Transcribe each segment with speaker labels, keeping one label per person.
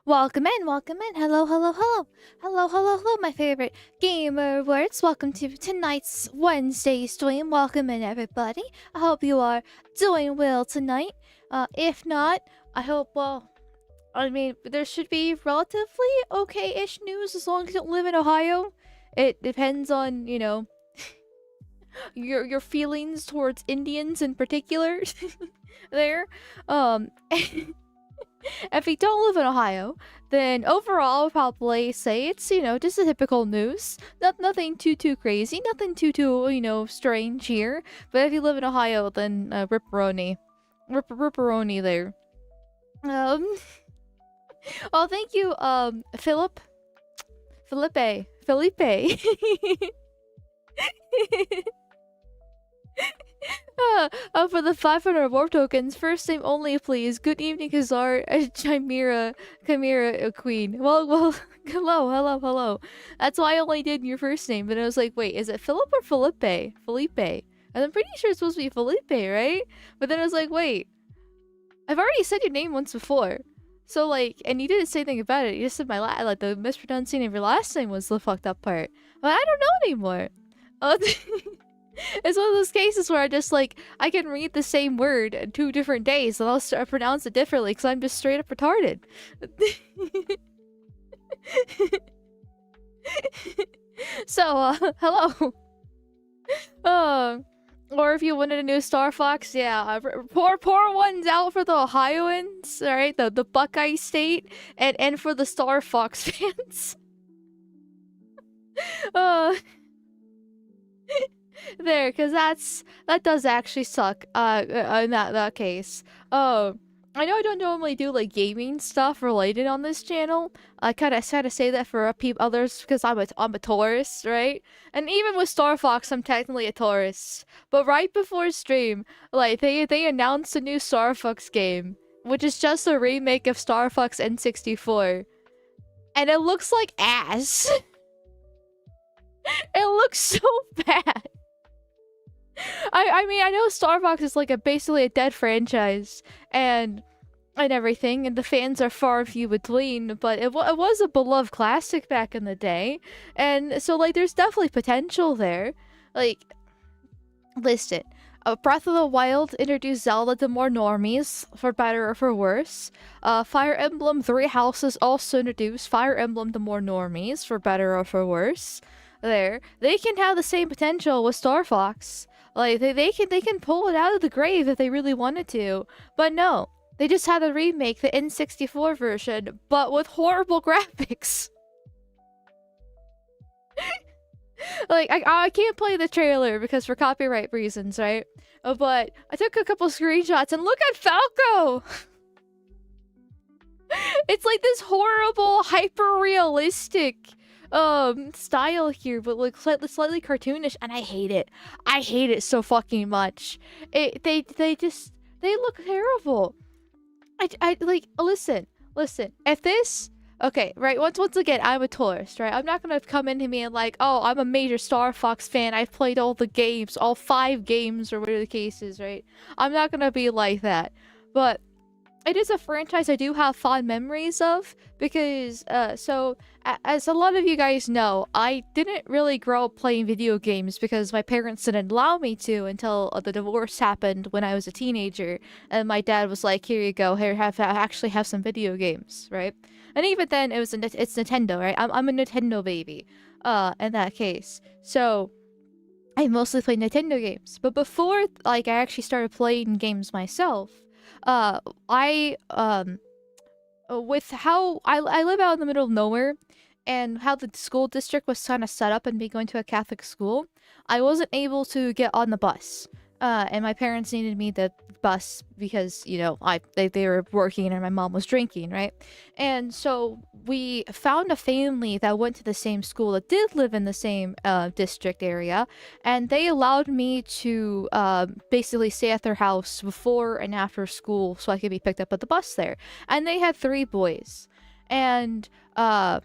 Speaker 1: Welcome in, welcome in. Hello, hello, hello. Hello, hello, hello, my favorite gamer words. Welcome to tonight's Wednesday stream. Welcome in, everybody. I hope you are doing well tonight. If not, I hope, well, I mean, there should be relatively okay-ish news as long as you don't live in Ohio. It depends on, you know, your feelings towards Indians in particular. There. If you don't live in Ohio, then overall I would probably say it's, you know, just a typical news. Nothing too crazy, nothing too, you know, strange here. But if you live in Ohio, then ripperoni. Ripperoni there. Oh, thank you, Felipe. For the 500 warp tokens, first name only, please. Good evening, Kazar, Chimera Queen. Well, hello. That's why I only did your first name, but I was like, wait, is it Philip or Felipe? Felipe. And I'm pretty sure it's supposed to be Felipe, right? But then I was like, wait, I've already said your name once before. So, like, and you didn't say anything about it. You just said my like, the mispronunciation of your last name was the fucked up part. But I don't know anymore. Oh, it's one of those cases where I just, like, I can read the same word in 2 different days and I'll pronounce it differently because I'm just straight up retarded. So, hello. Or if you wanted a new Star Fox, yeah, pour ones out for the Ohioans, alright? The Buckeye State, and for the Star Fox fans. There, because that does actually suck, in that case. I know I don't normally do, like, gaming stuff related on this channel. I kind of had to say that for others because I'm a tourist, right? And even with Star Fox, I'm technically a tourist. But right before stream, like, they announced a new Star Fox game, which is just a remake of Star Fox N64. And it looks like ass. It looks so bad. I mean, I know Star Fox is like basically a dead franchise and everything, and the fans are far and few between, but it was a beloved classic back in the day, and so, like, there's definitely potential there. Like, listen, Breath of the Wild introduced Zelda to more normies, for better or for worse. Fire Emblem Three Houses also introduced Fire Emblem to more normies, for better or for worse. There, they can have the same potential with Star Fox. Like, they can pull it out of the grave if they really wanted to. But no, they just had to remake the N64 version, but with horrible graphics. Like, I can't play the trailer because for copyright reasons, right? But I took a couple screenshots and look at Falco! It's like this horrible, hyper-realistic style here, but like slightly cartoonish, and I hate it. I hate it so fucking much. They look terrible. I like, listen. If this, okay, right, once again, I'm a tourist, right? I'm not gonna come into me and like, oh, I'm a major Star Fox fan. I've played all the games, all 5 games or whatever the case is, right? I'm not gonna be like that. But it is a franchise I do have fond memories of because, so, as a lot of you guys know, I didn't really grow up playing video games because my parents didn't allow me to until the divorce happened when I was a teenager, and my dad was like, here you go, here, actually have some video games, right? And even then, it's Nintendo, right? I'm a Nintendo baby, in that case. So, I mostly played Nintendo games. But before, like, I actually started playing games myself, with how I live out in the middle of nowhere, and how the school district was kind of set up and me going to a Catholic school, I wasn't able to get on the bus. And my parents needed me the bus because, you know, they were working and my mom was drinking, right? And so we found a family that went to the same school that did live in the same district area, and they allowed me to basically stay at their house before and after school so I could be picked up at the bus there. And they had 3 boys. And the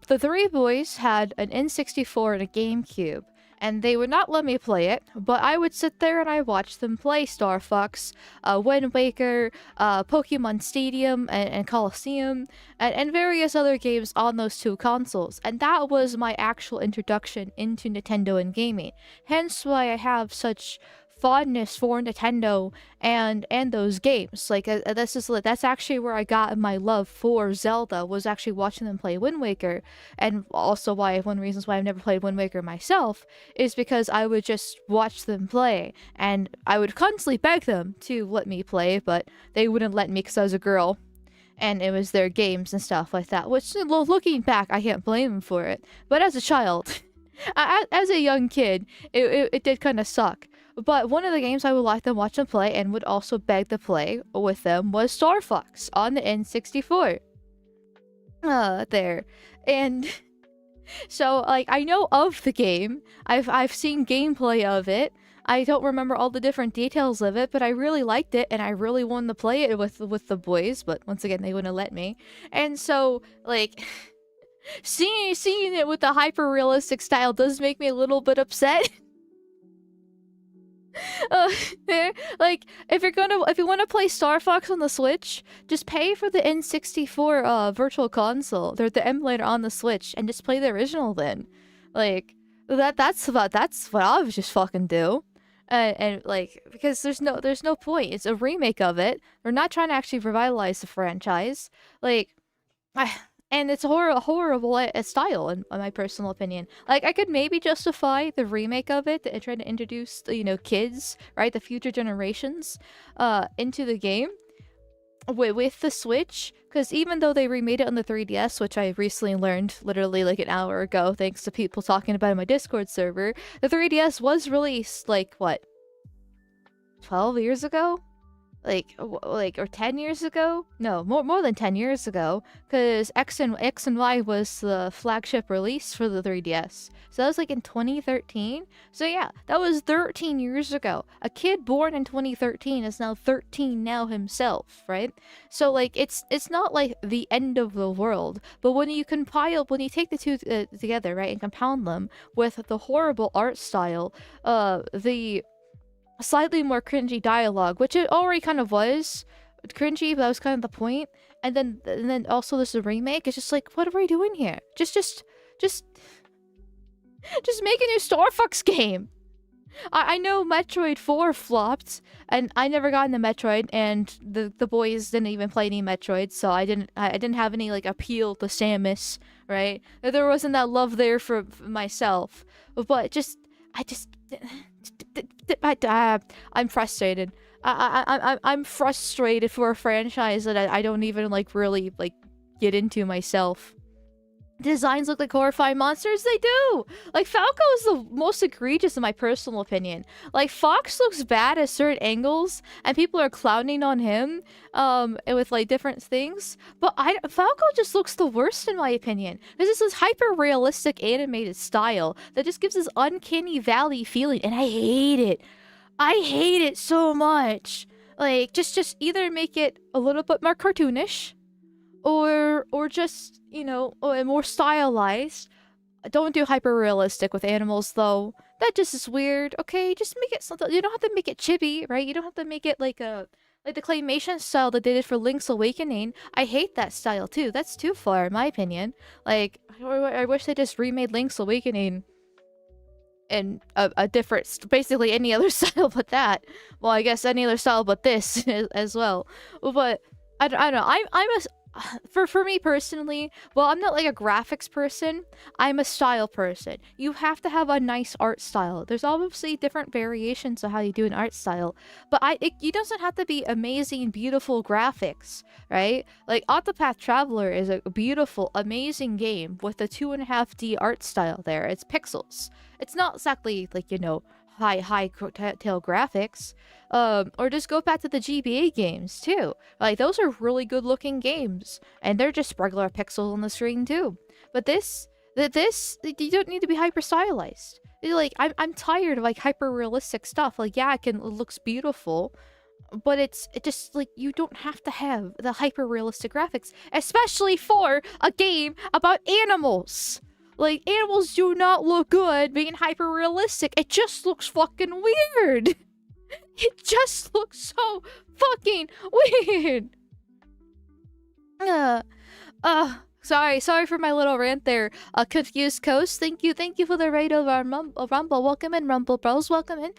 Speaker 1: 3 boys had an N64 and a GameCube, and they would not let me play it, but I would sit there and I watched them play Star Fox, Wind Waker, Pokemon Stadium, and Coliseum, and various other games on those 2 consoles. And that was my actual introduction into Nintendo and gaming. Hence why I have such fondness for Nintendo and those games. Like that's actually where I got my love for Zelda, was actually watching them play Wind Waker. And also one of the reasons why I've never played Wind Waker myself is because I would just watch them play, and I would constantly beg them to let me play, but they wouldn't let me because I was a girl and it was their games and stuff like that, which, looking back, I can't blame them for it. But as a child, as a young kid, it did kind of suck. But one of the games I would like to watch them play and would also beg to play with them was Star Fox on the N64. There. And so, like, I know of the game. I've seen gameplay of it. I don't remember all the different details of it, but I really liked it, and I really wanted to play it with the boys, but once again, they wouldn't let me. And so, like, seeing it with the hyper-realistic style does make me a little bit upset. Like, if you want to play Star Fox on the Switch, just pay for the N64 virtual console, the emulator on the Switch, and just play the original then. Like, that's what I would just fucking do. And like, because there's no point. It's a remake of it. They're not trying to actually revitalize the franchise. Like, and it's a horrible style, in my personal opinion. Like, I could maybe justify the remake of it and trying to introduce, kids, right, the future generations, into the game with the Switch. Because even though they remade it on the 3DS, which I recently learned literally like an hour ago, thanks to people talking about it on my Discord server, the 3DS was released, like, what, 12 years ago? Or 10 years ago? No, more than 10 years ago, because X and Y was the flagship release for the 3DS. So that was like in 2013. So yeah, that was 13 years ago. A kid born in 2013 is now 13 now himself, right? So like, it's not like the end of the world, but when you take the 2 together, right, and compound them with the horrible art style, the slightly more cringy dialogue, which it already kind of was cringy, but that was kind of the point. And then also there's a remake. It's just like, what are we doing here? Just make a new Star Fox game. I know Metroid 4 flopped, and I never got into Metroid, and the boys didn't even play any Metroid, so I didn't have any like appeal to Samus, right? There wasn't that love there for myself. But I'm frustrated. I'm frustrated for a franchise that I don't even like really like get into myself. Designs look like horrifying monsters. They do. Like, Falco is the most egregious in my personal opinion. Like, Fox looks bad at certain angles, and people are clowning on him, with like different things. But Falco just looks the worst in my opinion. Because it's this hyper realistic animated style that just gives this uncanny valley feeling, and I hate it. I hate it so much. Like, just either make it a little bit more cartoonish, or just, or more stylized. Don't do hyper realistic with animals though. That just is weird. Okay, just make it something. You don't have to make it chibi, right? You don't have to make it like the claymation style that they did for Link's Awakening. I hate that style too. That's too far in my opinion. Like, I wish they just remade Link's Awakening in a different, basically any other style but that. Well, I guess any other style but this as well. But I don't know. for me personally, well, I'm not like a graphics person. I'm a style person. You have to have a nice art style. There's obviously different variations of how you do an art style, but it doesn't have to be amazing, beautiful graphics, right? Like Octopath Traveler is a beautiful, amazing game with a 2.5D art style. There, it's pixels. It's not exactly like high tail graphics. Or just go back to the GBA games too. Like those are really good looking games, and they're just regular pixels on the screen too. But this you don't need to be hyper stylized. Like I'm tired of like hyper realistic stuff. Like yeah, it looks beautiful, but it just like you don't have to have the hyper realistic graphics, especially for a game about animals. Like animals do not look good being hyper realistic. It just looks fucking weird. It just looks so fucking weird. Sorry for my little rant there. Confused Coast, thank you for the raid of our Rumble. Welcome in, Rumble Bros. Welcome in.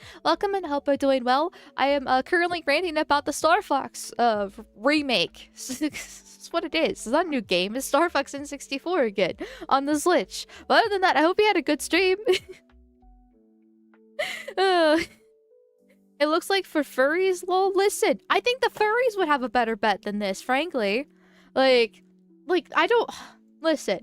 Speaker 1: Hope you're doing well. I am currently ranting about the Star Fox remake. That's what it is. It's not a new game. It's Star Fox N64 again on the Switch. But other than that, I hope you had a good stream. It looks like for furries, lol. Listen, I think the furries would have a better bet than this, frankly. Like, I don't... Listen.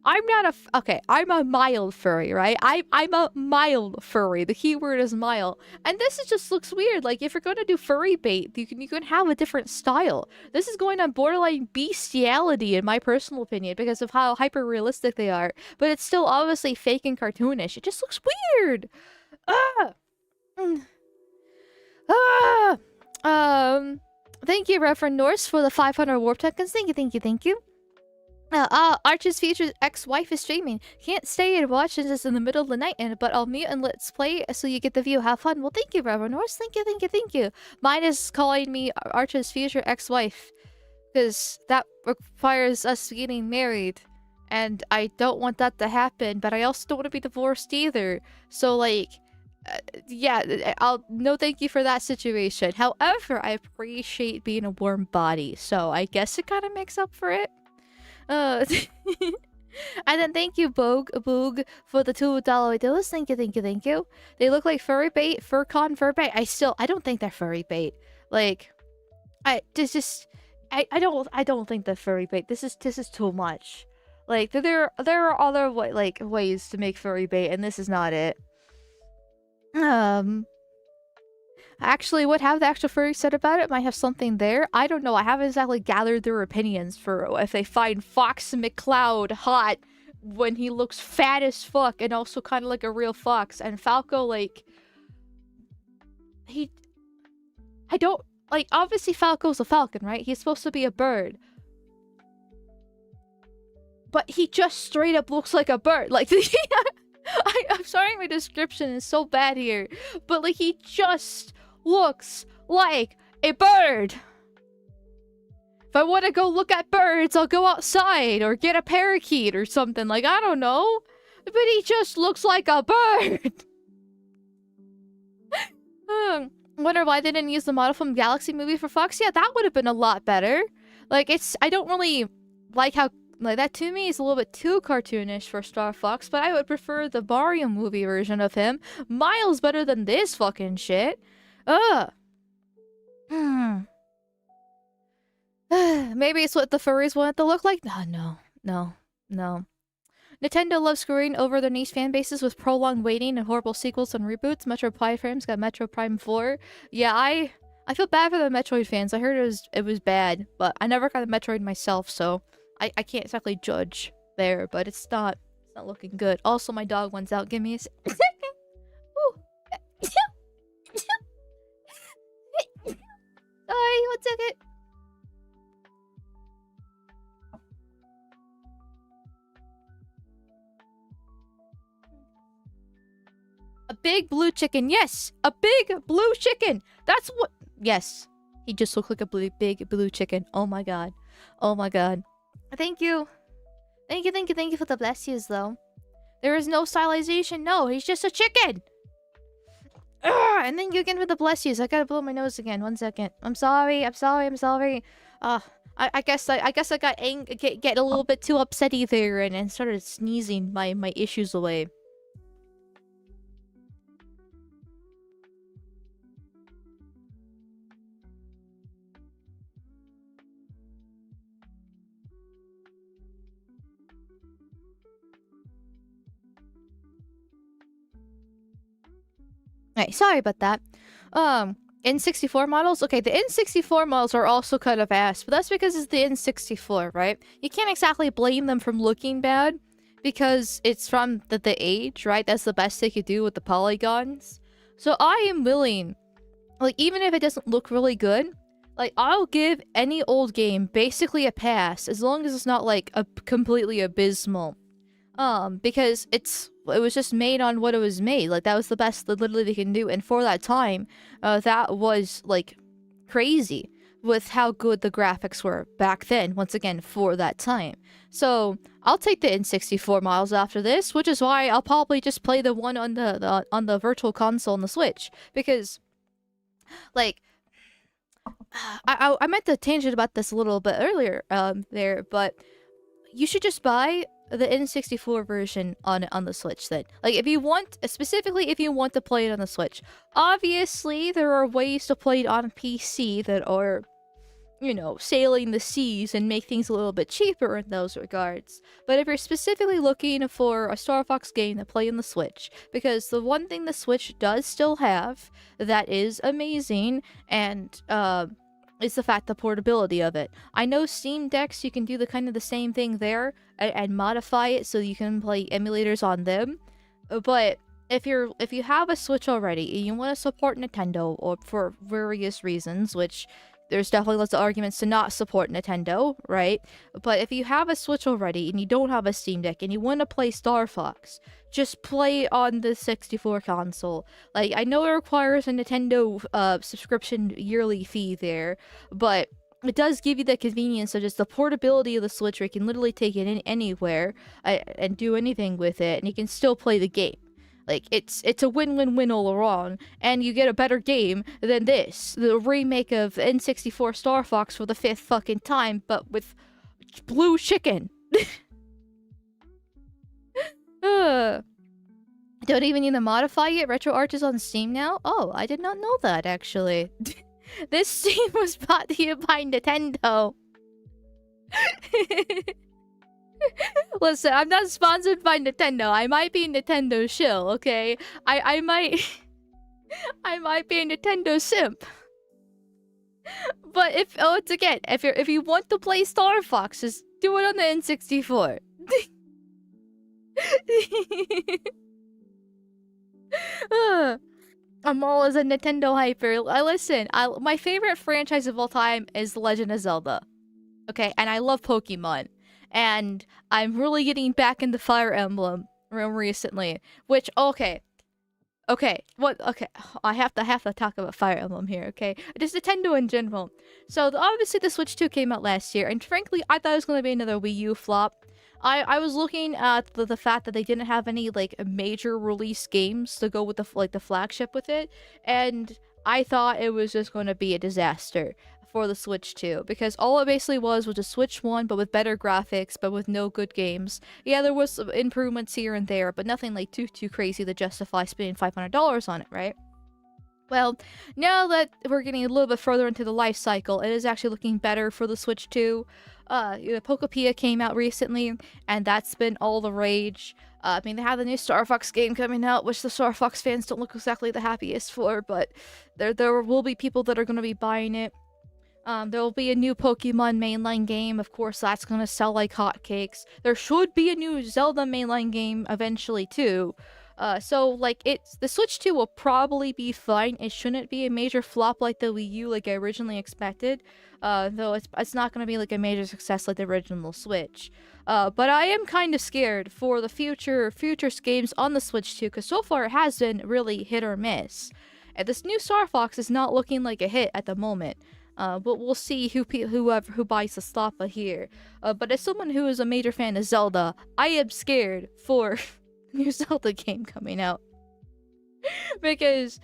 Speaker 1: I'm not a... Okay, I'm a mild furry, right? I'm a mild furry. The keyword is mild. And this just looks weird. Like, if you're going to do furry bait, you can have a different style. This is going on borderline bestiality, in my personal opinion, because of how hyper-realistic they are. But it's still obviously fake and cartoonish. It just looks weird! Thank you, Reverend Norse, for the 500 warp tokens. Thank you. Arch's future ex-wife is streaming. Can't stay and watch it just in the middle of the night, but I'll mute and let's play so you get the view. Have fun. Well, thank you, Reverend Norse. Thank you. Mine is calling me Arch's future ex-wife, because that requires us getting married, and I don't want that to happen, but I also don't want to be divorced either. So, like... yeah, no thank you for that situation. However, I appreciate being a warm body, so I guess it kind of makes up for it. And then thank you, Boog, for the $2 deals. Thank you. They look like furry bait, furcon, fur bait. I don't think they're furry bait. Like, I don't think they're furry bait. This is too much. Like, there are other ways to make furry bait, and this is not it. Actually, what have the actual furries said about it? Might have something there. I don't know. I haven't exactly gathered their opinions for if they find Fox McCloud hot when he looks fat as fuck and also kind of like a real fox. And Falco, like... I don't... Like, obviously Falco's a falcon, right? He's supposed to be a bird. But he just straight up looks like a bird. Like, I'm sorry my description is so bad here. But, like, he just looks like a bird. If I want to go look at birds, I'll go outside or get a parakeet or something. Like, I don't know. But he just looks like a bird. Wonder why they didn't use the model from Galaxy movie for Fox. Yeah, that would have been a lot better. Like, I don't really like how... Like, that to me is a little bit too cartoonish for Star Fox, but I would prefer the Mario movie version of him. Miles better than this fucking shit. Maybe it's what the furries want it to look like? No. Nintendo loves screwing over their niche fan bases with prolonged waiting and horrible sequels and reboots. Metroid Prime frames got Metro Prime 4. Yeah, I feel bad for the Metroid fans. I heard it was bad, but I never got a Metroid myself, so... I can't exactly judge there, but it's not looking good. Also, my dog wants out. Give me a second. Sorry, 1 second. A big blue chicken. Yes, a big blue chicken. That's what... Yes, he just looked like a big blue chicken. Oh my god. Thank you for the bless yous, though. There is no stylization. No, he's just a chicken. And thank you again for the bless yous. I gotta blow my nose again. 1 second. I'm sorry. I I guess I got get a little bit too upsetty there and started sneezing my issues away. Alright, sorry about that. N64 models? Okay, the N64 models are also kind of ass, but that's because it's the N64, right? You can't exactly blame them from looking bad, because it's from the age, right? That's the best they could do with the polygons. So I am willing, like, even if it doesn't look really good, like, I'll give any old game basically a pass, as long as it's not, like, a completely abysmal. Because it was just made on what it was made. Like, that was the best that literally they can do. And for that time, that was, like, crazy with how good the graphics were back then, once again, for that time. So, I'll take the N64 models after this, which is why I'll probably just play the one on the virtual console on the Switch. Because, like, I meant to tangent about this a little bit earlier, there, but you should just buy the N64 version on the Switch then. Like, if you want, specifically if you want to play it on the Switch. Obviously, there are ways to play it on PC that are, you know, sailing the seas and make things a little bit cheaper in those regards. But if you're specifically looking for a Star Fox game to play on the Switch, because the one thing the Switch does still have that is amazing, and, is the fact the portability of it. I know Steam Decks, you can do the kind of the same thing there and modify it so you can play emulators on them. But if you have a Switch already and you want to support Nintendo, or for various reasons, which there's definitely lots of arguments to not support Nintendo, right? But if you have a Switch already and you don't have a Steam Deck and you want to play Star Fox, just play on the 64 console. Like, I know it requires a Nintendo subscription yearly fee there, but it does give you the convenience of just the portability of the Switch, where you can literally take it in anywhere and do anything with it, and you can still play the game. Like, it's a win-win-win all around, and you get a better game than this, the remake of N64 Star Fox for the 5th fucking time, but with blue chicken. Don't even need to modify it. RetroArch is on Steam now. Oh, I did not know that, actually. This Steam was brought to you by Nintendo. Listen, I'm not sponsored by Nintendo. I might be Nintendo shill, okay? I might I might be a Nintendo simp. But if you want to play Star Fox, just do it on the N64. I'm always a Nintendo hyper. Listen, my favorite franchise of all time is The Legend of Zelda. Okay, and I love Pokemon. And I'm really getting back into Fire Emblem recently. Which, okay, I have to talk about Fire Emblem here, okay? Just Nintendo in general. So, obviously the Switch 2 came out last year, and frankly, I thought it was going to be another Wii U flop. I was looking at the fact that they didn't have any, like, major release games to go with the flagship with it, and I thought it was just going to be a disaster for the Switch 2, because all it basically was a Switch 1, but with better graphics, but with no good games. Yeah, there was some improvements here and there, but nothing, like, too crazy to justify spending $500 on it, right? Well, now that we're getting a little bit further into the life cycle, it is actually looking better for the Switch 2. P.E.P.E came out recently, and that's been all the rage. I mean, they have the new Star Fox game coming out, which the Star Fox fans don't look exactly the happiest for, but there will be people that are going to be buying it. There will be a new Pokemon mainline game. Of course, that's going to sell like hotcakes. There should be a new Zelda mainline game eventually, too. So, like, the Switch 2 will probably be fine. It shouldn't be a major flop like the Wii U, like I originally expected. Though it's not going to be, like, a major success like the original Switch. But I am kind of scared for the future games on the Switch 2, because so far it has been really hit or miss. And this new Star Fox is not looking like a hit at the moment. But we'll see who buys the stoppa here. But as someone who is a major fan of Zelda, I am scared for new Zelda game coming out. Because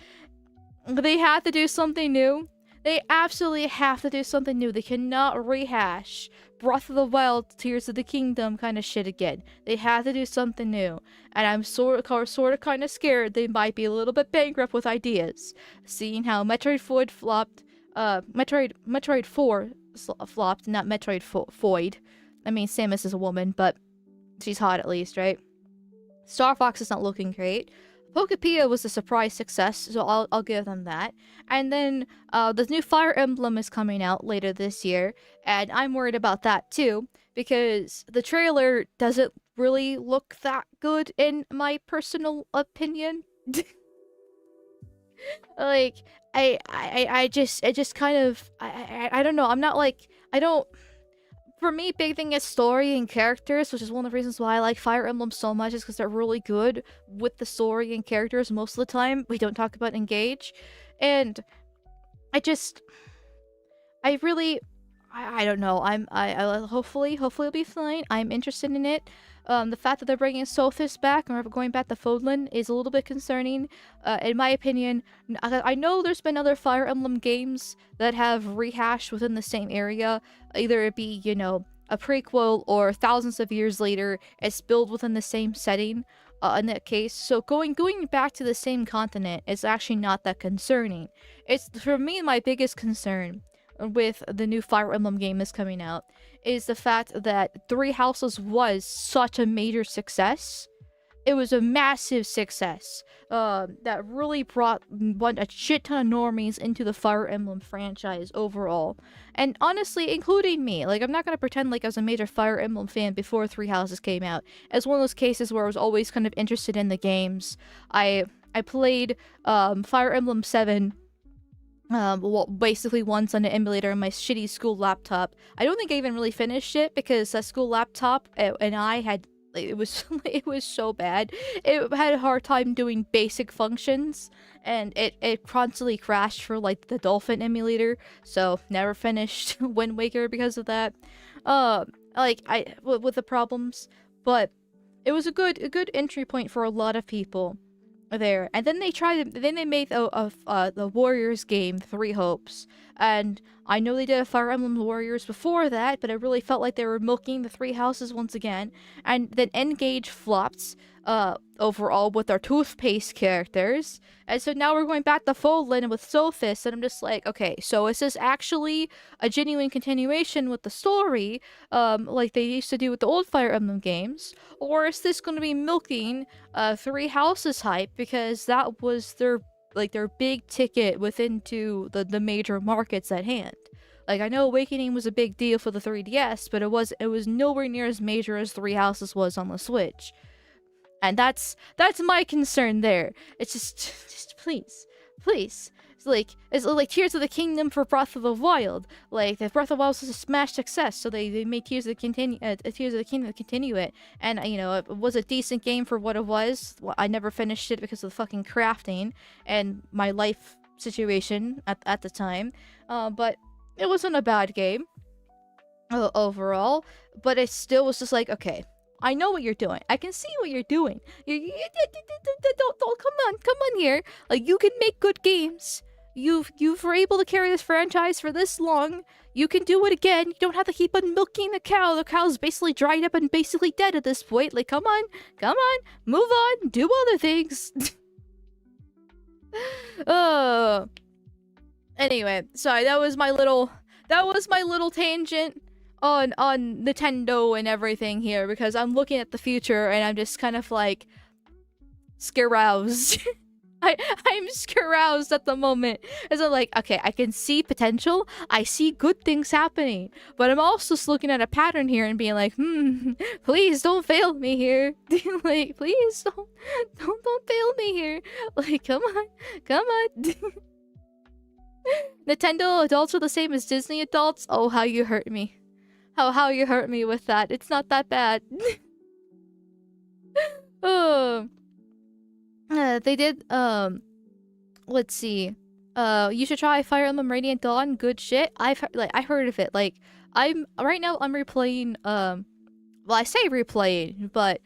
Speaker 1: they have to do something new. They absolutely have to do something new. They cannot rehash Breath of the Wild, Tears of the Kingdom kind of shit again. They have to do something new. And I'm sort of kind of scared they might be a little bit bankrupt with ideas. Seeing how Metroid 4 flopped, Metroid 4 flopped, not Metroid Foid. I mean, Samus is a woman, but she's hot at least, right? Star Fox is not looking great. P.E.P.E was a surprise success, so I'll give them that. And then the new Fire Emblem is coming out later this year, and I'm worried about that too because the trailer doesn't really look that good in my personal opinion. Like I just kind of I don't know. I'm not like I don't. For me, big thing is story and characters, which is one of the reasons why I like Fire Emblem so much, is because they're really good with the story and characters most of the time. We don't talk about engage. And I really, I don't know. I hopefully it'll be fine. I'm interested in it. The fact that they're bringing Sothis back or going back to Fodlan is a little bit concerning. In my opinion, I know there's been other Fire Emblem games that have rehashed within the same area. Either it be, you know, a prequel or thousands of years later, it's built within the same setting. In that case, so going back to the same continent is actually not that concerning. It's, for me, my biggest concern with the new Fire Emblem game that's coming out is the fact that Three Houses was such a major success. It was a massive success that really brought a shit ton of normies into the Fire Emblem franchise overall. And honestly, including me. Like, I'm not gonna pretend like I was a major Fire Emblem fan before Three Houses came out. It's one of those cases where I was always kind of interested in the games. I played Fire Emblem 7 well, basically once on an emulator on my shitty school laptop. I don't think I even really finished it because that school laptop and I had, it was it was so bad. It had a hard time doing basic functions and it constantly crashed for like the Dolphin emulator, so never finished Wind Waker because of that. Like with the problems, but it was a good entry point for a lot of people there. And then they made the Warriors game, Three Hopes, and I know they did a Fire Emblem Warriors before that, but it really felt like they were milking the Three Houses once again. And then Engage flopped overall with our toothpaste characters, and so now we're going back to Fodlan with Sothis, and I'm just like, okay, so is this actually a genuine continuation with the story, like they used to do with the old Fire Emblem games, or is this going to be milking Three Houses hype because that was their big ticket within to the major markets at hand? Like, I know Awakening was a big deal for the 3DS, but it was nowhere near as major as Three Houses was on the Switch. And that's my concern there. It's just please. It's like Tears of the Kingdom for Breath of the Wild. Like, the Breath of the Wild was a smash success, so they made Tears of the Kingdom continue it. And you know, it was a decent game for what it was. Well, I never finished it because of the fucking crafting and my life situation at the time. But it wasn't a bad game overall. But it still was just like, okay, I know what you're doing. I can see what you're doing. Don't come on here. Like, you can make good games. You were able to carry this franchise for this long. You can do it again. You don't have to keep on milking the cow. The cow's basically dried up and basically dead at this point. Like, come on, move on, do other things. Anyway, sorry. That was my little tangent on Nintendo and everything here, because I'm looking at the future and I'm just kind of like scaroused. I'm scaroused at the moment, as I'm like, okay, I can see potential, I see good things happening, but I'm also just looking at a pattern here and being like, please don't fail me here. Like, please don't fail me here. Like, come on. Nintendo adults are the same as Disney adults. Oh, how you hurt me. How you hurt me with that. It's not that bad. They did, let's see. You should try Fire Emblem Radiant Dawn. Good shit. I heard of it. Like, right now I'm replaying, well, I say replaying, but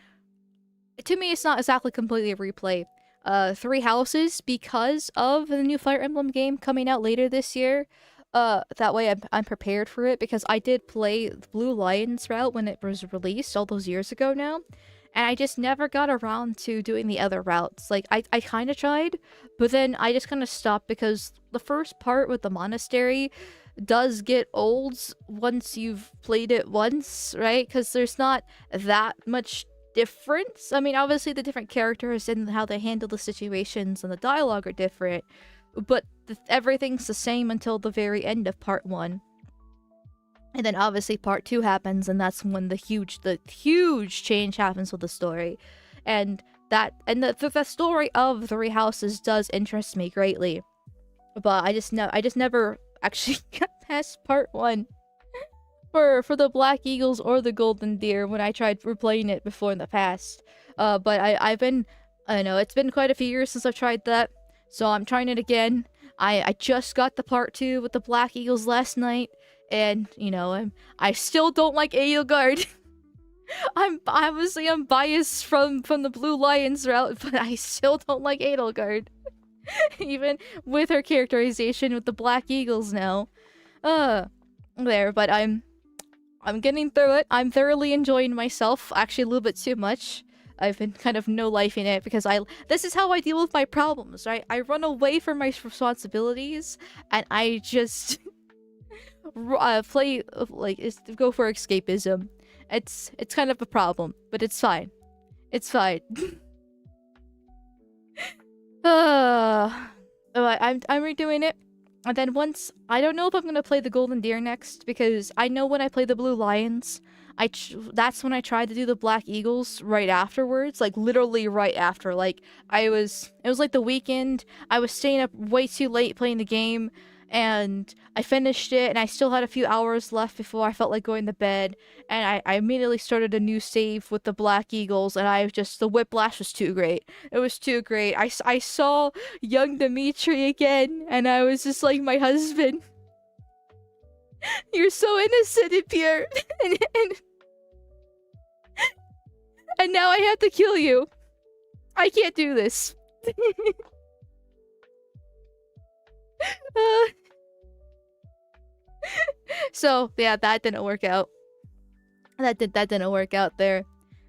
Speaker 1: to me it's not exactly completely a replay. Three Houses because of the new Fire Emblem game coming out later this year. That way I'm prepared for it, because I did play the Blue Lions route when it was released all those years ago now. And I just never got around to doing the other routes. Like, I kind of tried, but then I just kind of stopped because the first part with the monastery does get old once you've played it once, right? Because there's not that much difference. I mean, obviously the different characters and how they handle the situations and the dialogue are different, but everything's the same until the very end of part 1. And then obviously part 2 happens, and that's when the huge change happens with the story. And the story of Three Houses does interest me greatly. But I just never actually got past part 1 for the Black Eagles or the Golden Deer when I tried replaying it before in the past. But I don't know, it's been quite a few years since I've tried that, so I'm trying it again. I just got the part 2 with the Black Eagles last night, and you know, I still don't like Edelgard. I'm biased from the Blue Lions route, but I still don't like Edelgard. Even with her characterization with the Black Eagles now. But I'm getting through it. I'm thoroughly enjoying myself, actually a little bit too much. I've been kind of no-lifing it because this is how I deal with my problems, right? I run away from my responsibilities, and I just play, go for escapism. It's kind of a problem, but it's fine. It's fine. I'm redoing it, and then once I don't know if I'm gonna play the Golden Deer next, because I know when I play the Blue Lions, that's when I tried to do the Black Eagles right afterwards, like literally right after. Like it was like the weekend. I was staying up way too late playing the game, and I finished it, and I still had a few hours left before I felt like going to bed, and I immediately started a new save with the Black Eagles, and the whiplash was too great. It was too great. I saw young Dimitri again, and I was just like, my husband, you're so innocent and pure, and now I have to kill you. I can't do this. So yeah, that didn't work out. That didn't work out there.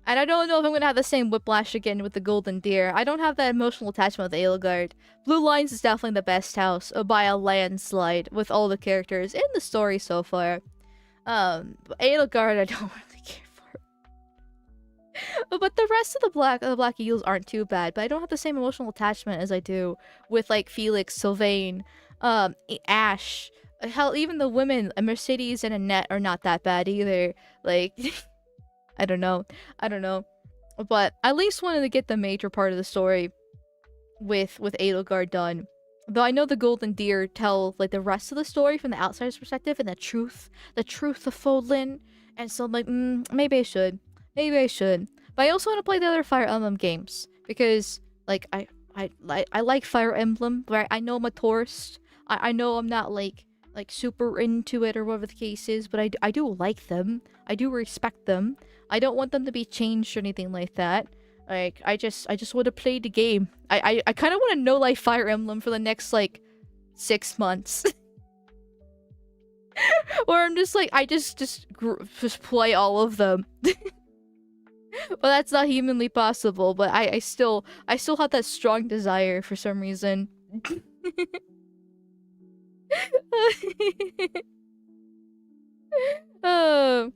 Speaker 1: And I don't know if I'm gonna have the same whiplash again with the Golden Deer. I don't have that emotional attachment with Edelgard. Blue Lions is definitely the best house by a landslide with all the characters in the story so far. But Edelgard I don't really care for. But the rest of the Black Eagles aren't too bad. But I don't have the same emotional attachment as I do with like Felix, Sylvain, Ash. Hell, even the women, Mercedes and Annette, are not that bad either. Like, I don't know. But I at least wanted to get the major part of the story with Edelgard done. Though I know the Golden Deer tell like the rest of the story from the outsider's perspective and the truth of Fodlan. And so I'm like, maybe I should. But I also want to play the other Fire Emblem games because like I like Fire Emblem, right? I know I'm a tourist. I know I'm not like super into it or whatever the case is, but I do like them. I do respect them. I don't want them to be changed or anything like that. Like I just want to play the game. I kind of want to know like Fire Emblem for the next like 6 months. Or I'm just like I just play all of them. Well, that's not humanly possible, but I still have that strong desire for some reason. Oh,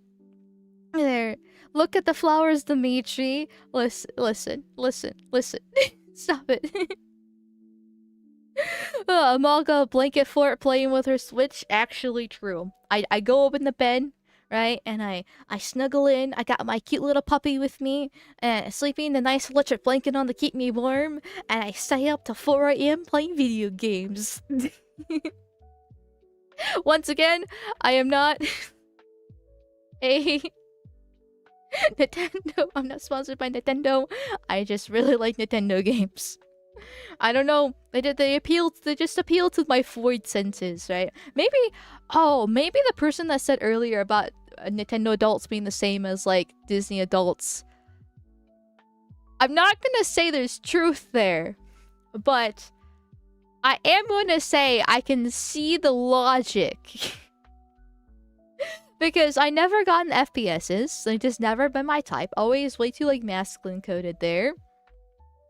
Speaker 1: there. Look at the flowers, Dimitri. Listen. Stop it. Amalga blanket fort playing with her Switch. Actually true. I go up in the bed, right, and I snuggle in. I got my cute little puppy with me, and sleeping in the nice electric blanket on to keep me warm, and I stay up till 4 a.m. playing video games. Once again, I am not a Nintendo. I'm not sponsored by Nintendo. I just really like Nintendo games. I don't know. They just appeal to my void senses, right? Maybe the person that said earlier about Nintendo adults being the same as like Disney adults. I'm not gonna say there's truth there. but I am going to say I can see the logic. Because I never gotten FPSs. They just never been my type. Always way too like masculine coded there.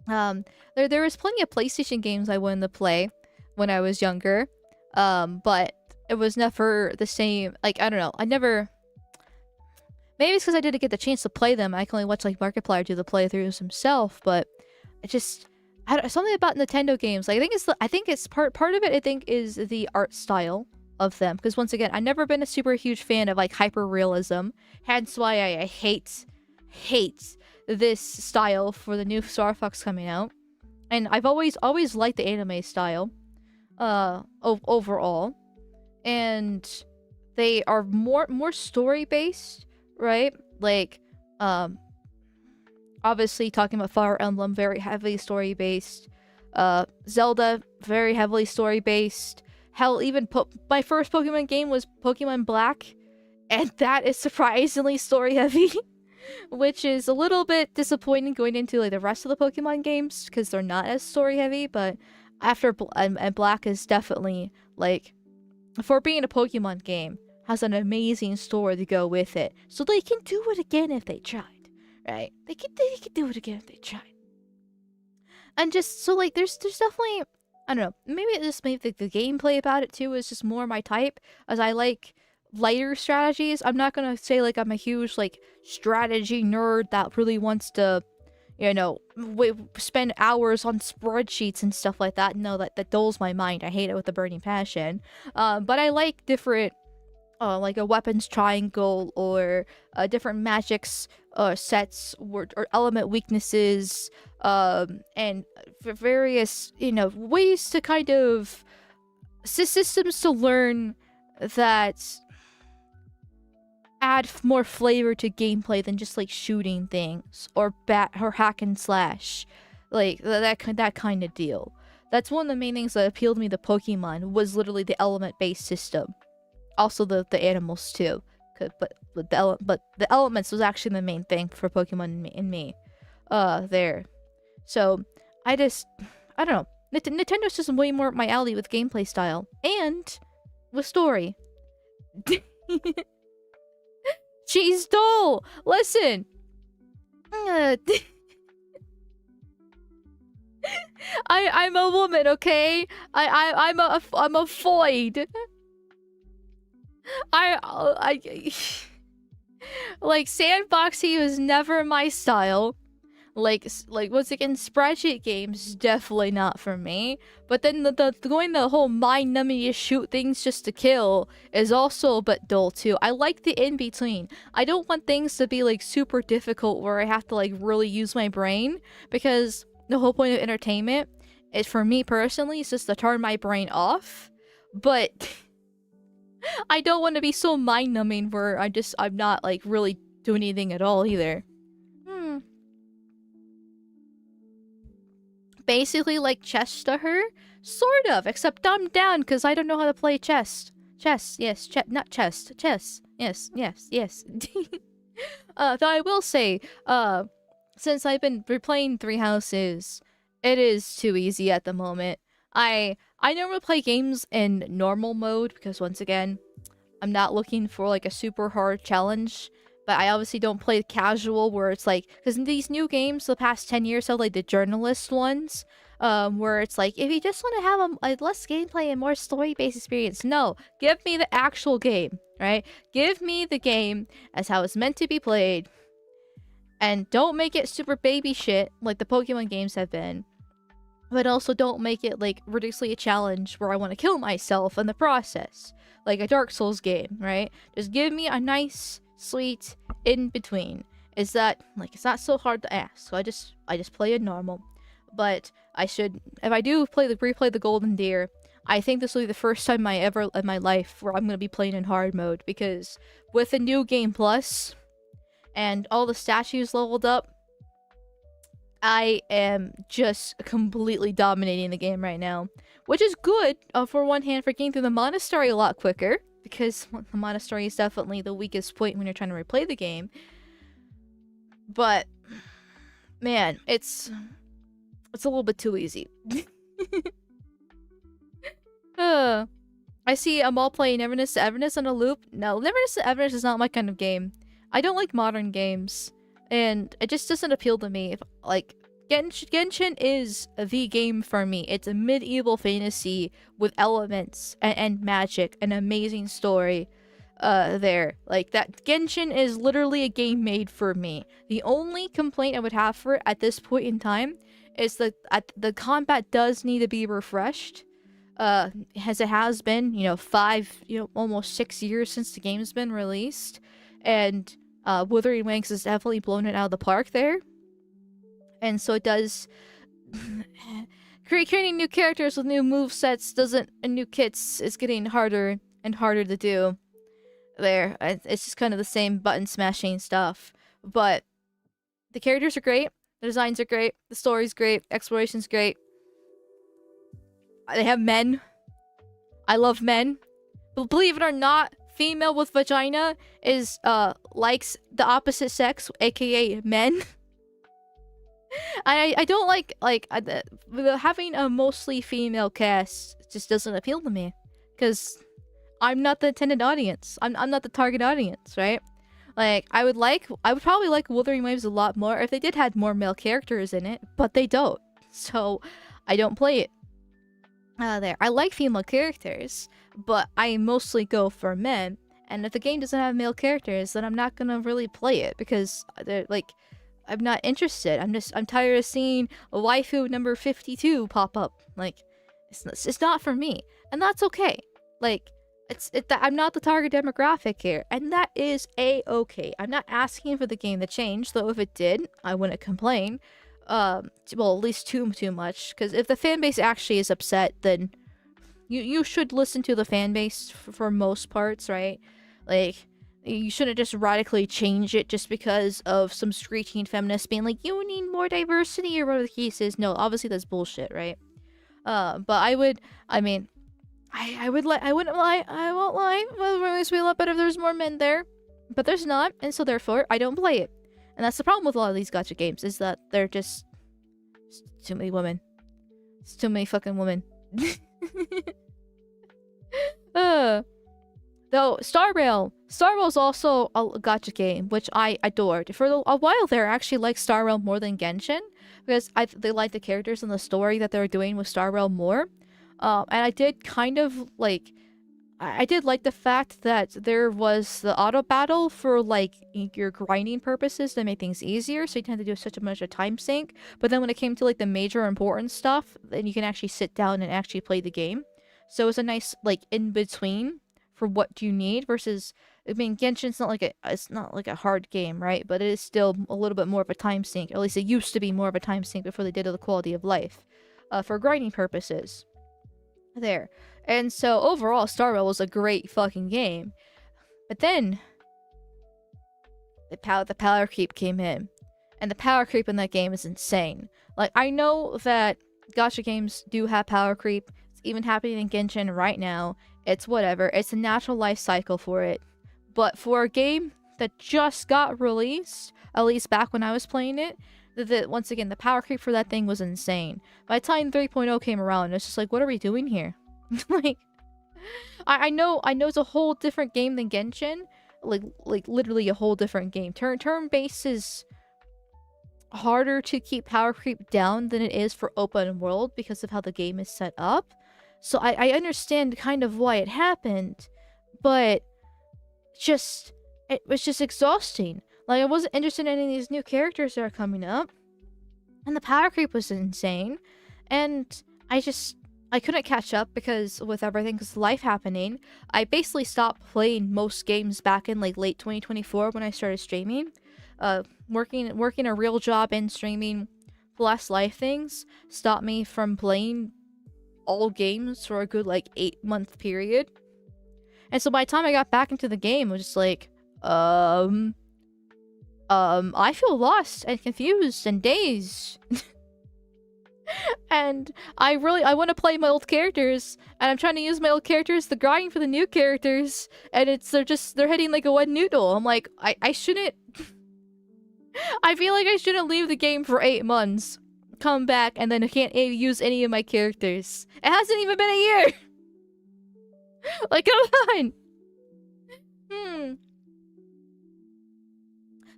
Speaker 1: There was plenty of PlayStation games I wanted to play when I was younger. But it was never the same. Like, I don't know. I never. Maybe it's because I didn't get the chance to play them. I can only watch like Markiplier do the playthroughs himself. But it just something about Nintendo games. Like, I think it's part of it. I think is the art style of them, because once again, I've never been a super huge fan of like hyper realism, hence why I hate this style for the new Star Fox coming out. And I've always liked the anime style overall, and they are more story based, right? Like obviously talking about Fire Emblem, very heavily story based. Zelda, very heavily story based. Hell, even my first Pokemon game was Pokemon Black, and that is surprisingly story heavy, which is a little bit disappointing going into like the rest of the Pokemon games because they're not as story heavy. But after and Black is definitely like, for being a Pokemon game, has an amazing story to go with it, so they can do it again if they tried, right? They can do it again if they tried, and just so like there's definitely. I don't know, maybe it just made the gameplay about it too is just more my type, as I like lighter strategies. I'm not gonna say like I'm a huge like strategy nerd that really wants to, you know, spend hours on spreadsheets and stuff like that. No, that dulls my mind. I hate it with a burning passion. But I like different, like a weapons triangle or different magics sets or element weaknesses, and various, you know, ways to kind of systems to learn that add more flavor to gameplay than just like shooting things or hack and slash, like that kind of deal. That's one of the main things that appealed to me to Pokemon, was literally the element based system. Also the animals too, but the elements was actually the main thing for Pokemon in me there. So I don't know. Nintendo's just way more up my alley with gameplay style and with story. She's dull. Listen. I'm a woman, okay? I'm a void. Like, sandboxy was never my style. Like once again, spreadsheet games definitely not for me. But then the whole mind numbing, you shoot things just to kill, is also a bit dull too. I like the in between. I don't want things to be like super difficult where I have to like really use my brain, because the whole point of entertainment is, for me personally, is just to turn my brain off. But I don't want to be so mind numbing where I'm not like really doing anything at all either. Basically like chess to her, sort of, except dumbed down because I don't know how to play chess. Chess, yes, not chess, chess, yes. Though I will say, since I've been replaying Three Houses, it is too easy at the moment. I normally play games in normal mode because, once again, I'm not looking for like a super hard challenge. But I obviously don't play casual, where it's like, because in these new games the past 10 years have like the journalist ones, where it's like, if you just want to have a less gameplay and more story-based experience, no, give me the actual game, right? Give me the game as how it's meant to be played, and don't make it super baby shit like the Pokemon games have been. But also don't make it like ridiculously a challenge where I want to kill myself in the process, like a Dark Souls game, right? Just give me a nice, sweet in between. Is that like, it's not so hard to ask, so I just play it normal. But I should, if I do replay the Golden Deer, I think this will be the first time ever in my life where I'm gonna be playing in hard mode, because with the new game plus and all the statues leveled up, I am just completely dominating the game right now, which is good for one hand, for getting through the monastery a lot quicker, because the monastery is definitely the weakest point when you're trying to replay the game. But man, it's a little bit too easy. I see I'm all playing Neverness to Everness on a loop. No, Neverness to Everness is not my kind of game. I don't like modern games, and it just doesn't appeal to me. Like, Genshin is the game for me. It's a medieval fantasy with elements and magic, an amazing story. There, like that. Genshin is literally a game made for me. The only complaint I would have for it at this point in time is that the combat does need to be refreshed. As it has been, almost 6 years since the game's been released, and Wuthering Waves has definitely blown it out of the park there. And so it does. Creating new characters with new movesets and new kits is getting harder and harder to do. There, it's just kind of the same button smashing stuff. But the characters are great, the designs are great, the story's great, exploration's great. They have men. I love men. But believe it or not, female with vagina is likes the opposite sex, aka men. I don't like having a mostly female cast just doesn't appeal to me, because I'm not the intended audience. I'm not the target audience, right? Like, I would probably like Wuthering Waves a lot more if they did have more male characters in it, but they don't. So I don't play it. There. I like female characters, but I mostly go for men. And if the game doesn't have male characters, then I'm not gonna really play it, because they're like, I'm not interested. I'm tired of seeing a waifu number 52 pop up. Like, it's not for me, and that's okay. Like, I'm not the target demographic here, and that is a-okay. I'm not asking for the game to change, though if it did, I wouldn't complain. Well, at least too much, because if the fan base actually is upset, then you should listen to the fan base for most parts, right? Like, you shouldn't just radically change it just because of some screeching feminists being like, you need more diversity, or whatever the case is. No, obviously that's bullshit, right? But I wouldn't lie, I won't lie. Well, it makes me a lot better if there's more men there. But there's not, and so therefore, I don't play it. And that's the problem with a lot of these gacha games, is that they're just too many women. It's too many fucking women. Though, Star Rail is also a gacha game, which I adored. For a while there, I actually liked Star Rail more than Genshin, because they liked the characters and the story that they were doing with Star Rail more. And I did kind of like... I did like the fact that there was the auto battle for like your grinding purposes to make things easier, so you tend to do such a much a time sink. But then when it came to like the major important stuff, then you can actually sit down and actually play the game. So it was a nice like in between for what do you need versus, I mean, Genshin's not like a hard game, right? But it is still a little bit more of a time sink. Or at least it used to be more of a time sink before they did the quality of life, for grinding purposes. There. And so overall, Star Rail was a great fucking game. But then the power creep came in. And the power creep in that game is insane. Like, I know that gacha games do have power creep. It's even happening in Genshin right now. It's whatever. It's a natural life cycle for it. But for a game that just got released, at least back when I was playing it, once again, the power creep for that thing was insane. By the time 3.0 came around, it's just like, what are we doing here? Like, I know it's a whole different game than Genshin. Like literally a whole different game. Turn-based is harder to keep power creep down than it is for open world because of how the game is set up. So I understand kind of why it happened, but it was just exhausting. Like, I wasn't interested in any of these new characters that are coming up, and the power creep was insane, and I couldn't catch up because with everything, because life happening. I basically stopped playing most games back in like late 2024 when I started streaming. Working a real job and streaming plus life things stopped me from playing all games for a good like 8-month period. And so by the time I got back into the game, I was just like, I feel lost and confused and dazed. And I want to play my old characters, and I'm trying to use my old characters to grind for the new characters, and they're hitting like a wet noodle. I'm like, I shouldn't I feel like I shouldn't leave the game for 8 months come back and then I can't use any of my characters. It hasn't even been a year. Like, come on.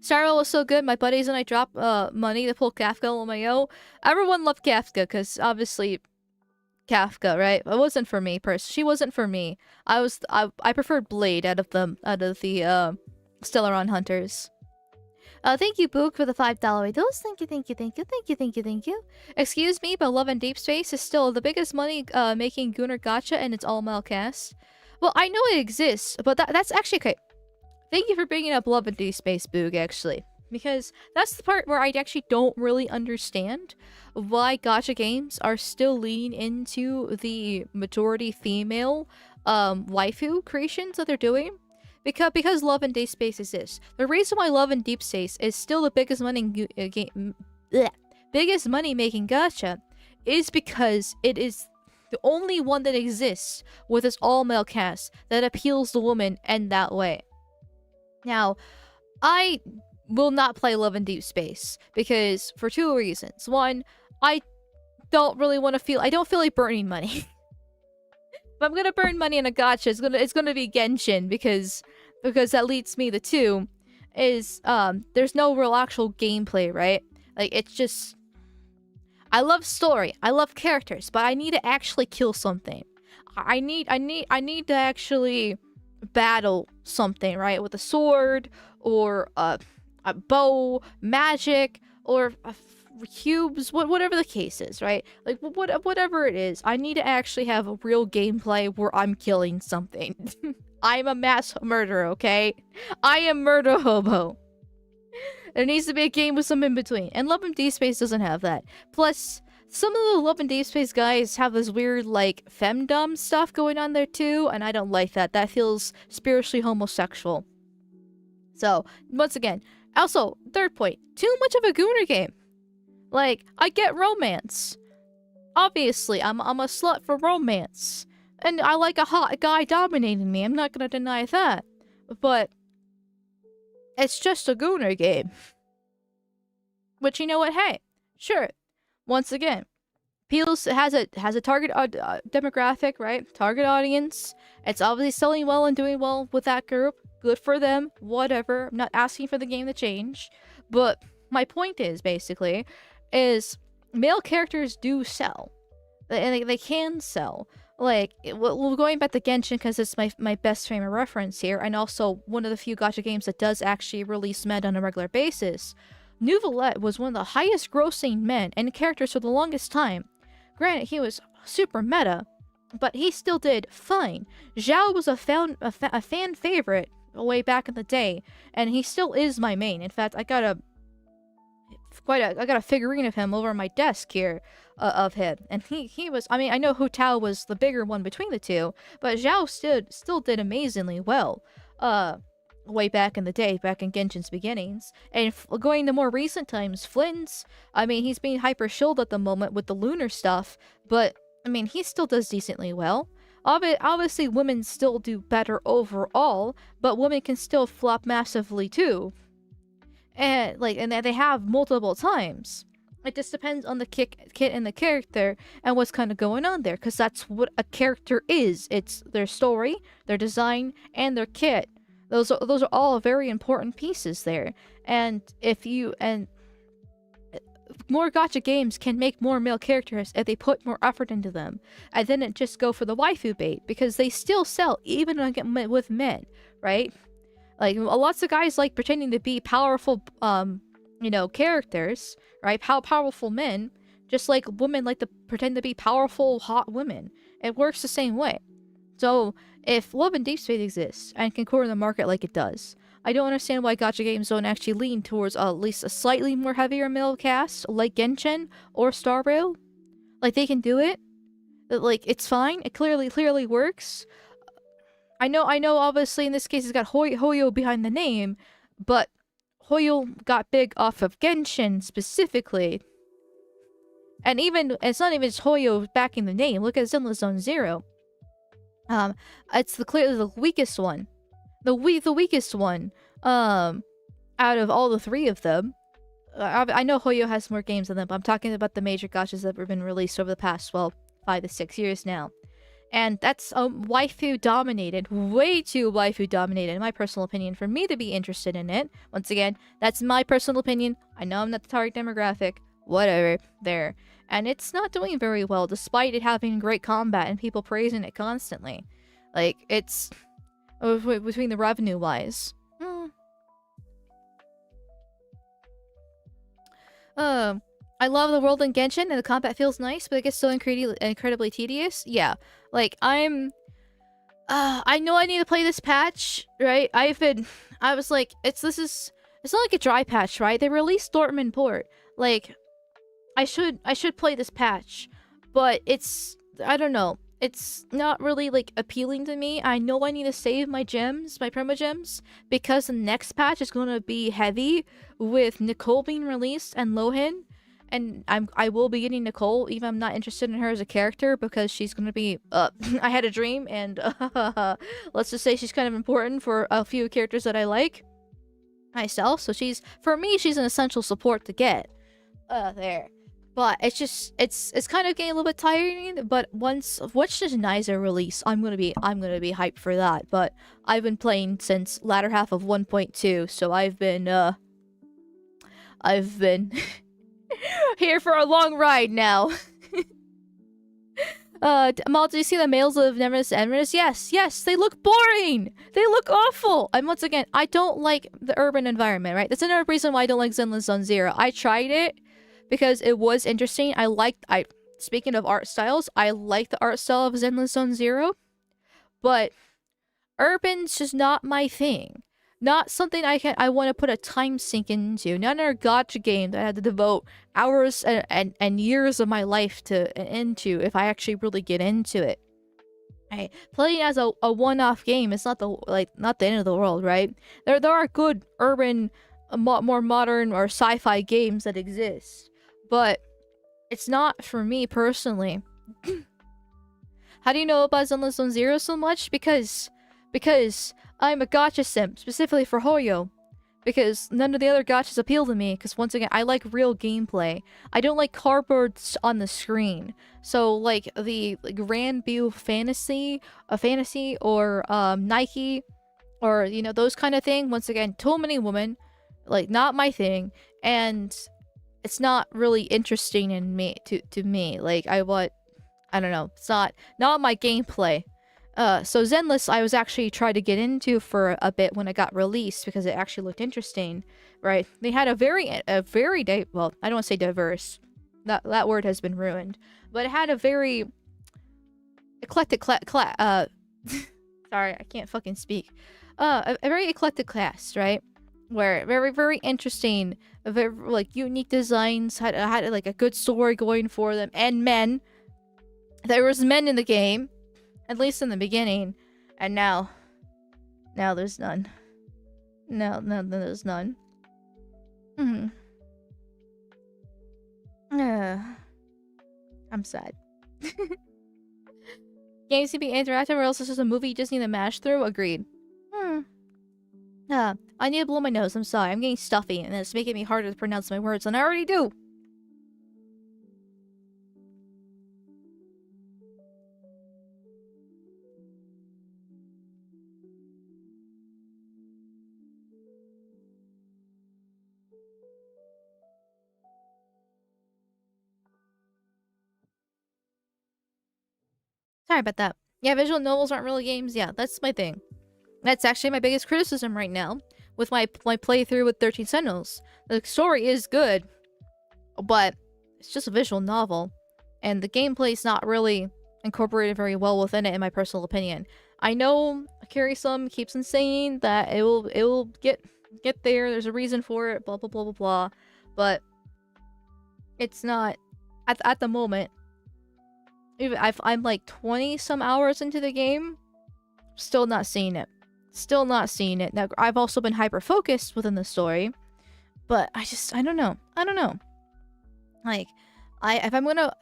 Speaker 1: Starro was so good. My buddies and I dropped money to pull Kafka on my own. Everyone loved Kafka because obviously Kafka, right? It wasn't for me. She wasn't for me. I preferred Blade out of the Stellaron Hunters. Thank you, Book, for the $5 dose. Thank you. Excuse me, but Love and Deep Space is still the biggest money making Gunnar gacha, and it's all male cast. Well, I know it exists, but that's actually okay. Thank you for bringing up Love and Deep Space, Boog, actually. Because that's the part where I actually don't really understand why gacha games are still leaning into the majority female waifu creations that they're doing. Because Love and Deep Space exists. The reason why Love and Deep Space is still the biggest money making gacha is because it is the only one that exists with its all male cast that appeals to women in that way. Now, I will not play Love and Deep Space because for two reasons. One, I don't really want to feel. I don't feel like burning money. If I'm gonna burn money in a gacha, it's gonna be Genshin because that leads me to two is there's no real actual gameplay, right? Like it's just I love story, I love characters, but I need to actually kill something. I need to actually battle something, right? With a sword or a bow, magic, or cubes, whatever the case is, right? Like whatever it is, I need to actually have a real gameplay where I'm killing something. I'm a mass murderer, okay? I am murder hobo. There needs to be a game with some in between, and Love and Deep Space doesn't have that. Plus, some of the Love and Deep Space guys have this weird like femdom stuff going on there too, and I don't like that. That feels spiritually homosexual. So once again, also third point, too much of a Gunnar game. Like, I get romance. Obviously, I'm a slut for romance. And I like a hot guy dominating me. I'm not gonna deny that. But it's just a Gunnar game. Which, you know what? Hey, sure. Once again, has a target demographic, right? Target audience. It's obviously selling well and doing well with that group. Good for them. Whatever. I'm not asking for the game to change. But my point is, basically, is male characters do sell. And they can sell. Like, well, going back to Genshin, because it's my best frame of reference here, and also one of the few gacha games that does actually release men on a regular basis, Neuvillette was one of the highest grossing men and characters for the longest time. Granted, he was super meta, but he still did fine. Zhao was a fan favorite way back in the day, and he still is my main. In fact, I got a figurine of him over my desk here of him, and he was. I mean, I know Hu Tao was the bigger one between the two, but Zhao still did amazingly well. Way back in the day, back in Genshin's beginnings, and going to more recent times, Flynn's. I mean, he's being hyper shilled at the moment with the lunar stuff, but I mean, he still does decently well. Obviously, women still do better overall, but women can still flop massively too. And they have multiple times. It just depends on the kit and the character and what's kind of going on there, because that's what a character is. It's their story, their design, and their kit. Those are all very important pieces there. And more gacha games can make more male characters if they put more effort into them, and then it just go for the waifu bait, because they still sell even with men, right? Like, lots of guys like pretending to be powerful, characters, right? Powerful men, just like women like to pretend to be powerful, hot women. It works the same way. So, if Love and Deep Space exists and can corner the market like it does, I don't understand why gacha games don't actually lean towards at least a slightly more heavier male cast, like Genshin or Star Rail. Like, they can do it. Like, it's fine. It clearly works. I know, obviously, in this case, it's got Hoyo behind the name, but Hoyo got big off of Genshin, specifically. And it's not even just Hoyo backing the name. Look at Zenless Zone Zero. It's clearly the weakest one. The weakest one, out of all the three of them. I know Hoyo has more games than them, but I'm talking about the major gachas that have been released over the past, well, 5 to 6 years now. And that's waifu dominated, way too waifu dominated, in my personal opinion, for me to be interested in it. Once again, that's my personal opinion. I know I'm not the target demographic. Whatever. There. And it's not doing very well, despite it having great combat and people praising it constantly. Like, it's... between the revenue-wise. I love the world in Genshin, and the combat feels nice, but it gets so incredibly tedious. Yeah. Like, I know I need to play this patch, right? I was like, it's not like a dry patch, right? They released Dortmund Port. Like, I should play this patch, but I don't know. It's not really, like, appealing to me. I know I need to save my gems, my promo gems, because the next patch is gonna be heavy with Nicole being released and Lohan. And I will be getting Nicole, even I'm not interested in her as a character, because she's gonna be, I had a dream, and, let's just say she's kind of important for a few characters that I like myself, so for me, she's an essential support to get, there. But it's kind of getting a little bit tiring, but once does Niza release, I'm gonna be hyped for that, but I've been playing since latter half of 1.2, so I've been here for a long ride now. Mal, do you see the males of Nemesis and Emerus? Yes, they look boring! They look awful! And once again, I don't like the urban environment, right? That's another reason why I don't like Zenless Zone Zero. I tried it because it was interesting. Speaking of art styles, I like the art style of Zenless Zone Zero, but urban's just not my thing. Not something I want to put a time sink into. Not another gacha game that I had to devote hours and years of my life into if I actually really get into it. Right? Playing as a one-off game, it's not the end of the world, right? There are good urban, more modern or sci-fi games that exist, but it's not for me personally. How do you know about Zenless Zone Zero so much? Because I'm a gacha simp, specifically for Hoyo. Because none of the other gachas appeal to me, because once again, I like real gameplay. I don't like cardboards on the screen. So, like, the Granblue fantasy, or, Nike, or, you know, those kind of thing. Once again, too many women, like, not my thing, and it's not really interesting in me, to me. Like, I don't know, it's not my gameplay. So Zenless, I was actually trying to get into for a bit when it got released because it actually looked interesting, right? They had a very well, I don't want to say diverse. That word has been ruined, but it had a very eclectic sorry, I can't fucking speak. A very eclectic class, right? Where very interesting, very like unique designs, had like a good story going for them, and men. There was men in the game. At least in the beginning, and now there's none. No, there's none. I'm sad. Games to be interactive or else it's just a movie you just need to mash through? Agreed. I need to blow my nose, I'm sorry. I'm getting stuffy, and it's making me harder to pronounce my words than I already do. Sorry about that. Yeah, visual novels aren't really games. Yeah, that's my thing. That's actually my biggest criticism right now with my playthrough with 13 Sentinels. The story is good, but it's just a visual novel, and the gameplay's not really incorporated very well within it, in my personal opinion. I know Carry-Some keeps on saying that it will get there. There's a reason for it. Blah blah blah blah blah, but it's not at the moment. Even I'm like 20 some hours into the game, still not seeing it. Still not seeing it. Now, I've also been hyper-focused within the story, but I don't know. Like, I'd rather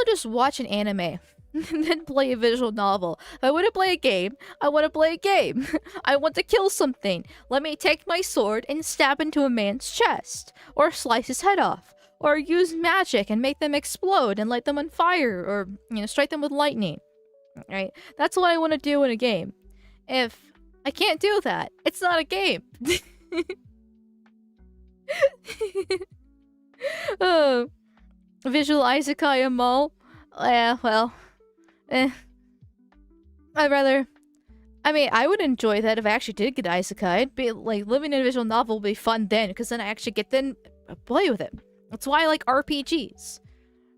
Speaker 1: just watch an anime than play a visual novel. If I want to play a game, I want to play a game. I want to kill something. Let me take my sword and stab into a man's chest, or slice his head off, or use magic and make them explode and light them on fire, or strike them with lightning. Right? That's what I want to do in a game. If I can't do that, it's not a game. Visual isekai and mall. Well, I'd rather. I mean, I would enjoy that if I actually did get isekai. It'd be like living in a visual novel would be fun then, because then I actually get to play with it. That's why I like RPGs,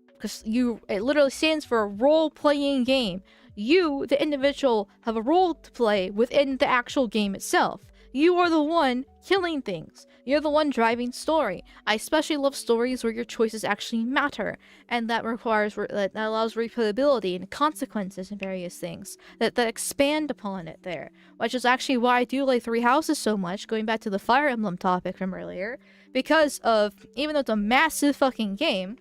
Speaker 1: because it literally stands for a role-playing game. You, the individual, have a role to play within the actual game itself. You are the one killing things. You're the one driving story. I especially love stories where your choices actually matter, and that allows replayability and consequences and various things that expand upon it there. Which is actually why I do like Three Houses so much, going back to the Fire Emblem topic from earlier, because of, even though it's a massive fucking game,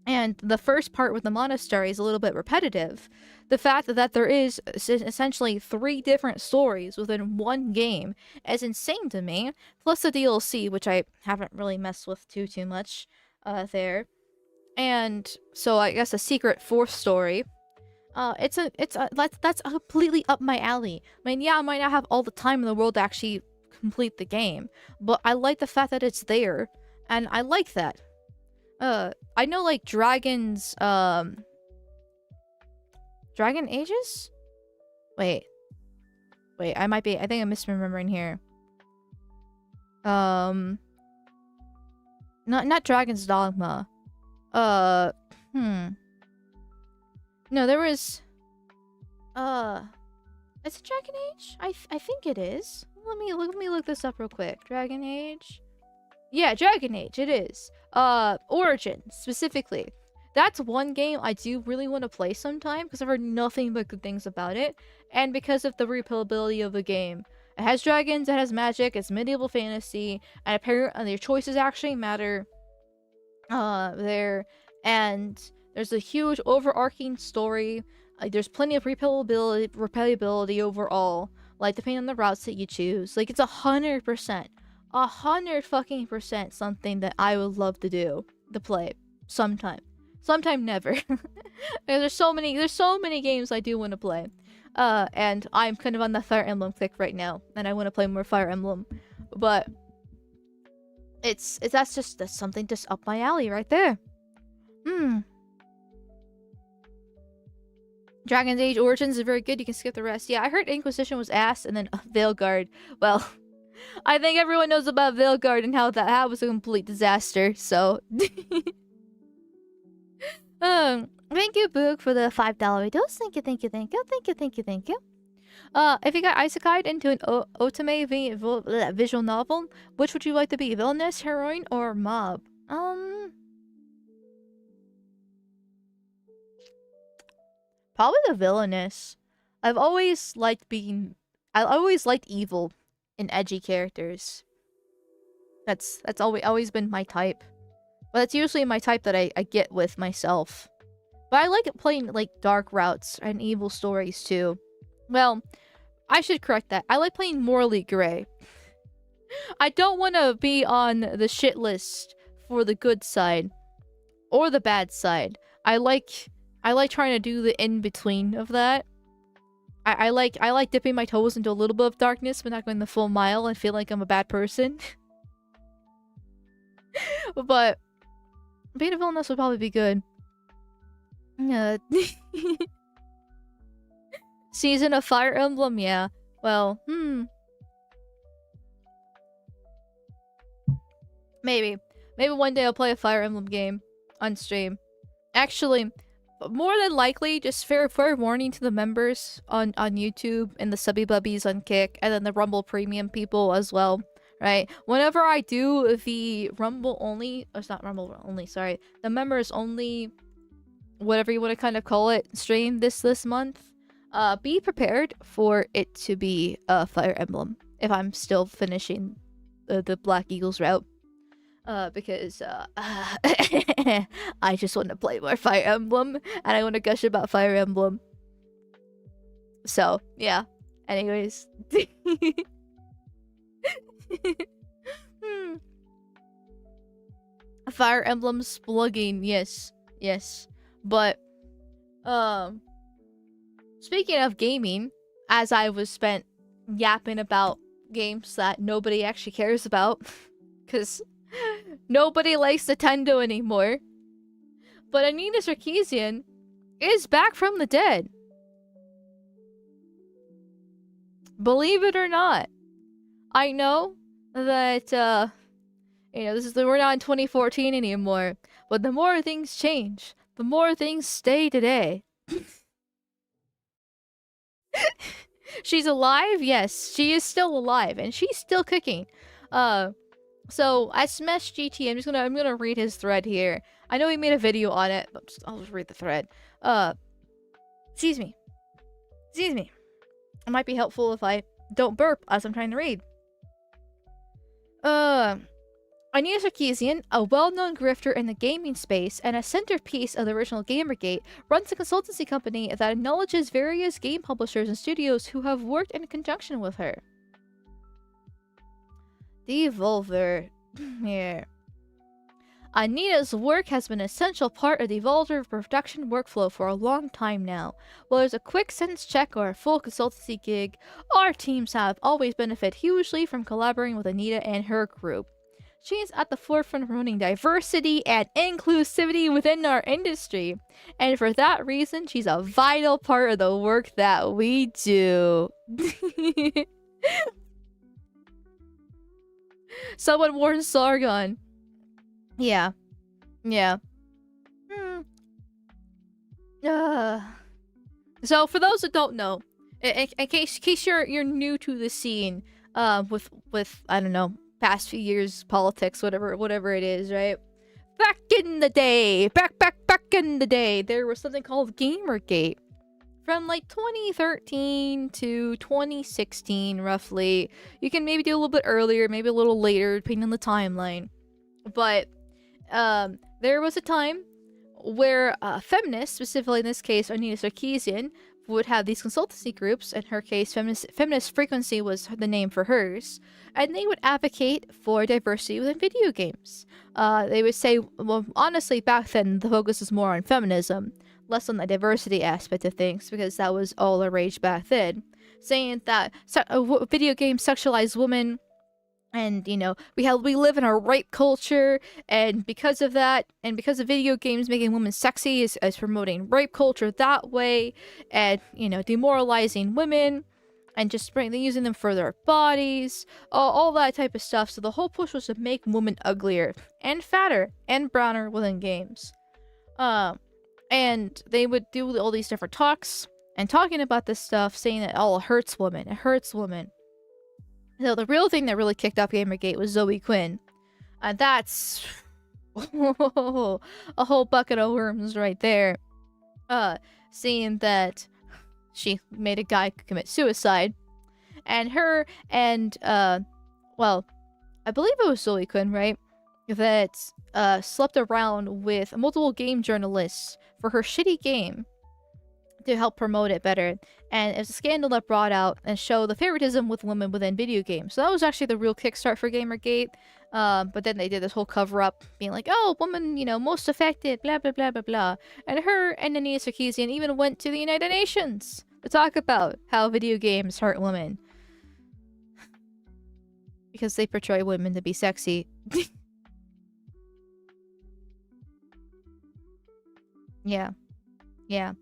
Speaker 1: and the first part with the monastery is a little bit repetitive, the fact that there is essentially 3 different stories within one game is insane to me. Plus the DLC, which I haven't really messed with too much there. And so I guess a secret 4th story. That's completely up my alley. I mean, yeah, I might not have all the time in the world to actually complete the game, but I like the fact that it's there, and I like that. I know, like, Dragon Ages? Wait, I think I'm misremembering here. Not Dragon's Dogma. No, there was, is it Dragon Age? I think it is. Let me look this up real quick. Dragon Age? Yeah, Dragon Age, it is. Origin, specifically. That's one game I do really want to play sometime, because I've heard nothing but good things about it, and because of the replayability of the game. It has dragons, it has magic, it's medieval fantasy, and apparently your choices actually matter there, and there's a huge overarching story. There's plenty of replayability overall, like depending on the routes that you choose. Like, it's 100%. 100% something that I would love to play sometime never. there's so many games I do want to play, and I'm kind of on the Fire Emblem kick right now, and I want to play more Fire Emblem, but that's something just up my alley right there. Dragon's Age Origins is very good. You can skip the rest. Yeah, I heard Inquisition was ass, and then Veilguard. Well, I think everyone knows about Veilguard and how that was a complete disaster, so... Thank you, Boog, for the $5 dose. Thank you. If you got isekai'd into an otome visual novel, which would you like to be? Villainess, heroine, or mob? Probably the villainess. I've always liked evil in edgy characters. That's always been my type. But that's usually my type that I get with myself. But I like playing, like, dark routes and evil stories, too. Well, I should correct that. I like playing morally gray. I don't want to be on the shit list for the good side. Or the bad side. I like trying to do the in-between of that. I like dipping my toes into a little bit of darkness, but not going the full mile and feel like I'm a bad person. But being a villainess would probably be good. Season of Fire Emblem, yeah. Well, maybe one day I'll play a Fire Emblem game on stream. Actually, more than likely, just fair warning to the members on YouTube and the subby bubbies on Kick, and then the Rumble Premium people as well. Right? Whenever I do the Rumble only, it's not Rumble only, sorry, the members only, whatever you want to kind of call it, stream this month, be prepared for it to be Fire Emblem if I'm still finishing the Black Eagles route. Because I just want to play more Fire Emblem, and I want to gush about Fire Emblem. So, yeah. Anyways. Fire Emblem splugging, yes. Yes. But, speaking of gaming, as I was spent yapping about games that nobody actually cares about, because nobody likes Nintendo anymore, but Anita Sarkeesian is back from the dead. Believe it or not. I know that, you know, we're not in 2014 anymore, but the more things change, the more things stay today. She's alive? Yes, she is still alive, and she's still kicking. So I smashed GT. I'm gonna read his thread here. I know he made a video on it, but I'll just read the thread. Excuse me. Excuse me. It might be helpful if I don't burp as I'm trying to read. Anita Sarkeesian, a well-known grifter in the gaming space and a centerpiece of the original Gamergate, runs a consultancy company that acknowledges various game publishers and studios who have worked in conjunction with her. Devolver. Here. Anita's work has been an essential part of the Devolver production workflow for a long time now. Whether it's a quick sentence check or a full consultancy gig, our teams have always benefited hugely from collaborating with Anita and her group. She is at the forefront of promoting diversity and inclusivity within our industry, and for that reason, she's a vital part of the work that we do. Someone warned Sargon. Yeah. Yeah. So for those that don't know, in case you're new to the scene, with I don't know, past few years, politics, whatever it is, right? Back in the day, back in the day, there was something called Gamergate. From like 2013 to 2016, roughly. You can maybe do a little bit earlier, maybe a little later, depending on the timeline. But there was a time where feminists, specifically in this case Anita Sarkeesian, would have these consultancy groups. In her case, Feminist Frequency was the name for hers, and they would advocate for diversity within video games. They would say, well, honestly, back then the focus was more on feminism, less on the diversity aspect of things, because that was all the rage back then, saying that video games sexualize women. And, you know, we live in a rape culture, and because of that, and because of video games making women sexy is promoting rape culture that way, and, you know, demoralizing women, and just using them for their bodies, all that type of stuff. So the whole push was to make women uglier, and fatter, and browner within games. And they would do all these different talks, and talking about this stuff, saying that, oh, it hurts women, it hurts women. So the real thing that really kicked off Gamergate was Zoe Quinn. And that's a whole bucket of worms right there. Seeing that she made a guy commit suicide. And her and, well, I believe it was Zoe Quinn, right? That slept around with multiple game journalists for her shitty game to help promote it better. And it was a scandal that brought out and showed the favoritism with women within video games. So that was actually the real kickstart for Gamergate. But then they did this whole cover-up, being like, oh, woman, you know, most affected, blah, blah, blah, blah, blah. And her and Anita Sarkeesian even went to the United Nations to talk about how video games hurt women. Because they portray women to be sexy. Yeah. Yeah.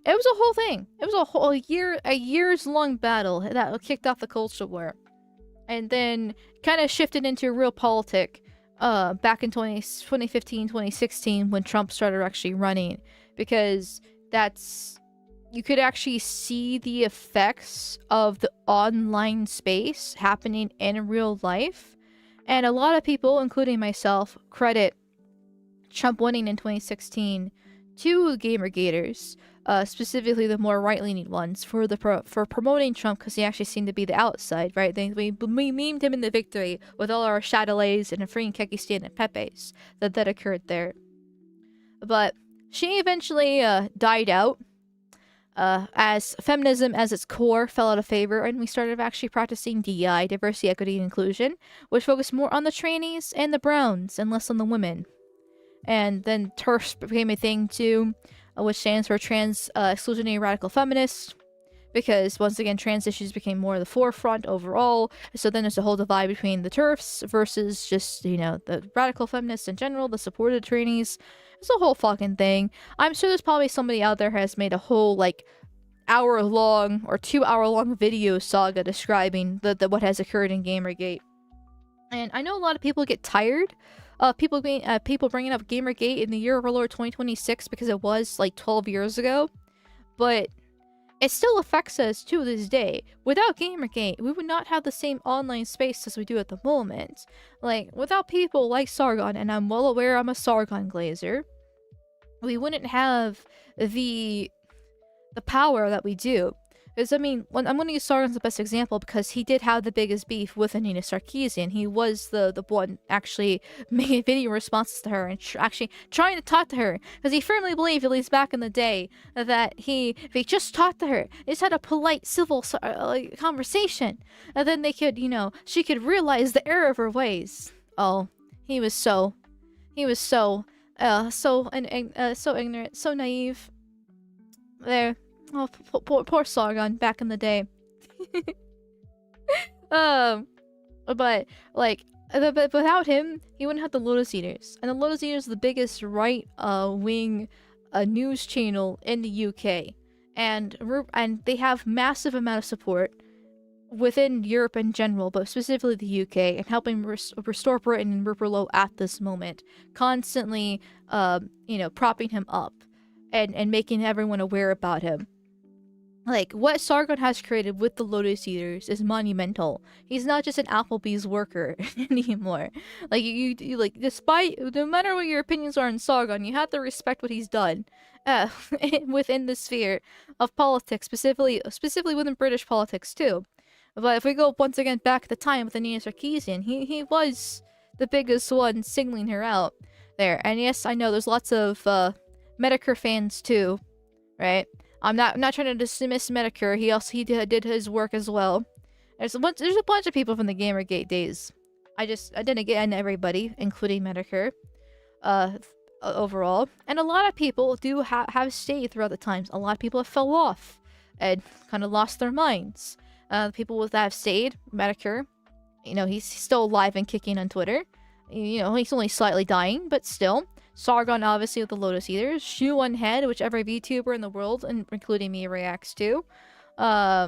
Speaker 1: It was a whole thing. It was a years long battle that kicked off the culture war. And then kind of shifted into real politic back in 2015, 2016 when Trump started actually running. Because you could actually see the effects of the online space happening in real life. And a lot of people, including myself, credit Trump winning in 2016 to Gamergaters, specifically the more right-leaning ones, for promoting Trump because he actually seemed to be the outside, right? We memed him in the victory with all our Shadilays and freaking Kekistan and P.E.P.Es that occurred there. But she eventually died out as feminism as its core fell out of favor, and we started actually practicing DEI, diversity, equity, and inclusion, which focused more on the trannies and the browns and less on the women. And then TERFs became a thing too, which stands for Trans Exclusionary Radical Feminists, because once again trans issues became more the forefront overall. So then there's a whole divide between the TERFs versus just, you know, the radical feminists in general, the supported trainees. It's a whole fucking thing. I'm sure there's probably somebody out there has made a whole like hour-long or 2-hour-long video saga describing the what has occurred in Gamergate. And I know a lot of people get tired of people bringing up Gamergate in the year of our Lord 2026 because it was like 12 years ago, but it still affects us to this day. Without Gamergate, we would not have the same online space as we do at the moment. Like, without people like Sargon, and I'm well aware I'm a Sargon glazer, we wouldn't have the power that we do. Because, I mean, I'm going to use Sargon as the best example because he did have the biggest beef with Anita Sarkeesian. He was the one actually making video responses to her and actually trying to talk to her. Because he firmly believed, at least back in the day, that if he just talked to her, they just had a polite, civil conversation, and then they could, you know, she could realize the error of her ways. Oh, he was so ignorant, so naive. There. Oh, poor Sargon back in the day. But like, but without him, he wouldn't have the Lotus Eaters, and the Lotus Eaters are the biggest right-wing news channel in the UK, and they have massive amount of support within Europe in general, but specifically the UK, and helping restore Britain and Rupert Lowe at this moment, constantly, you know, propping him up and making everyone aware about him. Like, what Sargon has created with the Lotus Eaters is monumental. He's not just an Applebee's worker anymore. Like, you like, no matter what your opinions are on Sargon, you have to respect what he's done within the sphere of politics, specifically within British politics too. But if we go once again back at the time with Anita Sarkeesian, he was the biggest one singling her out there. And yes, I know there's lots of Medicare fans too, right? I'm not trying to dismiss Medicare. He did his work as well. There's a bunch of people from the Gamergate days. I didn't get into everybody, including Medicare, overall. And a lot of people do have stayed throughout the times. A lot of people have fell off and kind of lost their minds. The people that have stayed, Medicare, you know, he's still alive and kicking on Twitter. You know, he's only slightly dying, but still. Sargon, obviously, with the Lotus Eaters. Shoe on Head, which every VTuber in the world, including me, reacts to. I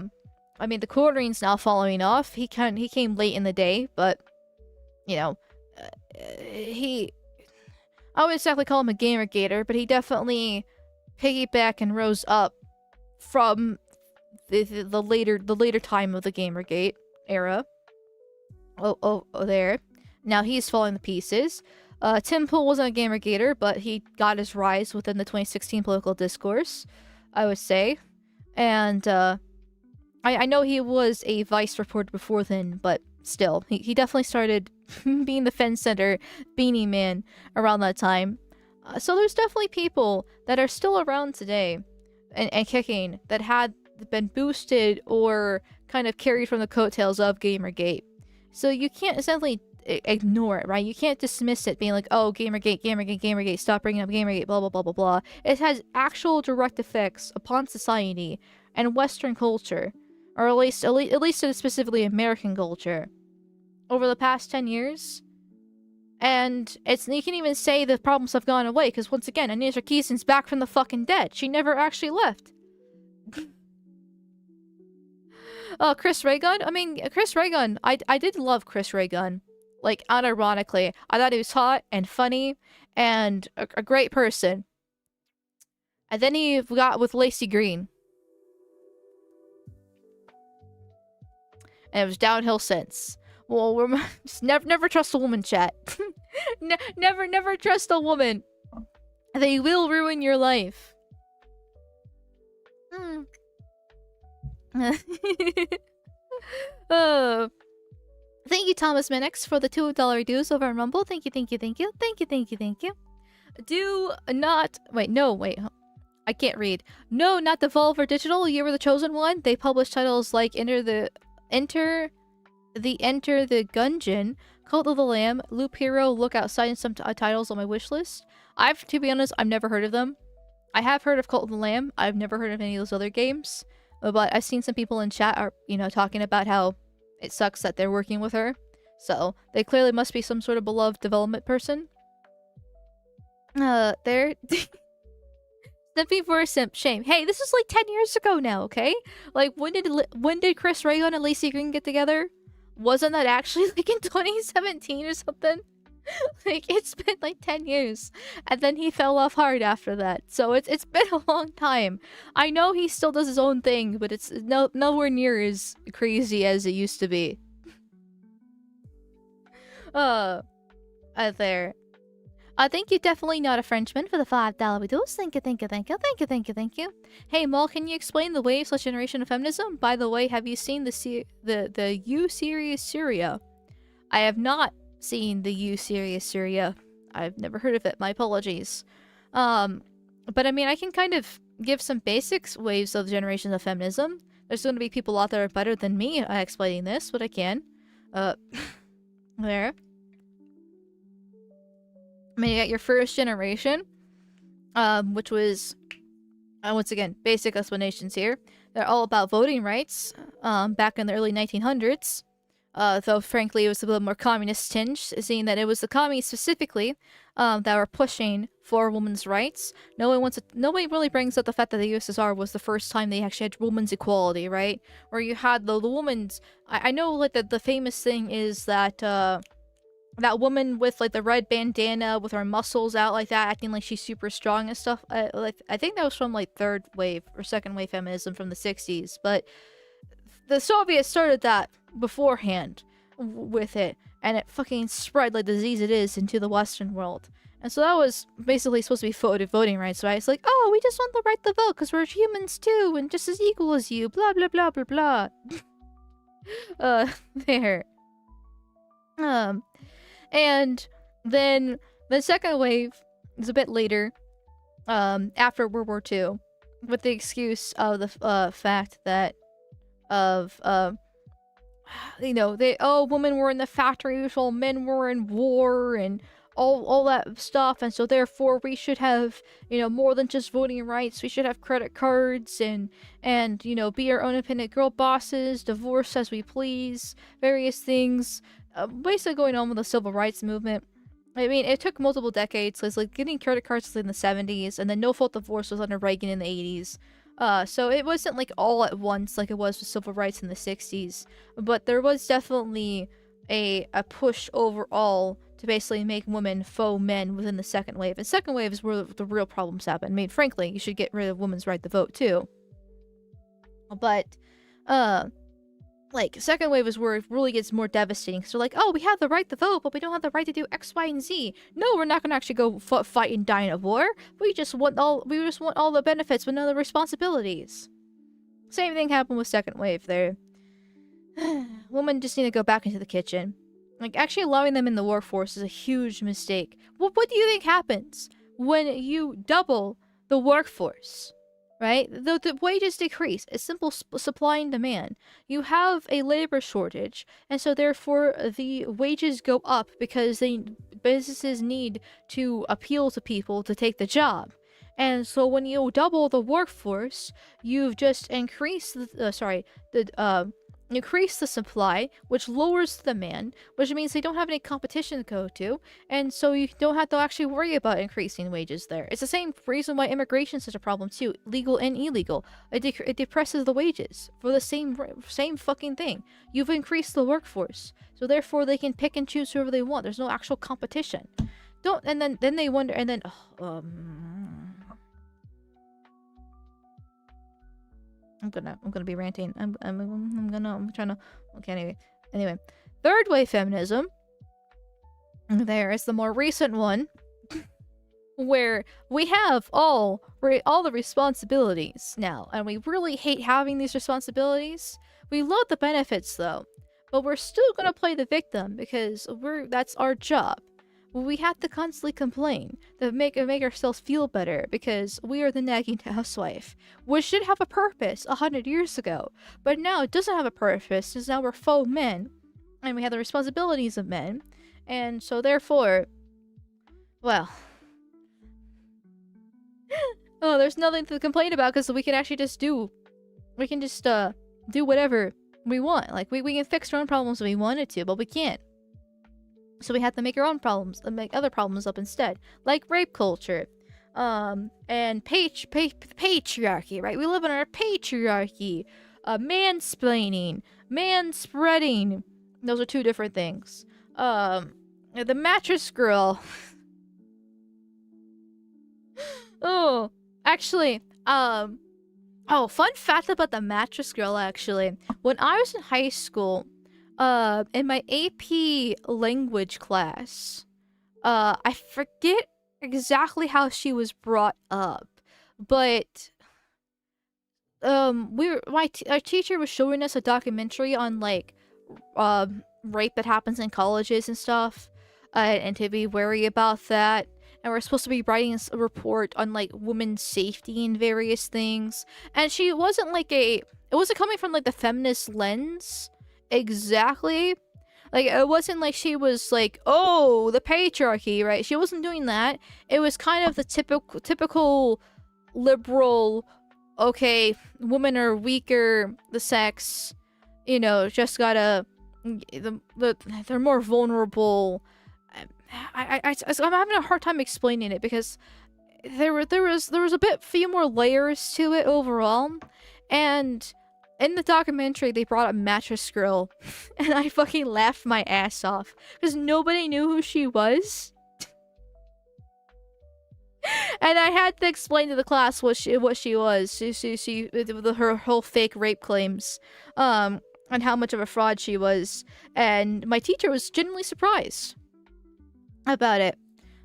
Speaker 1: mean, the Quartering's now following off. He came late in the day, but, you know, I wouldn't exactly call him a Gamergator, but he definitely piggybacked and rose up from the later time of the Gamergate era. Oh, there. Now he's falling to pieces. Tim Pool wasn't a Gamergator, but he got his rise within the 2016 political discourse, I would say. And I know he was a Vice reporter before then, but still, he definitely started being the Fence Center beanie man around that time. So there's definitely people that are still around today and kicking that had been boosted or kind of carried from the coattails of Gamergate. So you can't essentially ignore it, right? You can't dismiss it being like, oh, Gamergate, stop bringing up Gamergate, blah, blah, blah, blah, blah. It has actual direct effects upon society and Western culture, or at least specifically American culture, over the past 10 years. And you can even say the problems have gone away, because once again, Anita Sarkeesian's back from the fucking dead. She never actually left. Oh, Chris Ray Gun? I mean, Chris Ray Gun, I did love Chris Ray Gun. Like, unironically, I thought he was hot and funny and a great person. And then he got with Lacey Green. And it was downhill since. Well, we're just never trust a woman, chat. Never trust a woman. They will ruin your life. uh, Thank you, Thomas Minix, for the $2 dues over on Rumble. Thank you, thank you, thank you, thank you, thank you, thank you. Do not wait. No, wait. I can't read. No, not Devolver Digital. You were the chosen one. They publish titles like Enter the Gungeon, Cult of the Lamb, Loop Hero, Look Outside, and some titles on my wish list. To be honest, I've never heard of them. I have heard of Cult of the Lamb. I've never heard of any of those other games. But I've seen some people in chat are, talking about how it sucks that they're working with her. So, they clearly must be some sort of beloved development person. There. Simping for a simp. Shame. Hey, this is like 10 years ago now, okay? Like, when did Chris Ray and Lacey Green get together? Wasn't that actually like in 2017 or something? Like, it's been like 10 years. And then he fell off hard after that. So it's been a long time. I know he still does his own thing, but it's nowhere near as crazy as it used to be. There. Thank you, definitely not a Frenchman, for the $5 dues. Thank you, thank you, thank you, thank you, thank you, thank you. Hey, Maul, can you explain the wave/generation of feminism? By the way, have you seen the U series Syria? I have not seen the U series Syria. I've never heard of it. My apologies. But I mean, I can kind of give some basics waves of generations of feminism. There's going to be people out there better than me at explaining this, but I can. There. I mean, you got your first generation, which was, once again, basic explanations here. They're all about voting rights, back in the early 1900s. Though, frankly, it was a little more communist tinge, seeing that it was the communists specifically that were pushing for women's rights. Nobody really brings up the fact that the USSR was the first time they actually had women's equality, right? Where you had the woman's... I know, like, the famous thing is that, that woman with like the red bandana with her muscles out like that, acting like she's super strong and stuff. I think that was from like third wave or second wave feminism from the 60s. But the Soviets started that beforehand with it, and it fucking spread like the disease it is into the Western world. And so that was basically supposed to be voting rights, right? It's like, oh, we just want the right to vote because we're humans too and just as equal as you. Blah blah blah blah blah. There. And then the second wave is a bit later, after World War II, with the excuse of the fact that women were in the factories while men were in war and all that stuff, and so therefore we should have, more than just voting rights. We should have credit cards and be our own independent girl bosses, divorce as we please, various things. Basically going on with the civil rights movement. I mean, it took multiple decades. Because, like, getting credit cards was in the 70s, and then no-fault divorce was under Reagan in the 80s. So it wasn't, like, all at once like it was with civil rights in the 60s. But there was definitely a push overall to basically make women faux men within the second wave. And second wave is where the real problems happen. I mean, frankly, you should get rid of women's right to vote, too. But, like, second wave is where it really gets more devastating. So, like, oh, we have the right to vote, but we don't have the right to do X, Y, and Z. No, we're not gonna actually go fight and die in a war. We just want all the benefits, but none of the responsibilities. Same thing happened with second wave there. Women just need to go back into the kitchen. Like, actually allowing them in the workforce is a huge mistake. What do you think happens when you double the workforce? Right? The wages decrease. It's simple supply and demand. You have a labor shortage, and so therefore the wages go up because businesses need to appeal to people to take the job. And so when you double the workforce, you've just increased increase the supply, which lowers the demand, which means they don't have any competition to go to, and so you don't have to actually worry about increasing wages there. It's the same reason why immigration is such a problem too, legal and illegal. It depresses the wages for the same fucking thing. You've increased the workforce, so therefore they can pick and choose whoever they want. There's no actual competition. Then they wonder, and then I'm gonna be ranting. I'm trying to. Okay, anyway. Third wave feminism. There is the more recent one, where we have all the responsibilities now, and we really hate having these responsibilities. We love the benefits though, but we're still gonna play the victim because that's our job. We have to constantly complain to make ourselves feel better because we are the nagging housewife, which should have a purpose 100 years ago, but now it doesn't have a purpose since now we're faux men, and we have the responsibilities of men, and so therefore, well, oh, there's nothing to complain about because we can actually just do whatever we want. Like we can fix our own problems if we wanted to, but we can't. So we have to make our own problems and make other problems up instead, like rape culture, and patriarchy, right? We live in our patriarchy, mansplaining, manspreading. Those are two different things. The mattress girl. Oh, actually, fun fact about the mattress girl, actually. When I was in high school, in my AP language class, I forget exactly how she was brought up, but, our teacher was showing us a documentary on, like, rape that happens in colleges and stuff, and to be wary about that. And we're supposed to be writing a report on, like, women's safety and various things. And she wasn't like it wasn't coming from, like, the feminist lens. Exactly. Like, it wasn't like she was like, oh, the patriarchy, right? She wasn't doing that. It was kind of the typical liberal, okay, women are weaker, the sex, just gotta, they're more vulnerable. I'm having a hard time explaining it because there was a few more layers to it overall, and in the documentary they brought up Mattress Girl, and I fucking laughed my ass off because nobody knew who she was, and I had to explain to the class what she was. She her whole fake rape claims, and how much of a fraud she was, and my teacher was genuinely surprised about it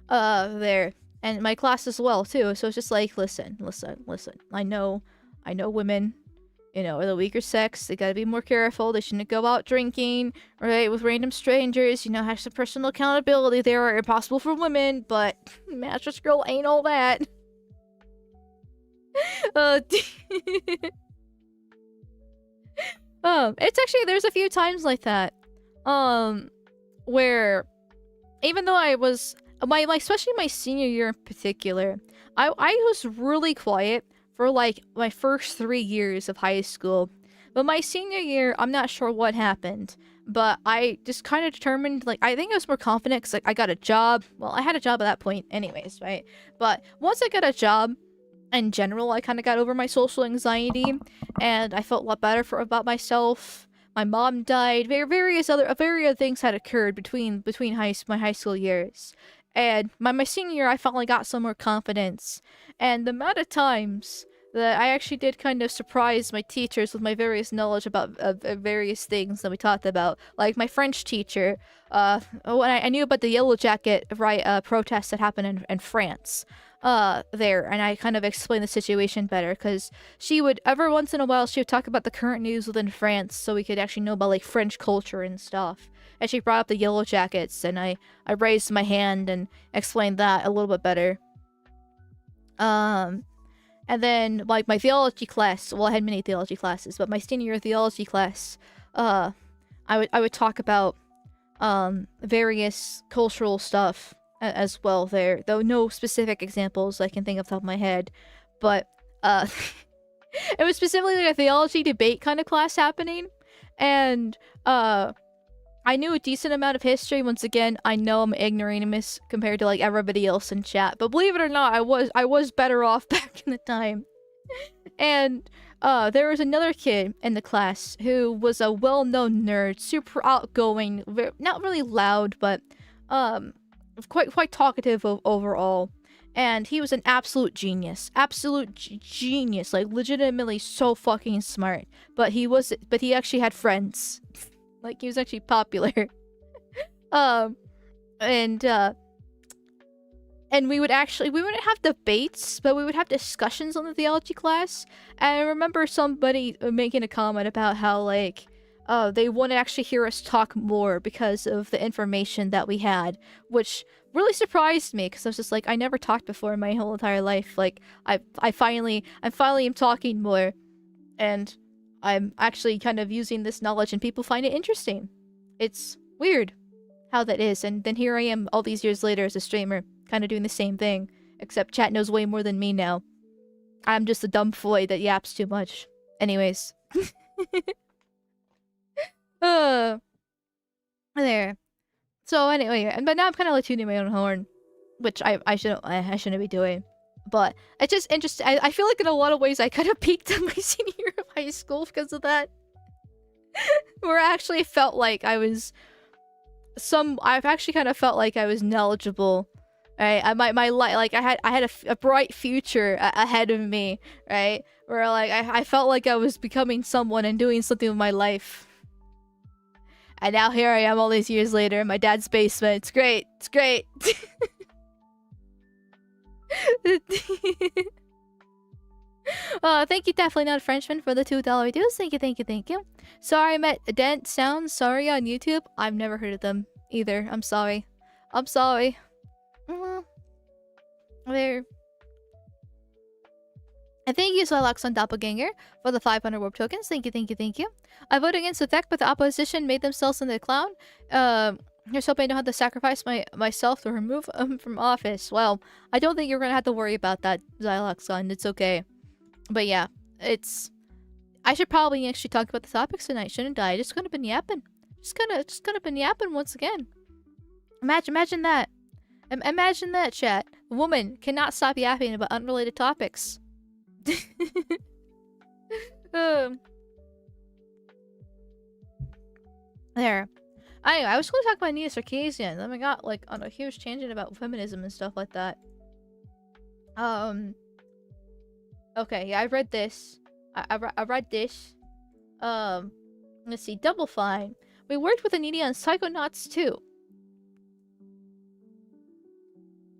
Speaker 1: there, and my class as well too. So it's just like, listen, I know women, are the weaker sex. They gotta be more careful. They shouldn't go out drinking, right, with random strangers. Have some personal accountability there are impossible for women, but Mattress Girl ain't all that. It's actually, there's a few times like that where, even though I was especially my senior year in particular, I was really quiet for like my first 3 years of high school. But my senior year, I'm not sure what happened, but I just kind of determined, like, I think I was more confident because, like, I got a job. Well, I had a job at that point anyways, right? But once I got a job, in general, I kind of got over my social anxiety, and I felt a lot better about myself. My mom died. Various other things had occurred between my high school years, and my senior year, I finally got some more confidence. And the amount of times that I actually did kind of surprise my teachers with my various knowledge about various things that we talked about, like my French teacher. When I knew about the Yellow Jacket protest that happened in France. There, and I kind of explained the situation better, because she would, every once in a while, she would talk about the current news within France, so we could actually know about, like, French culture and stuff. And she brought up the Yellow Jackets, and I raised my hand and explained that a little bit better. And then, like, my theology class, well, I had many theology classes, but my senior year theology class, I would talk about, various cultural stuff as well there, though no specific examples I can think of the top of my head, but it was specifically like a theology debate kind of class happening, and I knew a decent amount of history. Once again, I know I'm ignoramus compared to, like, everybody else in chat, but believe it or not, I was better off back in the time. And there was another kid in the class who was a well-known nerd, super outgoing, not really loud, but quite talkative overall, and he was an absolute genius, genius, like, legitimately so fucking smart. But he actually had friends, like, he was actually popular. And And we wouldn't have debates, but we would have discussions on the theology class. And I remember somebody making a comment about how, like, they want to actually hear us talk more because of the information that we had, which really surprised me because I was just like, I never talked before in my whole entire life. Like, I'm finally am talking more, and I'm actually kind of using this knowledge, and people find it interesting. It's weird how that is, and then here I am all these years later as a streamer, kind of doing the same thing, except chat knows way more than me now. I'm just a dumb boy that yaps too much. Anyways. There. So anyway, but now I'm kind of like tooting my own horn, which I shouldn't be doing. But it's just interesting. I feel like in a lot of ways I could have peaked in my senior year of high school because of that. Where I actually felt like I was I've actually kind of felt like I was knowledgeable, right? Like I had a bright future ahead of me, right? Where like I felt like I was becoming someone and doing something with my life. And now here I am all these years later in my dad's basement. It's great. It's great. Thank you, Definitely Not a Frenchman, for the $2 dues. Thank you, thank you, thank you. Sorry I met Dent Sounds. Sorry on YouTube. I've never heard of them either. I'm sorry. I'm sorry. There. And thank you, Xylox Doppelganger, for the 500 warp tokens. Thank you, thank you, thank you. I voted against Vivek, but the opposition made themselves into the clown. Here's hoping I don't have to sacrifice myself to remove him from office. Well, I don't think you're gonna have to worry about that, Xyloxon. It's okay. But yeah, I should probably actually talk about the topics tonight, shouldn't I? Just gonna been yapping. Just gonna been yapping once again. Imagine that. Imagine that, chat. A woman cannot stop yapping about unrelated topics. There. Anyway, I was going to talk about Anita Sarkeesian. Then we got like on a huge tangent about feminism and stuff like that. Okay, yeah, I read this. I read this. Let's see. Double Fine. We worked with Anita on Psychonauts 2.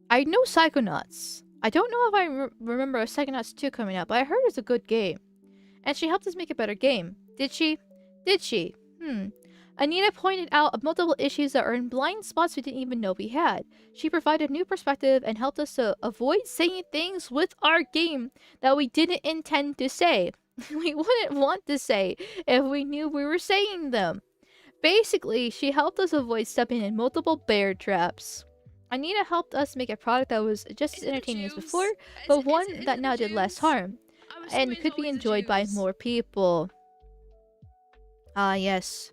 Speaker 1: I know Psychonauts. I don't know if I remember a Psychonauts 2 coming out, but I heard it's a good game. And she helped us make a better game. Did she? Did she? Anita pointed out multiple issues that are in blind spots we didn't even know we had. She provided new perspective and helped us to avoid saying things with our game that we didn't intend to say. We wouldn't want to say if we knew we were saying them. Basically, she helped us avoid stepping in multiple bear traps. Anita helped us make a product that was just as entertaining as before, but one that now did less harm, and could be enjoyed by more people. Ah, yes.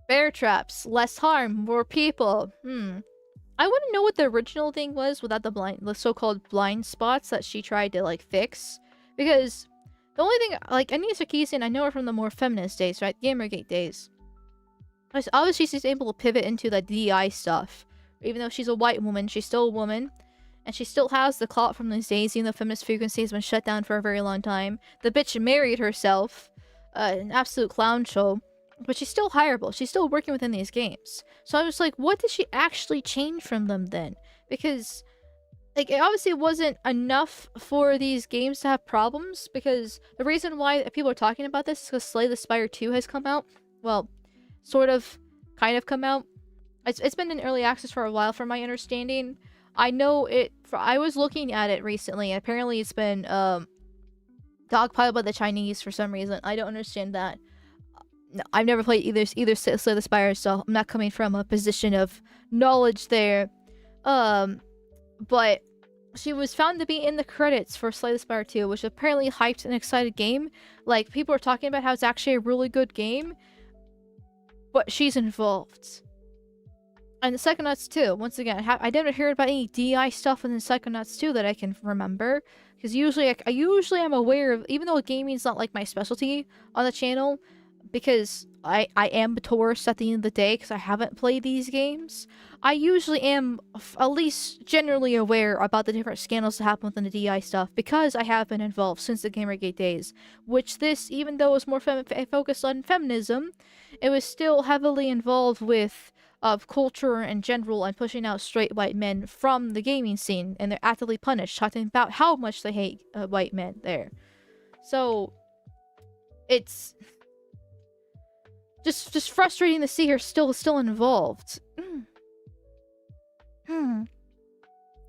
Speaker 1: Bear traps, less harm, more people. I wouldn't know what the original thing was without the so-called blind spots that she tried to, like, fix. Because the only thing, like, Anita Sarkeesian, I know her from the more feminist days, right? Gamergate days. Obviously, she's able to pivot into the DI stuff. Even though she's a white woman, she's still a woman. And she still has the clout from these days, even though feminist frequency has been shut down for a very long time. The bitch married herself. An absolute clown show. But she's still hireable. She's still working within these games. So I was like, what did she actually change from them then? Because, like, it obviously wasn't enough for these games to have problems. Because the reason why people are talking about this is because Slay the Spire 2 has come out. Well, sort of, kind of come out. It's been in early access for a while, from my understanding. I know it. I was looking at it recently, and apparently it's been dogpiled by the Chinese for some reason. I don't understand that. No, I've never played either Slay the Spire, so I'm not coming from a position of knowledge there. But she was found to be in the credits for Slay the Spire 2, which apparently hyped an excited game. Like, people are talking about how it's actually a really good game. But she's involved. And the Psychonauts 2, once again, I didn't hear about any DI stuff in the Psychonauts 2 that I can remember. Because usually, I usually am aware of, even though gaming's not like my specialty on the channel, because I am a tourist at the end of the day, because I haven't played these games, I usually am at least generally aware about the different scandals that happen within the DI stuff, because I have been involved since the Gamergate days. Which this, even though it was more focused on feminism, it was still heavily involved with of culture in general and pushing out straight white men from the gaming scene, and they're actively punished, talking about how much they hate white men there. So it's just frustrating to see her still involved.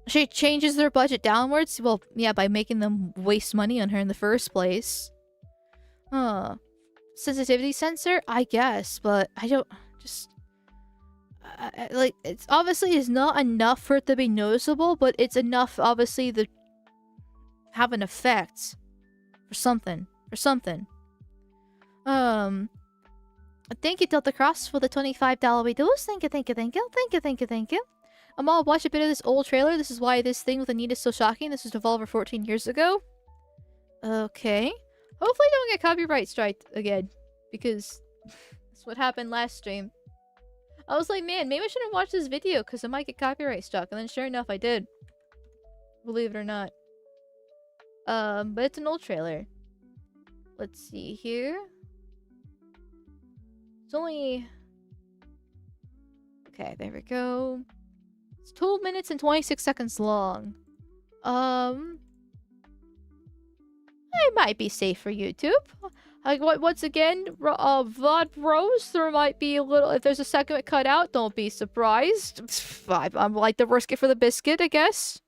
Speaker 1: She changes their budget downwards. Well, yeah, by making them waste money on her in the first place. Sensitivity sensor, I guess, but I don't just like, it's obviously is not enough for it to be noticeable, but it's enough obviously to have an effect for something. Thank you, Delta Cross, for the $25 reduce. Thank you. Amal, watch a bit of this old trailer. This is why this thing with Anita is so shocking. This was developed 14 years ago. Okay. Hopefully don't get copyright striked again, because that's what happened last stream. I was like, man, maybe I shouldn't watch this video because I might get copyright struck, and then sure enough, I did. Believe it or not. But it's an old trailer. Let's see here. It's only... Okay, there we go. It's 12 minutes and 26 seconds long. It might be safe for YouTube. Like, once again, VOD Bros, there might be a little... If there's a segment cut out, don't be surprised. I'm like the risk it for the biscuit, I guess.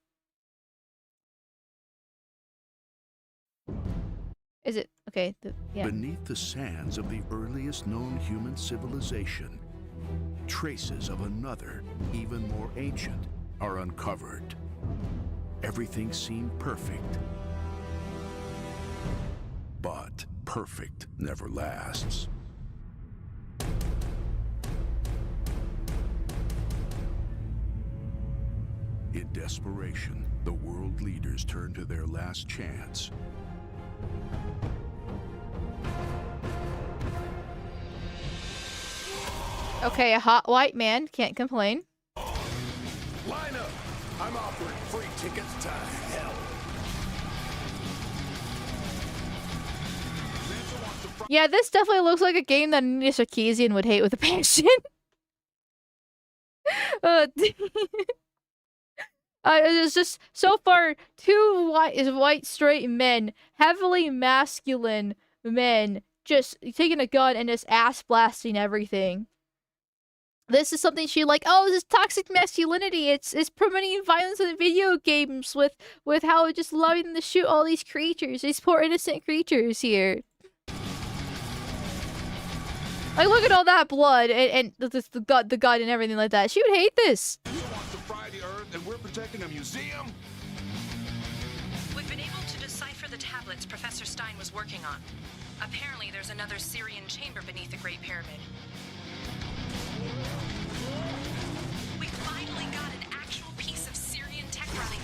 Speaker 1: Is it? Okay, yeah.
Speaker 2: Beneath the sands of the earliest known human civilization, traces of another, even more ancient, are uncovered. Everything seemed perfect. But perfect never lasts. In desperation, the world leaders turn to their last chance.
Speaker 1: Okay, a hot white man, can't complain.
Speaker 2: Line up! I'm offering free tickets to hell.
Speaker 1: Yeah, this definitely looks like a game that Anita Sarkeesian would hate with a passion. It's just, so far, two white straight men, heavily masculine men, just taking a gun and just ass blasting everything. This is something she like, oh, this is toxic masculinity. It's promoting violence in video games with how just allowing them to shoot all these creatures, these poor innocent creatures here. Like, look at all that blood and the gun and everything like that. She would hate this.
Speaker 2: You want to fry the earth and we're protecting a museum?
Speaker 3: We've been able to decipher the tablets Professor Stein was working on. Apparently, there's another Syrian chamber beneath the Great Pyramid. We finally got an actual piece of Syrian tech running.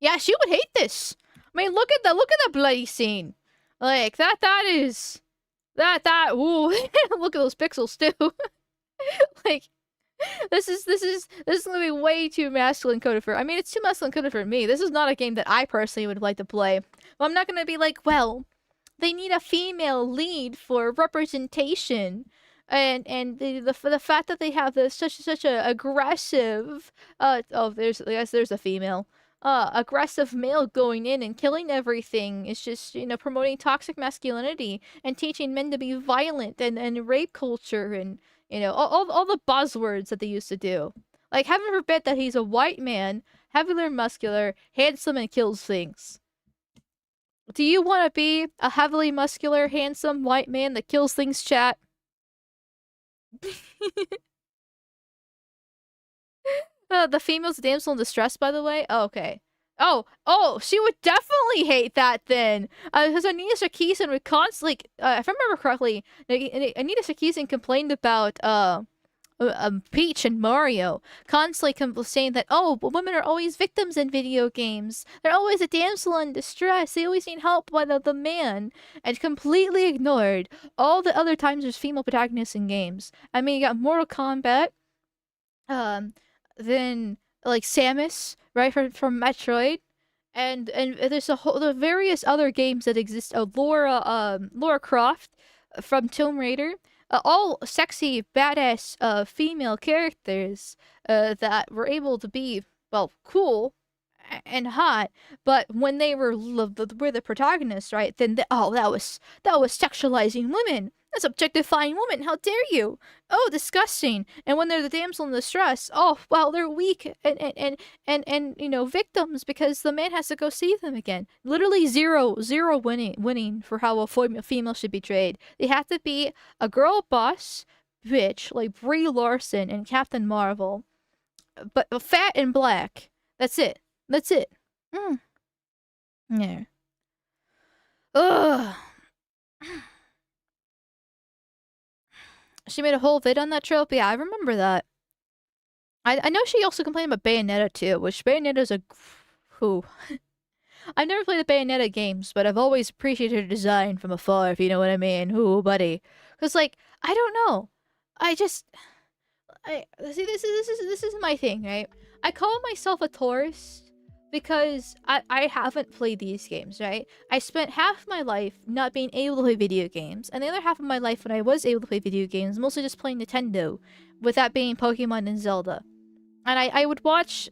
Speaker 1: Yeah, she would hate this. I mean, look at the bloody scene. Like, ooh, look at those pixels too. Like, this is gonna be way too masculine coded for. I mean, it's too masculine coded for me. This is not a game that I personally would like to play. Well, I'm not gonna be like, well, they need a female lead for representation, and the fact that they have this such a aggressive there's a female. Aggressive male going in and killing everything is just, you know, promoting toxic masculinity and teaching men to be violent and rape culture and, you know, all the buzzwords that they used to do. Like, heaven forbid that he's a white man, heavily muscular, handsome, and kills things. Do you want to be a heavily muscular, handsome, white man that kills things, chat? The female's damsel in distress, by the way. Oh, okay. Oh, she would definitely hate that then. Because Anita Sarkeesian would constantly, if I remember correctly, Anita Sarkeesian complained about Peach and Mario, constantly saying that, oh, but women are always victims in video games. They're always a damsel in distress. They always need help by the man. And completely ignored all the other times there's female protagonists in games. I mean, you got Mortal Kombat, then like Samus, right, from Metroid, and there's the various other games that exist. Lara Croft from Tomb Raider, all sexy, badass female characters that were able to be, well, cool and hot, but when they were the protagonists, right? Then that was sexualizing women. That's objectifying women. How dare you? Oh, disgusting. And when they're the damsel in distress, oh well, they're weak and you know, victims because the man has to go see them again. Literally zero winning for how a female should be treated. They have to be a girl boss bitch like Brie Larson and Captain Marvel, but fat and black. That's it. That's it. Yeah. Ugh. She made a whole vid on that trope. Yeah, I remember that. I know she also complained about Bayonetta too, which Bayonetta's a... Who? I've never played the Bayonetta games, but I've always appreciated her design from afar, if you know what I mean. Ooh, buddy. Because, like, I don't know. See, this is my thing, right? I call myself a tourist because I haven't played these games, right? I spent half my life not being able to play video games, and the other half of my life when I was able to play video games, mostly just playing Nintendo, with that being Pokemon and Zelda. And I would watch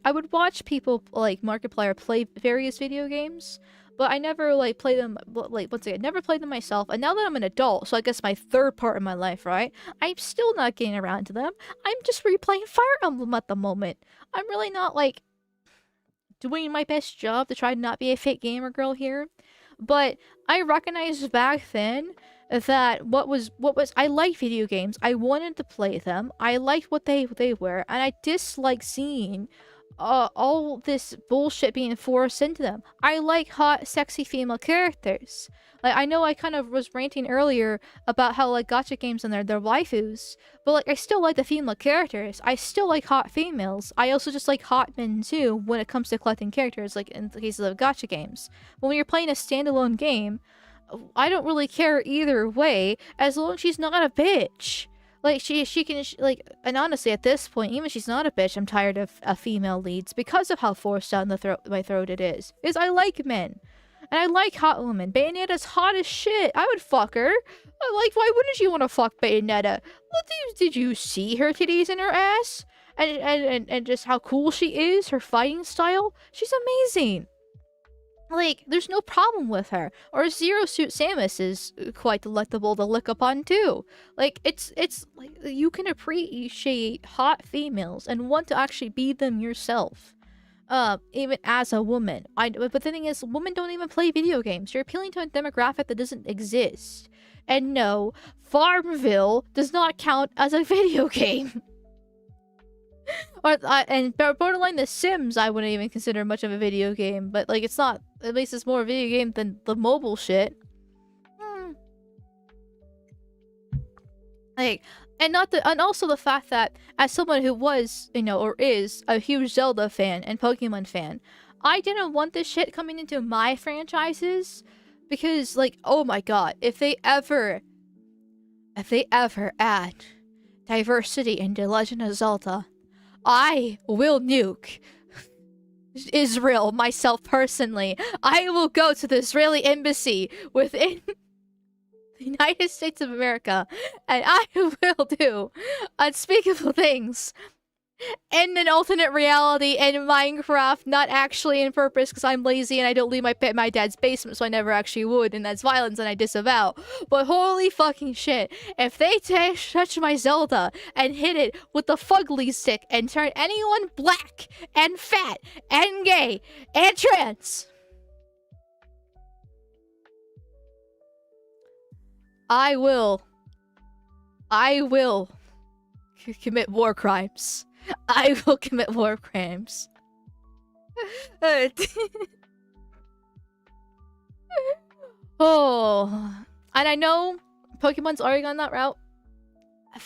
Speaker 1: people like Markiplier play various video games, but I never like play them, like once again, never played them myself. And now that I'm an adult, so I guess my third part of my life, right? I'm still not getting around to them. I'm just replaying Fire Emblem at the moment. I'm really not like doing my best job to try to not be a fake gamer girl here, but I recognized back then that what was I liked video games. I wanted to play them. I liked what they were, and I disliked seeing all this bullshit being forced into them. I like hot, sexy female characters. Like, I know I kind of was ranting earlier about how, like, gacha games and their waifus, but, like, I still like the female characters. I still like hot females. I also just like hot men, too, when it comes to collecting characters, like, in the cases of gacha games. But when you're playing a standalone game, I don't really care either way, as long as she's not a bitch. Like, she can, and honestly, at this point, even if she's not a bitch, I'm tired of female leads because of how forced down my throat it is. Because I like men. And I like hot women. Bayonetta's hot as shit. I would fuck her. Like, why wouldn't you want to fuck Bayonetta? What did you see her titties and her ass? And just how cool she is, her fighting style? She's amazing. Like, there's no problem with her. Or Zero Suit Samus is quite delectable to lick upon too. Like, it's like you can appreciate hot females and want to actually be them yourself. Even as a woman. But the thing is, women don't even play video games. You're appealing to a demographic that doesn't exist. And no, Farmville does not count as a video game. And borderline The Sims, I wouldn't even consider much of a video game, but like it's not. At least it's more a video game than the mobile shit. Like, and also the fact that as someone who was, you know, or is a huge Zelda fan and Pokemon fan, I didn't want this shit coming into my franchises because, like, oh my god, if they ever add diversity into Legend of Zelda, I will nuke Israel myself personally. I will go to the Israeli embassy within the United States of America, and I will do unspeakable things in an alternate reality in Minecraft, not actually in purpose because I'm lazy and I don't leave my dad's basement, so I never actually would, and that's violence and I disavow. But holy fucking shit, if they touch my Zelda and hit it with the fugly stick and turn anyone black and fat and gay and trans, I will commit war crimes. I will commit war crimes. Oh, and I know Pokemon's already gone that route.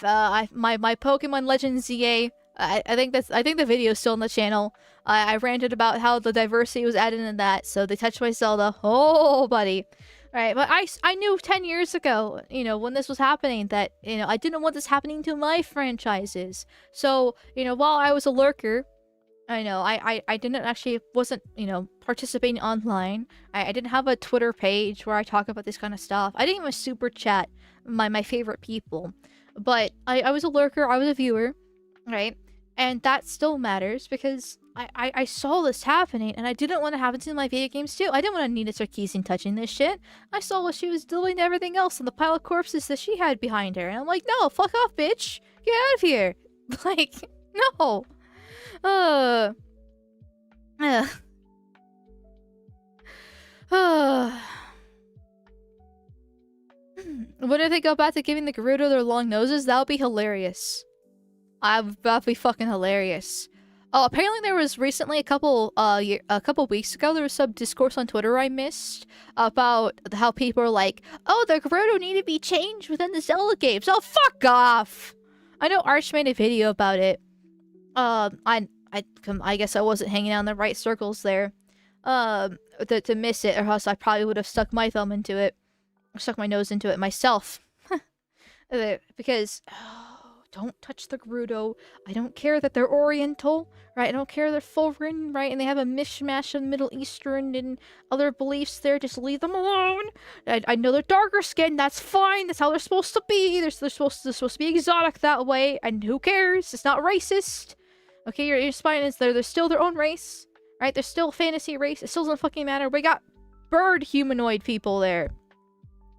Speaker 1: My Pokemon Legends ZA. I think the video's still on the channel. I ranted about how the diversity was added in that, so they touched my Zelda. Oh, buddy. Right, but I knew 10 years ago, you know, when this was happening, that, you know, I didn't want this happening to my franchises. So, you know, while I was a lurker, I know, I wasn't, you know, participating online. I didn't have a Twitter page where I talk about this kind of stuff. I didn't even super chat my favorite people. But I was a lurker, I was a viewer, right? And that still matters because I saw this happening and I didn't want to happen to my video games too. I didn't want Anita Sarkeesian touching this shit. I saw what she was doing to everything else and the pile of corpses that she had behind her. And I'm like, no, fuck off, bitch. Get out of here. Like, no. Uh. What if they go back to giving the Gerudo their long noses? That would be hilarious. That'd be fucking hilarious. Oh, apparently there was recently a couple weeks ago there was some discourse on Twitter I missed about how people are like, oh, the Gerudo need to be changed within the Zelda games. Oh, fuck off! I know Arch made a video about it. I guess I wasn't hanging out in the right circles there. To miss it, or else I probably would have stuck my thumb into it. Or stuck my nose into it myself. Because, don't touch the Gerudo. I don't care that they're Oriental, right? I don't care they're foreign, right? And they have a mishmash of Middle Eastern and other beliefs there. Just leave them alone. I know they're darker skinned. That's fine. That's how they're supposed to be. They're supposed to be exotic that way. And who cares? It's not racist. Okay, your spine is they're still their own race. Right? They're still a fantasy race. It still doesn't fucking matter. We got bird humanoid people there.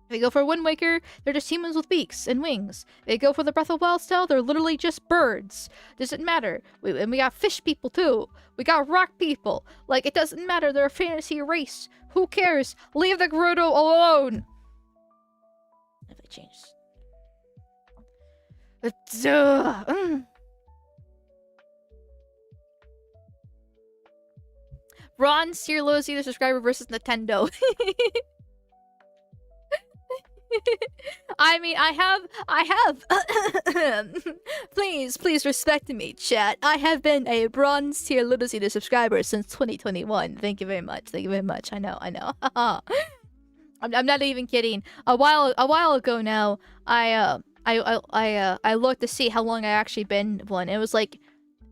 Speaker 1: If they go for Wind Waker, they're just humans with beaks and wings. If they go for the Breath of the Wild style, they're literally just birds. Doesn't matter. And we got fish people too. We got rock people. Like, it doesn't matter. They're a fantasy race. Who cares? Leave the Gerudo alone. If I change. Ron Searlozy, the subscriber versus Nintendo. I mean, I have. please respect me, chat. I have been a bronze tier Little Cedar subscriber since 2021. Thank you very much. Thank you very much. I know. I'm not even kidding. A while ago now, I looked to see how long I actually been one. It was like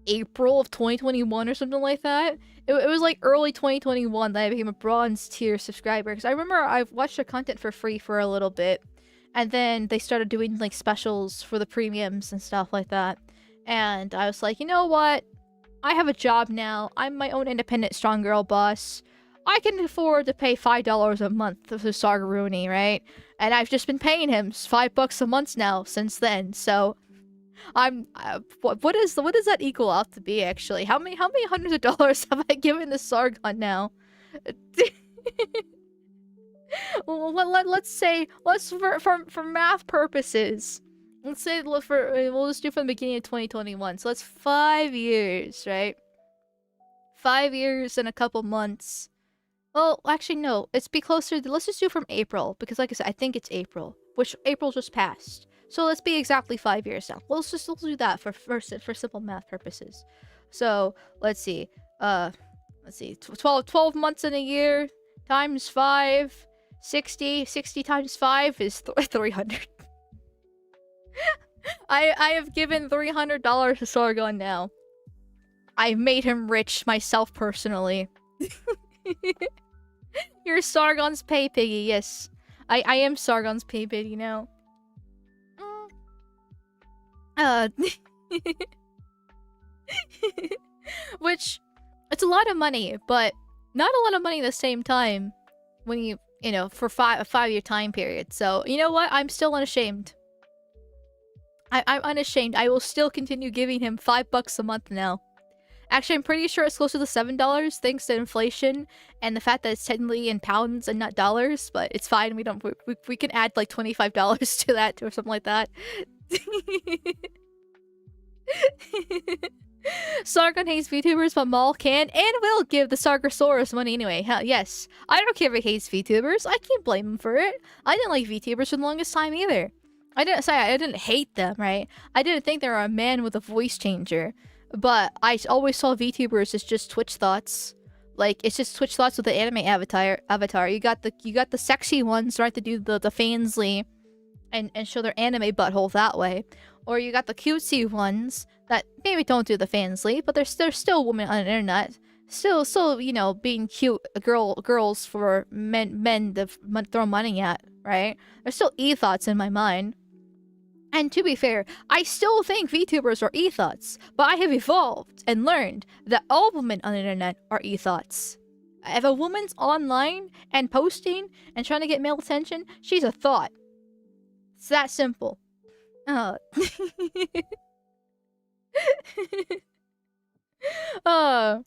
Speaker 1: April of 2021 or something like that. It was like early 2021 that I became a bronze tier subscriber. Because I remember I've watched their content for free for a little bit. And then they started doing like specials for the premiums and stuff like that. And I was like, you know what? I have a job now. I'm my own independent strong girl boss. I can afford to pay $5 a month to Sargaruni, right? And I've just been paying him $5 a month now since then. So I'm what does that equal out to be actually? How many hundreds of dollars have I given the Sargon now? Well, let's say for math purposes. Let's say we'll just do from the beginning of 2021. So that's 5 years, right? 5 years and a couple months. Well, actually no, let's be closer. Let's just do from April because, like I said, I think it's April, which April just passed. So let's be exactly 5 years now. Let's do that for simple math purposes. So let's see. 12 months in a year times 5, 60 times 5 is 300. I have given $300 to Sargon now. I've made him rich myself personally. You're Sargon's pay piggy, yes. I am Sargon's pay piggy now. Which, it's a lot of money, but not a lot of money at the same time when you know, for a 5 year time period. So, you know what? I'm still unashamed. I'm unashamed. I will still continue giving him $5 a month now. Actually, I'm pretty sure it's closer to $7 thanks to inflation and the fact that it's technically in pounds and not dollars, but it's fine. We can add like $25 to that or something like that. Sargon hates VTubers, but Maul can and will give the Sargosaurus money anyway. Hell yes. I don't care if he hates VTubers. I can't blame him for it. I didn't like VTubers for the longest time either. I didn't hate them, right? I didn't think they were a man with a voice changer. But I always saw VTubers as just Twitch thoughts. Like, it's just Twitch thoughts with the anime avatar. You got the sexy ones, right, to do the fansly and show their anime butthole that way. Or you got the cutesy ones that maybe don't do the fansly, but they're still women on the internet. Still, you know, being cute girls for men to throw money at, right? There's still e-thoughts in my mind. And to be fair, I still think VTubers are e-thoughts, but I have evolved and learned that all women on the internet are e-thoughts. If a woman's online and posting and trying to get male attention, she's a thought. It's that simple. Uh. uh.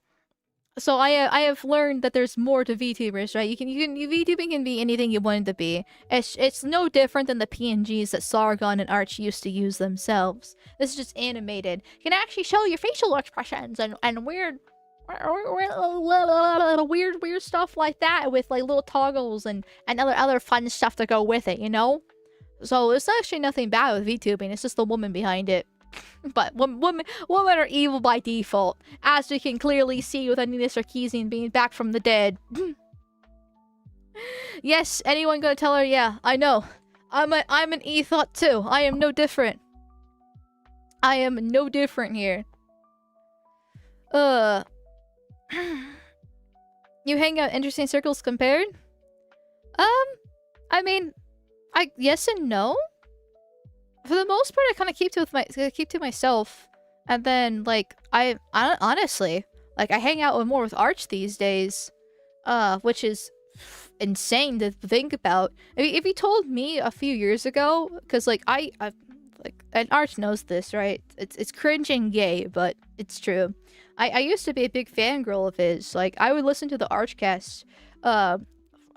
Speaker 1: So I have learned that there's more to VTubers, right? VTubing can be anything you want it to be. It's no different than the PNGs that Sargon and Arch used to use themselves. This is just animated. You can actually show your facial expressions and weird stuff like that with like little toggles and other fun stuff to go with it, you know? So it's actually nothing bad with VTubing. It's just the woman behind it. But women are evil by default, as we can clearly see with Anita Sarkeesian being back from the dead. Yes, anyone gonna tell her? Yeah, I know. I'm an e-thought too. I am no different. I am no different here. You hang out interesting circles compared? I mean, yes and no. For the most part, I kind of keep to myself, and then like I honestly like I hang out more with Arch these days, which is insane to think about. If you told me a few years ago, because like I like, and Arch knows this, right? It's cringe and gay, but it's true. I used to be a big fangirl of his. Like I would listen to the Archcast,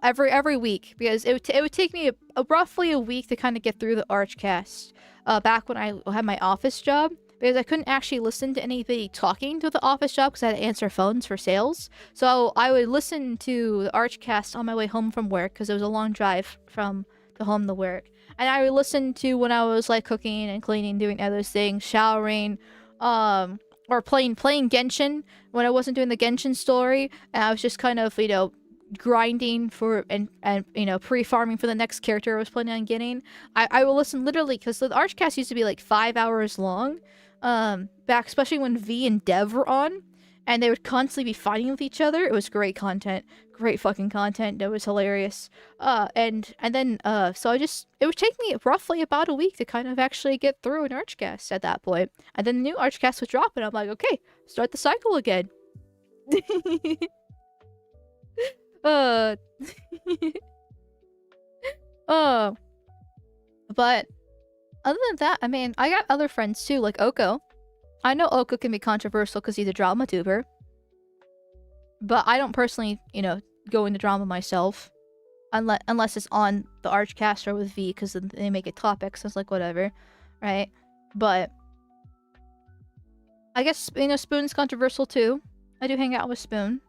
Speaker 1: every week, because it would take me roughly a week to kind of get through the Archcast. Back when I had my office job, because I couldn't actually listen to anybody talking to the office job because I had to answer phones for sales. So I would listen to the Archcast on my way home from work, because it was a long drive from the home to work. And I would listen to when I was like cooking and cleaning, doing other things, showering, or playing Genshin when I wasn't doing the Genshin story, and I was just kind of, you know, grinding for and you know, pre-farming for the next character I was planning on getting. I will listen literally, because the Archcast used to be like 5 hours long, back especially when V and Dev were on, and they would constantly be fighting with each other. It was great content, great fucking content. It was hilarious. And then so it would take me roughly about a week to kind of actually get through an Archcast at that point, and then the new Archcast would drop, and I'm like, okay, start the cycle again. But other than that, I mean, I got other friends too, like Oko. I know Oko can be controversial because he's a drama tuber, but I don't personally, you know, go into drama myself, unless it's on the Archcast or with V, because they make it topics. So it's like whatever, right? But I guess, you know, Spoon's controversial too. I do hang out with Spoon.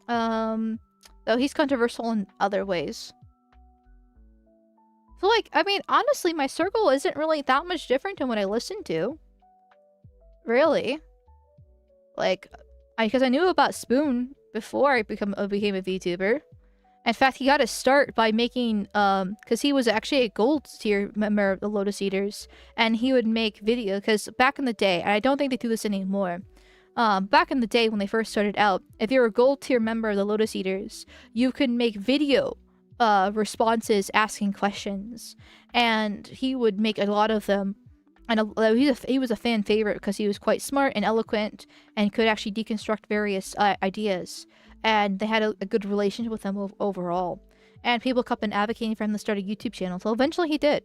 Speaker 1: Though he's controversial in other ways. So, like, I mean, honestly, my circle isn't really that much different than what I listen to. Really. Like, because I knew about Spoon before I became a VTuber. In fact, he got his start by making, because he was actually a gold tier member of the Lotus Eaters, and he would make videos, because back in the day, and I don't think they do this anymore, back in the day when they first started out, if you were a gold tier member of the Lotus Eaters, you could make video responses asking questions, and he would make a lot of them. And he was a fan favorite because he was quite smart and eloquent and could actually deconstruct various ideas, and they had a good relationship with him overall. And people kept on advocating for him to start a YouTube channel, so eventually he did.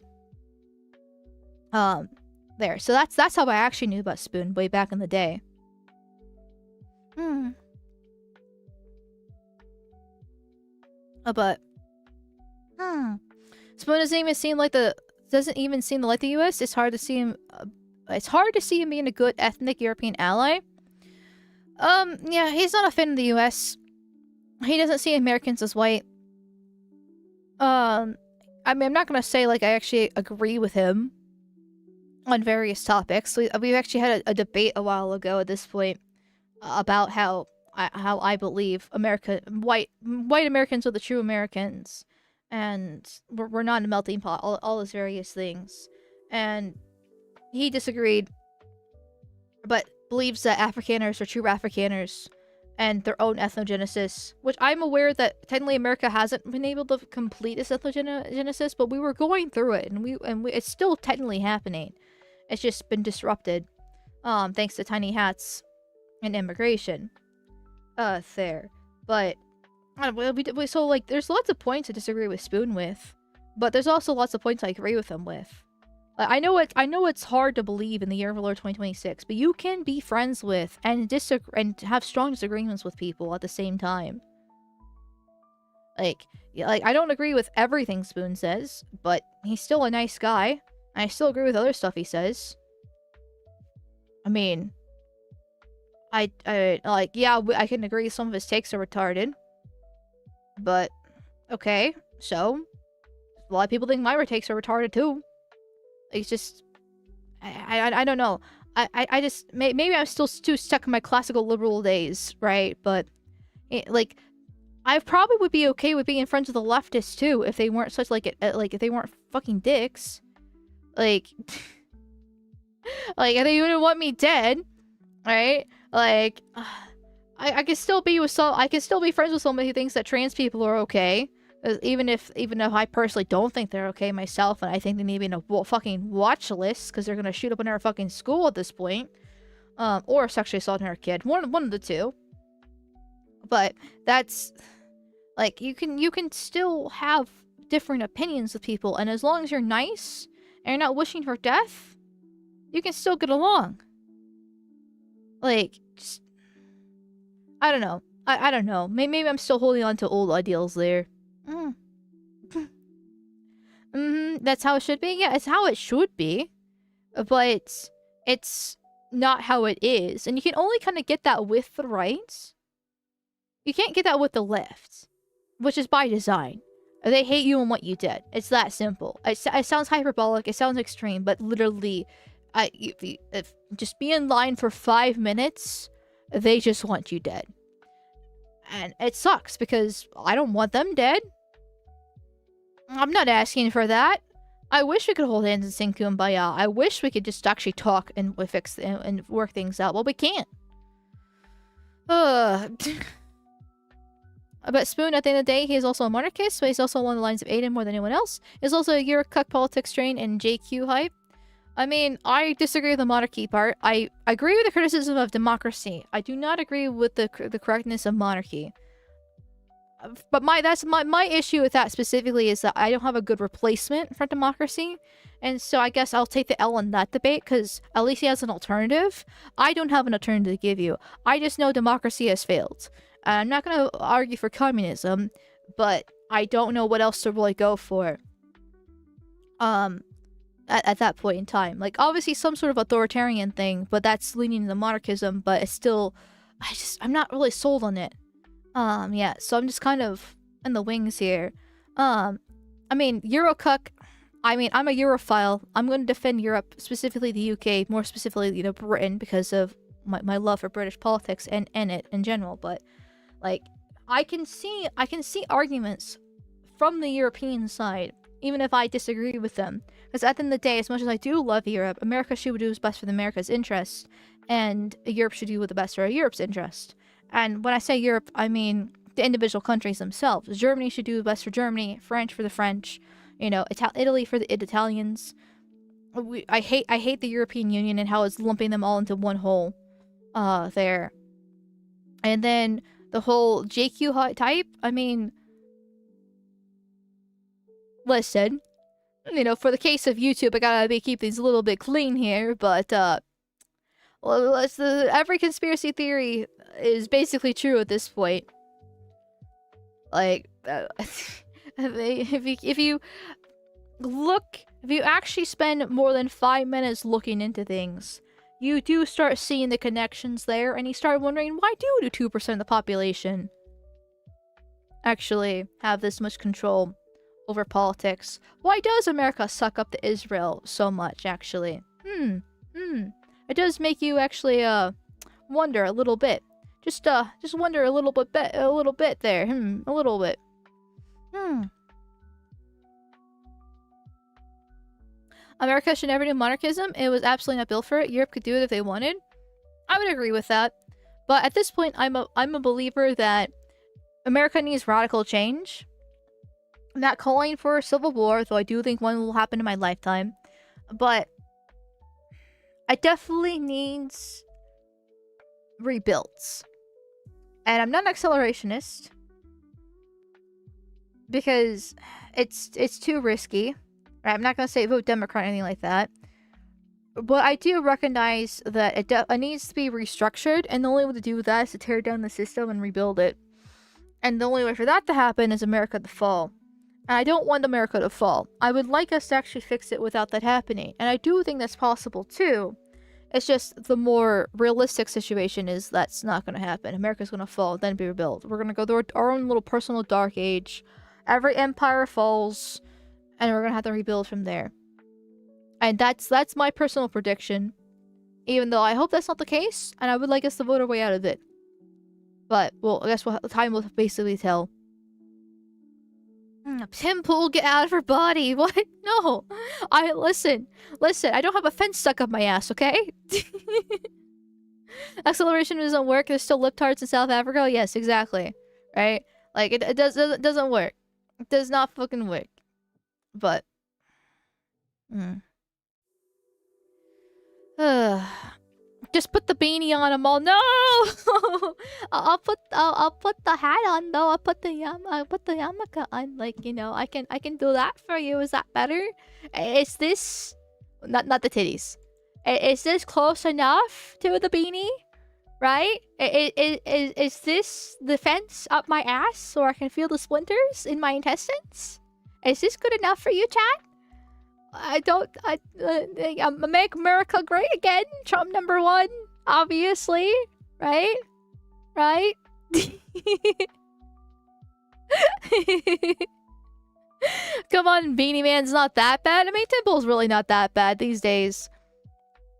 Speaker 1: There. So that's how I actually knew about Spoon way back in the day. But Spoon doesn't even seem like the US. It's hard to see him. It's hard to see him being a good ethnic European ally. Yeah, he's not a fan of the US. He doesn't see Americans as white. I mean, I'm not gonna say like I actually agree with him on various topics. We've actually had a debate a while ago at this point about how I believe white Americans are the true Americans, and we're not a melting pot. All those various things, and he disagreed, but believes that Afrikaners are true Afrikaners, and their own ethnogenesis, which I'm aware that technically America hasn't been able to complete its ethnogenesis, but we were going through it, and it's still technically happening. It's just been disrupted, thanks to tiny hats and immigration. There, but so like, there's lots of points I disagree with Spoon with, but there's also lots of points I agree with him with. Like, I know it's hard to believe in the year of our Lord 2026, but you can be friends with and and have strong disagreements with people at the same time. Like, I don't agree with everything Spoon says, but he's still a nice guy. I still agree with other stuff he says. I mean, I can agree some of his takes are retarded. But, okay, so, a lot of people think my takes are retarded too. It's just, I don't know. I just, maybe I'm still too stuck in my classical liberal days, right? But, like, I probably would be okay with being friends with the leftists too, if they weren't such, if they weren't fucking dicks. Like, like, if they wouldn't want me dead, right? Like, I can still be with I can still be friends with somebody who thinks that trans people are okay. Even if I personally don't think they're okay myself, and I think they need to be in a fucking watch list because they're gonna shoot up in our fucking school at this point, or sexually assaulting our kid, one of the two. But that's, like, you can still have different opinions with people, and as long as you're nice and you're not wishing for death, you can still get along. Like, just, I don't know. I don't know. Maybe I'm still holding on to old ideals there. That's how it should be. Yeah, it's how it should be. But it's not how it is. And you can only kind of get that with the right. You can't get that with the left. Which is by design. They hate you and what you did. It's that simple. It sounds hyperbolic. It sounds extreme. But literally, if just be in line for 5 minutes, they just want you dead. And it sucks because I don't want them dead. I'm not asking for that. I wish we could hold hands and sing Kumbaya. I wish we could just actually talk and fix and work things out. Well, we can't. But Spoon, at the end of the day, he is also a monarchist, but he's also along the lines of Aiden more than anyone else. He's also a Eurocuck politics train and JQ hype. I mean, I disagree with the monarchy part. I agree with the criticism of democracy. I do not agree with the correctness of monarchy. But my issue with that specifically is that I don't have a good replacement for democracy. And so I guess I'll take the L in that debate, because at least he has an alternative. I don't have an alternative to give you. I just know democracy has failed. I'm not going to argue for communism, but I don't know what else to really go for. At that point in time. Like, obviously some sort of authoritarian thing, but that's leaning to monarchism, but it's still, I'm not really sold on it. Yeah, so I'm just kind of in the wings here. I mean, Eurocuck, I'm a Europhile. I'm going to defend Europe, specifically the UK, more specifically, Britain, because of my love for British politics and it in general, but, like, I can see arguments from the European side, even if I disagree with them. Because at the end of the day, as much as I do love Europe, America should do what's best for America's interests, and Europe should do what's best for Europe's interest. And when I say Europe, I mean the individual countries themselves. Germany should do what's best for Germany, French for the French, Italy for the Italians. I hate the European Union and how it's lumping them all into one hole there. And then the whole JQ type, I mean, listen, for the case of YouTube, I gotta keep these a little bit clean here, but, every conspiracy theory is basically true at this point. Like, if you actually spend more than 5 minutes looking into things, you do start seeing the connections there, and you start wondering, why do 2% of the population actually have this much control over politics? Why does America suck up to Israel so much, actually? It does make you actually wonder a little bit. Just wonder a little bit there. A little bit. America should never do monarchism. It was absolutely not built for it. Europe could do it if they wanted. I would agree with that. But at this point, I'm a believer that America needs radical change. I'm not calling for a civil war, though I do think one will happen in my lifetime. But it definitely needs rebuilds. And I'm not an accelerationist because it's too risky. Right? I'm not gonna say vote Democrat or anything like that. But I do recognize that it needs to be restructured, and the only way to do that is to tear down the system and rebuild it. And the only way for that to happen is America to fall. And I don't want America to fall. I would like us to actually fix it without that happening. And I do think that's possible too. It's just the more realistic situation is that's not going to happen. America's going to fall, then be rebuilt. We're going to go through our own little personal dark age. Every empire falls, and we're going to have to rebuild from there. And that's my personal prediction. Even though I hope that's not the case, and I would like us to vote our way out of it. But, well, I guess time will basically tell. Tim Pool, get out of her body. What? No. Listen. I don't have a fence stuck up my ass, okay? Acceleration doesn't work. There's still libtards in South Africa. Yes, exactly. Right? Like, it doesn't work. It does not fucking work. But. Just put the beanie on them all. No! I'll put the hat on though. I'll put the yarmulke on. Like, you know, I can do that for you. Is that better? Is this not the titties? Is this close enough to the beanie? Right? Is this the fence up my ass so I can feel the splinters in my intestines? Is this good enough for you, chat? Make America great again. Trump #1, obviously, right? Come on, Beanie Man's not that bad. I mean, Timple's really not that bad these days.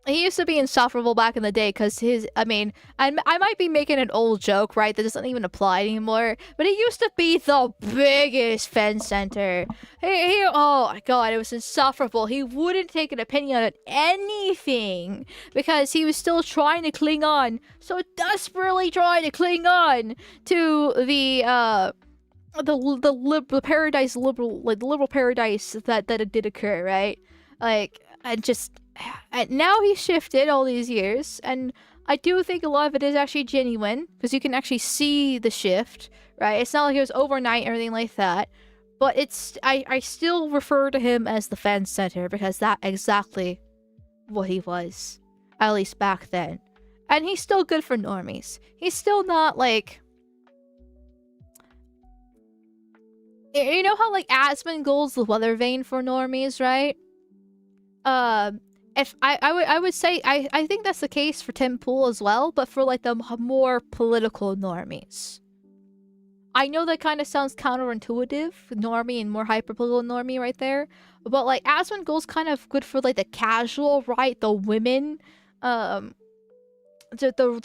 Speaker 1: He used to be insufferable back in the day because I might be making an old joke, right? That doesn't even apply anymore. But he used to be the biggest fan center. Oh my god, it was insufferable. He wouldn't take an opinion on anything because he was still trying to cling on. So desperately trying to cling on to the liberal paradise, liberal paradise that it did occur, right? Like, and now he's shifted all these years, and I do think a lot of it is actually genuine, because you can actually see the shift, right? It's not like it was overnight or anything like that, but I still refer to him as the fan center, because that's exactly what he was, at least back then. And he's still good for normies. He's still not, like... You know how, like, Asmongold's the weather vane for normies, right? If I would say I think that's the case for Tim Pool as well, but for like the more political normies. I know that kind of sounds counterintuitive, normie and more hyperpolitical normie right there, but like Asmongold's kind of good for like the casual, right? The women, the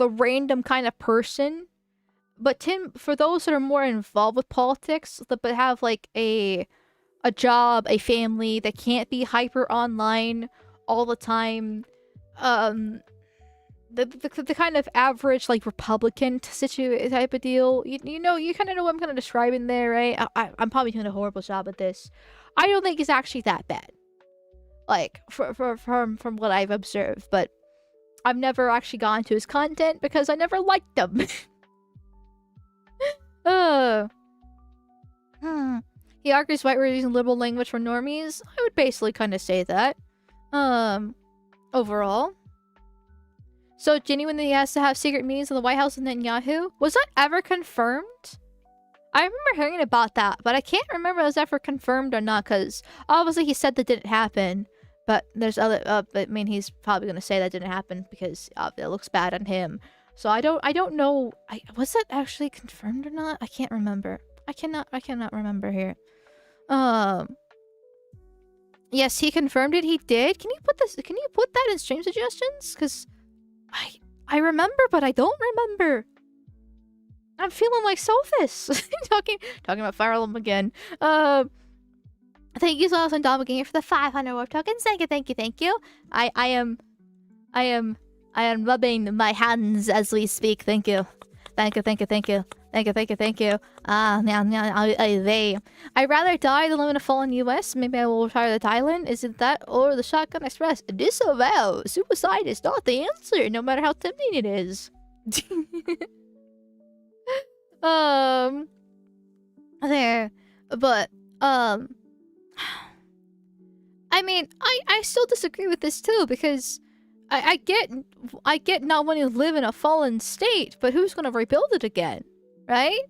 Speaker 1: random kind of person. But Tim, for those that are more involved with politics, but have like a job, a family that can't be hyper online all the time, the kind of average like Republican type of deal. You know, you kind of know what I'm kind of describing there, right? I'm probably doing a horrible job at this. I don't think it's actually that bad, like from what I've observed, but I've never actually gone to his content because I never liked him. He argues white we're using liberal language for normies. I would basically kind of say that. Overall. So genuinely has to have secret meetings in the White House with Netanyahu? Was that ever confirmed? I remember hearing about that, but I can't remember if it was ever confirmed or not, because obviously he said that didn't happen. But there's other, I mean, he's probably going to say that didn't happen because it looks bad on him. So I don't know. Was that actually confirmed or not? I can't remember. I cannot remember here. Yes, he confirmed it. He did. Can you put that in stream suggestions? Because I remember, but I don't remember. I'm feeling like Sophis. talking about Fire Emblem again. Thank you so much, Doppelganger, for the 500 warp tokens. Thank you. I am I am rubbing my hands as we speak. Thank you. Thank you, thank you, thank you. Thank you, thank you, thank you. I'd rather die than live in a fallen US. Maybe I will retire to Thailand. Is it that or the Shotgun Express? Disavow. Suicide is not the answer, no matter how tempting it is. There. But, I mean, I still disagree with this too, because I get not wanting to live in a fallen state, but who's gonna rebuild it again? Right?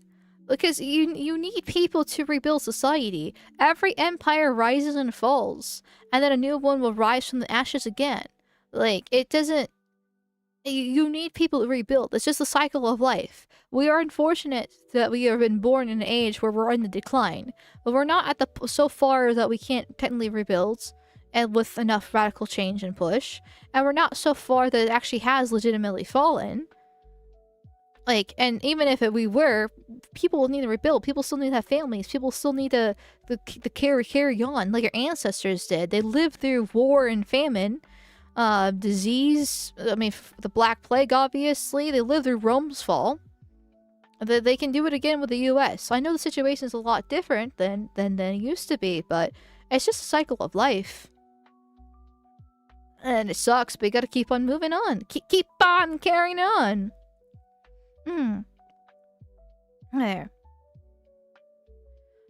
Speaker 1: Because you need people to rebuild society. Every empire rises and falls, and then a new one will rise from the ashes again. Like, it doesn't... You need people to rebuild. It's just a cycle of life. We are unfortunate that we have been born in an age where we're in the decline, but we're not at the so far that we can't technically rebuild, and with enough radical change and push, and we're not so far that it actually has legitimately fallen. Like, and even if we were, people will need to rebuild. People still need to have families. People still need to carry on like our ancestors did. They lived through war and famine, disease. I mean, the Black Plague, obviously. They lived through Rome's fall. They can do it again with the U.S. I know the situation is a lot different than it used to be, but it's just a cycle of life. And it sucks, but you gotta keep on moving on. Keep on carrying on. There.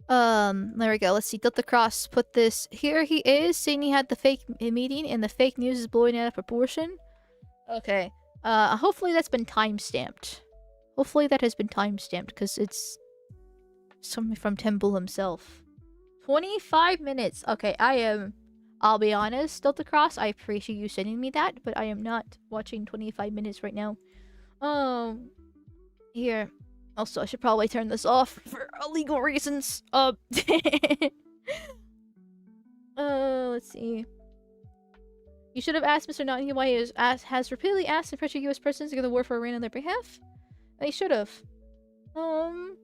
Speaker 1: There we go. Let's see. Delta Cross put this here. He is saying he had the fake meeting and the fake news is blowing out of proportion. Okay. Hopefully that's been time-stamped. Hopefully that has been time-stamped, because it's something from Temple himself. 25 minutes. Okay, I'll be honest, Delta Cross, I appreciate you sending me that, but I am not watching 25 minutes right now. Here. Also, I should probably turn this off for illegal reasons. Let's see. You should have asked Mr. Nottingham why he has repeatedly asked and pressured U.S. presidents to go to war for Iran on their behalf. They should have. Tim,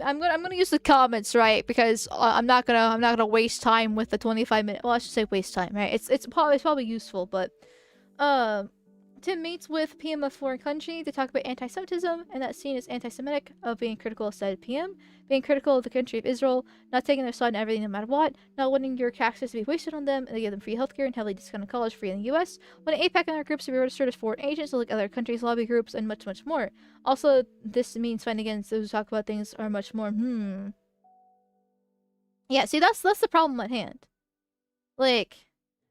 Speaker 1: I'm gonna use the comments, right? Because I'm not gonna waste time with the 25 minute. Well, I should say waste time, right? It's probably useful, but Tim meets with PM of foreign country to talk about anti-Semitism, and that's seen as anti-Semitic, of being critical of said PM, being critical of the country of Israel, not taking their side in everything no matter what, not wanting your taxes to be wasted on them, and they give them free healthcare and heavily discounted college free in the US, wanting APAC and other groups to be registered as foreign agents like other countries' lobby groups, and much, much more. Also, this means fighting against those who talk about things are much more, Yeah, see, that's the problem at hand. Like,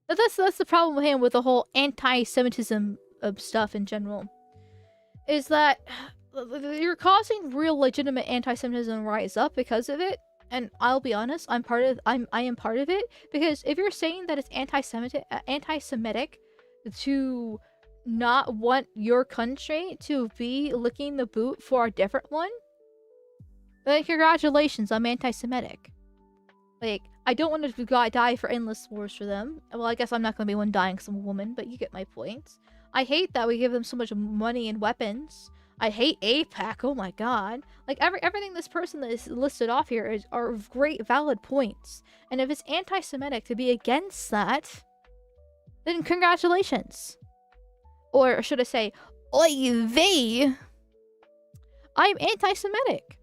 Speaker 1: that's the problem at hand with the whole anti-Semitism of stuff in general, is that you're causing real legitimate anti-Semitism to rise up because of it. And I'll be honest, I am part of it, because if you're saying that it's anti-Semitic to not want your country to be licking the boot for a different one, then congratulations, I'm anti-Semitic. Like, I don't want to die for endless wars for them. Well, I guess I'm not going to be one dying because I'm a woman, but you get my point. I hate that we give them so much money and weapons. I hate APAC. Oh my god. Like, everything this person that is listed off here are great valid points. And if it's anti-Semitic to be against that, then congratulations. Or should I say, oy vey, I'm anti-Semitic.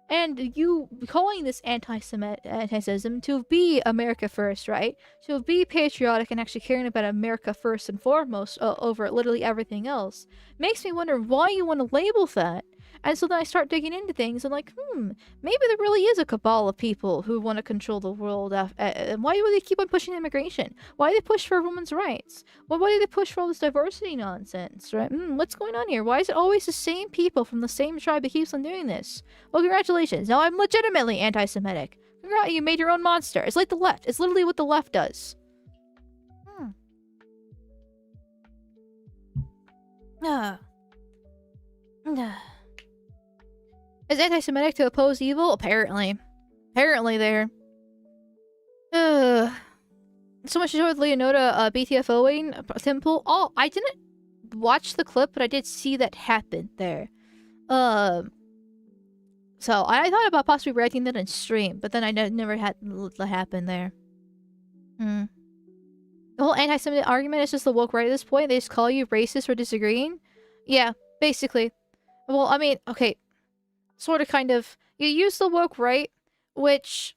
Speaker 1: And you calling this anti-Semitism to be America first, right? To be patriotic and actually caring about America first and foremost over literally everything else, makes me wonder why you want to label that. And so then I start digging into things and like, maybe there really is a cabal of people who want to control the world. And why do they keep on pushing immigration? Why do they push for women's rights? Why do they push for all this diversity nonsense, right? What's going on here? Why is it always the same people from the same tribe that keeps on doing this? Well, congratulations. Now I'm legitimately anti-Semitic. You made your own monster. It's like the left. It's literally what the left does. Is anti-Semitic to oppose evil? Apparently. Apparently there. So much enjoyed Leonota BTFOing Temple. Oh, I didn't watch the clip, but I did see that happen there. So I thought about possibly writing that in stream, but then I never had that happen there. The whole anti-Semitic argument is just the woke right at this point. They just call you racist for disagreeing. Yeah, basically. Well, I mean, okay, sort of, kind of. You use the woke right, which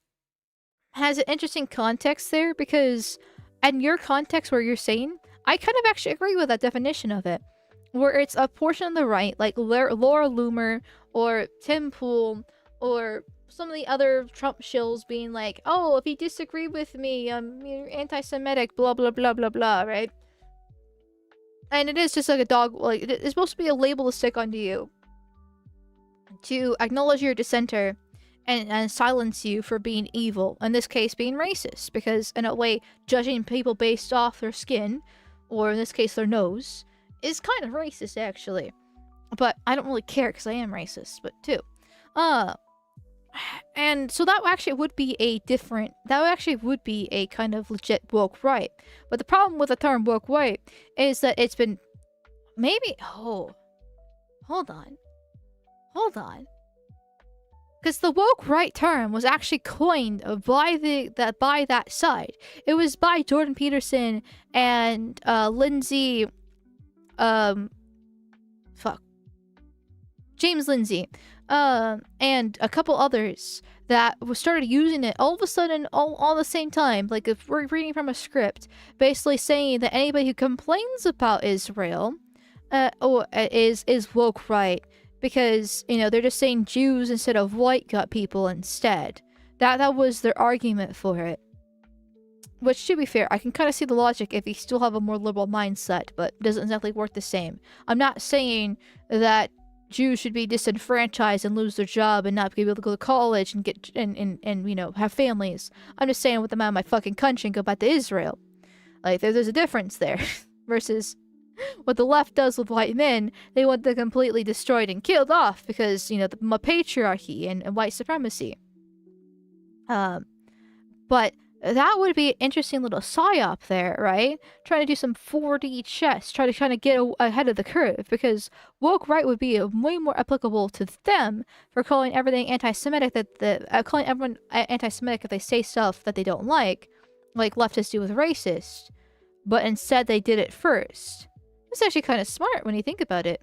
Speaker 1: has an interesting context there, because in your context where you're saying, I kind of actually agree with that definition of it, where it's a portion of the right, like Laura Loomer or Tim Pool or some of the other Trump shills being like, oh, if you disagree with me, you're anti-Semitic, blah blah blah blah blah, right? And it is just like a dog, like, it's supposed to be a label to stick onto you to acknowledge your dissenter and silence you for being evil, in this case being racist, because in a way judging people based off their skin, or in this case their nose, is kind of racist actually. But I don't really care because I am racist, but too. And so that actually would be a different, that actually would be a kind of legit woke right. But the problem with the term woke right is that it's been maybe, hold on. Because the woke right term was actually coined by that side. It was by Jordan Peterson and Lindsay, James Lindsay, and a couple others that started using it all of a sudden, all the same time. Like, if we're reading from a script, basically saying that anybody who complains about Israel, is woke right. Because, you know, they're just saying Jews instead of white people instead. That was their argument for it. Which, to be fair, I can kind of see the logic if you still have a more liberal mindset, but it doesn't exactly work the same. I'm not saying that Jews should be disenfranchised and lose their job and not be able to go to college and get and you know, have families. I'm just saying with them out of my fucking country and go back to Israel. Like, there's a difference there. Versus what the left does with white men. They want them completely destroyed and killed off because, you know, the patriarchy and white supremacy. But that would be an interesting little psyop there, right? Trying to do some 4D chess, try to kind of get ahead of the curve, because woke right would be way more applicable to them for calling everything anti-Semitic, calling everyone anti-Semitic if they say stuff that they don't like leftists do with racist. But instead they did it first. It's actually kind of smart when you think about it.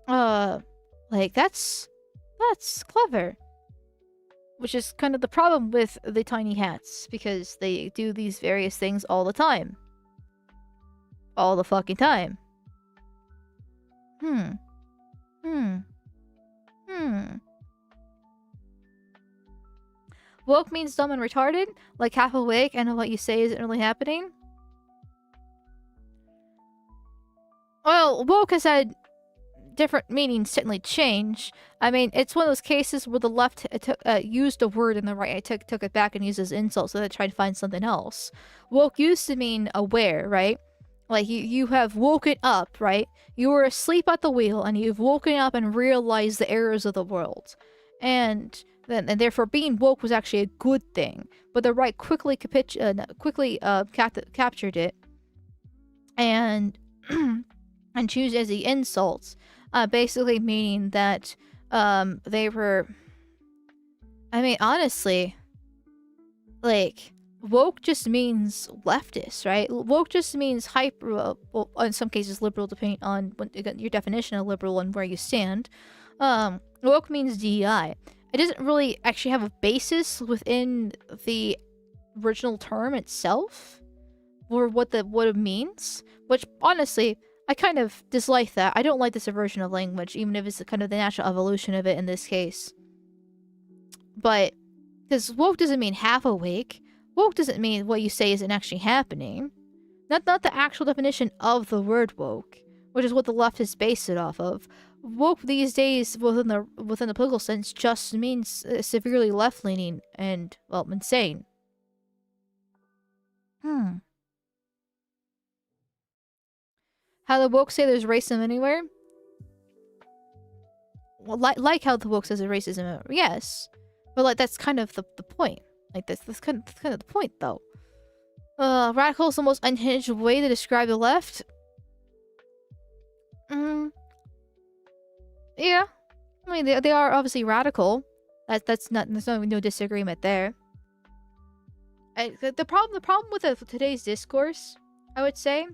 Speaker 1: Like, that's clever. Which is kind of the problem with the tiny hats, because they do these various things all the time. All the fucking time. Woke means dumb and retarded? Like half awake and what you say isn't really happening? Well, woke has had different meanings certainly change. I mean, it's one of those cases where the left used a word and the right took it back and used as insult, so they tried to find something else. Woke used to mean aware, right? Like, you have woken up, right? You were asleep at the wheel and you've woken up and realized the errors of the world. And therefore being woke was actually a good thing. But the right quickly captured it and and choose as the insults, basically meaning that they were, I mean, honestly, like, woke just means leftist, right? Woke just means hyper, well, in some cases liberal, depending on your definition of liberal and where you stand. Woke means DEI. It doesn't really actually have a basis within the original term itself, or what it means, which honestly, I kind of dislike that. I don't like this aversion of language, even if it's kind of the natural evolution of it in this case. But, because woke doesn't mean half awake. Woke doesn't mean what you say isn't actually happening. Not the actual definition of the word woke, which is what the left has based it off of. Woke these days, within the political sense, just means severely left-leaning and, well, insane. How the woke say there's racism anywhere? Well, like how the woke says there's racism, yes. But, like, that's kind of the point. Like, that's kind of the point, though. Radical is the most unhinged way to describe the left? Yeah. I mean, they are obviously radical. There's no disagreement there. The problem with today's discourse, I would say,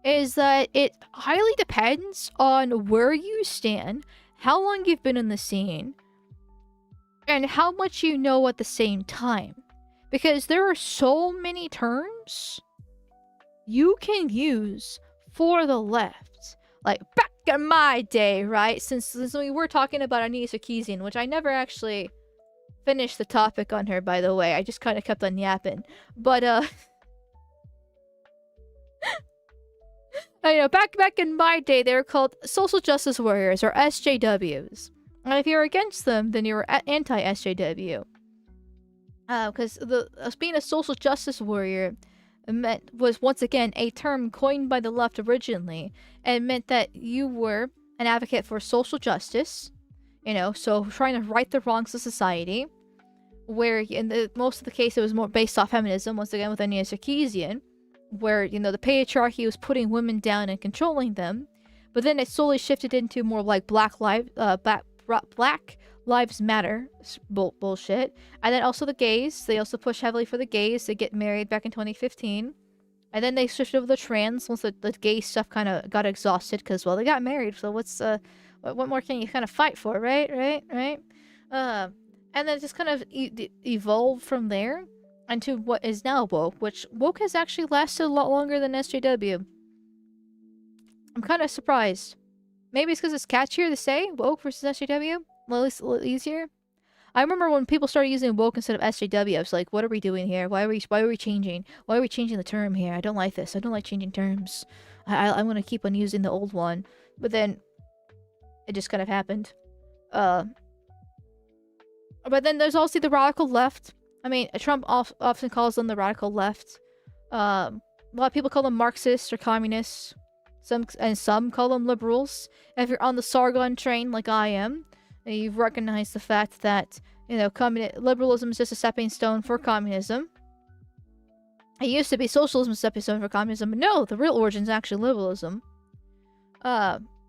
Speaker 1: is that it highly depends on where you stand, how long you've been in the scene, and how much you know at the same time. Because there are so many terms you can use for the left. Like, back in my day, right? Since we were talking about Anita Sarkeesian, which I never actually finished the topic on her, by the way. I just kind of kept on yapping. But, you know, back in my day, they were called social justice warriors, or SJWs. And if you're against them, then you're anti-SJW. Because being a social justice warrior was once again a term coined by the left originally, and meant that you were an advocate for social justice, you know, so trying to right the wrongs of society, where in most of the case it was more based off feminism, once again with Anita Sarkeesian, where, you know, the patriarchy was putting women down and controlling them, but then it slowly shifted into more like Black Lives Matter bullshit. And then also the gays. They also push heavily for the gays to get married back in 2015. And then they switched over to the trans once the gay stuff kind of got exhausted because, well, they got married. So what more can you kind of fight for, right? And then it just kind of evolved from there into what is now woke, which woke has actually lasted a lot longer than SJW. I'm kind of surprised. Maybe it's because it's catchier to say, woke versus SJW. Well, at least a little easier. I remember when people started using woke instead of SJW, I was like, what are we doing here? Why are we changing? Why are we changing the term here? I don't like this. I don't like changing terms. I'm gonna keep on using the old one. But then it just kind of happened. But then there's also the radical left. I mean, Trump often calls them the radical left. A lot of people call them Marxists or communists. Some call them liberals. If you're on the Sargon train like I am, you've recognized the fact that, you know, liberalism is just a stepping stone for communism. It used to be socialism a stepping stone for communism, but no, the real origin is actually liberalism.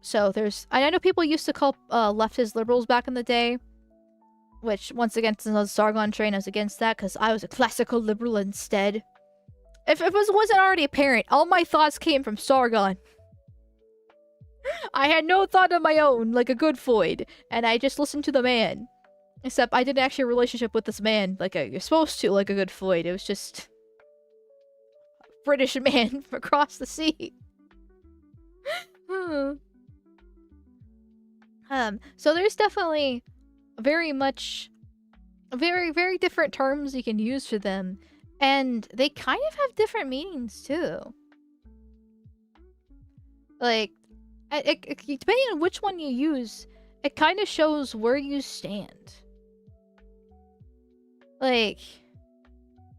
Speaker 1: So there's... I know people used to call leftists liberals back in the day, which, once again, since I was a Sargon train, I was against that, because I was a classical liberal instead. If it wasn't already apparent, all my thoughts came from Sargon. I had no thought of my own, like a good Foyd, and I just listened to the man. Except I didn't actually have a relationship with this man like you're supposed to, like a good Foyd. It was just... British man from across the sea. So there's definitely very different terms you can use for them. And they kind of have different meanings, too. Like, depending on which one you use, it kind of shows where you stand. Like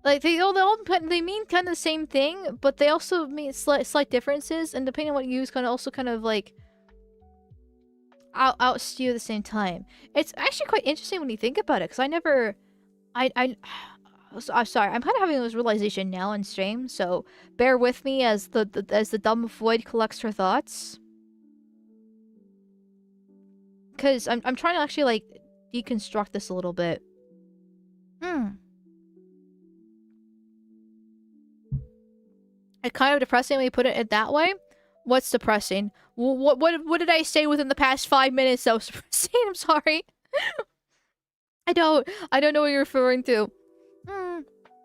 Speaker 1: they mean kind of the same thing, but they also mean slight differences, and depending on what you use, kind of like outskew at the same time. It's actually quite interesting when you think about it, because I'm sorry, I'm kind of having this realization now on stream, so bear with me as the dumb Void collects her thoughts. Because I'm trying to actually, like, deconstruct this a little bit. It's kind of depressing when you put it that way. What's depressing? What did I say within the past 5 minutes that was depressing? I'm sorry. I don't know what you're referring to. Oh,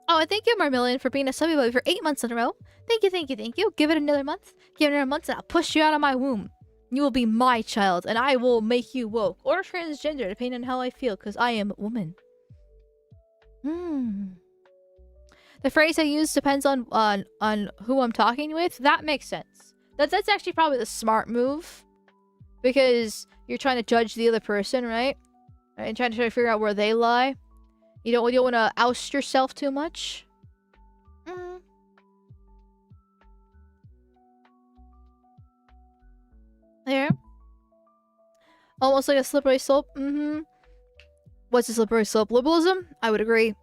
Speaker 1: and thank you, Marmillion, for being a subby for 8 months in a row. Thank you. Give it another month. Give it another month, and I'll push you out of my womb. You will be my child, and I will make you woke or transgender, depending on how I feel, because I am a woman. The phrase I use depends on who I'm talking with. That makes sense. That's actually probably the smart move, because you're trying to judge the other person, right? And trying to figure out where they lie. You don't want to oust yourself too much. There. Almost like a slippery slope. What's a slippery slope? Liberalism? I would agree.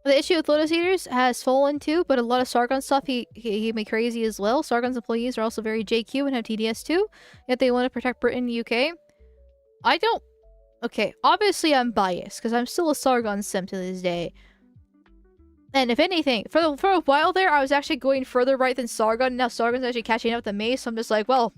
Speaker 1: The issue with Lotus Eaters has fallen too, but a lot of Sargon stuff he made crazy as well. Sargon's employees are also very JQ and have TDS too, yet they want to protect Britain and UK. I don't... Okay, obviously I'm biased, because I'm still a Sargon simp to this day. And if anything, for a while there, I was actually going further right than Sargon. Now Sargon's actually catching up to me, so I'm just like, well,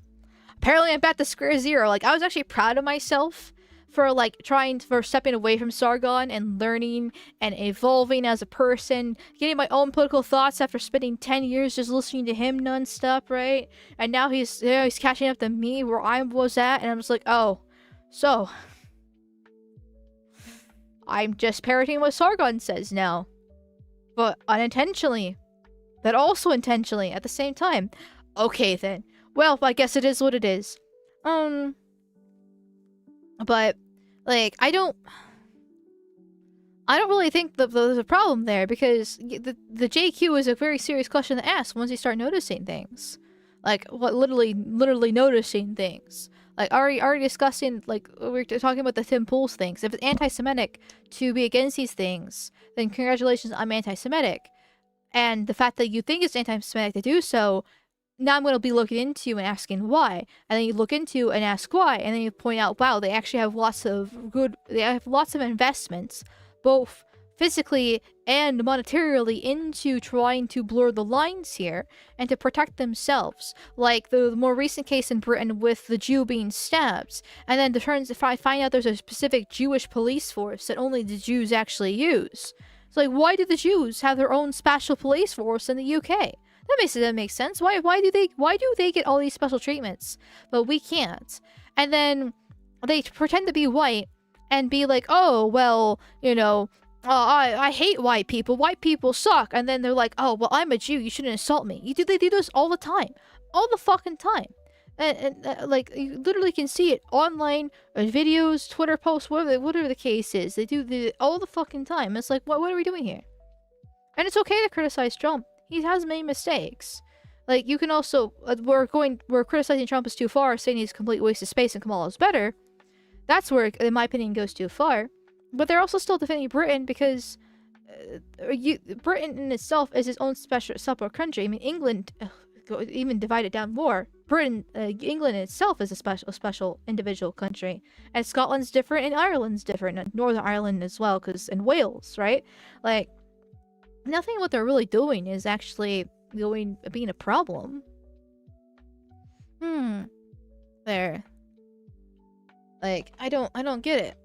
Speaker 1: apparently I'm back to square zero. Like, I was actually proud of myself for, like, for stepping away from Sargon and learning and evolving as a person, getting my own political thoughts after spending 10 years just listening to him nonstop, right? And now he's catching up to me where I was at, and I'm just like, oh, so I'm just parroting what Sargon says now. But unintentionally. But also intentionally at the same time. Okay, then. Well, I guess it is what it is. But, like, I don't really think there's a problem there, because the JQ is a very serious question to ask once you start noticing things. Like, what, literally noticing things. Like, already discussing, like, we're talking about the Tim Pool's things. If it's anti-Semitic to be against these things, then congratulations, I'm anti-Semitic. And the fact that you think it's anti-Semitic to do so, now I'm going to be looking into and asking why. And then you look into and ask why. And then you point out, wow, they actually have lots of investments, both physically and monetarily, into trying to blur the lines here and to protect themselves. Like the more recent case in Britain with the Jew being stabbed. And then if I find out there's a specific Jewish police force that only the Jews actually use. It's like, why do the Jews have their own special police force in the UK? That makes sense. Why do they get all these special treatments, but we can't? And then they pretend to be white and be like, oh, well, you know, I hate white people. White people suck. And then they're like, oh, well, I'm a Jew. You shouldn't insult me. They do this all the time. All the fucking time. And like, you literally can see it online, videos, Twitter posts, whatever the case is. They do all the fucking time. It's like, what are we doing here? And it's okay to criticize Trump. He has made mistakes. Like, you can also, we're criticizing Trump is too far, saying he's a complete waste of space and Kamala's better. That's where, in my opinion, goes too far. But they're also still defending Britain because Britain in itself is its own separate country. I mean, England, even divided down more. England itself is a special individual country. And Scotland's different and Ireland's different. And Northern Ireland as well, and Wales, right? Like, nothing what they're really doing is actually being a problem. There. Like, I don't get it.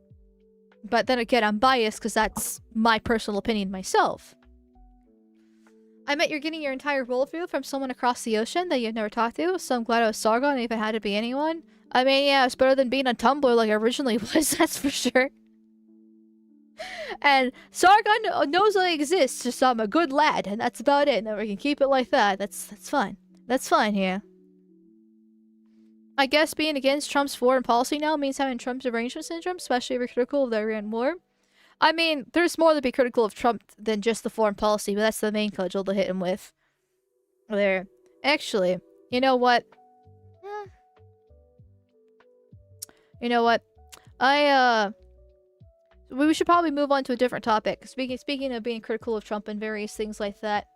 Speaker 1: But then again, I'm biased because that's my personal opinion myself. I bet you're getting your entire worldview from someone across the ocean that you've never talked to, so I'm glad I was Sargon if it had to be anyone. I mean, yeah, it's better than being on Tumblr like I originally was, that's for sure. And Sargon knows I exist, so I'm a good lad, and that's about it. And then we can keep it like that. That's fine. That's fine here. I guess being against Trump's foreign policy now means having Trump's derangement syndrome, especially if you're critical of the Iran war. I mean, there's more to be critical of Trump than just the foreign policy, but that's the main cudgel to hit him with. There. Actually, you know what? You know what? We should probably move on to a different topic. Speaking of being critical of Trump and various things like that.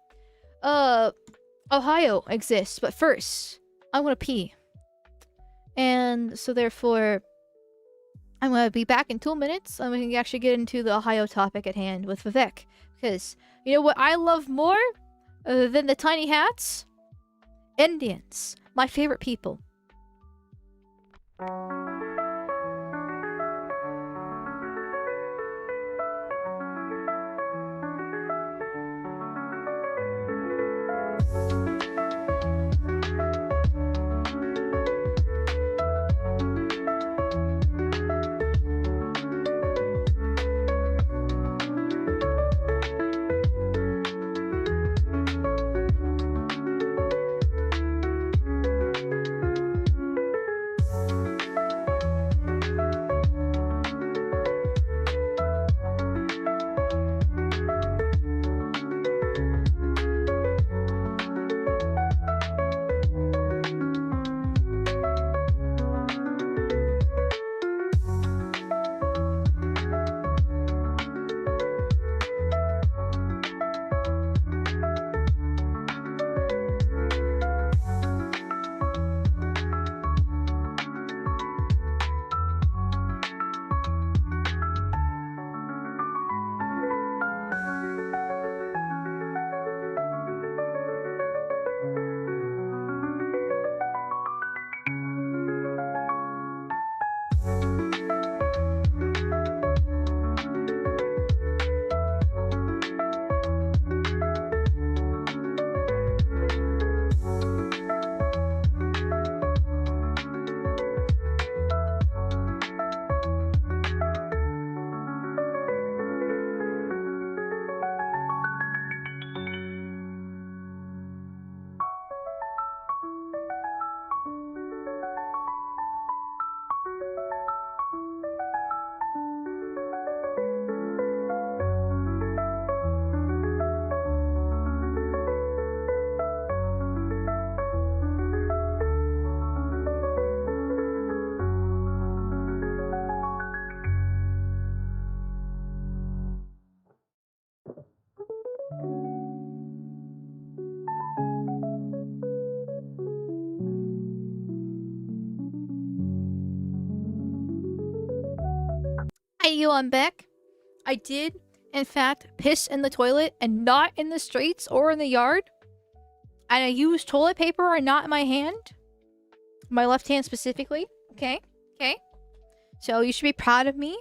Speaker 1: Ohio exists, but first, I'm gonna pee. And so therefore, I'm gonna be back in 2 minutes, and we can actually get into the Ohio topic at hand with Vivek. Because, you know what I love more than the tiny hats? Indians. My favorite people. you, I'm back. I did, in fact, piss in the toilet and not in the streets or in the yard. And I used toilet paper and not in my hand. My left hand specifically. Okay. Okay. So you should be proud of me.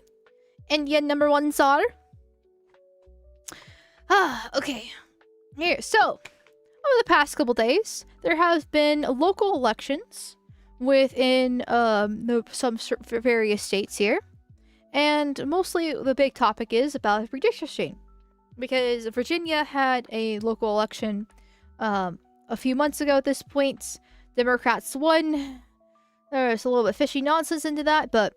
Speaker 1: Indian #1 czar. Okay. Here, so, over the past couple days, there have been local elections within some various states here. And mostly the big topic is about redistricting. Because Virginia had a local election a few months ago at this point. Democrats won. There's a little bit fishy nonsense into that, but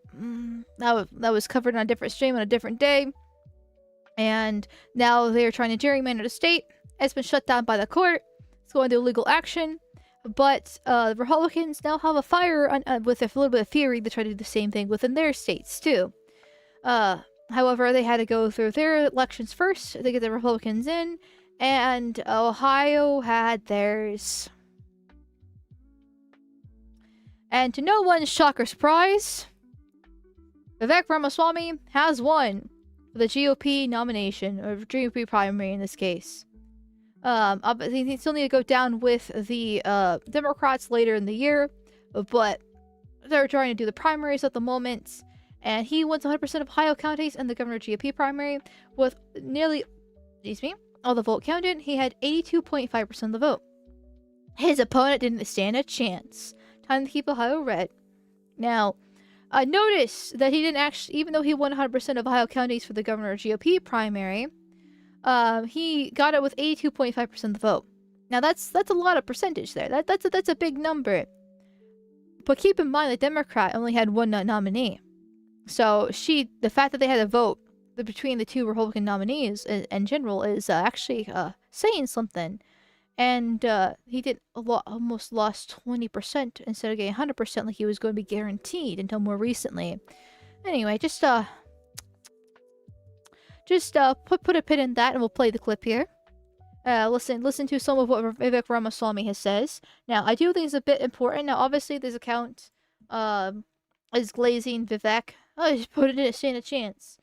Speaker 1: that was covered on a different stream on a different day. And now they're trying to gerrymander the state. It's been shut down by the court. It's going to legal action. But the Republicans now have a fire with a little bit of fury to try to do the same thing within their states, too. However, they had to go through their elections first to get the Republicans in. And Ohio had theirs. And to no one's shock or surprise, Vivek Ramaswamy has won the GOP nomination, or GOP primary in this case. They still need to go down with the Democrats later in the year, but they're trying to do the primaries at the moment. And he wins 100% of Ohio counties in the governor GOP primary with nearly, all the vote counted. He had 82.5% of the vote. His opponent didn't stand a chance. Time to keep Ohio red. Now, notice that he didn't actually, even though he won 100% of Ohio counties for the governor GOP primary, he got it with 82.5% of the vote. Now that's a lot of percentage there. That's a big number. But keep in mind the Democrat only had one nominee. So the fact that they had a vote between the two Republican nominees in general is actually saying something. And he did almost lost 20% instead of getting 100% like he was going to be guaranteed until more recently. Anyway, just put a pin in that and we'll play the clip here. Listen to some of what Vivek Ramaswamy has says. Now, I do think it's a bit important. Now, obviously, this account is glazing Vivek. Oh, just put it in, stand a chance.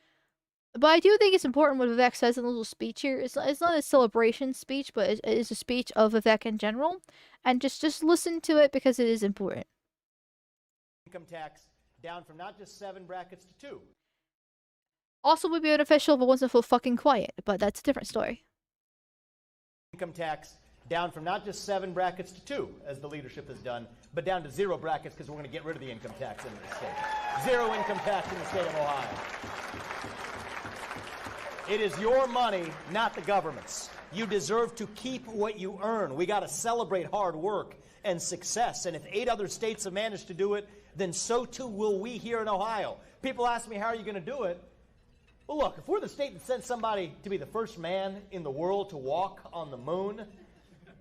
Speaker 1: But I do think it's important what Vivek says in the little speech here. It's not a celebration speech, but it is a speech of Vivek in general. And just listen to it because it is important.
Speaker 4: Income tax down from not just 7 brackets to 2.
Speaker 1: Also would be beneficial if it wasn't so fucking quiet, but that's a different story.
Speaker 4: Income tax down from not just 7 brackets to 2, as the leadership has done, but down to 0 brackets because we're going to get rid of the income tax in the state. 0 income tax in the state of Ohio. It is your money, not the government's. You deserve to keep what you earn. We got to celebrate hard work and success. And if 8 other states have managed to do it, then so too will we here in Ohio. People ask me, how are you going to do it? Well, look, if we're the state that sent somebody to be the first man in the world to walk on the moon,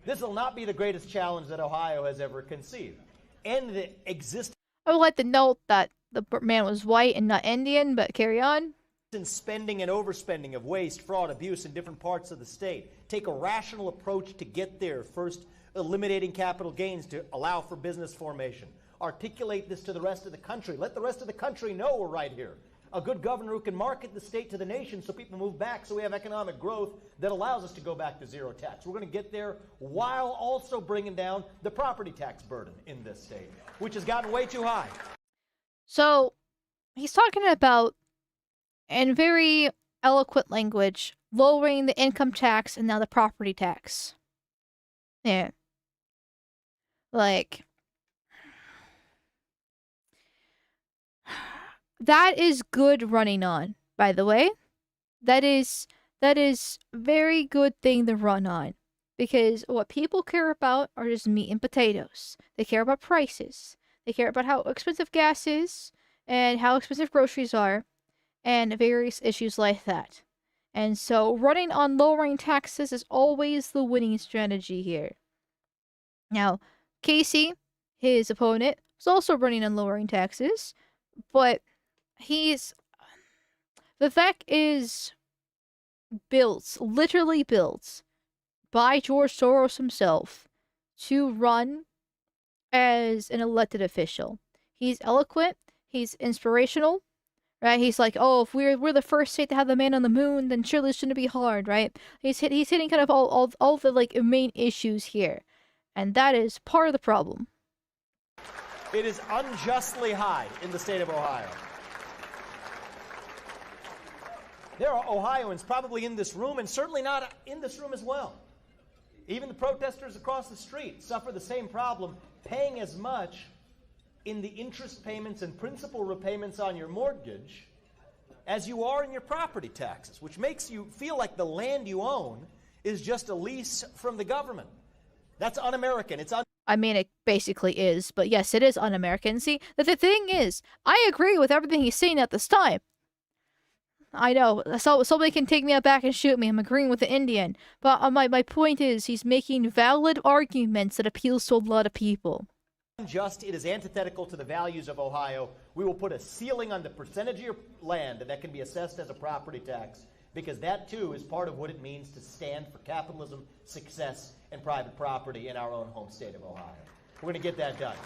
Speaker 4: this will not be the greatest challenge that Ohio has ever conceived. And the existence...
Speaker 1: I would like to note that the man was white and not Indian, but carry on.
Speaker 4: Spending and overspending of waste, fraud, abuse in different parts of the state. Take a rational approach to get there. First, eliminating capital gains to allow for business formation. Articulate this to the rest of the country. Let the rest of the country know we're right here. A good governor who can market the state to the nation so people move back, so we have economic growth that allows us to go back to 0 tax. We're going to get there while also bringing down the property tax burden in this state, which has gotten way too high.
Speaker 1: So, he's talking about, in very eloquent language, lowering the income tax and now the property tax. Yeah. Like, that is good running on, by the way. That is very good thing to run on. Because what people care about are just meat and potatoes. They care about prices. They care about how expensive gas is and how expensive groceries are. And various issues like that. And so running on lowering taxes is always the winning strategy here. Now, Casey, his opponent, was also running on lowering taxes, but Vivek is literally built by George Soros himself to run as an elected official. He's eloquent, he's inspirational, right? He's like, oh, if we're the first state to have the man on the moon, then surely it shouldn't be hard, right? He's hitting kind of all the like main issues here, and that is part of the problem.
Speaker 4: It is unjustly high in the state of Ohio. There are Ohioans probably in this room, and certainly not in this room as well. Even the protesters across the street suffer the same problem, paying as much in the interest payments and principal repayments on your mortgage as you are in your property taxes, which makes you feel like the land you own is just a lease from the government. That's un-American.
Speaker 1: I mean, it basically is, but yes, it is un-American. See, the thing is, I agree with everything he's saying at this time. I know, so somebody can take me out back and shoot me. I'm agreeing with the Indian. But my point is, he's making valid arguments that appeals to a lot of people.
Speaker 4: Unjust, it is antithetical to the values of Ohio. We will put a ceiling on the percentage of your land that can be assessed as a property tax, because that too is part of what it means to stand for capitalism, success, and private property in our own home state of Ohio. We're going to get that done.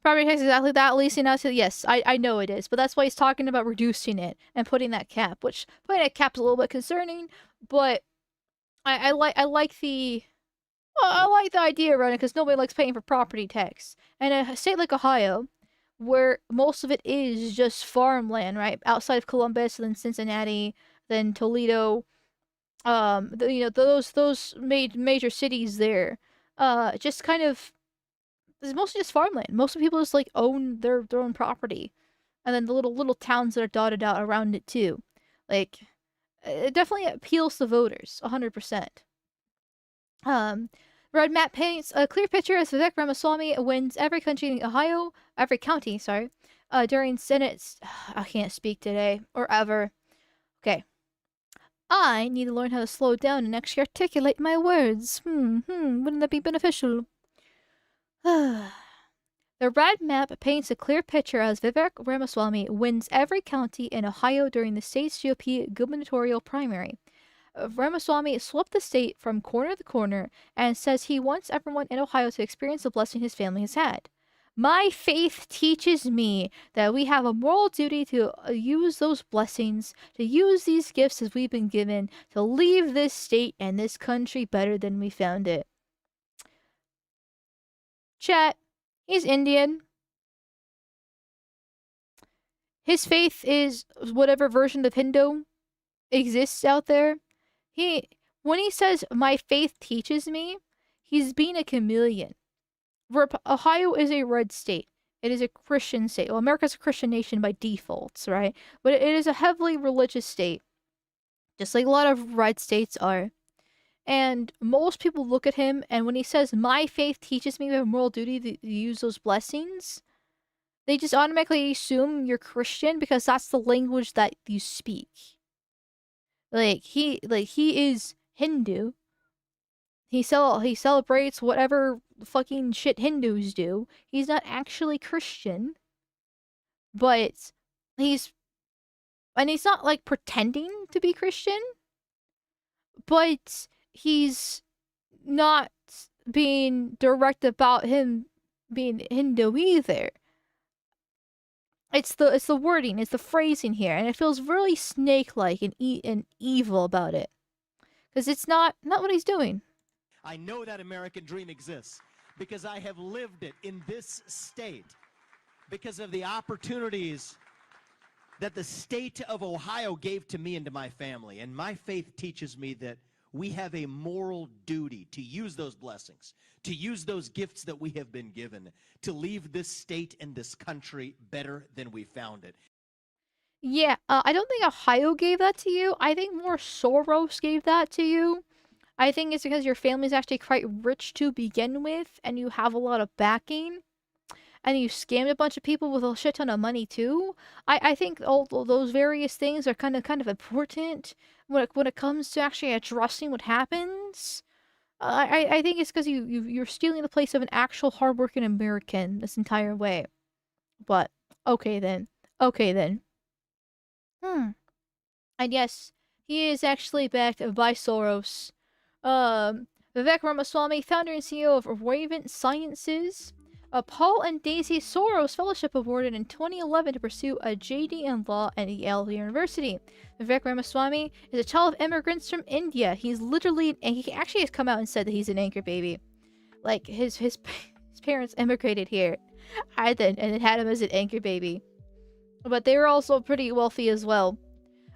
Speaker 1: Property tax is exactly that, leasing out to, yes, I know it is, but that's why he's talking about reducing it and putting that cap, which putting that cap is a little bit concerning, but I like the idea around it because nobody likes paying for property tax. And a state like Ohio, where most of it is just farmland, right, outside of Columbus, and then Cincinnati, then Toledo, those major cities there, just kind of, it's mostly just farmland. Most of the people just like own their own property, and then the little towns that are dotted out around it too. Like, it definitely appeals to voters, 100%. Red map paints a clear picture as Vivek Ramaswamy wins every county, during Senate's. I can't speak today or ever. Okay. I need to learn how to slow down and actually articulate my words. Wouldn't that be beneficial? The red map paints a clear picture as Vivek Ramaswamy wins every county in Ohio during the state's GOP gubernatorial primary. Ramaswamy swept the state from corner to corner and says he wants everyone in Ohio to experience the blessing his family has had. My faith teaches me that we have a moral duty to use those blessings, to use these gifts as we've been given, to leave this state and this country better than we found it. Chat, he's Indian. His faith is whatever version of Hindu exists out there. When he says, my faith teaches me, he's being a chameleon. Ohio is a red state. It is a Christian state. Well, America's a Christian nation by default, right? But it is a heavily religious state, just like a lot of red states are. And most people look at him, and when he says, my faith teaches me we have a moral duty to use those blessings, they just automatically assume you're Christian because that's the language that you speak. He is Hindu. He celebrates whatever fucking shit Hindus do. He's not actually Christian, but he's not like pretending to be Christian, but he's not being direct about him being Hindu either. It's the wording, it's the phrasing here, and it feels really snake-like and evil about it, because it's not what he's doing.
Speaker 5: I know that American dream exists because I have lived it in this state, because of the opportunities that the state of Ohio gave to me and to my family. And my faith teaches me that we have a moral duty to use those blessings, to use those gifts that we have been given, to leave this state and this country better than we found it.
Speaker 1: Yeah, I don't think Ohio gave that to you. I think more Soros gave that to you. I think it's because your family's actually quite rich to begin with, and you have a lot of backing, and you scammed a bunch of people with a shit ton of money too. I think all those various things are kind of important when it comes to actually addressing what happens. I think it's because you're stealing the place of an actual hardworking American this entire way. But okay then. And yes, he is actually backed by Soros. Vivek Ramaswamy, founder and CEO of Raven Sciences, A Paul and Daisy Soros Fellowship awarded in 2011 to pursue a JD in law at Yale University. Vivek Ramaswamy is a child of immigrants from India. He's literally, and he actually has come out and said that he's an anchor baby. Like, his parents immigrated here and then had him as an anchor baby. But they were also pretty wealthy as well.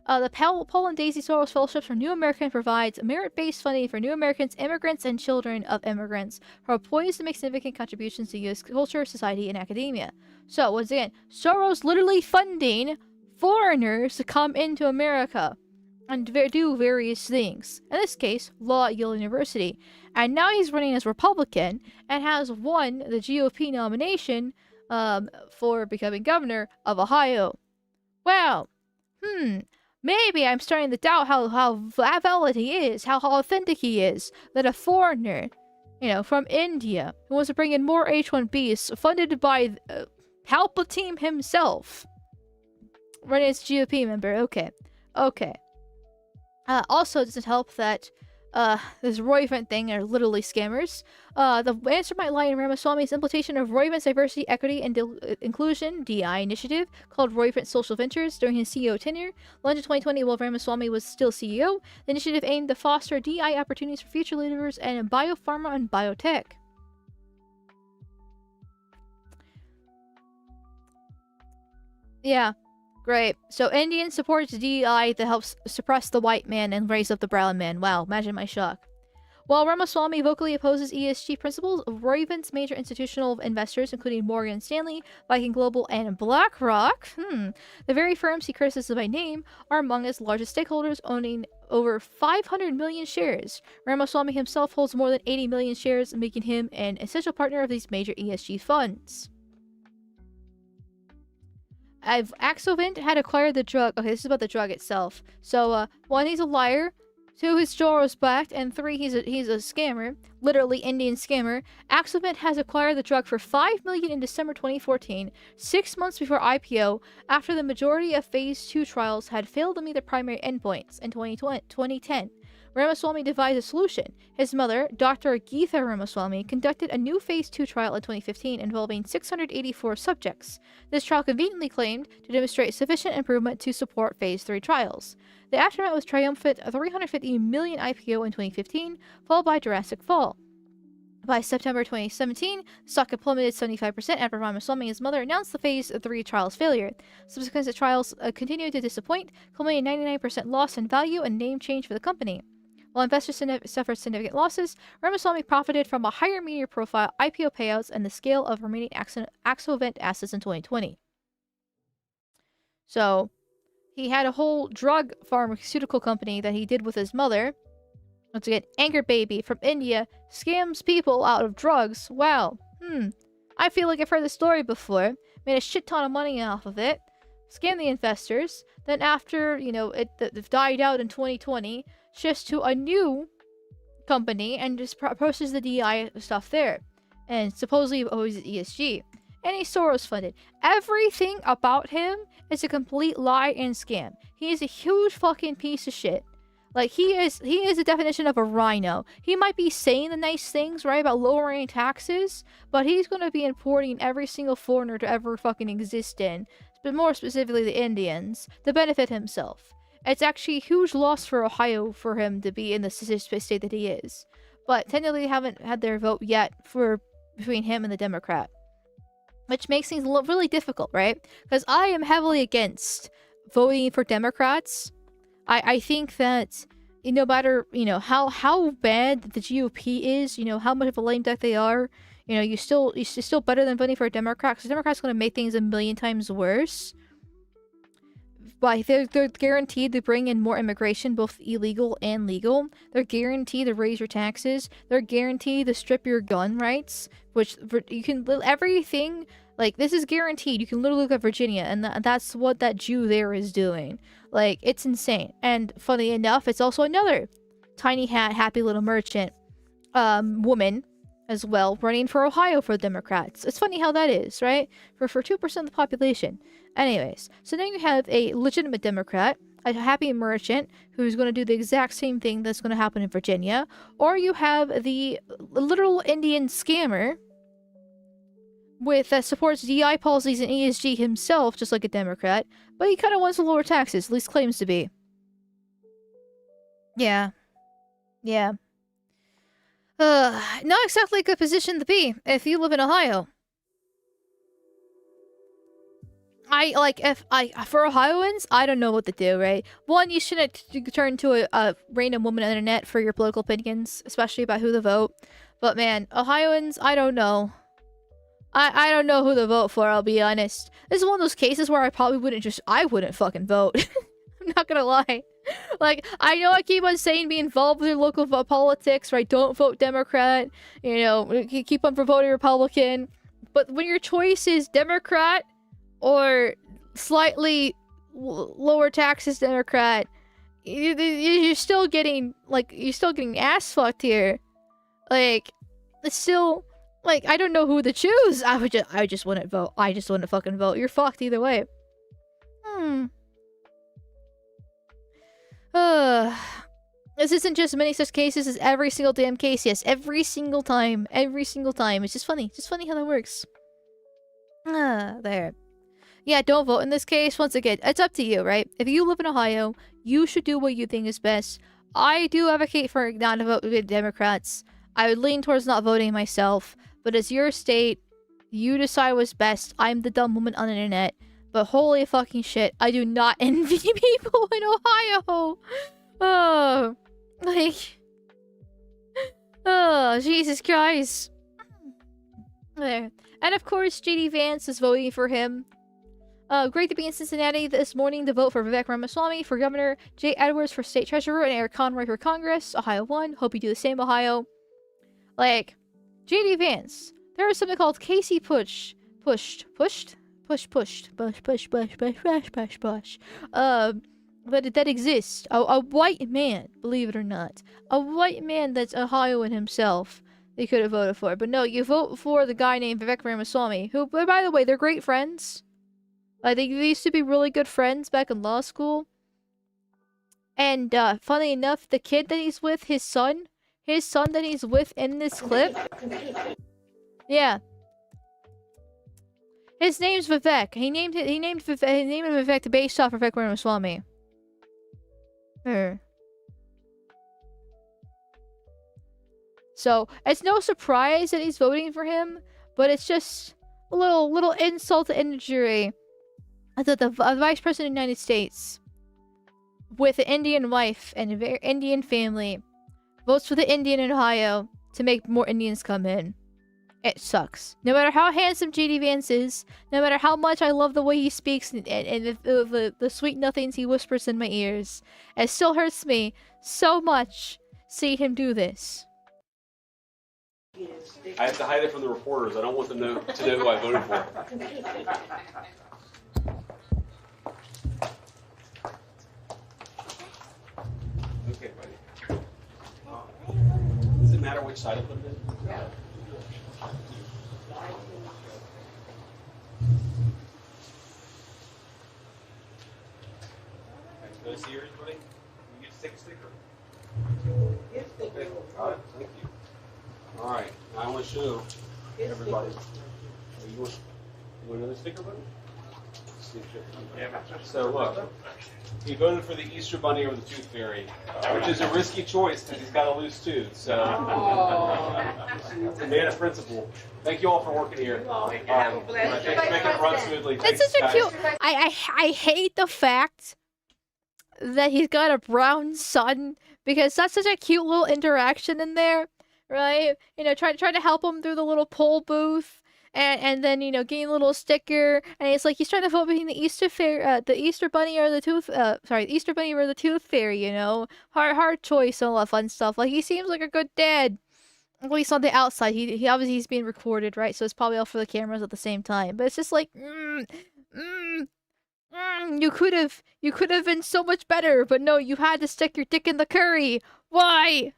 Speaker 1: The Paul and Daisy Soros Fellowships for New American provides merit-based funding for new Americans, immigrants, and children of immigrants who are poised to make significant contributions to U.S. culture, society, and academia. So, once again, Soros literally funding foreigners to come into America and do various things. In this case, law at Yale University. And now he's running as Republican and has won the GOP nomination for becoming governor of Ohio. Well, maybe I'm starting to doubt how valid he is, how authentic he is, that a foreigner, from India, who wants to bring in more H-1Bs, funded by Palpatine himself, running as GOP member. Okay. Also, it doesn't help that this Roivant thing are literally scammers. The answer might lie in Ramaswamy's implementation of Roivant's Diversity, Equity, and Inclusion (DI) initiative, called Roivant Social Ventures, during his CEO tenure. Launched in 2020 while Ramaswamy was still CEO, the initiative aimed to foster DI opportunities for future leaders in biopharma and biotech. Yeah. Great. So Indian supports DEI that helps suppress the white man and raise up the brown man. Wow, imagine my shock. While Ramaswamy vocally opposes ESG principles, Roivant's major institutional investors, including Morgan Stanley, Viking Global, and BlackRock, the very firms he criticizes by name, are among his largest stakeholders, owning over 500 million shares. Ramaswamy himself holds more than 80 million shares, making him an essential partner of these major ESG funds. Axovent had acquired the drug. Okay, this is about the drug itself. So, 1, he's a liar. 2, his Soros backed, and 3, he's a scammer, literally Indian scammer. Axovent has acquired the drug for $5 million in December 2014, 6 months before IPO, after the majority of Phase 2 trials had failed to meet their primary endpoints in 2010. Ramaswamy devised a solution. His mother, Dr. Geetha Ramaswamy, conducted a new Phase 2 trial in 2015 involving 684 subjects. This trial conveniently claimed to demonstrate sufficient improvement to support Phase 3 trials. The aftermath was triumphant, a $350 million IPO in 2015, followed by Jurassic Fall. By September 2017, the stock had plummeted 75% after Ramaswamy and his mother announced the Phase 3 trial's failure. Subsequent trials continued to disappoint, culminating in 99% loss in value and name change for the company. While investors suffered significant losses, Ramaswamy profited from a higher media profile, IPO payouts, and the scale of remaining Axovent assets in 2020. So, he had a whole drug pharmaceutical company that he did with his mother. Once again, anchor baby from India scams people out of drugs. Wow. I feel like I've heard this story before. Made a shit ton of money off of it. Scammed the investors. Then after, it died out in 2020, shifts to a new company and just approaches the DI stuff there. And supposedly always ESG. And he's Soros funded. Everything about him is a complete lie and scam. He is a huge fucking piece of shit. Like, he is the definition of a rhino. He might be saying the nice things, right, about lowering taxes, but he's going to be importing every single foreigner to ever fucking exist in, but more specifically the Indians, to benefit himself. It's actually a huge loss for Ohio for him to be in the state that he is. But technically they haven't had their vote yet between him and the Democrat. Which makes things really difficult, right? Because I am heavily against voting for Democrats. I think that no matter, how bad the GOP is, how much of a lame duck they are, you're still better than voting for a Democrat, because the Democrat's going to make things a million times worse. But they're guaranteed to bring in more immigration, both illegal and legal. They're guaranteed to raise your taxes. They're guaranteed to strip your gun rights, which you can, everything, like, this is guaranteed. You can literally look at Virginia, and that's what that Jew there is doing. Like, it's insane. And funny enough, it's also another tiny hat, happy little merchant woman as well, running for Ohio for the Democrats. It's funny how that is, right? For 2% of the population. Anyways, so then you have a legitimate Democrat, a happy merchant, who's going to do the exact same thing that's going to happen in Virginia. Or you have the literal Indian scammer, that supports DI policies and ESG himself, just like a Democrat, but he kind of wants to lower taxes, at least claims to be. Yeah. Yeah. Not exactly a good position to be if you live in Ohio. For Ohioans, I don't know what to do, right? One, you shouldn't turn to a random woman on the internet for your political opinions, especially about who to vote. But man, Ohioans, I don't know. I don't know who to vote for, I'll be honest. This is one of those cases where I wouldn't fucking vote. I'm not gonna lie. Like, I know I keep on saying be involved with your local politics, right? Don't vote Democrat, you know, keep on voting Republican. But when your choice is Democrat or slightly lower taxes Democrat, you're still getting, ass fucked here. Like, it's still, like, I don't know who to choose. I just wouldn't vote. I just wouldn't fucking vote. You're fucked either way. This isn't just many such cases, it's every single damn case. Yes, every single time. Every single time. It's just funny. It's just funny how that works. There. Yeah, don't vote in this case. Once again, it's up to you, right? If you live in Ohio, you should do what you think is best. I do advocate for not to vote with Democrats. I would lean towards not voting myself. But it's your state. You decide what's best. I'm the dumb woman on the internet. But holy fucking shit, I do not envy people in Ohio. Oh, Jesus Christ. There. And of course, JD Vance is voting for him. Great to be in Cincinnati this morning to vote for Vivek Ramaswamy for governor, Jay Edwards for state treasurer, and Eric Conroy for Congress. Ohio won. Hope you do the same, Ohio. Like, JD Vance. There is something called Casey Push. But that exists. A white man, believe it or not. A white man that's Ohioan himself. They could have voted for. But no, you vote for the guy named Vivek Ramaswamy, who, by the way, they're great friends. They used to be really good friends back in law school. And, funny enough, the kid that he's with, his son that he's with in this clip. Yeah. His name's Vivek. He named him Vivek based off Vivek Ramaswamy. So, it's no surprise that he's voting for him, but it's just a little insult to injury that the Vice President of the United States, with an Indian wife and a very Indian family, votes for the Indian in Ohio to make more Indians come in. It sucks. No matter how handsome JD Vance is, no matter how much I love the way he speaks and the sweet nothings he whispers in my ears, it still hurts me so much seeing him do this.
Speaker 6: I have to hide it from the reporters. I don't want them to know who I voted for. Okay, buddy. Does it matter which side I put it in? Yeah. Can I see yours, buddy? You get to take a sticker.
Speaker 7: Yes, thank you.
Speaker 6: All right, thank you. All right, now I want to show everybody. You want another sticker, buddy? So look, he voted for the Easter Bunny over the Tooth Fairy, which is a risky choice because he's got a loose tooth. So, a man of principle. Thank you all for working here. Make it run smoothly.
Speaker 1: It's such a cute. I hate the fact that he's got a brown son because that's such a cute little interaction in there, right? You know, try to help him through the little poll booth. And then, you know, getting a little sticker, and it's like he's trying to vote between the Easter Bunny or the Tooth Fairy, you know? Hard choice and all that fun stuff. Like, he seems like a good dad. At least on the outside. He obviously he's being recorded, right? So it's probably all for the cameras at the same time. But it's just like, you could have been so much better, but no, you had to stick your dick in the curry. Why?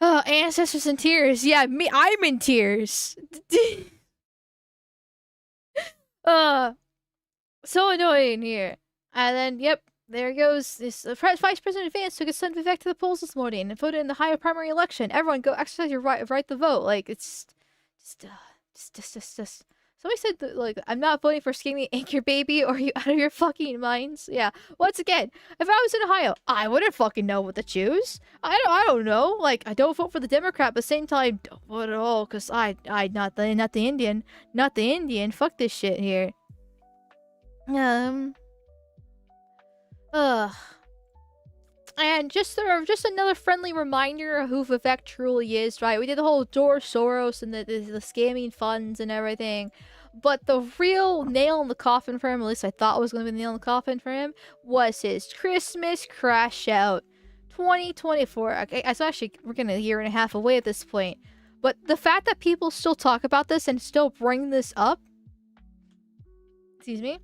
Speaker 1: Oh, ancestors in tears. Yeah, I'm in tears. So annoying here. And then, yep, there goes. This Vice President Vance took his son Vivek to the polls this morning and voted in the Ohio primary election. Everyone go exercise your right to vote. Like, it's Just. Somebody said that, like, I'm not voting for Skinny Anchor Baby, or are you out of your fucking minds? Yeah. Once again, if I was in Ohio, I wouldn't fucking know what to choose. I don't know. Like, I don't vote for the Democrat, but at the same time, don't vote at all, cause I not the Indian. Fuck this shit here. Ugh. And just another friendly reminder of who Vivek truly is, right? We did the whole George Soros and the scamming funds and everything. But the real nail in the coffin for him, at least I thought was going to be the nail in the coffin for him, was his Christmas crash out. 2024. Okay, it's actually, we're going to a year and a half away at this point. But the fact that people still talk about this and still bring this up, excuse me,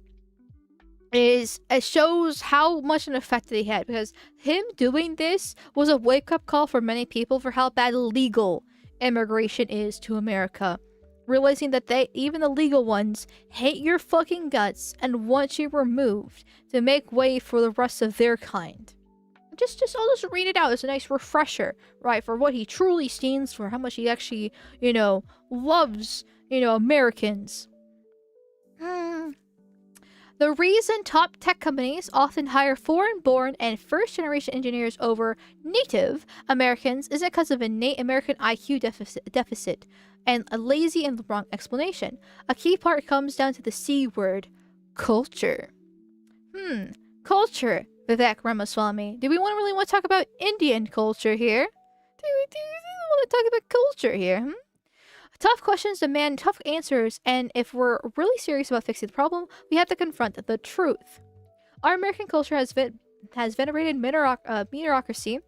Speaker 1: it shows how much an effect that he had, because him doing this was a wake-up call for many people for how bad legal immigration is to America. Realizing that even the legal ones hate your fucking guts and want you removed to make way for the rest of their kind. I'll just read it out as a nice refresher, right, for what he truly stands for, how much he actually, loves, Americans. The reason top tech companies often hire foreign-born and first-generation engineers over native Americans is because of innate American IQ deficit and a lazy and wrong explanation. A key part comes down to the C word, culture. Culture, Vivek Ramaswamy. Do we really want to talk about Indian culture here? Do we want to talk about culture here? Tough questions demand tough answers, and if we're really serious about fixing the problem, we have to confront the truth. Our American culture has venerated meritocracy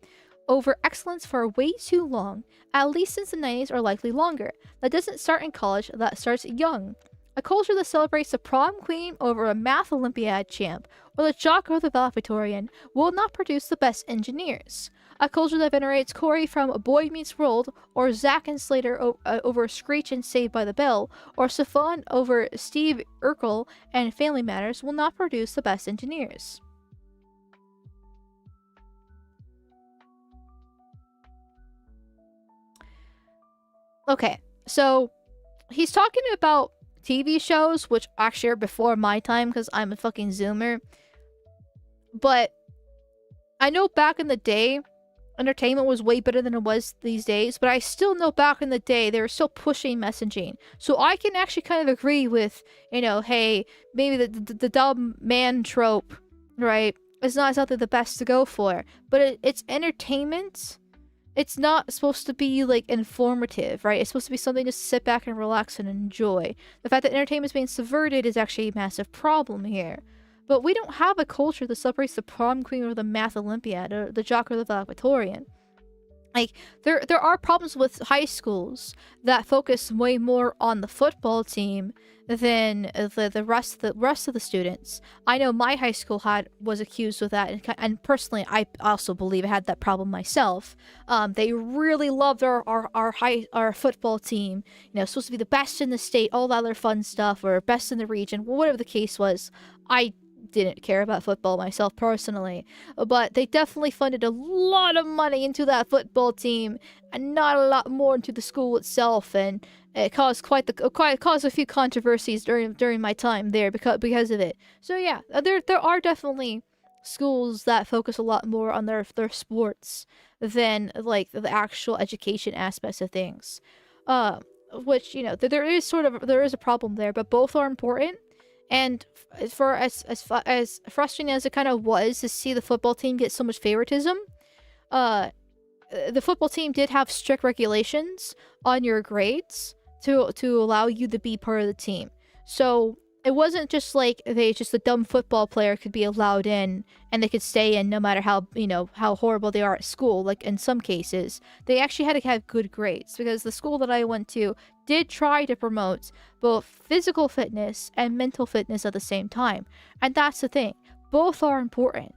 Speaker 1: over excellence for way too long, at least since the 90s or likely longer. That doesn't start in college, that starts young. A culture that celebrates the prom queen over a math Olympiad champ, or the jock or the valedictorian, will not produce the best engineers. A culture that venerates Corey from Boy Meets World, or Zack and Slater over Screech and Saved by the Bell, or Stefan over Steve Urkel and Family Matters will not produce the best engineers. Okay, so he's talking about TV shows, which actually are before my time because I'm a fucking Zoomer. But I know back in the day, entertainment was way better than it was these days, but I still know back in the day they were still pushing messaging. So I can actually kind of agree with, hey, maybe the dumb man trope, right, is not exactly the best to go for. But it's entertainment. It's not supposed to be, like, informative, right? It's supposed to be something to sit back and relax and enjoy. The fact that entertainment is being subverted is actually a massive problem here. But we don't have a culture that celebrates the prom queen or the math Olympiad or the jock or the valedictorian. Like, there are problems with high schools that focus way more on the football team than the rest of the students. I know my high school was accused of that, and personally, I also believe I had that problem myself. They really loved our football team. Supposed to be the best in the state, all that other fun stuff, or best in the region, whatever the case was. I didn't care about football myself personally, but they definitely funded a lot of money into that football team and not a lot more into the school itself, and it caused caused a few controversies during my time there because of it. So yeah, there are definitely schools that focus a lot more on their sports than like the actual education aspects of things, which there is a problem there, but both are important. And for as frustrating as it kind of was to see the football team get so much favoritism, the football team did have strict regulations on your grades to allow you to be part of the team. So it wasn't just like the dumb football player could be allowed in and they could stay in no matter how horrible they are at school. Like in some cases, they actually had to have good grades, because the school that I went to did try to promote both physical fitness and mental fitness at the same time. And that's the thing. Both are important.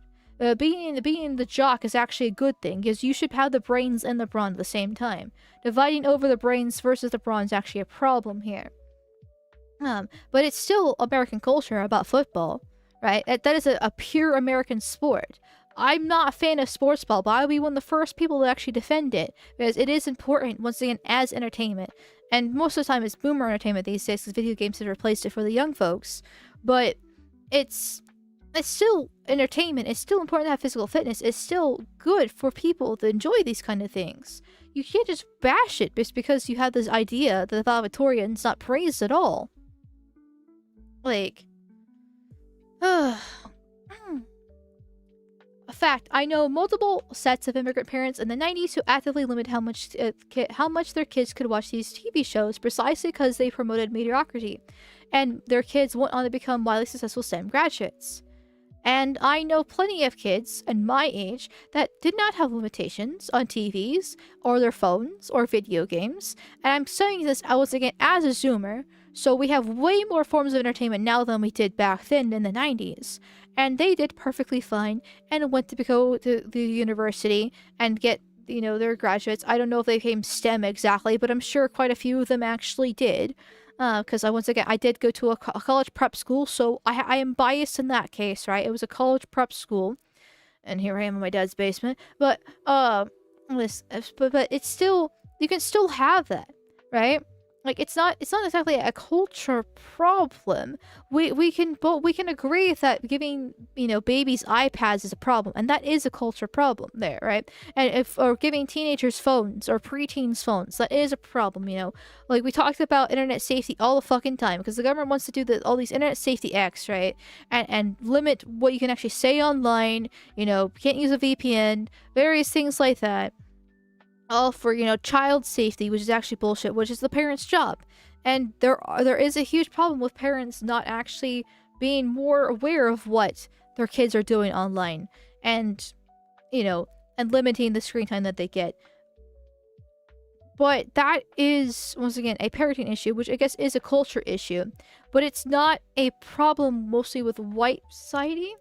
Speaker 1: Being the jock is actually a good thing, because you should have the brains and the brawn at the same time. Dividing over the brains versus the brawn is actually a problem here. But it's still American culture about football, right? That is a pure American sport. I'm not a fan of sports ball, but I'll be one of the first people to actually defend it, because it is important, once again, as entertainment. And most of the time it's boomer entertainment these days because video games have replaced it for the young folks. But it's still entertainment. It's still important to have physical fitness. It's still good for people to enjoy these kind of things. You can't just bash it just because you have this idea that the valedictorian's not praised at all. Like, a fact, I know multiple sets of immigrant parents in the 90s who actively limited how much their kids could watch these TV shows precisely because they promoted mediocrity, and their kids went on to become widely successful STEM graduates. And I know plenty of kids and my age that did not have limitations on TVs or their phones or video games. And I'm saying this once again as a Zoomer, so we have way more forms of entertainment now than we did back then in the 90s. And they did perfectly fine and went to go to the university and get, their graduates. I don't know if they came STEM exactly, but I'm sure quite a few of them actually did. Because I did go to a college prep school, so I am biased in that case, right? It was a college prep school, and here I am in my dad's basement. But but it's still, you can still have that, right? Like it's not exactly a culture problem. We can agree that giving babies iPads is a problem, and that is a culture problem there, right? And or giving teenagers phones or preteens phones, that is a problem. Like we talked about internet safety all the fucking time because the government wants to do all these internet safety acts, right? And limit what you can actually say online. Can't use a VPN, various things like that. All for child safety, which is actually bullshit, which is the parents' job. And there is a huge problem with parents not actually being more aware of what their kids are doing online, and and limiting the screen time that they get. But that is once again a parenting issue, which I guess is a culture issue, but it's not a problem mostly with white society.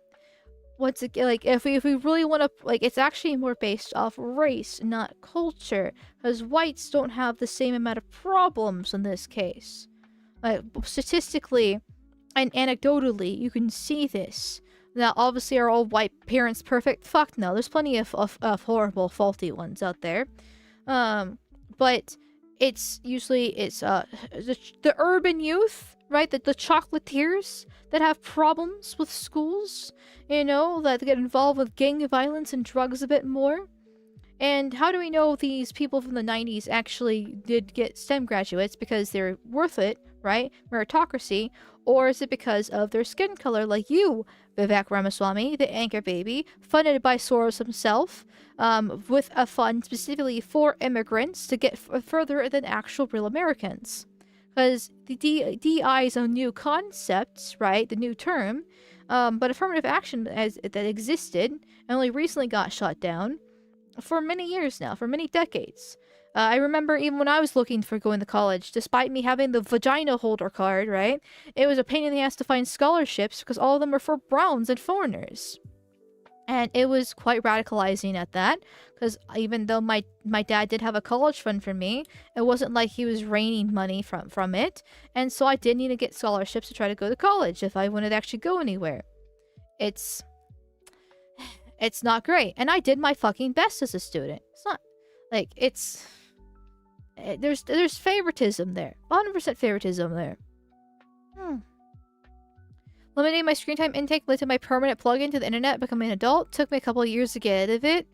Speaker 1: Once again, like if we really want to, like, it's actually more based off race, not culture, because whites don't have the same amount of problems in this case. Like statistically and anecdotally, you can see this. Now, obviously, are all white parents perfect? Fuck no. There's plenty of horrible, faulty ones out there. But it's usually the urban youth, right? The chocolatiers that have problems with schools, that get involved with gang violence and drugs a bit more. And how do we know these people from the 90s actually did get STEM graduates? Because they're worth it, right? Meritocracy. Or is it because of their skin color, like you, Vivek Ramaswamy, the anchor baby, funded by Soros himself, with a fund specifically for immigrants to get further than actual real Americans? Because the DI is a new concept, right? The new term. But affirmative action that existed and only recently got shut down for many years now, for many decades. I remember even when I was looking for going to college, despite me having the vagina holder card, right? It was a pain in the ass to find scholarships because all of them were for browns and foreigners. And it was quite radicalizing at that, because even though my dad did have a college fund for me, it wasn't like he was raining money from it. And so I did need to get scholarships to try to go to college if I wanted to actually go anywhere. It's not great. And I did my fucking best as a student. It's not like there's favoritism there. 100% favoritism there. Limiting my screen time intake led to my permanent plug-in to the internet becoming an adult. Took me a couple of years to get out of it.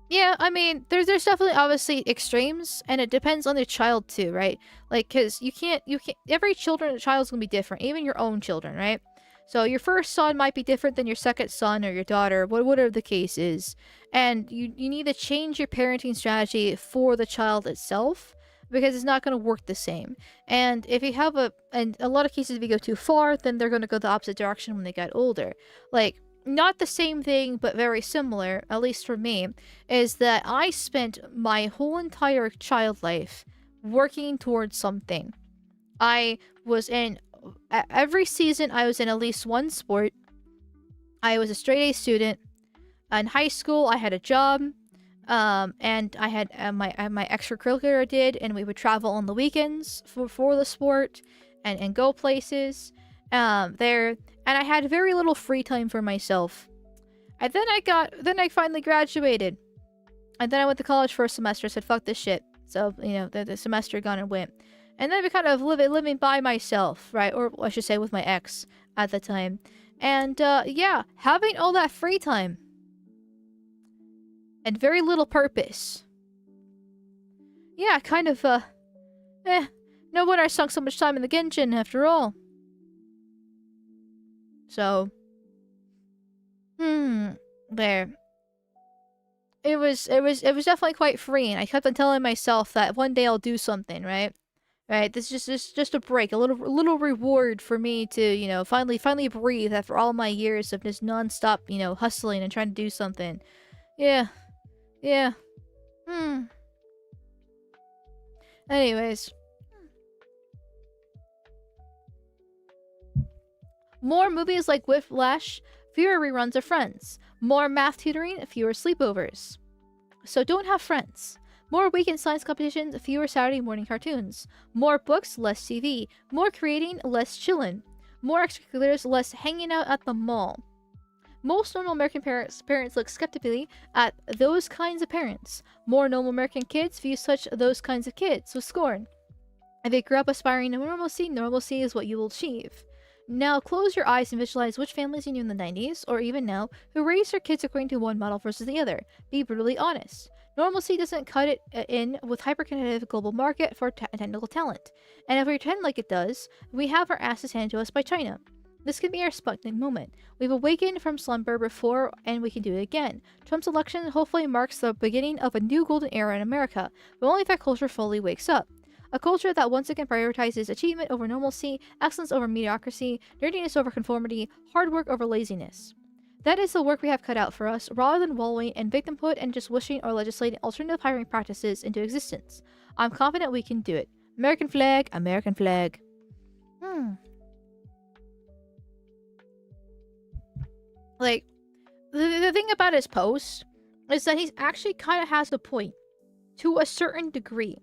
Speaker 1: Yeah, I mean, there's definitely obviously extremes, and it depends on the child too, right? Like, because you can't, every child's gonna be different, even your own children, right? So your first son might be different than your second son or your daughter, whatever the case is. And you need to change your parenting strategy for the child itself, because it's not going to work the same. And if you have in a lot of cases, if you go too far, then they're going to go the opposite direction when they get older. Like, not the same thing, but very similar, at least for me, is that I spent my whole entire child life working towards something. I was in, every season, I was in at least one sport. I was a straight A student. In high school, I had a job. And I had my extracurricular I did, and we would travel on the weekends for the sport and go places there, and I had very little free time for myself. And then I finally graduated, and then I went to college for a semester. Said fuck this shit, So, you know, the semester gone and went. And then we kind of living by myself, right? Or I should say with my ex at the time. And, yeah, having all that free time. And very little purpose. Yeah, kind of, no wonder I sunk so much time in the Genshin after all. So, there. It was definitely quite freeing. I kept on telling myself that one day I'll do something, right? Right, this is just a break, a little reward for me to, you know, finally breathe after all my years of just non-stop, you know, hustling and trying to do something. Yeah. Yeah. Anyways. More movies like Whiplash, fewer reruns of Friends. More math tutoring, fewer sleepovers. So don't have friends. More weekend science competitions, fewer Saturday morning cartoons. More books, less TV. More creating, less chillin'. More extracurriculars, less hanging out at the mall. Most normal American parents look skeptically at those kinds of parents. More normal American kids view those kinds of kids with scorn. If they grew up aspiring to normalcy is what you will achieve. Now close your eyes and visualize which families you knew in the 90s, or even now, who raised their kids according to one model versus the other. Be brutally honest. Normalcy doesn't cut it in with hyper-competitive global market for technical talent. And if we pretend like it does, we have our asses handed to us by China. This can be our Sputnik moment. We've awakened from slumber before, and we can do it again. Trump's election hopefully marks the beginning of a new golden era in America, but only if that culture fully wakes up. A culture that once again prioritizes achievement over normalcy, excellence over mediocrity, nerdiness over conformity, hard work over laziness. That is the work we have cut out for us, rather than wallowing in victimhood and just wishing or legislating alternative hiring practices into existence. I'm confident we can do it. American flag, American flag. Like, the thing about his post is that he actually kind of has a point. To a certain degree.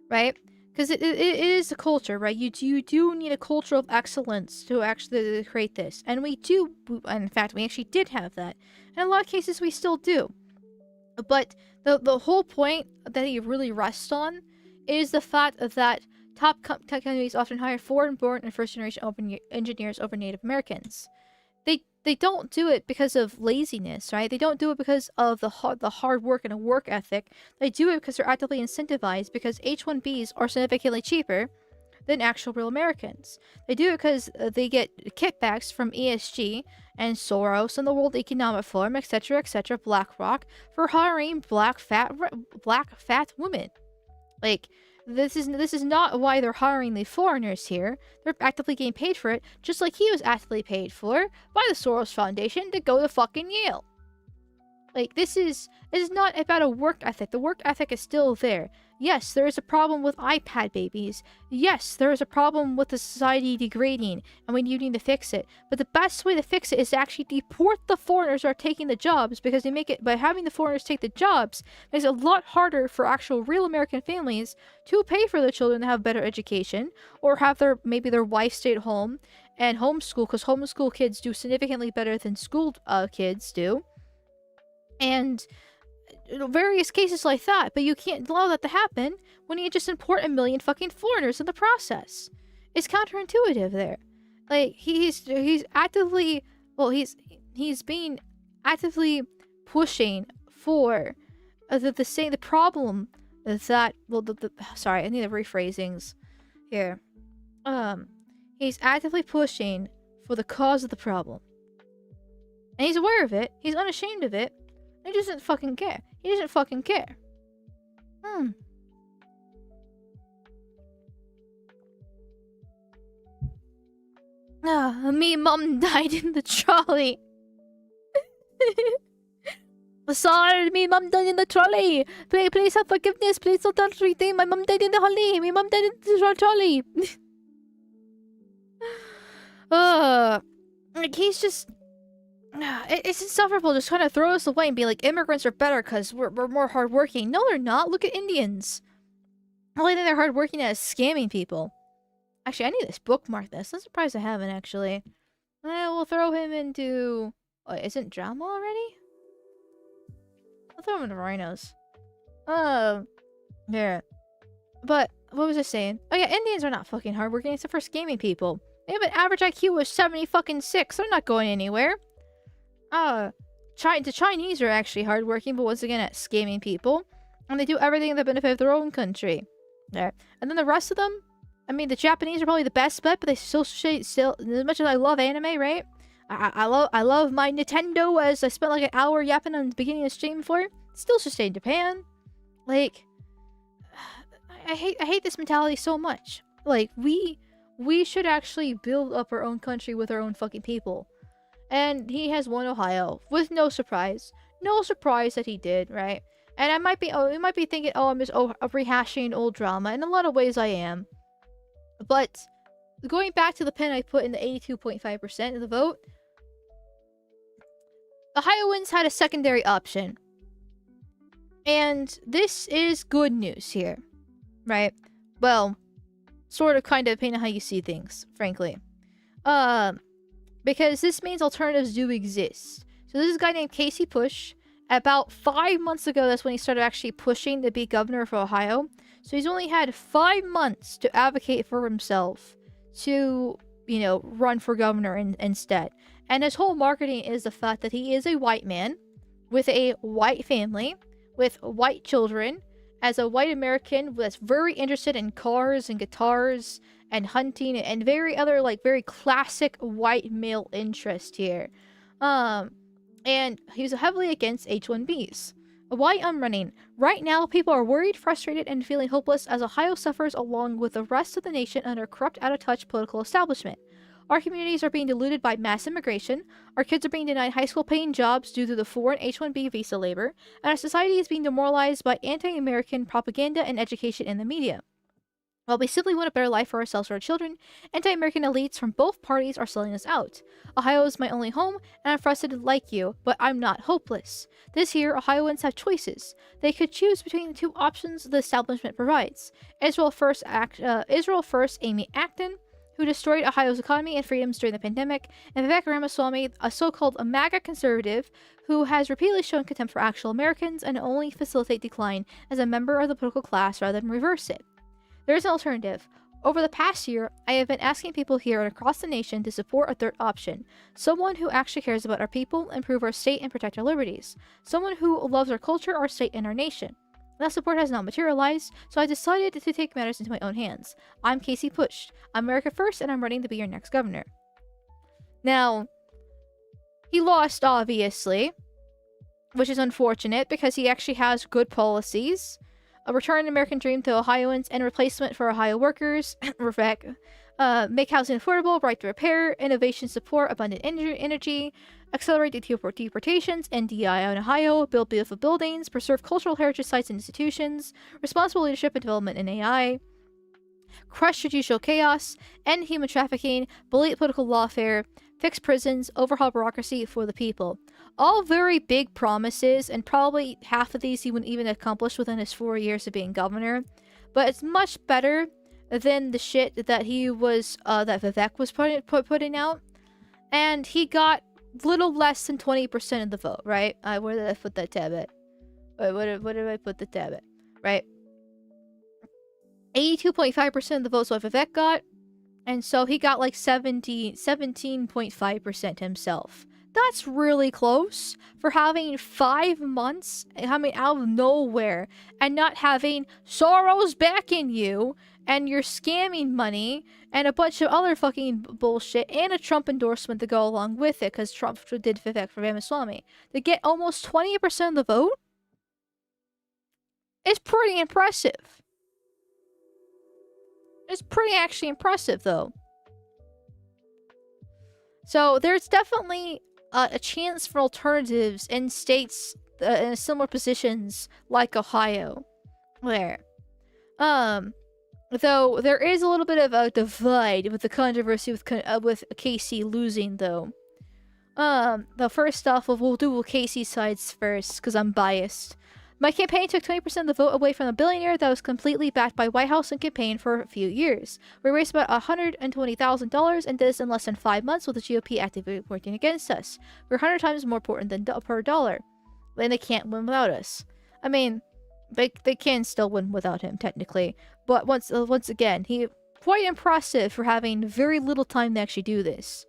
Speaker 1: Right? Because it is a culture, right? You do need a culture of excellence to actually create this. And we do, in fact, we actually did have that. In a lot of cases, we still do. But the whole point that he really rests on is the fact that top tech companies often hire foreign-born and first-generation engineers over Native Americans. They don't do it because of laziness, right? They don't do it because of the hard work and a work ethic. They do it because they're actively incentivized because H-1Bs are significantly cheaper than actual real Americans. They do it because they get kickbacks from ESG and Soros and the World Economic Forum, etc., BlackRock, for hiring black fat women. Like, this is not why they're hiring the foreigners here. They're actively getting paid for it, just like he was actively paid for by the Soros Foundation to go to fucking Yale. Like, this is not about a work ethic. The work ethic is still there. Yes, there is a problem with iPad babies. Yes, there is a problem with the society degrading, and we need to fix it. But the best way to fix it is to actually deport the foreigners who are taking the jobs, because they make it, by having the foreigners take the jobs, makes it a lot harder for actual real American families to pay for their children to have better education, or have maybe their wife stay at home and homeschool, because homeschool kids do significantly better than school kids do. And various cases like that, but you can't allow that to happen when you just import a million fucking foreigners in the process. It's counterintuitive there. Like, he's actively, well, he's been actively pushing for the problem that, well, sorry, I need the rephrasings here. He's actively pushing for the cause of the problem. And he's aware of it, he's unashamed of it, he doesn't fucking care. He doesn't fucking care. Me mum died in the trolley. Sorry, me mum died in the trolley. Please have forgiveness. Please don't touch everything. My mum died in the trolley. My mum died in the trolley. Like, he's just... It's insufferable just kind of throw us away and be like, immigrants are better because we're more hardworking. No, they're not. Look at Indians. The only thing they're hardworking at is scamming people. Actually, I need to bookmark this. I'm surprised I haven't, actually. We'll throw him into... Oh, isn't drama already? I'll throw him into rhinos. Oh. Here. But what was I saying? Oh yeah, Indians are not fucking hardworking except for scamming people. They have an average IQ of 70 fucking 6. They're not going anywhere. The Chinese are actually hardworking, but once again at scamming people. And they do everything in the benefit of their own country. There. And then the rest of them, I mean, the Japanese are probably the best bet, but they still, as much as I love anime, right? I love my Nintendo, as I spent like an hour yapping on the beginning of the stream for. Still should stay in Japan. Like, I hate this mentality so much. Like, we should actually build up our own country with our own fucking people. And he has won Ohio with no surprise. No surprise that he did, right? And you might be thinking, oh, I'm just rehashing old drama. In a lot of ways, I am. But going back to the pin I put in the 82.5% of the vote, Ohioans had a secondary option. And this is good news here, right? Well, sort of, kind of, depending on how you see things, frankly. Because this means alternatives do exist. So this is a guy named Casey Push. About 5 months ago, that's when he started actually pushing to be governor for Ohio. So he's only had 5 months to advocate for himself to, run for governor instead. And his whole marketing is the fact that he is a white man with a white family, with white children, as a white American that's very interested in cars and guitars and hunting and very classic white male interest here. And he was heavily against H-1Bs. Why I'm running? Right now, people are worried, frustrated, and feeling hopeless as Ohio suffers along with the rest of the nation under a corrupt, out-of-touch political establishment. Our communities are being diluted by mass immigration, our kids are being denied high school-paying jobs due to the foreign H-1B visa labor, and our society is being demoralized by anti-American propaganda and education in the media. While we simply want a better life for ourselves and our children, anti-American elites from both parties are selling us out. Ohio is my only home, and I'm frustrated like you, but I'm not hopeless. This year, Ohioans have choices. They could choose between the two options the establishment provides. Israel First Amy Acton, who destroyed Ohio's economy and freedoms during the pandemic, and Vivek Ramaswamy, a so-called MAGA conservative who has repeatedly shown contempt for actual Americans and only facilitate decline as a member of the political class rather than reverse it. There is an alternative. Over the past year, I have been asking people here and across the nation to support a third option. Someone who actually cares about our people, improve our state, and protect our liberties. Someone who loves our culture, our state, and our nation. That support has not materialized, so I decided to take matters into my own hands. I'm Casey Push. I'm America First, and I'm running to be your next governor. Now, he lost, obviously, which is unfortunate because he actually has good policies. A return American dream to Ohioans and replacement for Ohio workers, Vivek. Make housing affordable, right to repair, innovation support, abundant energy, accelerate deportations, NDI in Ohio, build beautiful buildings, preserve cultural heritage sites and institutions, responsible leadership and development in AI, crush judicial chaos, end human trafficking, bully political lawfare, fix prisons, overhaul bureaucracy for the people. All very big promises, and probably half of these he wouldn't even accomplish within his 4 years of being governor. But it's much better than the shit that that Vivek was putting out. And he got little less than 20% of the vote, right? Where did I put that tab at? Wait, what did I put the tab at? Right? 82.5% of the votes what Vivek got. And so he got like 17.5% himself. That's really close for having 5 months, out of nowhere, and not having Soros backing you, and you're scamming money, and a bunch of other fucking bullshit, and a Trump endorsement to go along with it, because Trump did Vivek for Ramaswamy. To get almost 20% of the vote is pretty impressive. It's pretty actually impressive, though. So there's definitely a chance for alternatives in states in similar positions like Ohio, there. Though there is a little bit of a divide with the controversy with Casey losing, though. The first off, we'll do Casey's sides first, because I'm biased. My campaign took 20% of the vote away from a billionaire that was completely backed by White House and campaign for a few years. We raised about $120,000 and did this in less than 5 months with the GOP actively working against us. We're 100 times more important than per dollar. And they can't win without us. I mean, they can still win without him technically. But once again, he quite impressive for having very little time to actually do this.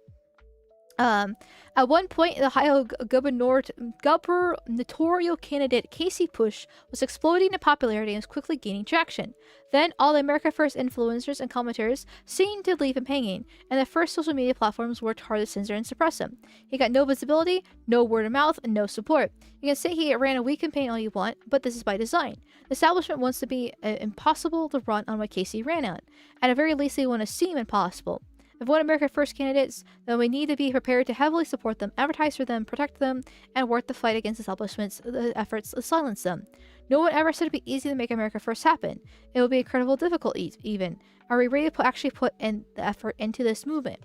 Speaker 1: At one point, the Ohio gubernatorial candidate Casey Push was exploding in popularity and was quickly gaining traction. Then, all the America First influencers and commenters seemed to leave him hanging, and the first social media platforms worked hard to censor and suppress him. He got no visibility, no word of mouth, and no support. You can say he ran a weak campaign all you want, but this is by design. The establishment wants to be impossible to run on what Casey ran on. At the very least, they want to seem impossible. If we want America First candidates, then we need to be prepared to heavily support them, advertise for them, protect them, and work the fight against establishment's efforts to silence them. No one ever said it'd be easy to make America First happen. It will be incredibly difficult even. Are we ready to actually put in the effort into this movement?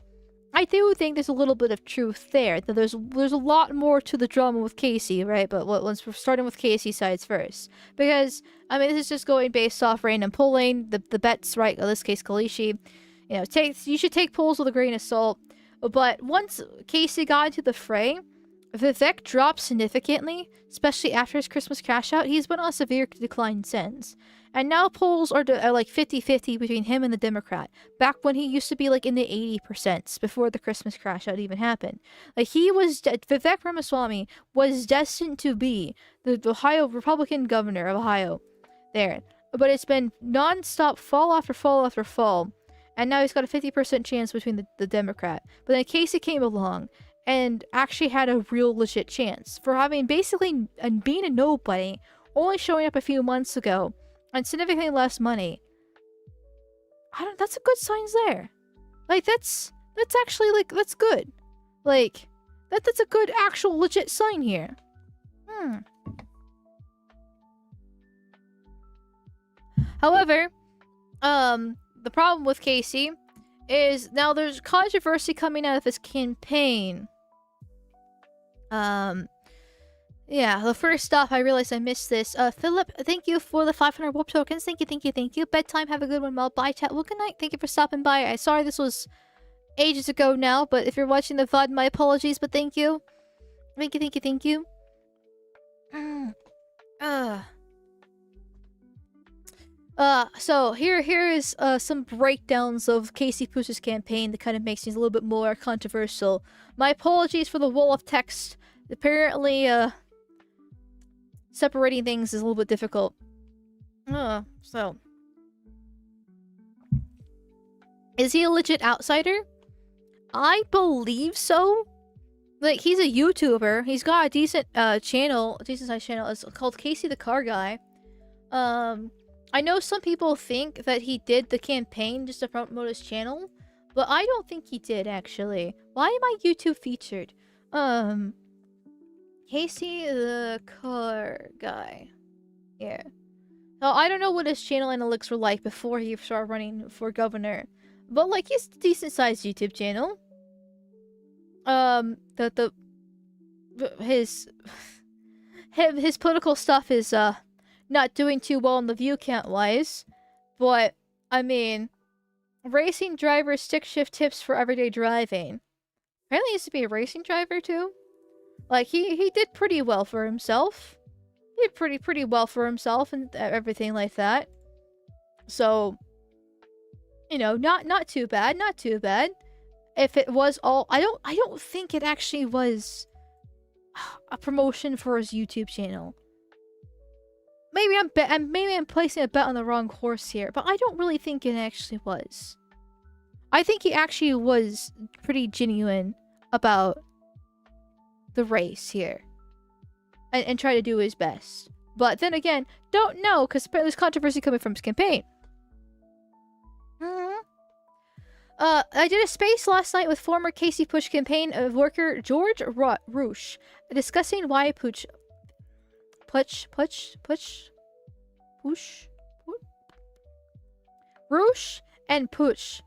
Speaker 1: I do think there's a little bit of truth there. That there's a lot more to the drama with Casey, right? But once we're starting with Casey's sides first. Because, I mean, this is just going based off random polling, the bets, right? In this case, Kalishi. You know, you should take polls with a grain of salt. But once Casey got into the fray, Vivek dropped significantly, especially after his Christmas crash out. He's been on a severe decline since. And now polls are like 50-50 between him and the Democrat. Back when he used to be like in the 80% before the Christmas crash out even happened. Like Vivek Ramaswamy was destined to be the Ohio Republican governor of Ohio. There. But it's been non-stop fall after fall after fall. And now he's got a 50% chance between the Democrat. But then Casey came along and actually had a real legit chance. For having basically being a nobody, only showing up a few months ago, and significantly less money. That's a good sign there. Like, that's actually, like, that's good. Like, that's a good actual legit sign here. However, the problem with Casey is now there's controversy coming out of his campaign. Yeah, the first off, I realized I missed this. Philip, thank you for the 500 warp tokens. Thank you. Bedtime, have a good one. Well, bye, chat. Well, good night. Thank you for stopping by. I'm sorry this was ages ago now, but if you're watching the VOD, my apologies, but thank you. Thank you. So here is some breakdowns of Casey Push's campaign that kind of makes things a little bit more controversial. My apologies for the wall of text. Apparently, separating things is a little bit difficult. So. Is he a legit outsider? I believe so. Like, he's a YouTuber. He's got a decent channel, decent-sized channel. It's called Casey the Car Guy. I know some people think that he did the campaign just to promote his channel, but I don't think he did, actually. Why am I YouTube featured? Casey the Car Guy. Yeah. Now, I don't know what his channel analytics were like before he started running for governor, but, like, he's a decent-sized YouTube channel. His political stuff is, not doing too well in the view count-wise, but, I mean, racing driver stick shift tips for everyday driving. Apparently he used to be a racing driver, too. Like, he did pretty well for himself. He did pretty well for himself and everything like that. So, you know, not too bad, not too bad. If it was all... I don't think it actually was a promotion for his YouTube channel. Maybe I'm placing a bet on the wrong horse here, but I don't really think it actually was. I think he actually was pretty genuine about the race here. And try to do his best. But then again, don't know, because there's controversy coming from his campaign. I did a space last night with former Casey Push campaign worker George Roosh, discussing why Roosh and pushed.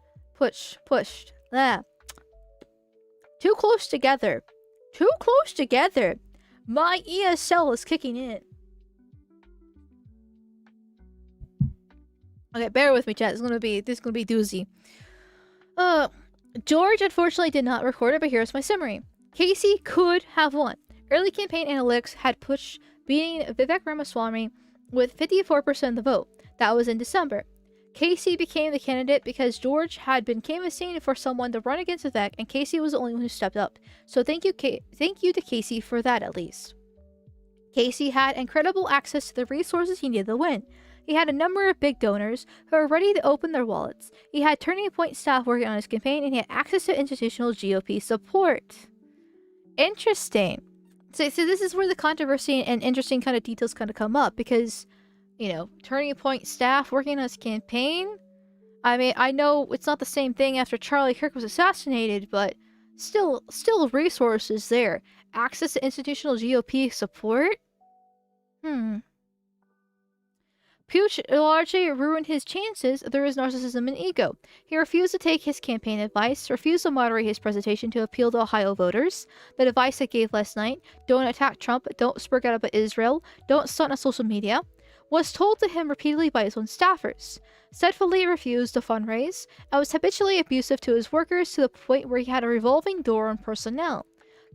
Speaker 1: Too close together. My ESL is kicking in. Okay, bear with me, chat. This is gonna be doozy. George unfortunately did not record it, but here's my summary. Casey could have won. Early campaign analytics had Push beating Vivek Ramaswamy with 54% of the vote. That was in December. Casey became the candidate because George had been canvassing for someone to run against Vivek, and Casey was the only one who stepped up. So thank you to Casey for that, at least. Casey had incredible access to the resources he needed to win. He had a number of big donors who were ready to open their wallets. He had Turning Point staff working on his campaign, and he had access to institutional GOP support. Interesting. So this is where the controversy and interesting kind of details kind of come up, because, you know, Turning Point staff working on his campaign. I mean, I know it's not the same thing after Charlie Kirk was assassinated, but still resources there. Access to institutional GOP support? Pooch largely ruined his chances through his narcissism and ego. He refused to take his campaign advice, refused to moderate his presentation to appeal to Ohio voters. The advice I gave last night, don't attack Trump, don't speak out about Israel, don't stunt on social media, was told to him repeatedly by his own staffers. Steadfastly refused to fundraise, and was habitually abusive to his workers to the point where he had a revolving door on personnel.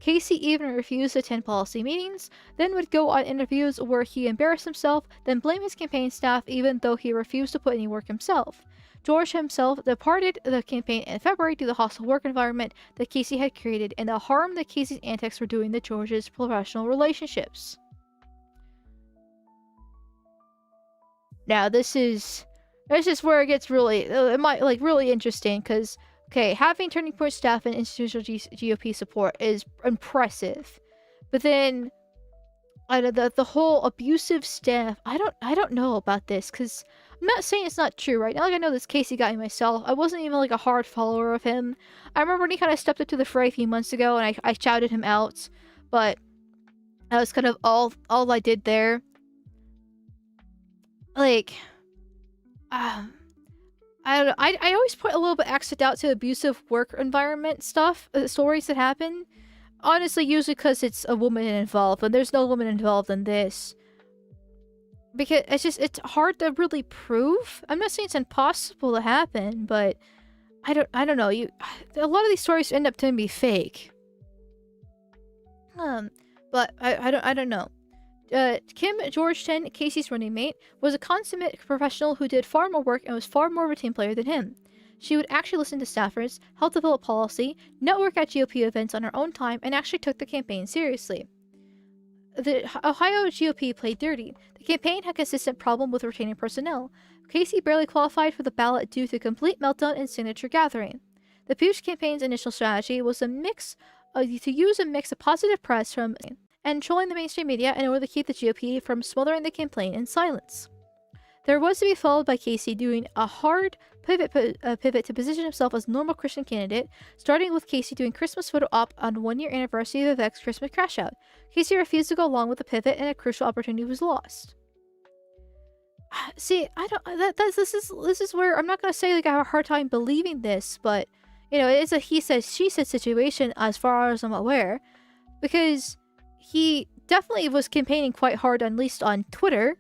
Speaker 1: Casey even refused to attend policy meetings, then would go on interviews where he embarrassed himself, then blame his campaign staff even though he refused to put any work himself. George himself departed the campaign in February due to the hostile work environment that Casey had created and the harm that Casey's antics were doing to George's professional relationships. Now this is where it gets really really interesting, because okay, having Turning Point staff and institutional GOP support is impressive, but then the whole abusive staff, I don't know about this, because I'm not saying it's not true, right? Now, like, I know this Casey guy myself. I wasn't even like a hard follower of him. I remember when he kind of stepped up to the fray a few months ago, and I shouted him out, but that was kind of all I did there. Like, I always put a little bit extra doubt to abusive work environment stuff, stories that happen. Honestly, usually because it's a woman involved, and there's no woman involved in this. Because it's hard to really prove. I'm not saying it's impossible to happen, but I don't know. A lot of these stories end up to be fake. But I don't know. Kim Georgetown, Casey's running mate, was a consummate professional who did far more work and was far more of a team player than him. She would actually listen to staffers, help develop policy, network at GOP events on her own time, and actually took the campaign seriously. The Ohio GOP played dirty. The campaign had a consistent problem with retaining personnel. Casey barely qualified for the ballot due to complete meltdown and signature gathering. The Pooch campaign's initial strategy was to use a mix of positive press from and trolling the mainstream media in order to keep the GOP from smothering the campaign in silence. There was to be followed by Casey doing a hard pivot to position himself as a normal Christian candidate, starting with Casey doing Christmas photo op on 1-year anniversary of Vivek's Christmas crash out. Casey refused to go along with the pivot, and a crucial opportunity was lost. See, this is where I'm not gonna say like I have a hard time believing this, but you know, it's a he says she said situation as far as I'm aware, because he definitely was campaigning quite hard, at least on Twitter,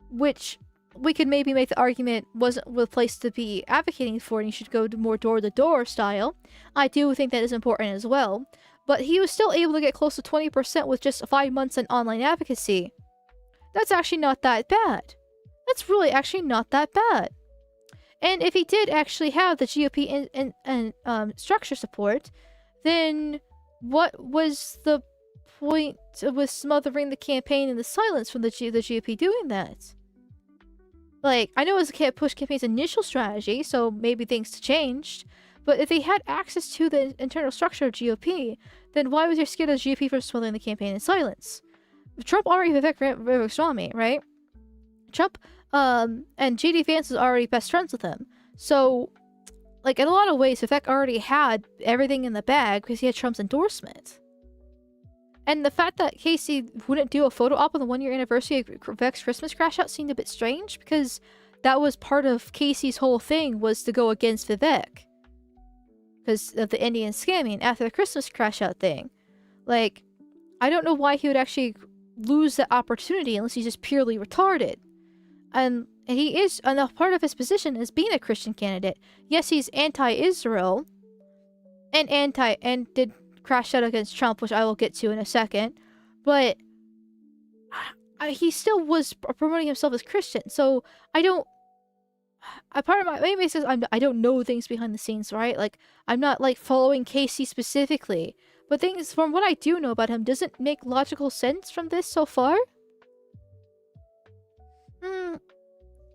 Speaker 1: which we could maybe make the argument wasn't the place to be advocating for, and you should go to more door-to-door style. I do think that is important as well. But he was still able to get close to 20% with just 5 months in online advocacy. That's actually not that bad. That's really actually not that bad. And if he did actually have the GOP and structure support, then what was the point with smothering the campaign in the silence from the GOP doing that? Like, I know it was the Push campaign's initial strategy, so maybe things changed, but if they had access to the internal structure of GOP, then why was there scared of GOP for smothering the campaign in silence? Trump already Vivek Swami, right? Trump, and J.D. Vance was already best friends with him. So, like, in a lot of ways, Vivek already had everything in the bag because he had Trump's endorsement. And the fact that Casey wouldn't do a photo op on the 1-year anniversary of Vivek's Christmas crash out seemed a bit strange, because that was part of Casey's whole thing, was to go against Vivek. Because of the Indian scamming after the Christmas crash out thing. Like, I don't know why he would actually lose that opportunity unless he's just purely retarded. And he is, and a part of his position is being a Christian candidate. Yes, he's anti-Israel, and did crash out against Trump, which I will get to in a second. But he still was promoting himself as Christian. So I don't. A part of my maybe says I don't know things behind the scenes, right? Like I'm not like following Casey specifically, but things from what I do know about him doesn't make logical sense from this so far.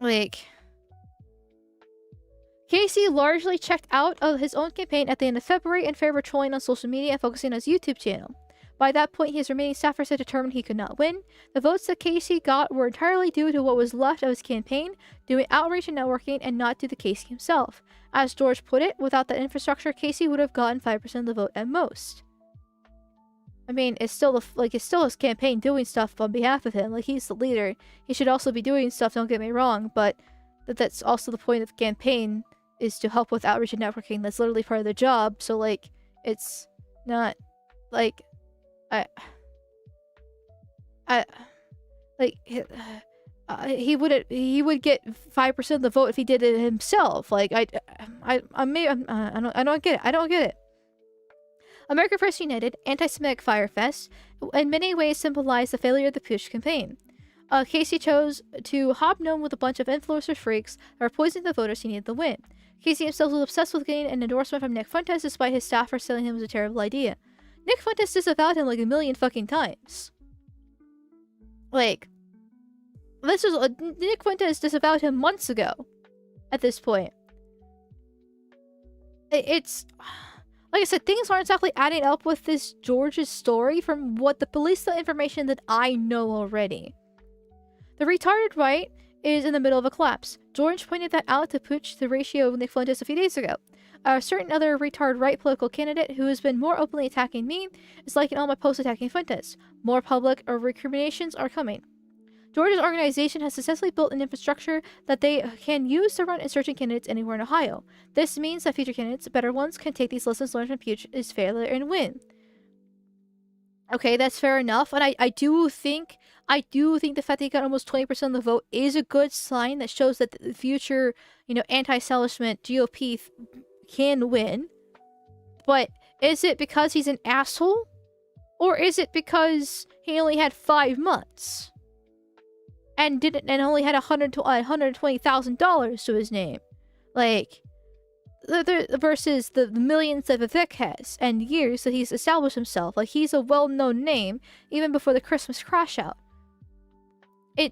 Speaker 1: Like Casey largely checked out of his own campaign at the end of February in favor of trolling on social media and focusing on his YouTube channel. By that point, his remaining staffers had determined he could not win. The votes that Casey got were entirely due to what was left of his campaign, doing outreach and networking, and not to the Casey himself. As George put it, without that infrastructure, Casey would have gotten 5% of the vote at most. I mean, it's still his campaign doing stuff on behalf of him. Like, he's the leader. He should also be doing stuff, don't get me wrong, but that's also the point of the campaign, is to help with outreach and networking. That's literally part of the job. So, like, it's not, like... he would get 5% of the vote if he did it himself. Like I don't get it. I don't get it. America First United, anti-Semitic Firefest, in many ways symbolized the failure of the Push campaign. Casey chose to hobnob with a bunch of influencer freaks that were poisoning the voters he needed to win. Casey himself was obsessed with getting an endorsement from Nick Fuentes, despite his staffers telling him it was a terrible idea. Nick Fuentes disavowed him like a million fucking times. Like, Nick Fuentes disavowed him months ago. At this point, it's like I said, things aren't exactly adding up with this George's story from what the police information that I know already. The retarded right is in the middle of a collapse. George pointed that out to Pooch the ratio of Nick Fuentes a few days ago. A certain other retard right political candidate who has been more openly attacking me is liking all my posts attacking Fuentes. More public recriminations are coming. George's organization has successfully built an infrastructure that they can use to run insurgent candidates anywhere in Ohio. This means that future candidates, better ones, can take these lessons learned from Pooch's failure and win. Okay, that's fair enough, and I do think the fact that he got almost 20% of the vote is a good sign that shows that the future, anti-establishment GOP can win. But is it because he's an asshole? Or is it because he only had 5 months? And only had $120,000 to his name? Like, versus the millions that Vivek has, and years that he's established himself. Like, he's a well-known name, even before the Christmas crash out. I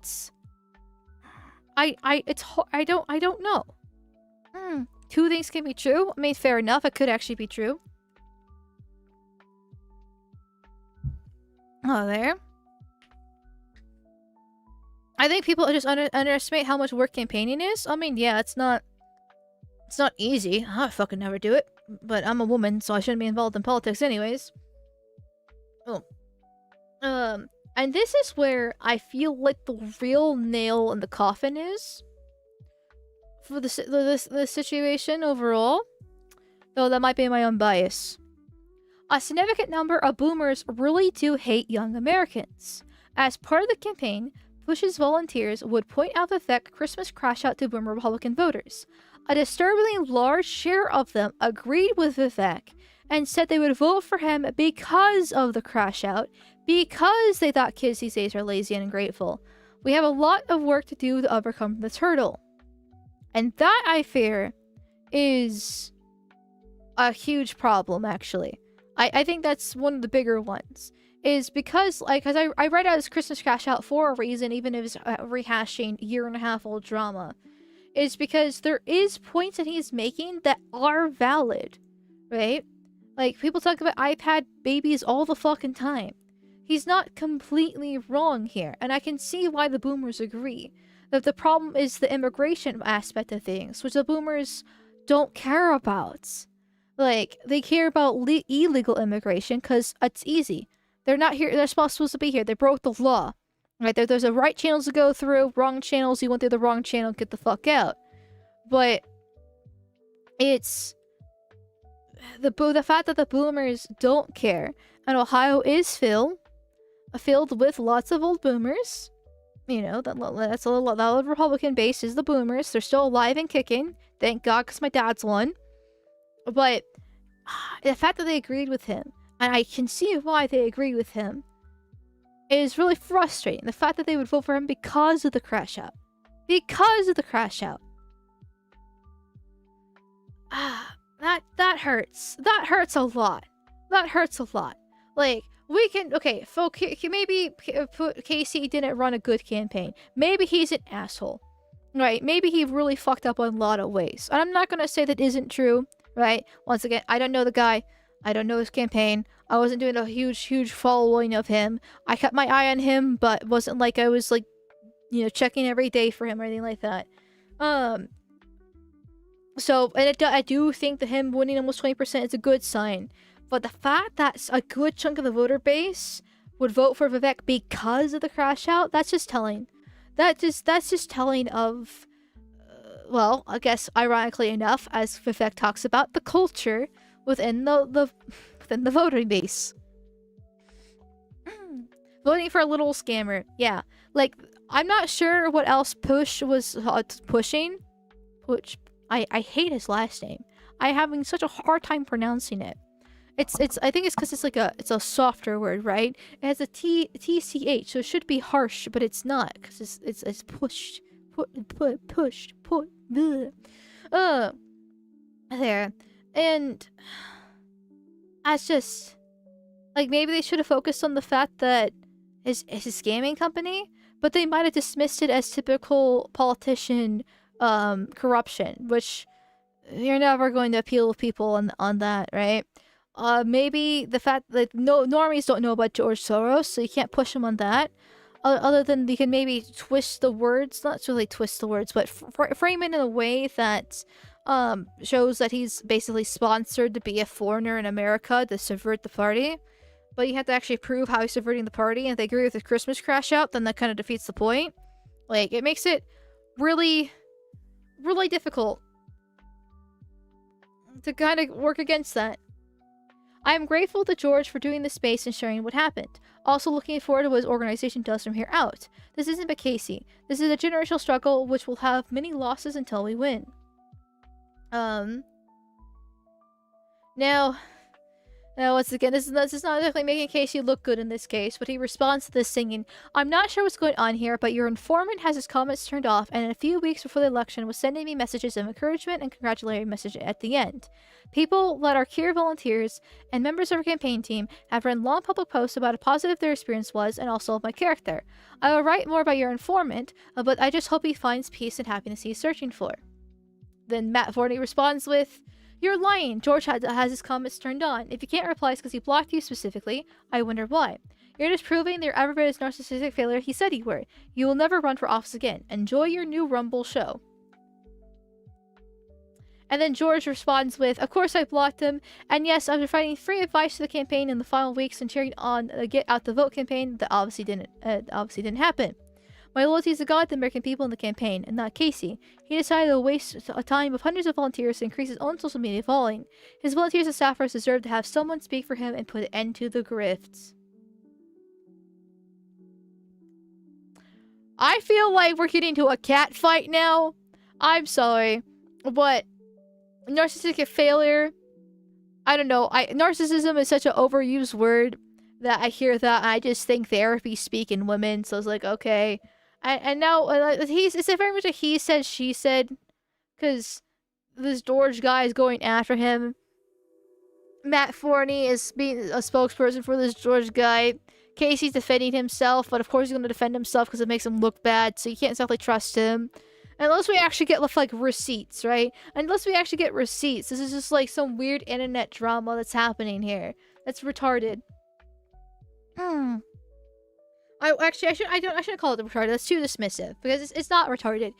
Speaker 1: don't know. Two things can be true. I mean, fair enough. It could actually be true. Oh, there. I think people just underestimate how much work campaigning is. I mean, yeah, it's not easy. I fucking never do it. But I'm a woman, so I shouldn't be involved in politics anyways. Oh. And this is where I feel like the real nail in the coffin is for the situation overall, though that might be my own bias. A significant number of boomers really do hate young Americans. As part of the campaign, Bush's volunteers would point out the fact Christmas crash out to boomer Republican voters. A disturbingly large share of them agreed with Vivek and said they would vote for him because of the crash out, because they thought kids these days are lazy and ungrateful. We have a lot of work to do to overcome this hurdle. And that, I fear, is a huge problem, actually. I think that's one of the bigger ones. Is because, I read out his Christmas crash out for a reason, even if it's rehashing year-and-a-half-old drama. Is because there is points that he's making that are valid, right? Like, people talk about iPad babies all the fucking time. He's not completely wrong here, and I can see why the boomers agree. That the problem is the immigration aspect of things, which the boomers don't care about. Like, they care about illegal immigration because it's easy. They're not here, they're supposed to be here. They broke the law. Right? There's a right channels to go through, wrong channels, you went through the wrong channel, get the fuck out. But it's the fact that the boomers don't care. And Ohio is filled with lots of old boomers. That's a lot of Republican base is the boomers. They're still alive and kicking. Thank God, because my dad's one. But the fact that they agreed with him, and I can see why they agreed with him, is really frustrating. The fact that they would vote for him because of the crash out. Because of the crash out. That hurts. That hurts a lot. That hurts a lot. Like, we can, okay, maybe Casey didn't run a good campaign. Maybe he's an asshole. Right? Maybe he really fucked up on a lot of ways. And I'm not gonna say that isn't true, right? Once again, I don't know the guy. I don't know his campaign. I wasn't doing a huge following of him. I kept my eye on him, but it wasn't like I was, like, you know, checking every day for him or anything like that. So, and I do think that him winning almost 20% is a good sign. But the fact that a good chunk of the voter base would vote for Vivek because of the crash out, that's just telling. That's just telling of, well, I guess ironically enough, as Vivek talks about, the culture within the voting base. Voting for a little scammer, yeah. Like, I'm not sure what else Push was pushing. Which I hate his last name. I'm having such a hard time pronouncing it. I think it's because it's like it's a softer word, right? It has a TCH, so it should be harsh, but it's not because it's pushed, pushed. There, and that's just like maybe they should have focused on the fact that it's a scamming company, but they might have dismissed it as typical politician corruption, which you're never going to appeal to people on that, right? Maybe the fact that normies don't know about George Soros, so you can't push them on that. Other than you can maybe twist the words, not really twist the words, but frame it in a way that shows that he's basically sponsored to be a foreigner in America to subvert the party. But you have to actually prove how he's subverting the party, and if they agree with the Christmas crash out, then that kind of defeats the point. Like, it makes it really, really difficult to kind of work against that. I am grateful to George for doing the space and sharing what happened. Also looking forward to what his organization does from here out. This isn't but Casey. This is a generational struggle which will have many losses until we win. Now, once again, this is not exactly making Casey look good in this case, but he responds to this singing, "I'm not sure what's going on here, but your informant has his comments turned off, and in a few weeks before the election was sending me messages of encouragement and congratulatory messages at the end. People that are Cure volunteers and members of our campaign team have written long public posts about how positive their experience was and also of my character. I will write more about your informant, but I just hope he finds peace and happiness he's searching for." Then Matt Forney responds with, "You're lying. George has his comments turned on. If you can't reply, it's because he blocked you specifically. I wonder why. You're just proving that you're every bit as narcissistic failure he said you were. You will never run for office again. Enjoy your new Rumble show." And then George responds with, "Of course I blocked him. And yes, I've been providing free advice to the campaign in the final weeks and cheering on the Get Out the Vote campaign that obviously didn't happen. My loyalty is to God, the American people, and the campaign, and not Casey. He decided to waste time of hundreds of volunteers to increase his own social media following. His volunteers and staffers deserve to have someone speak for him and put an end to the grifts." I feel like we're getting to a cat fight now. I'm sorry, but narcissistic failure, I don't know. Narcissism is such an overused word that I hear that and I just think therapy speak in women. So it's like, okay. And now it's very much a he said, she said, because this George guy is going after him. Matt Forney is being a spokesperson for this George guy. Casey's defending himself, but of course he's going to defend himself because it makes him look bad, so you can't exactly trust him. Unless we actually get, like, receipts, right? Unless we actually get receipts. This is just, like, some weird internet drama that's happening here. That's retarded. I shouldn't call it retarded. That's too dismissive. Because it's not retarded.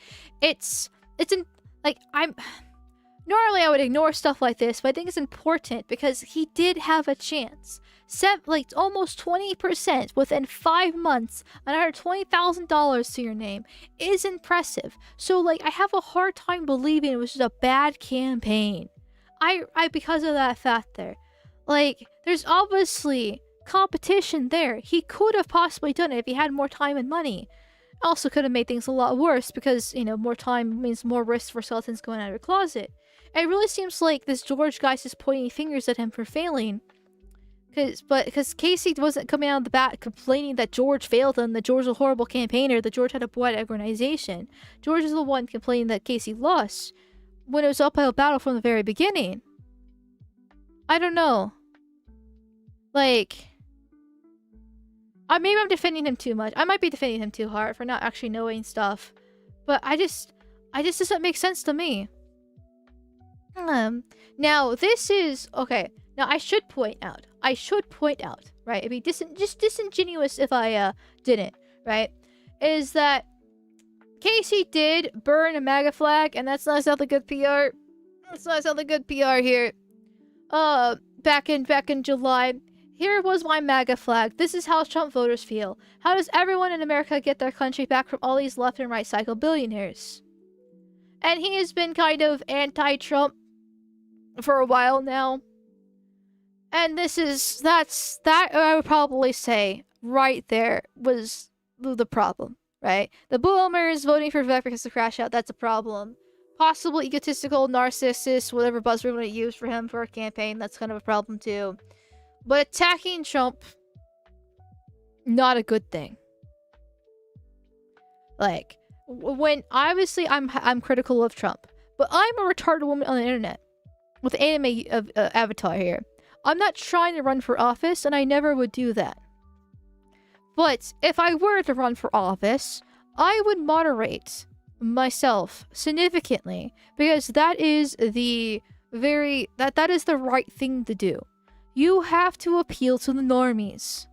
Speaker 1: Normally I would ignore stuff like this, but I think it's important because he did have a chance. Almost 20% within 5 months, another $20,000 to your name is impressive. So, I have a hard time believing it was just a bad campaign. Because of that fact there. There's obviously competition there. He could have possibly done it if he had more time and money. Also could have made things a lot worse because, more time means more risk for skeletons going out of your closet. It really seems like this George guy's just pointing fingers at him for failing. Because Casey wasn't coming out of the bat complaining that George failed him, that George was a horrible campaigner, that George had a bad organization. George is the one complaining that Casey lost when it was an uphill battle from the very beginning. I don't know. Like, maybe I'm defending him too much. I might be defending him too hard for not actually knowing stuff. But I just doesn't make sense to me. Now this is okay. Now I should point out, right? It'd be just disingenuous if I didn't, right? Is that Casey did burn a MAGA flag, and that's not exactly good PR. That's not exactly good PR here. Back in July. Here was my MAGA flag. This is how Trump voters feel. How does everyone in America get their country back from all these left and right cycle billionaires? And he has been kind of anti-Trump for a while now. And that I would probably say right there was the problem, right? The boomers voting for Vivek because of crash out, that's a problem. Possible egotistical, narcissist, whatever buzzword we want to use for him for a campaign, that's kind of a problem too. But attacking Trump, not a good thing. Like, when obviously I'm critical of Trump, but I'm a retarded woman on the internet with an anime avatar here. I'm not trying to run for office, and I never would do that. But if I were to run for office, I would moderate myself significantly, because that is the that is the right thing to do. You have to appeal to the normies,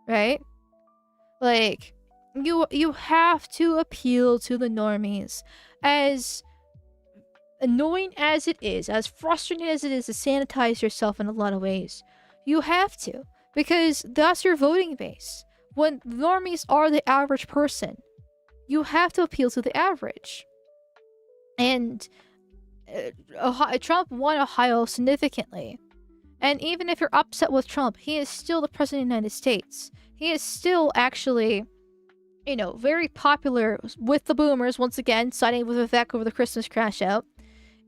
Speaker 1: right? Like, you have to appeal to the normies. As annoying as it is, as frustrating as it is to sanitize yourself in a lot of ways, you have to, because that's your voting base. When normies are the average person, you have to appeal to the average. And Trump won Ohio significantly. And even if you're upset with Trump, he is still the president of the United States. He is still actually, you know, very popular with the boomers, once again, siding with Vivek over the Christmas crash out.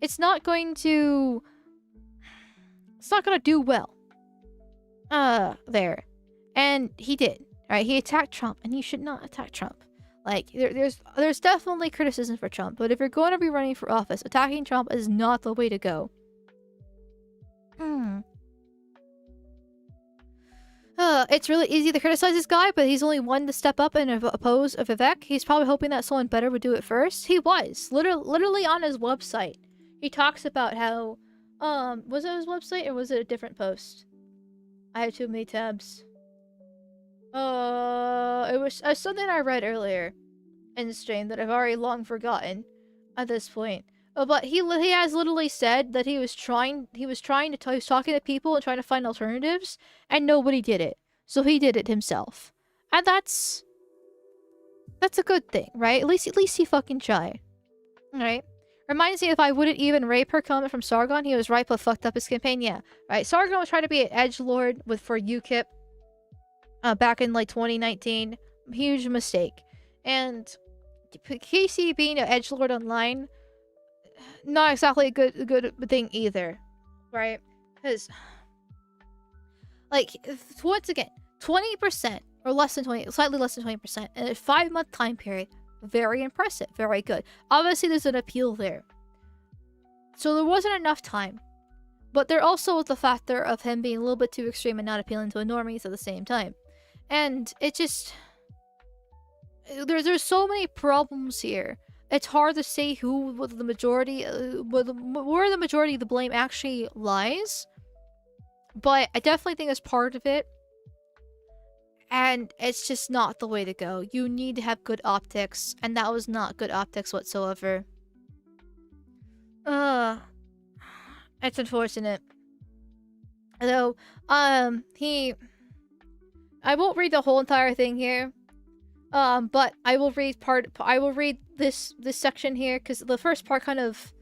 Speaker 1: It's not going to do well. There. And he did, right? He attacked Trump, and you should not attack Trump. Like, there's definitely criticism for Trump, but if you're going to be running for office, attacking Trump is not the way to go. It's really easy to criticize this guy, but he's only one to step up and oppose Vivek. He's probably hoping that someone better would do it first. He was. Literally on his website. He talks about how, was it his website or was it a different post? I have too many tabs. It was something I read earlier in the stream that I've already long forgotten at this point. But he has literally said that he was talking to people and trying to find alternatives, and nobody did it. So he did it himself. And that's a good thing, right? At least he fucking tried. Alright? Reminds me, if I wouldn't even rape her comment from Sargon, he was right but fucked up his campaign. Yeah. Right? Sargon was trying to be an edgelord for UKIP back in like 2019. Huge mistake. And Casey being an edgelord online, not exactly a good thing either, right? Because, like, once again, 20% or less than 20, slightly less than 20% in a 5-month time period, very impressive, very good. Obviously, there's an appeal there, so there wasn't enough time. But there also was the factor of him being a little bit too extreme and not appealing to normies at the same time, and it just there's so many problems here. It's hard to say where the majority of the blame actually lies. But I definitely think it's part of it. And it's just not the way to go. You need to have good optics. And that was not good optics whatsoever. It's unfortunate. Though, I won't read the whole entire thing here. But I will read this section here, because the first part kind of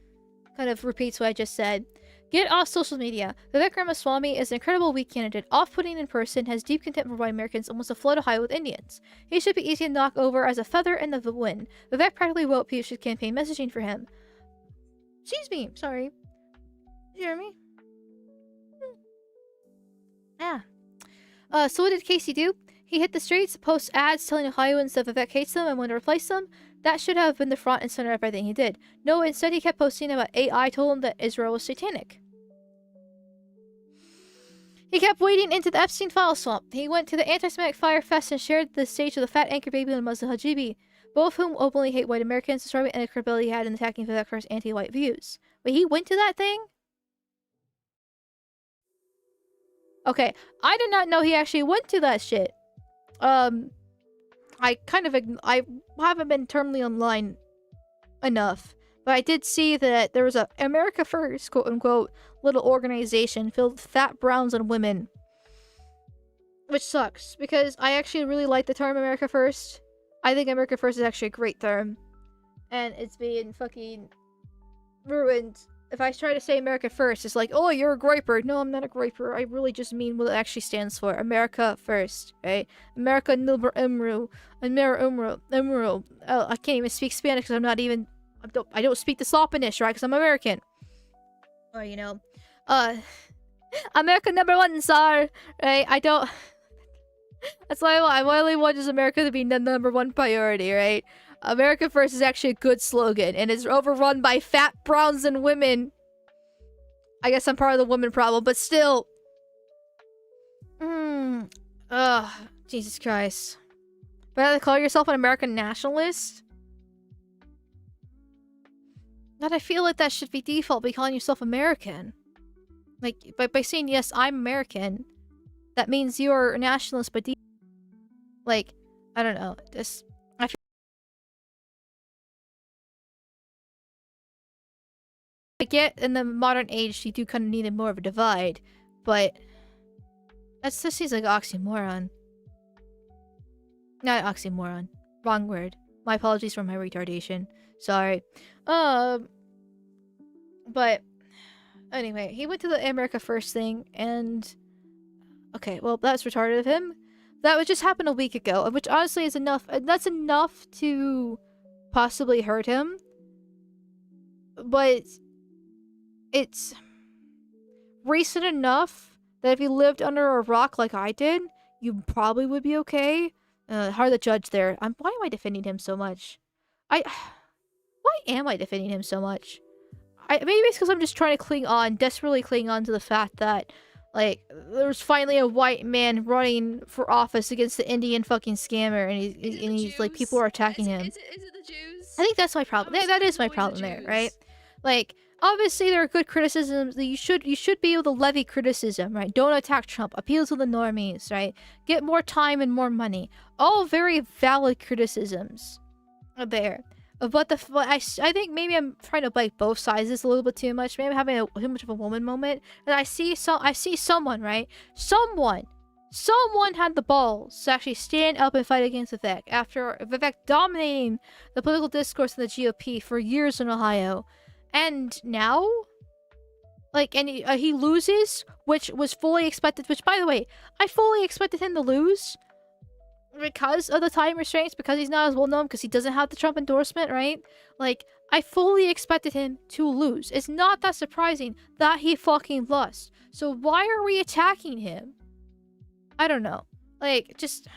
Speaker 1: repeats what I just said. Get off social media. Vivek Ramaswamy is an incredible weak candidate, off-putting in person, has deep contempt for white Americans, and wants to flood Ohio with Indians. He should be easy to knock over as a feather in the wind. Vivek practically wrote P.E.P.E.'s campaign messaging for him. Excuse me, sorry. Jeremy? Yeah. So what did Casey do? He hit the streets, posts ads telling Ohioans that Vivek hates them and want to replace them. That should have been the front and center of everything he did. No, instead he kept posting about AI told him that Israel was satanic. He kept wading into the Epstein file swamp. He went to the anti-Semitic Fire Fest and shared the stage of the fat anchor baby and Muslim Hajibi, both whom openly hate white Americans, describing any credibility he had in attacking Vivek for his anti-white views. Wait, he went to that thing? Okay, I did not know he actually went to that shit. I haven't been terminally online enough, but I did see that there was a America First, quote unquote, little organization filled with fat browns and women. Which sucks, because I actually really like the term America First. I think America First is actually a great term. And it's being fucking ruined. If I try to say America First, it's like, oh, you're a griper. No, I'm not a griper. I really just mean what it actually stands for. America First, right? America Nilber Imru. Imru. Oh, I can't even speak Spanish because I don't speak the Slopinish, right? Because I'm American. Or, you know, America #1, sir. Right? I don't... That's why I really want just America to be the #1 priority, right? America First is actually a good slogan, and it's overrun by fat browns and women. I guess I'm part of the woman problem, but still. Jesus Christ. But to call yourself an American nationalist? But I feel like that should be default, by calling yourself American. Like, by saying, yes, I'm American, that means you're a nationalist, but like, I don't know, just... I get in the modern age you do kind of need more of a divide, but that just seems like oxymoron. Not oxymoron. Wrong word. My apologies for my retardation. Sorry. But anyway, he went to the America First thing, and okay, well, that's retarded of him. That would just happen a week ago, which honestly is enough. That's enough to possibly hurt him, but it's recent enough that if you lived under a rock like I did, you probably would be okay. Hard to judge there. Why am I defending him so much? Why am I defending him so much? Maybe it's because I'm just trying to desperately cling on to the fact that, like, there's finally a white man running for office against the Indian fucking scammer, and he's like, people are attacking him.
Speaker 8: Is it the Jews?
Speaker 1: I think that's my problem. That is my problem there, right? Like, obviously there are good criticisms that you should be able to levy criticism, right? Don't attack Trump. Appeal to the normies, right? Get more time and more money. All very valid criticisms are there. But I think maybe I'm trying to like both sides this a little bit too much. Maybe I'm having too much of a woman moment. And I see someone, right? Someone had the balls to actually stand up and fight against Vivek after Vivek dominating the political discourse in the GOP for years in Ohio. And now, like, and he loses, which was fully expected. Which, by the way, I fully expected him to lose because of the time restraints, because he's not as well known, because he doesn't have the Trump endorsement, right? Like, I fully expected him to lose. It's not that surprising that he fucking lost. So why are we attacking him? I don't know. Like, just...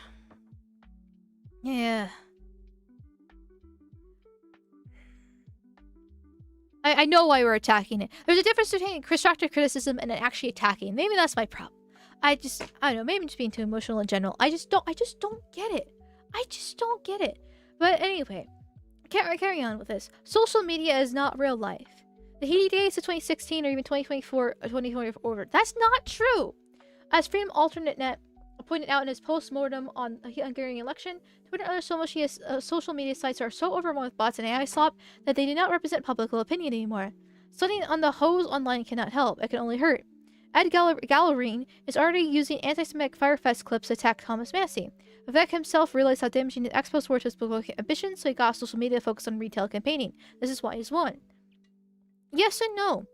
Speaker 1: yeah. I know why we're attacking it. There's a difference between constructive criticism and actually attacking. Maybe that's my problem. I don't know, maybe I'm just being too emotional in general. I just don't get it. I just don't get it. But anyway, carry on with this. Social media is not real life. The heady days of 2016 or even 2024 or 2024, that's not true. As Freedom Alternate Net pointed out in his post-mortem on the Hungarian election, Twitter and other social media sites are so overwhelmed with bots and AI slop that they do not represent public opinion anymore. Studying on the hose online cannot help, it can only hurt. Ed Gallerine is already using anti-Semitic Firefest clips to attack Thomas Massey. Vivek himself realized how damaging the expos were to his political ambitions, so he got social media to focus on retail campaigning. This is why he's won. Yes and no.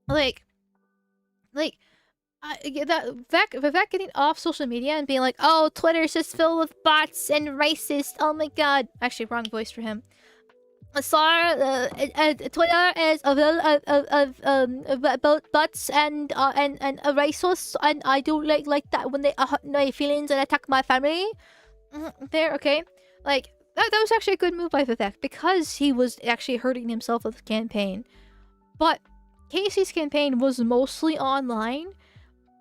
Speaker 1: Vivek getting off social media and being like, oh, Twitter's just filled with bots and racist. Oh my god. Actually, wrong voice for him. Sar, Twitter is about butts and racist, and I do like that when they my feelings and attack my family. There, okay, like that was actually a good move by Vivek because he was actually hurting himself with the campaign. But Casey's campaign was mostly online,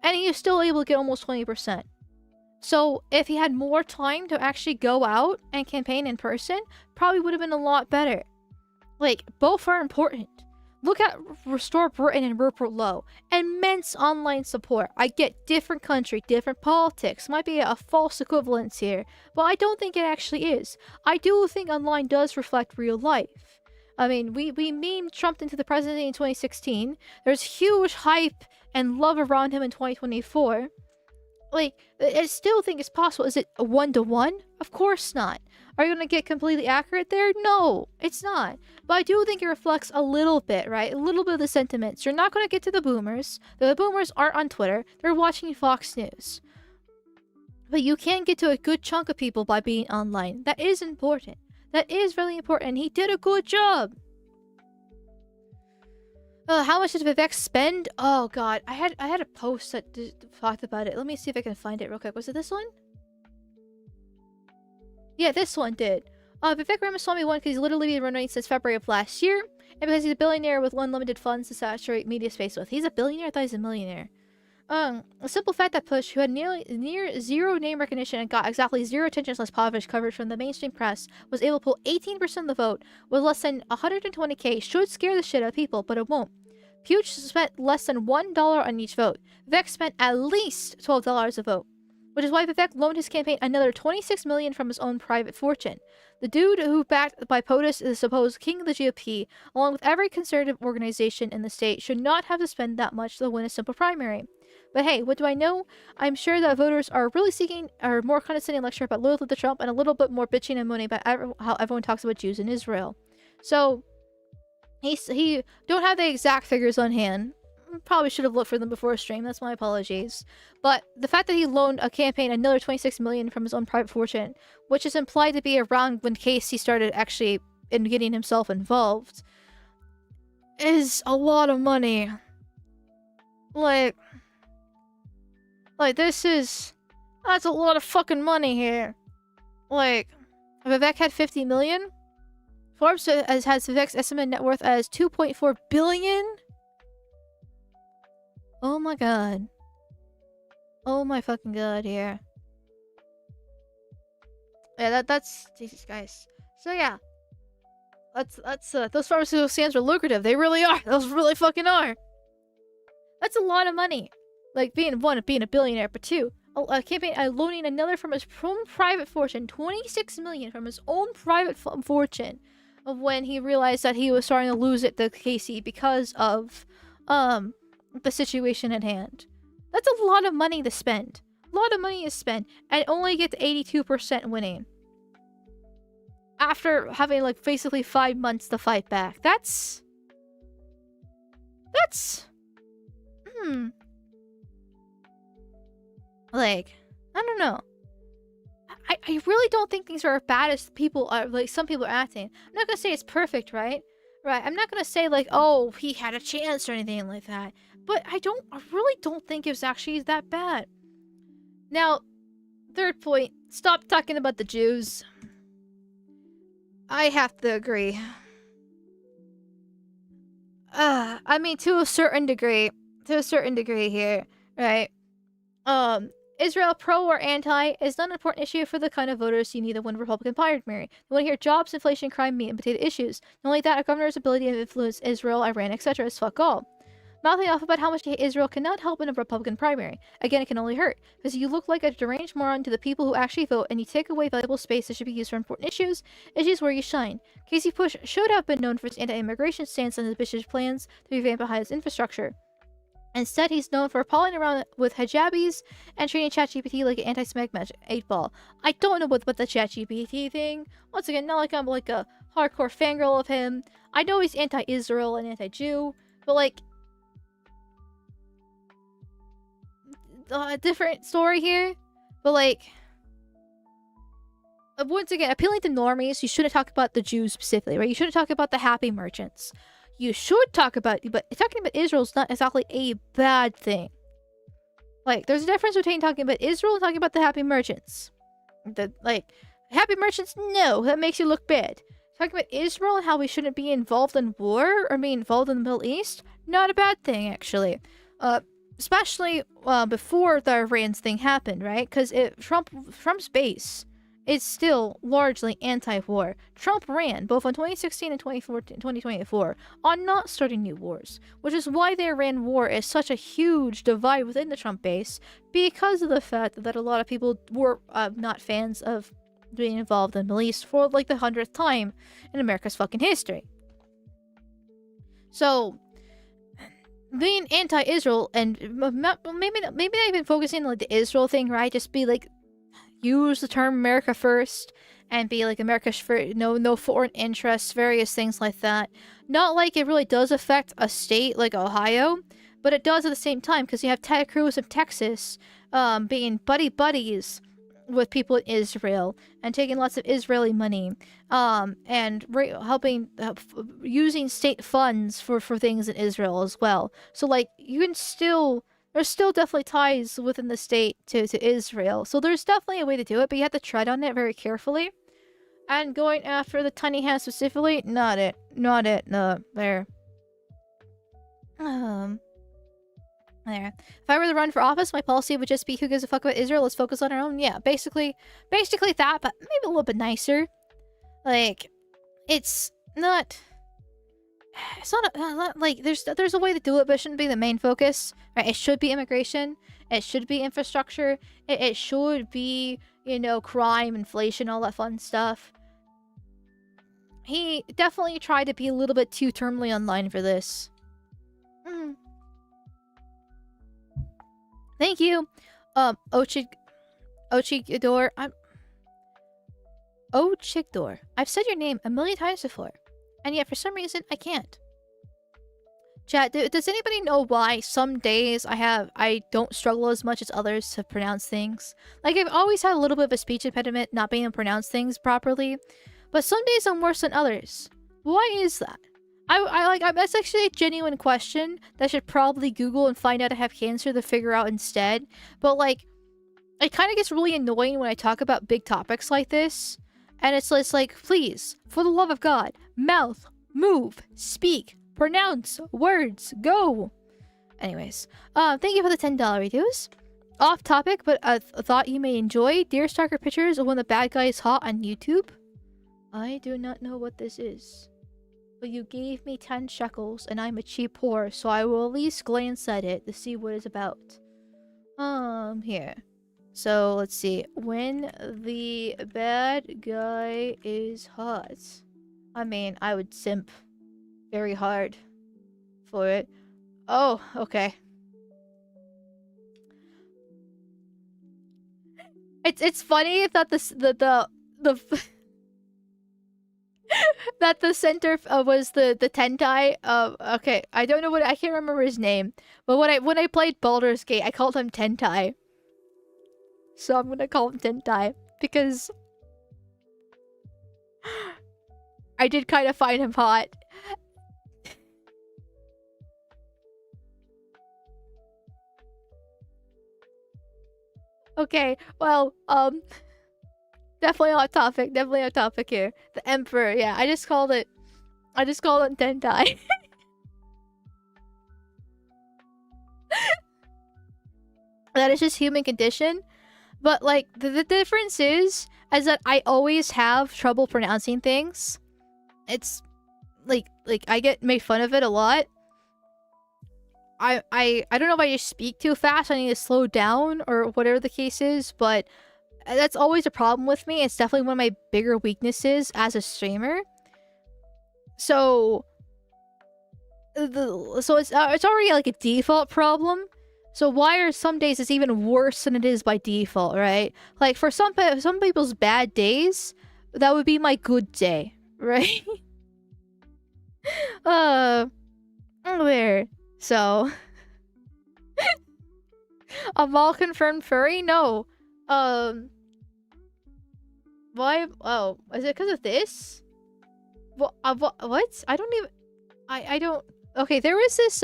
Speaker 1: and he was still able to get almost 20%. So if he had more time to actually go out and campaign in person, probably would have been a lot better. Like, both are important. Look at Restore Britain and Rupert Lowe. Immense online support. I get different country, different politics. Might be a false equivalence here, but I don't think it actually is. I do think online does reflect real life. I mean, we memed Trump into the presidency in 2016. There's huge hype and love around him in 2024. Like, I still think it's possible. Is it a 1-to-1? Of course not. Are you gonna get completely accurate there? No, it's not. But I do think it reflects a little bit, right? A little bit of the sentiments. You're not gonna get to the boomers. The boomers aren't on Twitter. They're watching Fox News. But you can get to a good chunk of people by being online. That is important. That is really important. He did a good job. How much did Vivek spend? Oh god, I had a post that talked about it. Let me see if I can find it real quick. Was it this one? Yeah, this one did. Vivek Ramaswamy won because he's literally been running since February of last year, and because he's a billionaire with unlimited funds to saturate media space with. He's a billionaire? I thought he's a millionaire. A simple fact that Push, who had near zero name recognition and got exactly zero attention/less positive coverage from the mainstream press, was able to pull 18% of the vote with less than 120k, should scare the shit out of people, but it won't. Puch spent less than $1 on each vote. Vivek spent at least $12 a vote, which is why Vivek loaned his campaign another $26 million from his own private fortune. The dude who backed by POTUS is the supposed king of the GOP, along with every conservative organization in the state, should not have to spend that much to win a simple primary. But hey, what do I know? I'm sure that voters are really seeking a more condescending lecture about loyalty to Trump and a little bit more bitching and moaning about how everyone talks about Jews in Israel. So, he don't have the exact figures on hand. Probably should have looked for them before stream. That's my apologies. But the fact that he loaned a campaign another $26 million from his own private fortune, which is implied to be around when Casey started actually in getting himself involved, is a lot of money. That's a lot of fucking money here. Like, Vivek had 50 million. Forbes has Vivek's estimated net worth as 2.4 billion. Oh my god. Oh my fucking god here. Yeah, that's Jesus, guys. So yeah. Those pharmaceutical scams are lucrative. They really are. Those really fucking are. That's a lot of money. Like, being a billionaire, but two, a campaign loaning another from his own private fortune, 26 million from his own private fortune, of when he realized that he was starting to lose it to Casey because of the situation at hand. That's a lot of money to spend. A lot of money to spend, and only get to 82% winning after having like basically 5 months to fight back. That's like, I don't know. I really don't think things are as bad as people are, like, some people are acting. I'm not gonna say it's perfect, right? Right, I'm not gonna say, like, oh, he had a chance or anything like that. But I really don't think it was actually that bad. Now, third point, stop talking about the Jews. I have to agree. I mean, to a certain degree here, right? Israel, pro or anti, is not an important issue for the kind of voters you need to win a Republican primary. They want to hear jobs, inflation, crime, meat, and potato issues. Not only that, a governor's ability to influence Israel, Iran, etc. is fuck all. Mouthing off about how much Israel cannot help in a Republican primary. Again, it can only hurt, because you look like a deranged moron to the people who actually vote, and you take away valuable space that should be used for important issues where you shine. Casey Push should have been known for his anti-immigration stance and ambitious plans to revamp Ohio's infrastructure. Instead, he's known for palling around with hijabis and treating ChatGPT like an anti-Semitic magic 8-ball. I don't know what the ChatGPT thing. Once again, not like I'm like a hardcore fangirl of him. I know he's anti-Israel and anti-Jew, but like, a different story here. But like, once again, appealing to normies, you shouldn't talk about the Jews specifically, right? You shouldn't talk about the happy merchants. You should talk about, but talking about Israel is not exactly a bad thing. Like, there's a difference between talking about Israel and talking about the happy merchants. Happy merchants, no, that makes you look bad. Talking about Israel and how we shouldn't be involved in war or be involved in the Middle East, not a bad thing, actually. Especially before the Iran's thing happened, right? Because Trump's base is still largely anti-war. Trump ran both in 2016 and 2024 on not starting new wars, which is why the Iran war is such a huge divide within the Trump base, because of the fact that a lot of people were not fans of being involved in the Middle East for like the 100th time in America's fucking history. So being anti-Israel and maybe not even focusing on like the Israel thing, right? Just be like, use the term America first and be like America for no foreign interests, various things like that. Not like it really does affect a state like Ohio, but it does at the same time, because you have Ted Cruz of Texas being buddies with people in Israel and taking lots of Israeli money and helping using state funds for things in Israel as well. So like you can still, there's still definitely ties within the state to Israel. So there's definitely a way to do it, but you have to tread on it very carefully. And going after the tiny hands specifically, not it. No, there. There. If I were to run for office, my policy would just be, who gives a fuck about Israel? Let's focus on our own. Yeah, basically that, but maybe a little bit nicer. Like, it's not like there's a way to do it, but it shouldn't be the main focus. Right? It should be immigration. It should be infrastructure. It should be, crime, inflation, all that fun stuff. He definitely tried to be a little bit too terminally online for this. Thank you, Ochigdor. Ochigdor. I've said your name a million times before, and yet for some reason I can't. Chat, does anybody know why some days I don't struggle as much as others to pronounce things? Like, I've always had a little bit of a speech impediment, not being able to pronounce things properly, but some days I'm worse than others. Why is that? That's actually a genuine question that I should probably Google and find out I have cancer to figure out instead. But like, it kind of gets really annoying when I talk about big topics like this. And it's like, please, for the love of God, mouth, move, speak, pronounce, words, go. Anyways, thank you for the $10 reviews. Off topic, but a thought you may enjoy. Deerstalker pictures of when the bad guy is hot on YouTube. I do not know what this is. But you gave me 10 shekels, and I'm a cheap whore, so I will at least glance at it to see what it's about. Here. So, let's see. When the bad guy is hot. I mean, I would simp very hard for it. Oh, okay. It's funny that the that the center was the Tentai. Okay, I don't know I can't remember his name, but when I played Baldur's Gate, I called him Tentai. So I'm gonna call him Tentai because I did kind of find him hot. Okay, well, definitely on topic here. The Emperor, yeah, I just called it Tentai. That is just human condition. But like the difference is that I always have trouble pronouncing things. It's like I get made fun of it a lot. I don't know if I just speak too fast, I need to slow down or whatever the case is, but that's always a problem with me. It's definitely one of my bigger weaknesses as a streamer. So it's already like a default problem. So why are some days it's even worse than it is by default, right? Like for some people's bad days, that would be my good day, right? Weird. So Amal confirmed furry? No. Why? Oh, is it because of this? What? What? I don't even. I don't. Okay, there was this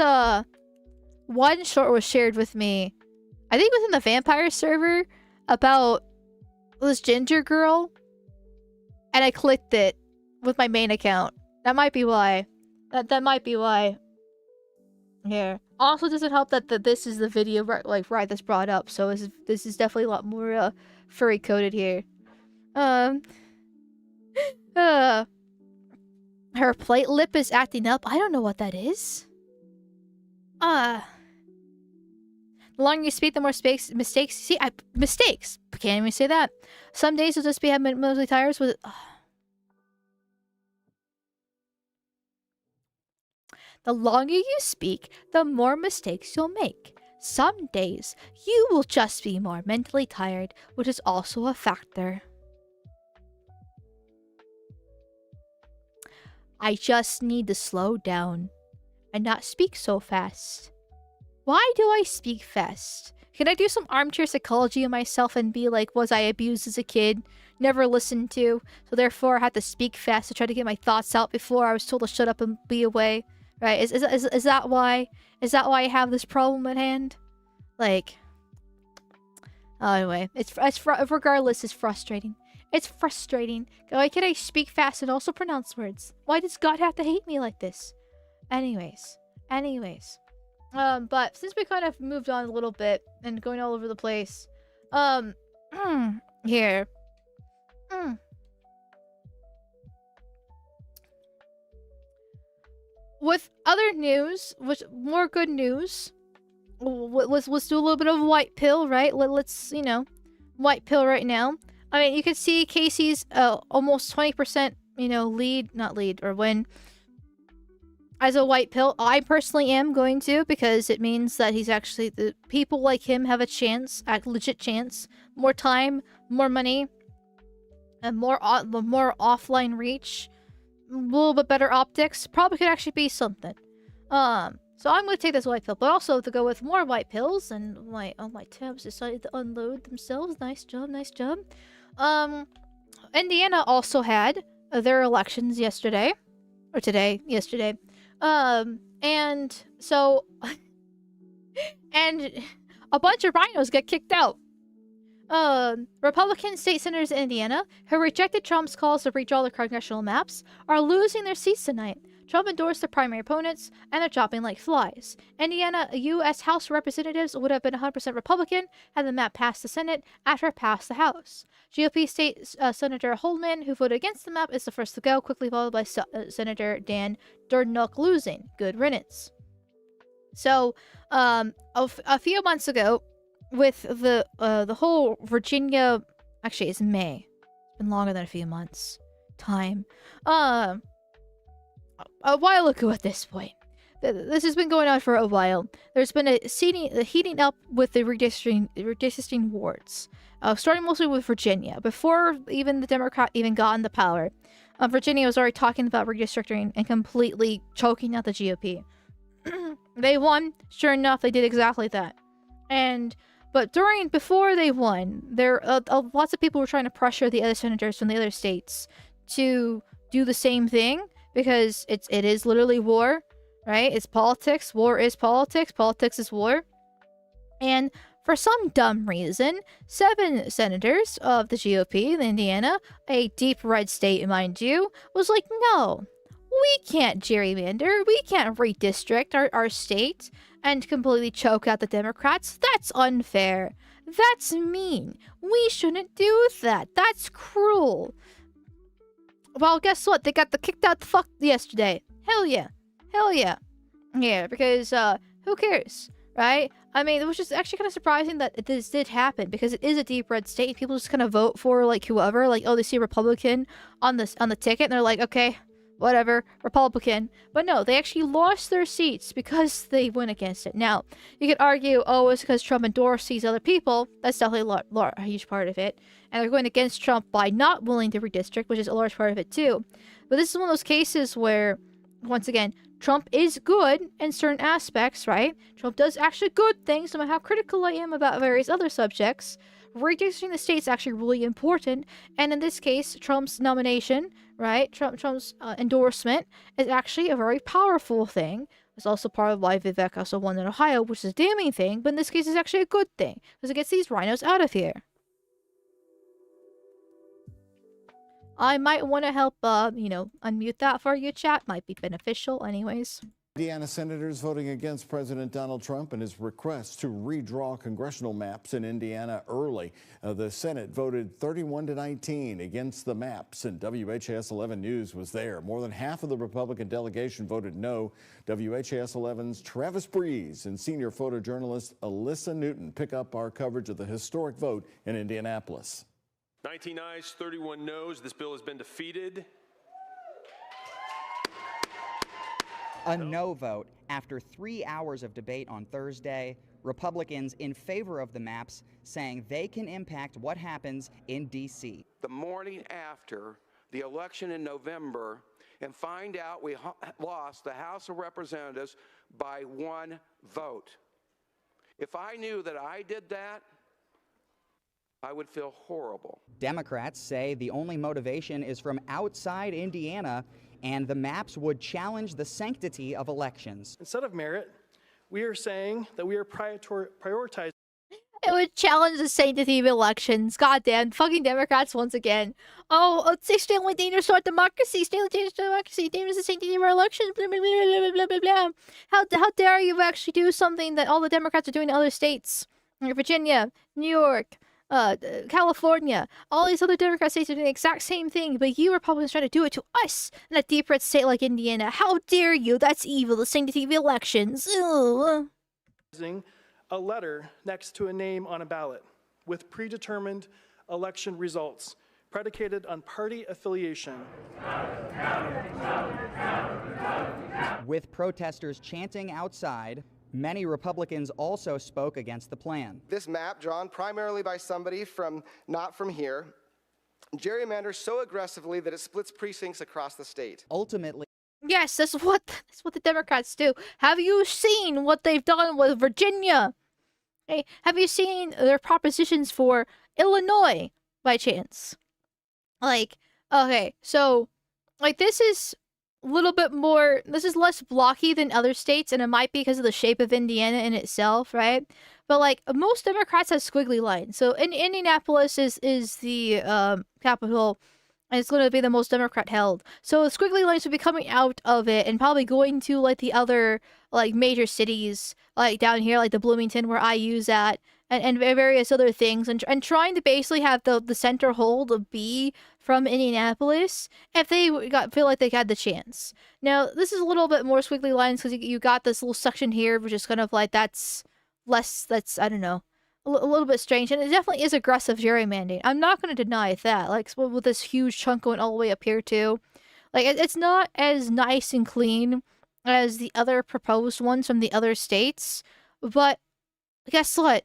Speaker 1: one short was shared with me. I think within the vampire server about this ginger girl, and I clicked it with my main account. That might be why. That might be why. Here. Also, doesn't help that this is the video right that's brought up. So this is definitely a lot more furry coded here. Her plate lip is acting up. I don't know what that is. The longer you speak, the more mistakes. See, mistakes. Can't even say that. Some days you'll just be having mostly tires with. The longer you speak, the more mistakes you'll make. Some days you will just be more mentally tired, which is also a factor. I just need to slow down and not speak so fast. Why do I speak fast? Can I do some armchair psychology on myself and be like, was I abused as a kid? Never listened to, so therefore I had to speak fast to try to get my thoughts out before I was told to shut up and be away. Right? Is that why? Is that why I have this problem at hand? Like, anyway, regardless, it's frustrating. It's frustrating. Why can I speak fast and also pronounce words? Why does God have to hate me like this? Anyways. But since we kind of moved on a little bit and going all over the place, here. With other news, with more good news, let's do a little bit of white pill, right? Let's white pill right now. I mean, you can see Casey's almost 20%, win as a white pill. I personally am going to, because it means that he's actually, the people like him have a chance, a legit chance, more time, more money, and more offline reach. A little bit better optics. Probably could actually be something. So I'm going to take this white pill, but also to go with more white pills, and my tabs decided to unload themselves. Nice job. Indiana also had their elections yesterday. Yesterday. And so and a bunch of rhinos get kicked out. Republican state senators in Indiana who rejected Trump's calls to redraw the congressional maps are losing their seats tonight. Trump endorsed their primary opponents, and they're dropping like flies. Indiana U.S. House Representatives would have been 100% Republican had the map passed the Senate after it passed the House. GOP State Senator Holman, who voted against the map, is the first to go, quickly followed by Senator Dan Durnuk losing. Good riddance. So, a few months ago, with the whole Virginia, actually it's May. It's been longer than a few months. Time. A while ago at this point. This has been going on for a while. There's been a heating up with the redistricting wards. Starting mostly with Virginia. Before even the Democrat even got into power, Virginia was already talking about redistricting and completely choking out the GOP. They won. Sure enough, they did exactly that. But before they won, lots of people were trying to pressure the other senators from the other states to do the same thing, because it is literally war, right? It's politics. War is politics. Politics is war. And for some dumb reason, 7 senators of the GOP in Indiana, a deep red state, mind you, was like, no, we can't gerrymander. We can't redistrict our state and completely choke out the Democrats. That's unfair. That's mean. We shouldn't do that. That's cruel. Well, guess what? They got kicked out the fuck yesterday. Hell yeah. Yeah, because who cares, right? I mean, it was just actually kind of surprising that this did happen, because it is a deep red state. People just kind of vote for like whoever, like, oh, they see a Republican on the ticket and they're like, okay, whatever, Republican. But no, they actually lost their seats because they went against it. Now, you could argue, oh, it's because Trump endorsed these other people. That's definitely a huge part of it. And they're going against Trump by not willing to redistrict, which is a large part of it too. But this is one of those cases where, once again, Trump is good in certain aspects, right? Trump does actually good things, no matter how critical I am about various other subjects. Redistricting the states is actually really important, and in this case, Trump's nomination, right? Trump's endorsement is actually a very powerful thing. It's also part of why Vivek also won in Ohio, which is a damning thing, but in this case, it's actually a good thing because it gets these rhinos out of here. I might want to help, unmute that for you, chat. Might be beneficial, anyways.
Speaker 8: Indiana senators voting against President Donald Trump and his request to redraw congressional maps in Indiana early. The Senate voted 31-19 against the maps, and WHAS 11 News was there. More than half of the Republican delegation voted no. WHAS 11's Travis Breeze and senior photojournalist Alyssa Newton pick up our coverage of the historic vote in Indianapolis.
Speaker 9: 19 ayes, 31 noes. This bill has been defeated.
Speaker 10: A no vote after 3 hours of debate on Thursday. Republicans in favor of the maps saying they can impact what happens in D.C.
Speaker 11: The morning after the election in November and find out we lost the House of Representatives by 1 vote. If I knew that I did that, I would feel horrible.
Speaker 10: Democrats say the only motivation is from outside Indiana, and the maps would challenge the sanctity of elections.
Speaker 12: Instead of merit, we are saying that we are prioritizing.
Speaker 1: It would challenge the sanctity of elections. Goddamn, fucking Democrats once again. Oh, it's extremely dangerous to our democracy. Extremely dangerous to democracy. Dangerous to the sanctity of our elections. Blah, blah, blah, blah, blah, blah. How dare you actually do something that all the Democrats are doing in other states? Like Virginia, New York, California, all these other Democrat states are doing the exact same thing, but you Republicans try to do it to us in a deep red state like Indiana. How dare you? That's evil. The sanctity of elections. Ew.
Speaker 12: A letter next to a name on a ballot with predetermined election results predicated on party affiliation.
Speaker 10: With protesters chanting outside, many Republicans also spoke against the plan.
Speaker 13: This map, drawn primarily by somebody not from here, gerrymanders so aggressively that it splits precincts across the state.
Speaker 10: Ultimately,
Speaker 1: yes, that's what the Democrats do. Have you seen what they've done with Virginia? Hey, have you seen their propositions for Illinois, by chance? Like, okay, so, like, this is a little bit more, this is less blocky than other states, and it might be because of the shape of Indiana in itself, right? But, like, most Democrats have squiggly lines. So, Indianapolis is the capital, and it's going to be the most Democrat held. So the squiggly lines will be coming out of it and probably going to, like, the other, like, major cities, like, down here, like the Bloomington where I use at, and various other things, and trying to basically have the center hold be from Indianapolis if they feel like they had the chance. Now, this is a little bit more squiggly lines because you got this little section here, which is kind of like, that's, I don't know, a little bit strange, and it definitely is aggressive gerrymandering. I'm not going to deny that, like, with this huge chunk going all the way up here too. Like, it's not as nice and clean as the other proposed ones from the other states, but guess what?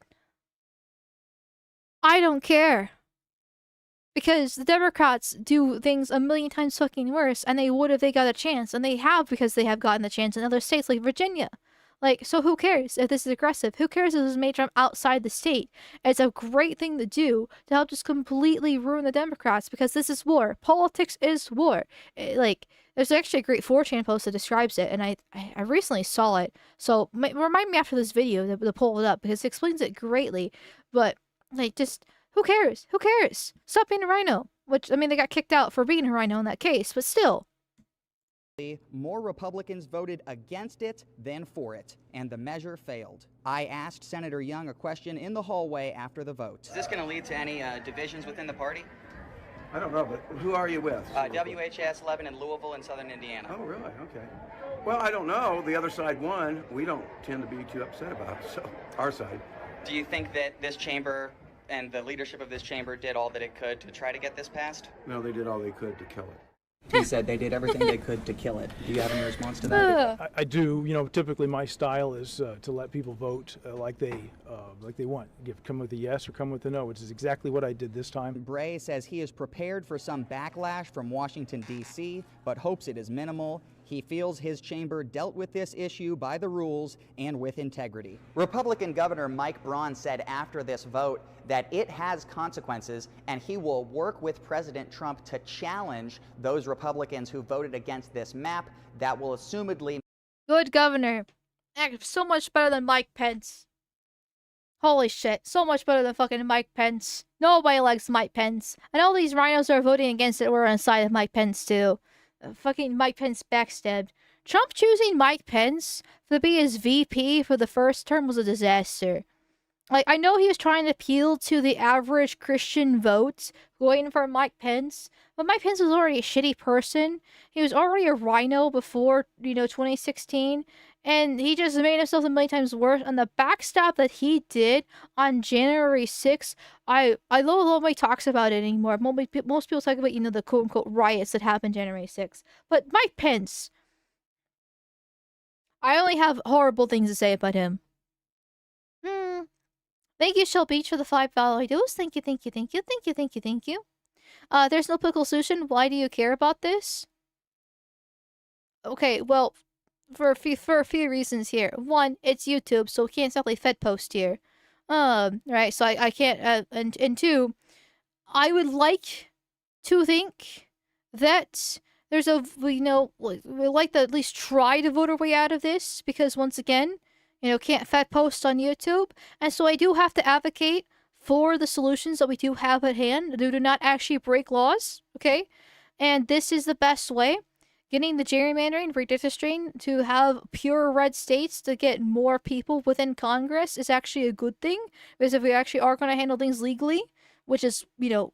Speaker 1: I don't care. Because the Democrats do things a million times fucking worse, and they would if they got a chance, and they have because they have gotten the chance in other states like Virginia. Like, so who cares if this is aggressive? Who cares if this is made from outside the state? It's a great thing to do to help just completely ruin the Democrats, because this is war. Politics is war. Like, there's actually a great 4chan post that describes it, and I recently saw it. So remind me after this video to pull it up, because it explains it greatly. But, like, just, who cares? Who cares? Stop being a rhino. Which, I mean, they got kicked out for being a rhino in that case, but still.
Speaker 10: more Republicans voted against it than for it, and the measure failed. I asked Senator Young a question in the hallway after the vote.
Speaker 14: Is this going to lead to any divisions within the party?
Speaker 15: I don't know, but who are you with?
Speaker 14: WHAS 11 in Louisville in southern Indiana.
Speaker 15: Oh, really? Okay. Well, I don't know. The other side won. We don't tend to be too upset about it, so our side.
Speaker 14: Do you think that this chamber and the leadership of this chamber did all that it could to try to get this passed?
Speaker 15: No, they did all they could to kill it.
Speaker 10: He said they did everything they could to kill it. Do you have any response to that?
Speaker 16: I do. You know, typically my style is to let people vote like they want. Come with a yes or come with a no, which is exactly what I did this time.
Speaker 10: Bray says he is prepared for some backlash from Washington, D.C., but hopes it is minimal. He feels his chamber dealt with this issue by the rules and with integrity. Republican Governor Mike Braun said after this vote that it has consequences, and he will work with President Trump to challenge those Republicans who voted against this map that will assumedly...
Speaker 1: Good governor. So much better than Mike Pence. Holy shit, so much better than fucking Mike Pence. Nobody likes Mike Pence. And all these rhinos that are voting against it were on the side of Mike Pence too. Fucking Mike Pence backstabbed. Trump choosing Mike Pence to be his VP for the first term was a disaster. Like, I know he was trying to appeal to the average Christian vote going for Mike Pence, but Mike Pence was already a shitty person. He was already a rhino before, 2016, and he just made himself a million times worse. And the backstab that he did on January 6th, I don't know nobody talks about it anymore. Most people talk about, the quote-unquote riots that happened January 6th. But Mike Pence, I only have horrible things to say about him. Thank you, Shell Beach, for the $5 dues. Thank you, thank you, thank you, thank you, thank you, thank you. There's no political solution. Why do you care about this? Okay, well, for a few reasons here. One, it's YouTube, so we can't exactly Fed post here. Right, so I can't, and two, I would like to think that there's we like to at least try to vote our way out of this, because once again, can't Fed post on YouTube, and so I do have to advocate for the solutions that we do have at hand. Do not actually break laws, okay? And this is the best way. Getting the gerrymandering, redistricting to have pure red states to get more people within Congress is actually a good thing, because if we actually are going to handle things legally, which is,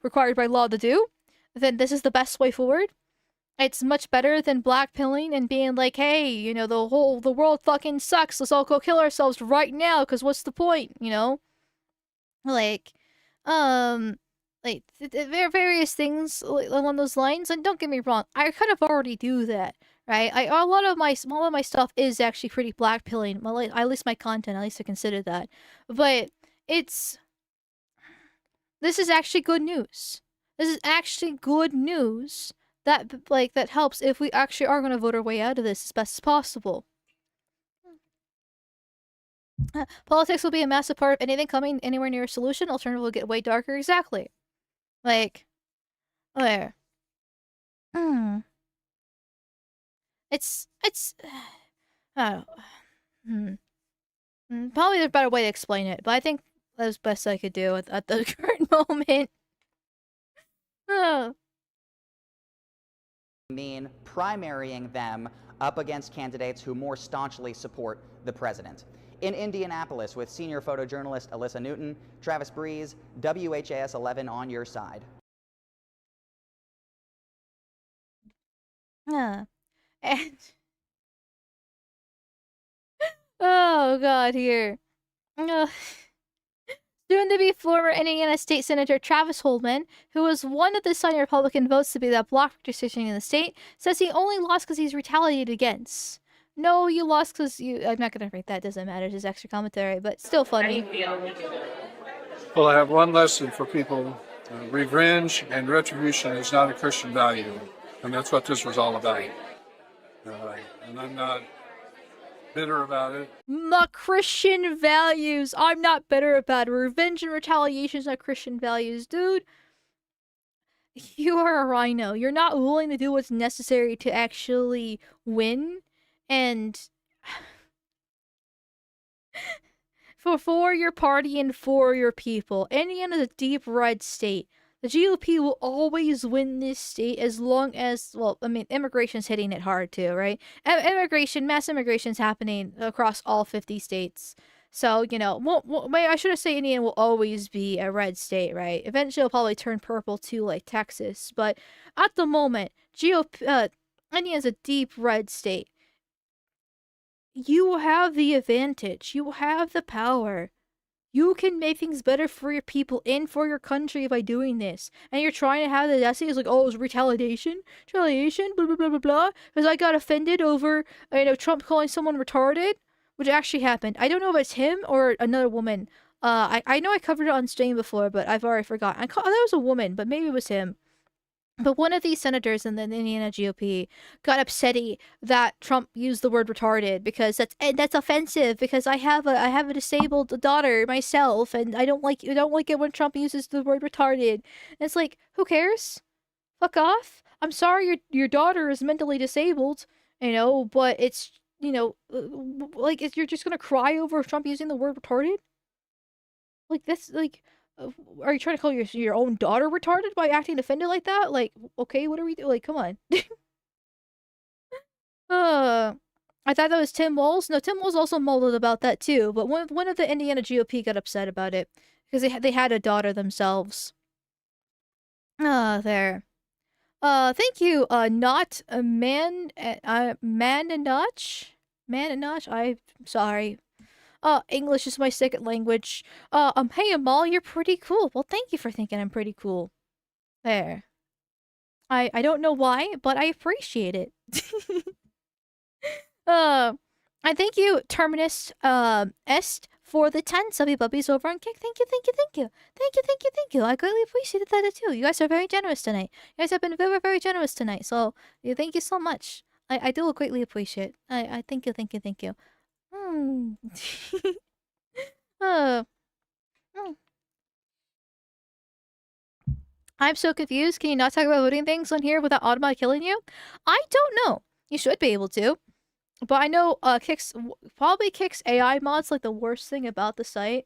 Speaker 1: required by law to do, then this is the best way forward. It's much better than blackpilling and being like, hey, the world fucking sucks. Let's all go kill ourselves right now, because what's the point, Like, there are various things along those lines, and don't get me wrong, I kind of already do that, right? A lot of my stuff is actually pretty blackpilling. Well, at least my content, at least I consider that. But this is actually good news. This is actually good news that helps if we actually are going to vote our way out of this as best as possible. Politics will be a massive part of anything coming anywhere near a solution. Alternative will get way darker. Exactly. Like, where? It's, I don't know. Probably there's a better way to explain it, but I think that's the best I could do at the current moment.
Speaker 10: Mean primarying them up against candidates who more staunchly support the president. In Indianapolis, with senior photojournalist Alyssa Newton, Travis Breeze, WHAS 11 on your side.
Speaker 1: And oh god, here. Soon-to-be former Indiana State Senator Travis Holdman, who was one of the deciding Republican votes to be that blocked decision in the state, says he only lost because he's retaliated against. No, you lost because you... I'm not going to read that. Doesn't matter. It's just extra commentary, but still funny.
Speaker 17: Well, I have one lesson for people. Revenge and retribution is not a Christian value. And that's what this was all about. And I'm not bitter about it.
Speaker 1: Not Christian values. I'm not bitter about it. Revenge and retaliation is not Christian values. Dude, you are a rhino. You're not willing to do what's necessary to actually win. And for your party and for your people. Indiana's a deep red state. The GOP will always win this state as long as, well, I mean, immigration's hitting it hard too, right? Mass immigration's happening across all 50 states. So, I shouldn't say Indiana will always be a red state, right? Eventually it'll probably turn purple too, like Texas. But at the moment, Indiana's a deep red state. You have the advantage. You have the power. You can make things better for your people and for your country by doing this. And you're trying to have the audacity, like, oh, it's retaliation, blah, blah, blah, blah, blah. Because I got offended over, Trump calling someone retarded, which actually happened. I don't know if it's him or another woman. I know I covered it on stream before, but I've already forgotten. I thought it was a woman, but maybe it was him. But one of these senators in the Indiana GOP got upsetty that Trump used the word retarded because that's offensive because I have a disabled daughter myself and I don't like it when Trump uses the word retarded. And it's like, who cares? Fuck off. I'm sorry your daughter is mentally disabled, but it's like you're just gonna cry over Trump using the word retarded? Like that's like are you trying to call your own daughter retarded by acting offended like that? Like, okay, what are we doing? Like, come on. I thought that was Tim Walz. No, Tim Walz also molded about that too. But one of the Indiana GOP got upset about it because they had a daughter themselves. There. Thank you. Not a man and notch. Man and notch. I'm sorry. English is my second language. Hey Amal, you're pretty cool. Well, thank you for thinking I'm pretty cool. There. I don't know why, but I appreciate it. I thank you, Terminus, Est, for the 10 subby bubbies over on Kick. Thank you, thank you, thank you. Thank you, thank you, thank you. I greatly appreciate that too. You guys are very generous tonight. You guys have been very, very generous tonight. So, thank you so much. I do greatly appreciate. I thank you, thank you, thank you. I'm so confused. Can you not talk about voting things on here without Automa killing you? I don't know. You should be able to. But I know Kix AI mod's like the worst thing about the site.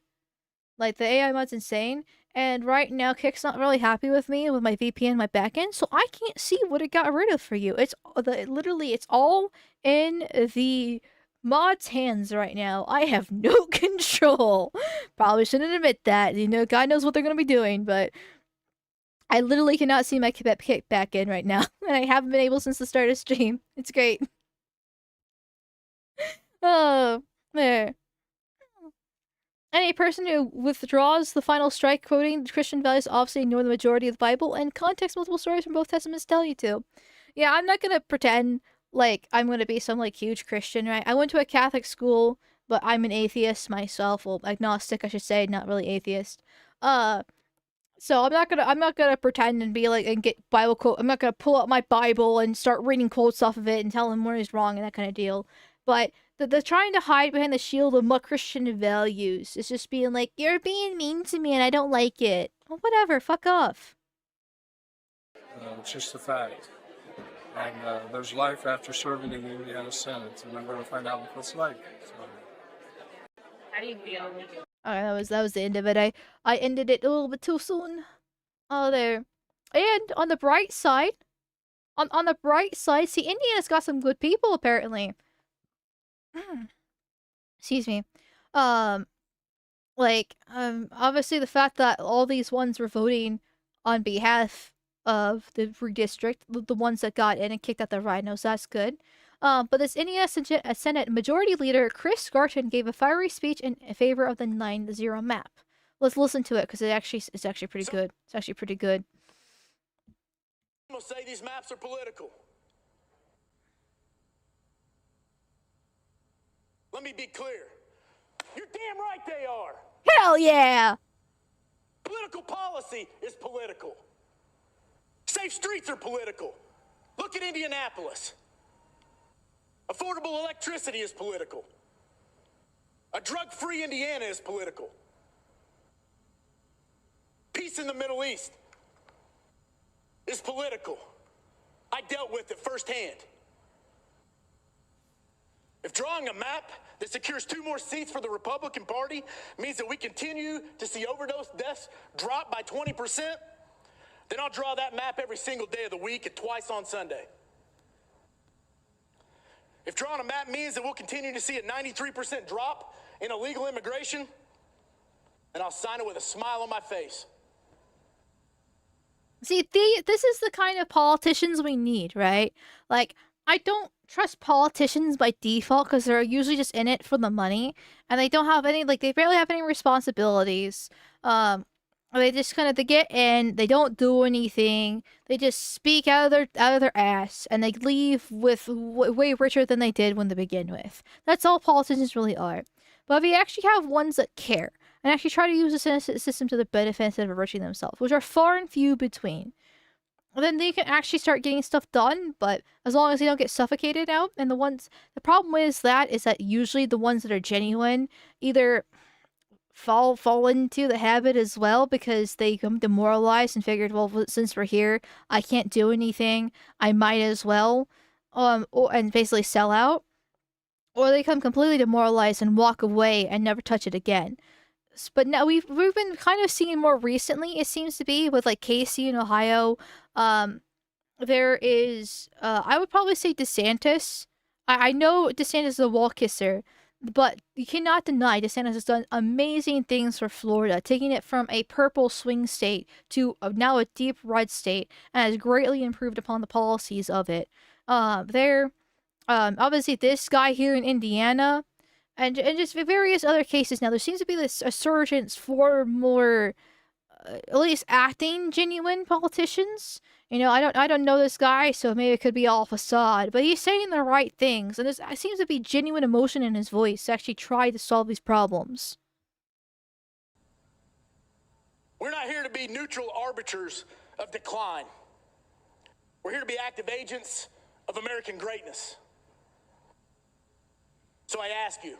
Speaker 1: Like the AI mod's insane. And right now Kix not really happy with me with my VPN, my backend, so I can't see what it got rid of for you. It's all in the mod's hands right now. I have no control. Probably shouldn't admit that. God knows what they're gonna be doing, but I literally cannot see my Kick back in right now. And I haven't been able since the start of stream. It's great. Oh, there. Any person who withdraws the final strike quoting Christian values obviously ignore the majority of the Bible and context multiple stories from both testaments tell you to. Yeah, I'm not gonna pretend like I'm gonna be some like huge Christian, right? I went to a Catholic school, but I'm an atheist myself. Well, agnostic, I should say, not really atheist. So I'm not gonna pretend and be like and get Bible quote. I'm not gonna pull out my Bible and start reading quotes off of it and tell him where he's wrong and that kind of deal. But the trying to hide behind the shield of Christian values is just being like, you're being mean to me and I don't like it. Well, whatever, fuck off.
Speaker 17: It's just a fact. And there's life after serving in the Indiana Senate, and I'm going to find out what it's like. So.
Speaker 1: How do you feel? Alright, that was the end of it. I ended it a little bit too soon. Oh, there. And on the bright side, on the bright side, see, Indiana's got some good people apparently. Excuse me. Obviously the fact that all these ones were voting on behalf of the redistrict, the ones that got in and kicked out the rhinos, that's good. But this Indiana Senate Majority Leader Chris Garton gave a fiery speech in favor of the 9-0 map. Let's listen to it because it's actually pretty good. It's actually pretty good.
Speaker 18: I'm gonna say these maps are political. Let me be clear. You're damn right they are.
Speaker 1: Hell yeah!
Speaker 18: Political policy is political. Safe streets are political. Look at Indianapolis. Affordable electricity is political. A drug-free Indiana is political. Peace in the Middle East is political. I dealt with it firsthand. If drawing a map that secures 2 more seats for the Republican Party means that we continue to see overdose deaths drop by 20%, then I'll draw that map every single day of the week and twice on Sunday. If drawing a map means that we'll continue to see a 93% drop in illegal immigration, then I'll sign it with a smile on my face.
Speaker 1: See, this is the kind of politicians we need, right? Like, I don't trust politicians by default because they're usually just in it for the money, and they don't have any, like, they barely have any responsibilities. They just they get in, they don't do anything, they just speak out of their ass, and they leave with way richer than they did when they begin with. That's all politicians really are. But if you actually have ones that care, and actually try to use the system to the benefit instead of enriching themselves, which are far and few between, then they can actually start getting stuff done. But as long as they don't get suffocated out, and the problem is that usually the ones that are genuine either fall into the habit as well, because they become demoralized and figured, well, since we're here, I can't do anything, I might as well, and basically sell out, or they become completely demoralized and walk away and never touch it again. But now we've been kind of seeing more recently, it seems to be, with like Casey in Ohio. There is I would probably say DeSantis. I know DeSantis is a wall kisser, but you cannot deny DeSantis has done amazing things for Florida, taking it from a purple swing state to now a deep red state, and has greatly improved upon the policies of it. Obviously this guy here in Indiana, and just various other cases now, there seems to be this resurgence for more, at least acting genuine politicians. I don't know this guy, so maybe it could be all facade, but he's saying the right things, and there seems to be genuine emotion in his voice to actually try to solve these problems.
Speaker 18: We're not here to be neutral arbiters of decline. We're here to be active agents of American greatness. So I ask you.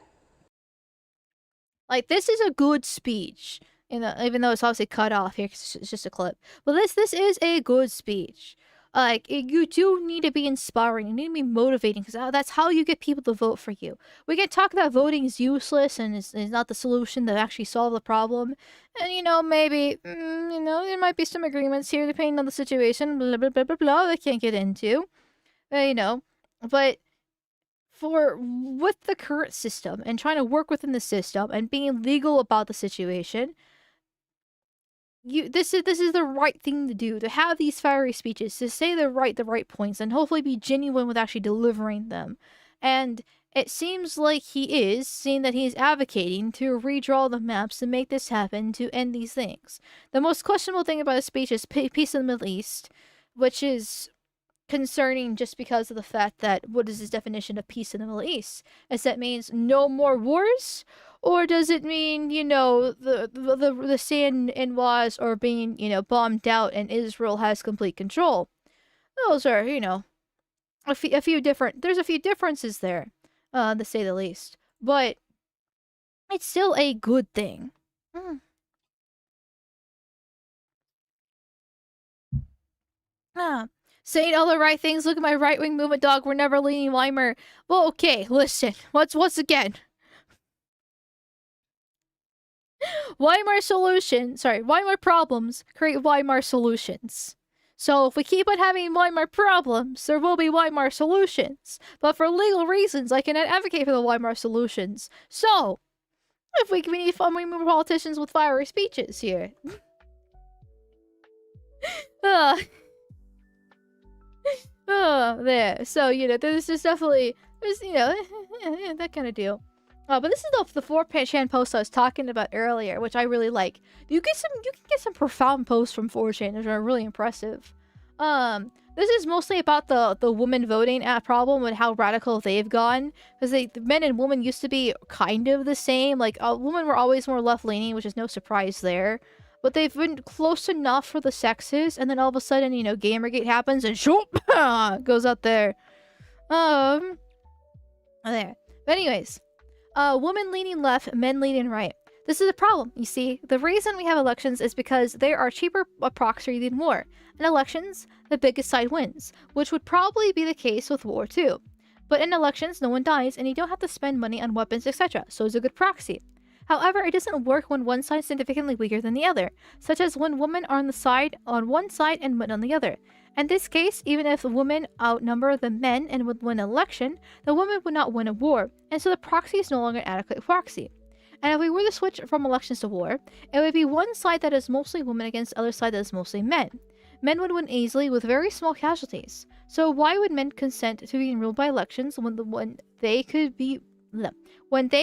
Speaker 1: Like, this is a good speech. Even though it's obviously cut off here, 'cause it's just a clip. But this is a good speech. Like, you do need to be inspiring. You need to be motivating, because that's how you get people to vote for you. We can talk that voting is useless and is not the solution to actually solve the problem. And, maybe, there might be some agreements here depending on the situation, blah, blah, blah, blah, blah, I can't get into. But with the current system and trying to work within the system and being legal about the situation, this is the right thing to do, to have these fiery speeches, to say the right points, and hopefully be genuine with actually delivering them. And it seems like he is, seeing that he's advocating to redraw the maps to make this happen, to end these things. The most questionable thing about his speech is peace in the Middle East, which is concerning just because of the fact that, what is his definition of peace in the Middle East? Is that means no more wars? Or does it mean, the San Inwas are being, bombed out and Israel has complete control? Those are, a few differences there, to say the least. But it's still a good thing. Saying all the right things, look at my right-wing movement, dog, we're never leaving Weimar. Well, okay, listen, once again. Weimar problems create Weimar solutions. So if we keep on having Weimar problems, there will be Weimar solutions. But for legal reasons, I cannot advocate for the Weimar solutions. So, if we need more politicians with fiery speeches here. There. So, there's just definitely, that kind of deal. But this is the 4chan post I was talking about earlier, which I really like. You can get some profound posts from 4chan, which are really impressive. This is mostly about the women voting problem and how radical they've gone. Because the men and women used to be kind of the same. Like, women were always more left-leaning, which is no surprise there. But they've been close enough for the sexes, and then all of a sudden, Gamergate happens, and shoop, goes up there. There. But anyways, women leaning left, men leaning right. This is a problem, you see. The reason we have elections is because they are cheaper proxy than war. In elections, the biggest side wins, which would probably be the case with war too. But in elections, no one dies, and you don't have to spend money on weapons, etc., so it's a good proxy. However, it doesn't work when one side is significantly weaker than the other, such as when women are on one side and men on the other. In this case, even if the women outnumber the men and would win an election, the women would not win a war, and so the proxy is no longer an adequate proxy. And if we were to switch from elections to war, it would be one side that is mostly women against the other side that is mostly men. Men would win easily with very small casualties. So why would men consent to being ruled by elections when they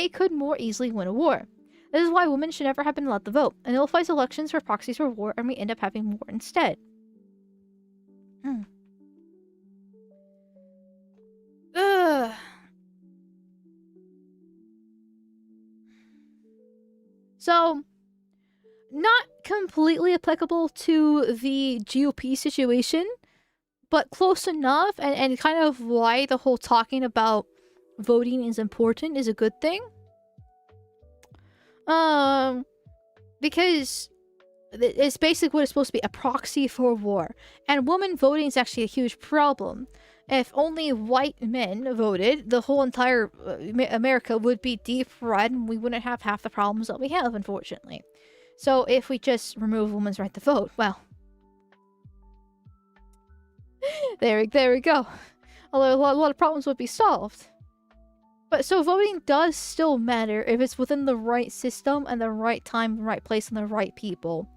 Speaker 1: could more easily win a war? This is why women should never have been allowed to vote, and nullifies elections for proxies for war, and we end up having war instead. So, not completely applicable to the GOP situation, but close enough, and kind of why the whole talking about voting is important is a good thing. Because it's basically what it's supposed to be, a proxy for war. And women voting is actually a huge problem. If only white men voted, the whole entire America would be deep red, and we wouldn't have half the problems that we have, unfortunately. So if we just remove women's right to vote, well, there we go. Although a lot of problems would be solved. But so voting does still matter if it's within the right system and the right time, the right place, and the right people.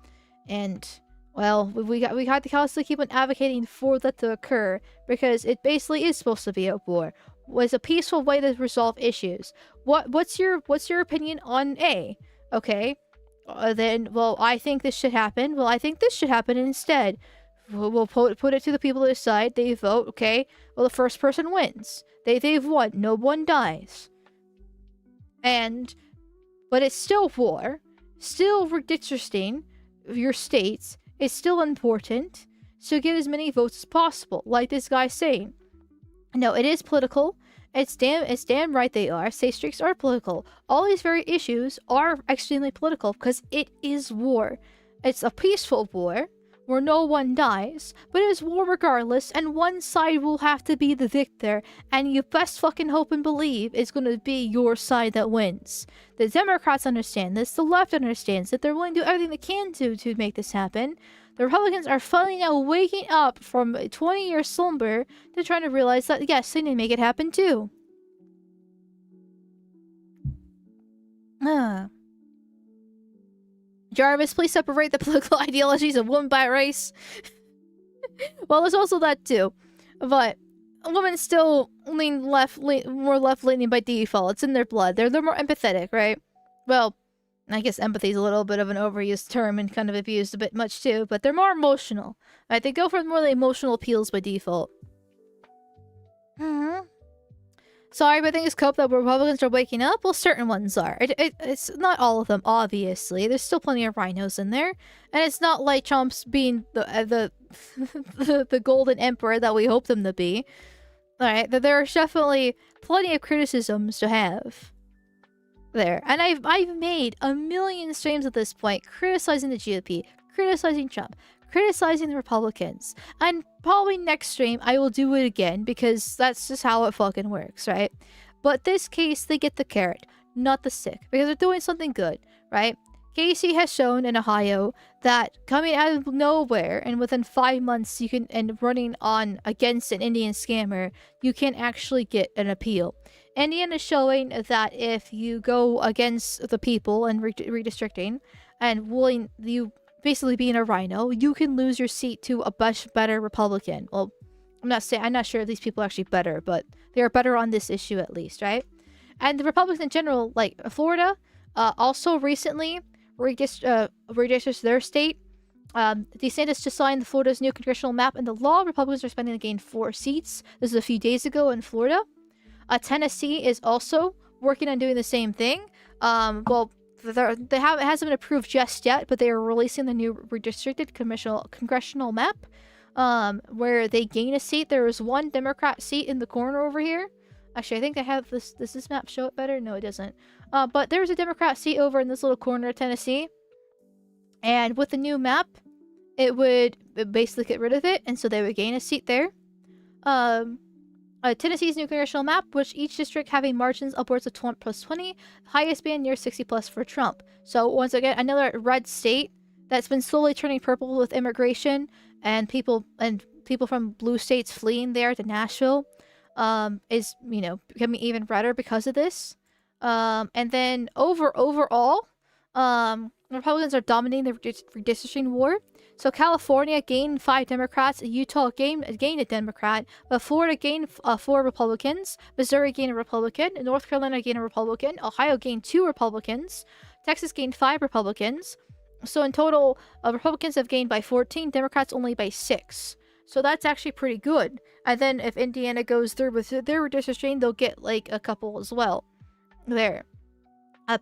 Speaker 1: And well, we had to constantly keep on advocating for that to occur, because it basically is supposed to be a war. Was a peaceful way to resolve issues. What's your opinion on A? Okay, then well, I think this should happen. Well, I think this should happen instead. We'll put it to the people to decide. They vote. Okay, well, the first person wins. They've won. No one dies. But it's still war. Still redistricting your states is still important, so get as many votes as possible, like this guy's saying. No, it is political. It's damn right they are. State streaks are political. All these very issues are extremely political because it is war. It's a peaceful war where no one dies, but it is war regardless, and one side will have to be the victor, and you best fucking hope and believe it's going to be your side that wins. The Democrats understand this, the left understands that they're willing to do everything they can to make this happen. The Republicans are finally now waking up from a 20-year slumber to trying to realize that, yes, they need to make it happen too. Jarvis, please separate the political ideologies of women by race. Well, there's also that too. But women still lean more left-leaning by default. It's in their blood. They're more empathetic, right? Well, I guess empathy is a little bit of an overused term and kind of abused a bit much too, but they're more emotional. Right? They go for more of the emotional appeals by default. Sorry, but I think it's cope that Republicans are waking up. Well, certain ones are. It's not all of them, obviously. There's still plenty of rhinos in there, and it's not like Trump's being the golden emperor that we hope them to be. All right, there are definitely plenty of criticisms to have there, and I've made a million streams at this point criticizing the GOP, criticizing Trump, criticizing the Republicans, and probably next stream I will do it again because that's just how it fucking works, right? But this case, they get the carrot, not the stick, because they're doing something good, right? Casey has shown in Ohio that coming out of nowhere and within 5 months you can, and running on against an Indian scammer, you can actually get an appeal. Indiana is showing that if you go against the people and redistricting and willing you basically being a rhino, you can lose your seat to a much better Republican. Well, I'm not sure if these people are actually better, but they are better on this issue at least, right? And the Republicans in general, like Florida, also recently redistricted their state. DeSantis just signed Florida's new congressional map into law. Republicans are expecting to gain 4 seats. This is a few days ago in Florida. Tennessee is also working on doing the same thing. Well, it hasn't been approved just yet, but they are releasing the new redistricted congressional map, where they gain a seat. There is one Democrat seat in the corner over here. Actually, I think I have this. Does this map show it better? No, it doesn't. But there's a Democrat seat over in this little corner of Tennessee. And with the new map, it would basically get rid of it, and so they would gain a seat there. Tennessee's new congressional map, which each district having margins upwards of 20 plus 20, highest being near 60 plus for Trump. So once again, another red state that's been slowly turning purple with immigration and people from blue states fleeing there to Nashville, is becoming even redder because of this. And then overall, Republicans are dominating the redistricting war. So California gained 5 Democrats, Utah gained a Democrat, but Florida gained 4 Republicans, Missouri gained a Republican, North Carolina gained a Republican, Ohio gained 2 Republicans, Texas gained 5 Republicans. So in total, Republicans have gained by 14, Democrats only by 6. So that's actually pretty good. And then if Indiana goes through with their redistricting, they'll get like a couple as well. There.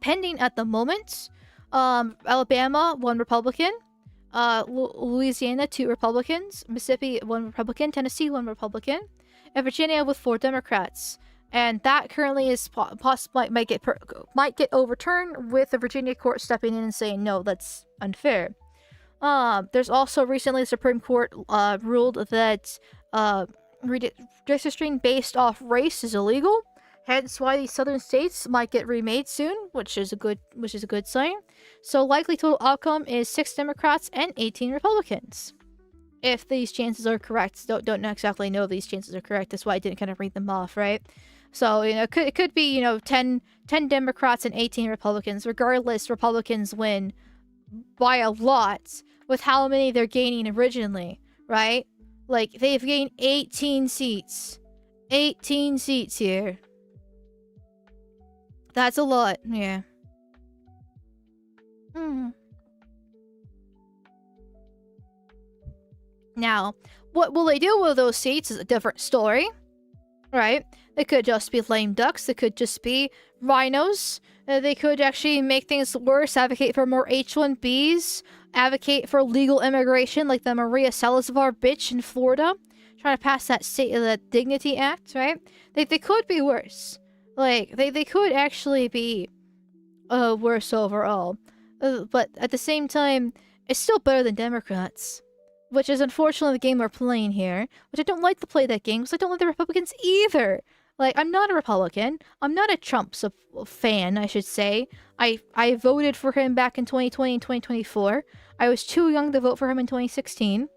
Speaker 1: Pending at the moment, Alabama, 1 Republican. Louisiana, 2 Republicans. Mississippi, 1 Republican. Tennessee, 1 Republican. And Virginia with 4 Democrats. And that currently is possibly might get overturned, with the Virginia court stepping in and saying no, that's unfair. There's also recently the Supreme Court ruled that redistricting based off race is illegal. Hence why these southern states might get remade soon, which is a good sign. So likely total outcome is 6 Democrats and 18 Republicans. If these chances are correct, don't exactly know if these chances are correct. That's why I didn't kind of read them off, right? So, you know, it could be, you know, 10 Democrats and 18 Republicans. Regardless, Republicans win by a lot with how many they're gaining originally, right? Like, they've gained 18 seats. 18 seats here. That's a lot, yeah. Now, what will they do with those seats is a different story, right? They could just be lame ducks. They could just be rhinos. They could actually make things worse, advocate for more H-1Bs, advocate for legal immigration like the Maria Salazar bitch in Florida, trying to pass that Dignity Act, right? They could be worse. Like, they could actually be worse overall. But at the same time, it's still better than Democrats. Which is unfortunately the game we're playing here. Which I don't like to play that game, because I don't like the Republicans either. Like, I'm not a Republican. I'm not a Trump fan, I should say. I voted for him back in 2020 and 2024. I was too young to vote for him in 2016.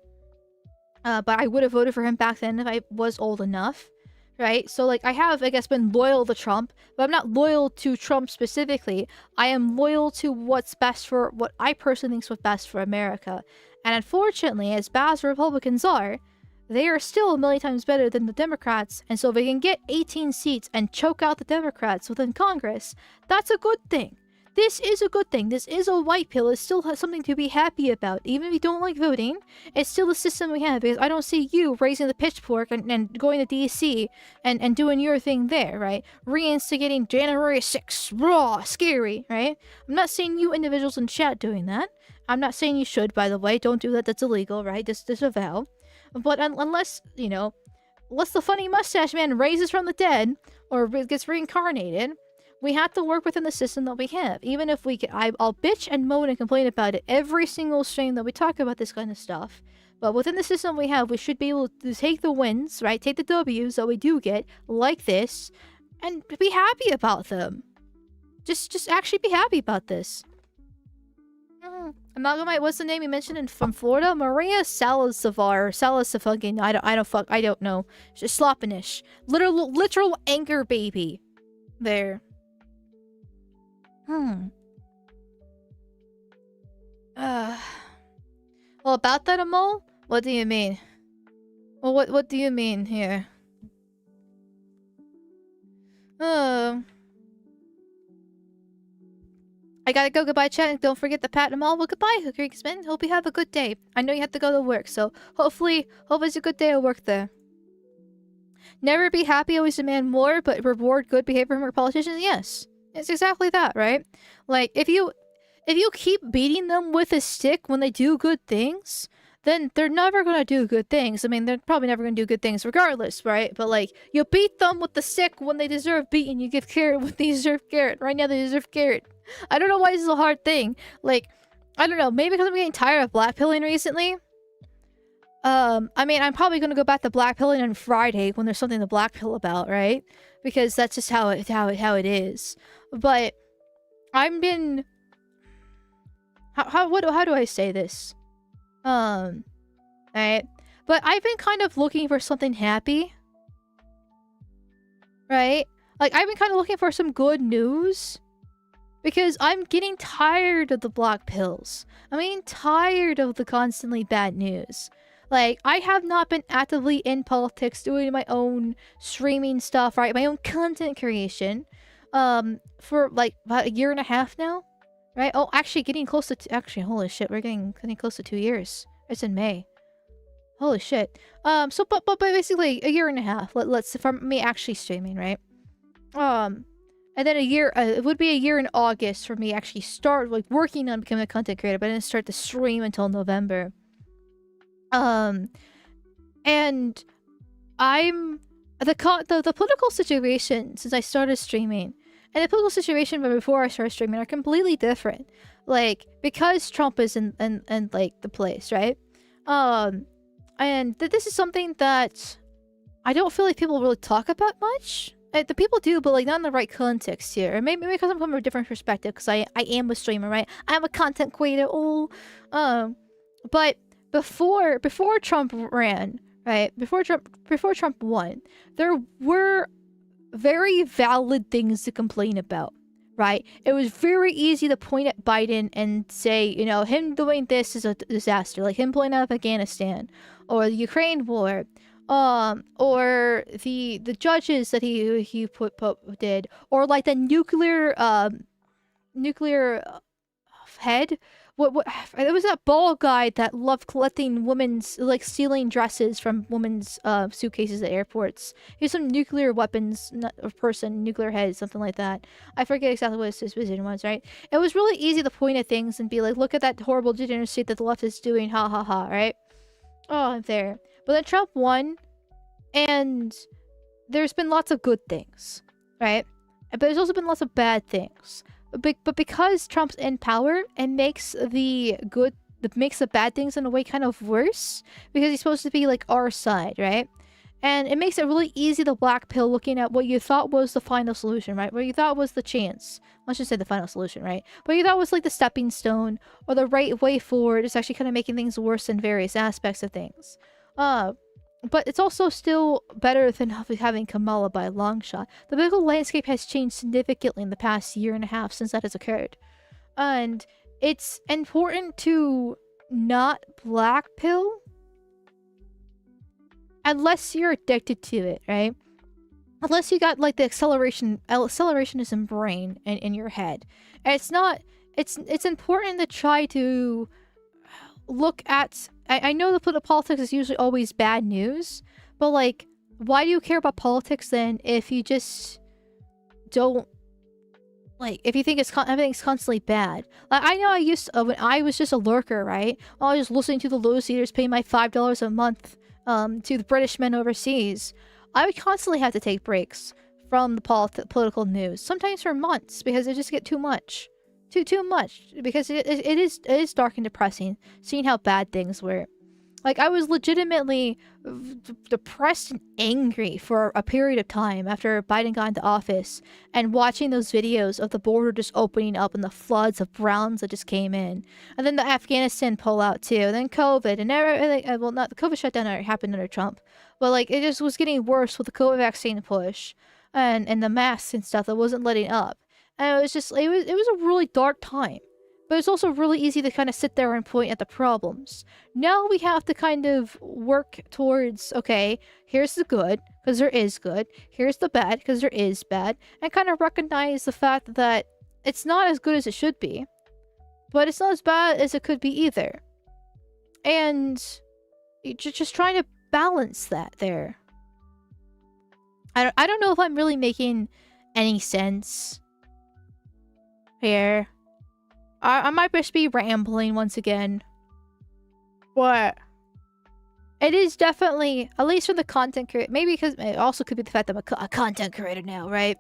Speaker 1: But I would have voted for him back then if I was old enough. Right? So, like, I have, I guess, been loyal to Trump. But I'm not loyal to Trump specifically. I am loyal to what's best for, what I personally think is what's best for America. And unfortunately, as bad as Republicans are, they are still a million times better than the Democrats. And so if they can get 18 seats and choke out the Democrats within Congress, that's a good thing. This is a good thing. This is a white pill. It still has something to be happy about. Even if you don't like voting, it's still the system we have. Because I don't see you raising the pitchfork and going to DC and doing your thing there, right? Reinstigating January 6th. Raw. Scary, right? I'm not saying you individuals in chat doing that. I'm not saying you should, by the way. Don't do that. That's illegal, right? Disavow. But unless, you know, unless the funny mustache man raises from the dead or gets reincarnated, we have to work within the system that we have. Even if we can, I'll bitch and moan and complain about it every single stream that we talk about this kind of stuff. But within the system we have, we should be able to take the wins, right? Take the W's that we do get, like this, and be happy about them. Just actually be happy about this. Amalgamyte, what's the name you mentioned from Florida? Maria Salazar, fucking, I don't know. Just sloppinish. Literal anger baby. There. Well, about that, Amal? What do you mean? Well, what do you mean here? I gotta go. Goodbye, chat. And don't forget to pat them all. Well, goodbye, Hookerixman. Hope you have a good day. I know you have to go to work, so hope it's a good day at work there. Never be happy, always demand more, but reward good behavior from your politicians. Yes, it's exactly that, right? Like, if you keep beating them with a stick when they do good things, then they're never gonna do good things. I mean, they're probably never gonna do good things regardless, right? But, like, you beat them with the stick when they deserve beating. You give carrot when they deserve carrot. Right now, they deserve carrot. I don't know why this is a hard thing. Like, I don't know. Maybe because I'm getting tired of blackpilling recently. I mean, I'm probably gonna go back to blackpilling on Friday when there's something to blackpill about, right? Because that's just how it is. But I've been... How do I say this? Right? But I've been kind of looking for something happy. Right? Like, I've been kind of looking for some good news. Because I'm getting tired of the black pills. I'm getting tired of the constantly bad news. Like, I have not been actively in politics doing my own streaming stuff, right? My own content creation. For like about a year and a half now. Right? Oh, actually getting close to... Actually, holy shit. We're getting close to 2 years. It's in May. Holy shit. So, but basically a year and a half. Let's... For me actually streaming, right? And then it would be a year in August for me to actually start like working on becoming a content creator, but I didn't start to stream until November. And I'm the political situation since I started streaming and the political situation before I started streaming are completely different. Like, because Trump is in like the place, right? And this is something that I don't feel like people really talk about much. The people do, but like not in the right context here. Or maybe because I'm from a different perspective, because I am a streamer, right? I'm a content creator. But before Trump ran, right? Before Trump won, there were very valid things to complain about, right? It was very easy to point at Biden and say, you know, him doing this is a disaster, like him pulling out of Afghanistan or the Ukraine war. Or the judges that he did, or like the nuclear head. What it was that bald guy that loved collecting women's, like stealing dresses from women's suitcases at airports. He's some nuclear weapons person, nuclear head, something like that. I forget exactly what his position was, right? It was really easy to point at things and be like, look at that horrible degeneracy that the left is doing, ha ha ha, right? Oh, there. But then Trump won, and there's been lots of good things, right? But there's also been lots of bad things. But because Trump's in power, it makes the bad things in a way kind of worse, because he's supposed to be like our side, right? And it makes it really easy to black pill looking at what you thought was the final solution, right? What you thought was the chance. Let's just say the final solution, right? But you thought was like the stepping stone or the right way forward is actually kind of making things worse in various aspects of things. But it's also still better than having Kamala by a long shot. The political landscape has changed significantly in the past year and a half since that has occurred. And it's important to not black pill unless you're addicted to it, right? Unless you got like the accelerationism brain in your head. And it's important to try to look at, I know the politics is usually always bad news, but like, why do you care about politics then if you just don't, like, if you think everything's constantly bad? Like, I know I used to, when I was just a lurker, right? I was just listening to the Lotus Eaters paying my $5 a month to the British men overseas. I would constantly have to take breaks from the political news, sometimes for months, because it just get too much. Too much, because it is dark and depressing seeing how bad things were. Like, I was legitimately depressed and angry for a period of time after Biden got into office, and watching those videos of the border just opening up and the floods of browns that just came in, and then the Afghanistan pullout too, and then COVID, and everything. Well, not the COVID shutdown happened under Trump, but like it just was getting worse with the COVID vaccine push and the masks and stuff that wasn't letting up. And it was just, it was a really dark time. But it's also really easy to kind of sit there and point at the problems. Now we have to kind of work towards, okay, here's the good, because there is good. Here's the bad, because there is bad. And kind of recognize the fact that it's not as good as it should be. But it's not as bad as it could be either. And just trying to balance that there. I don't know if I'm really making any sense here. I might just be rambling once again. But it is definitely, at least for the content creator, maybe because it also could be the fact that I'm a content creator now, right?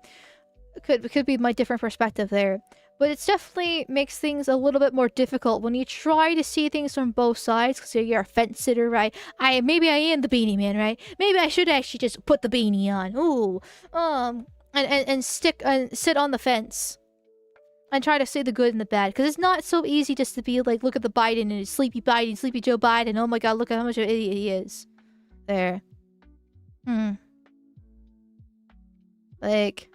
Speaker 1: It could be my different perspective there. But it definitely makes things a little bit more difficult when you try to see things from both sides, because you're a fence sitter, right? Maybe I am the beanie man, right? Maybe I should actually just put the beanie on. Ooh. And sit on the fence. And try to say the good and the bad. Because it's not so easy just to be like, look at the Biden and sleepy Joe Biden. Oh my god, look at how much of an idiot he is. There. Like,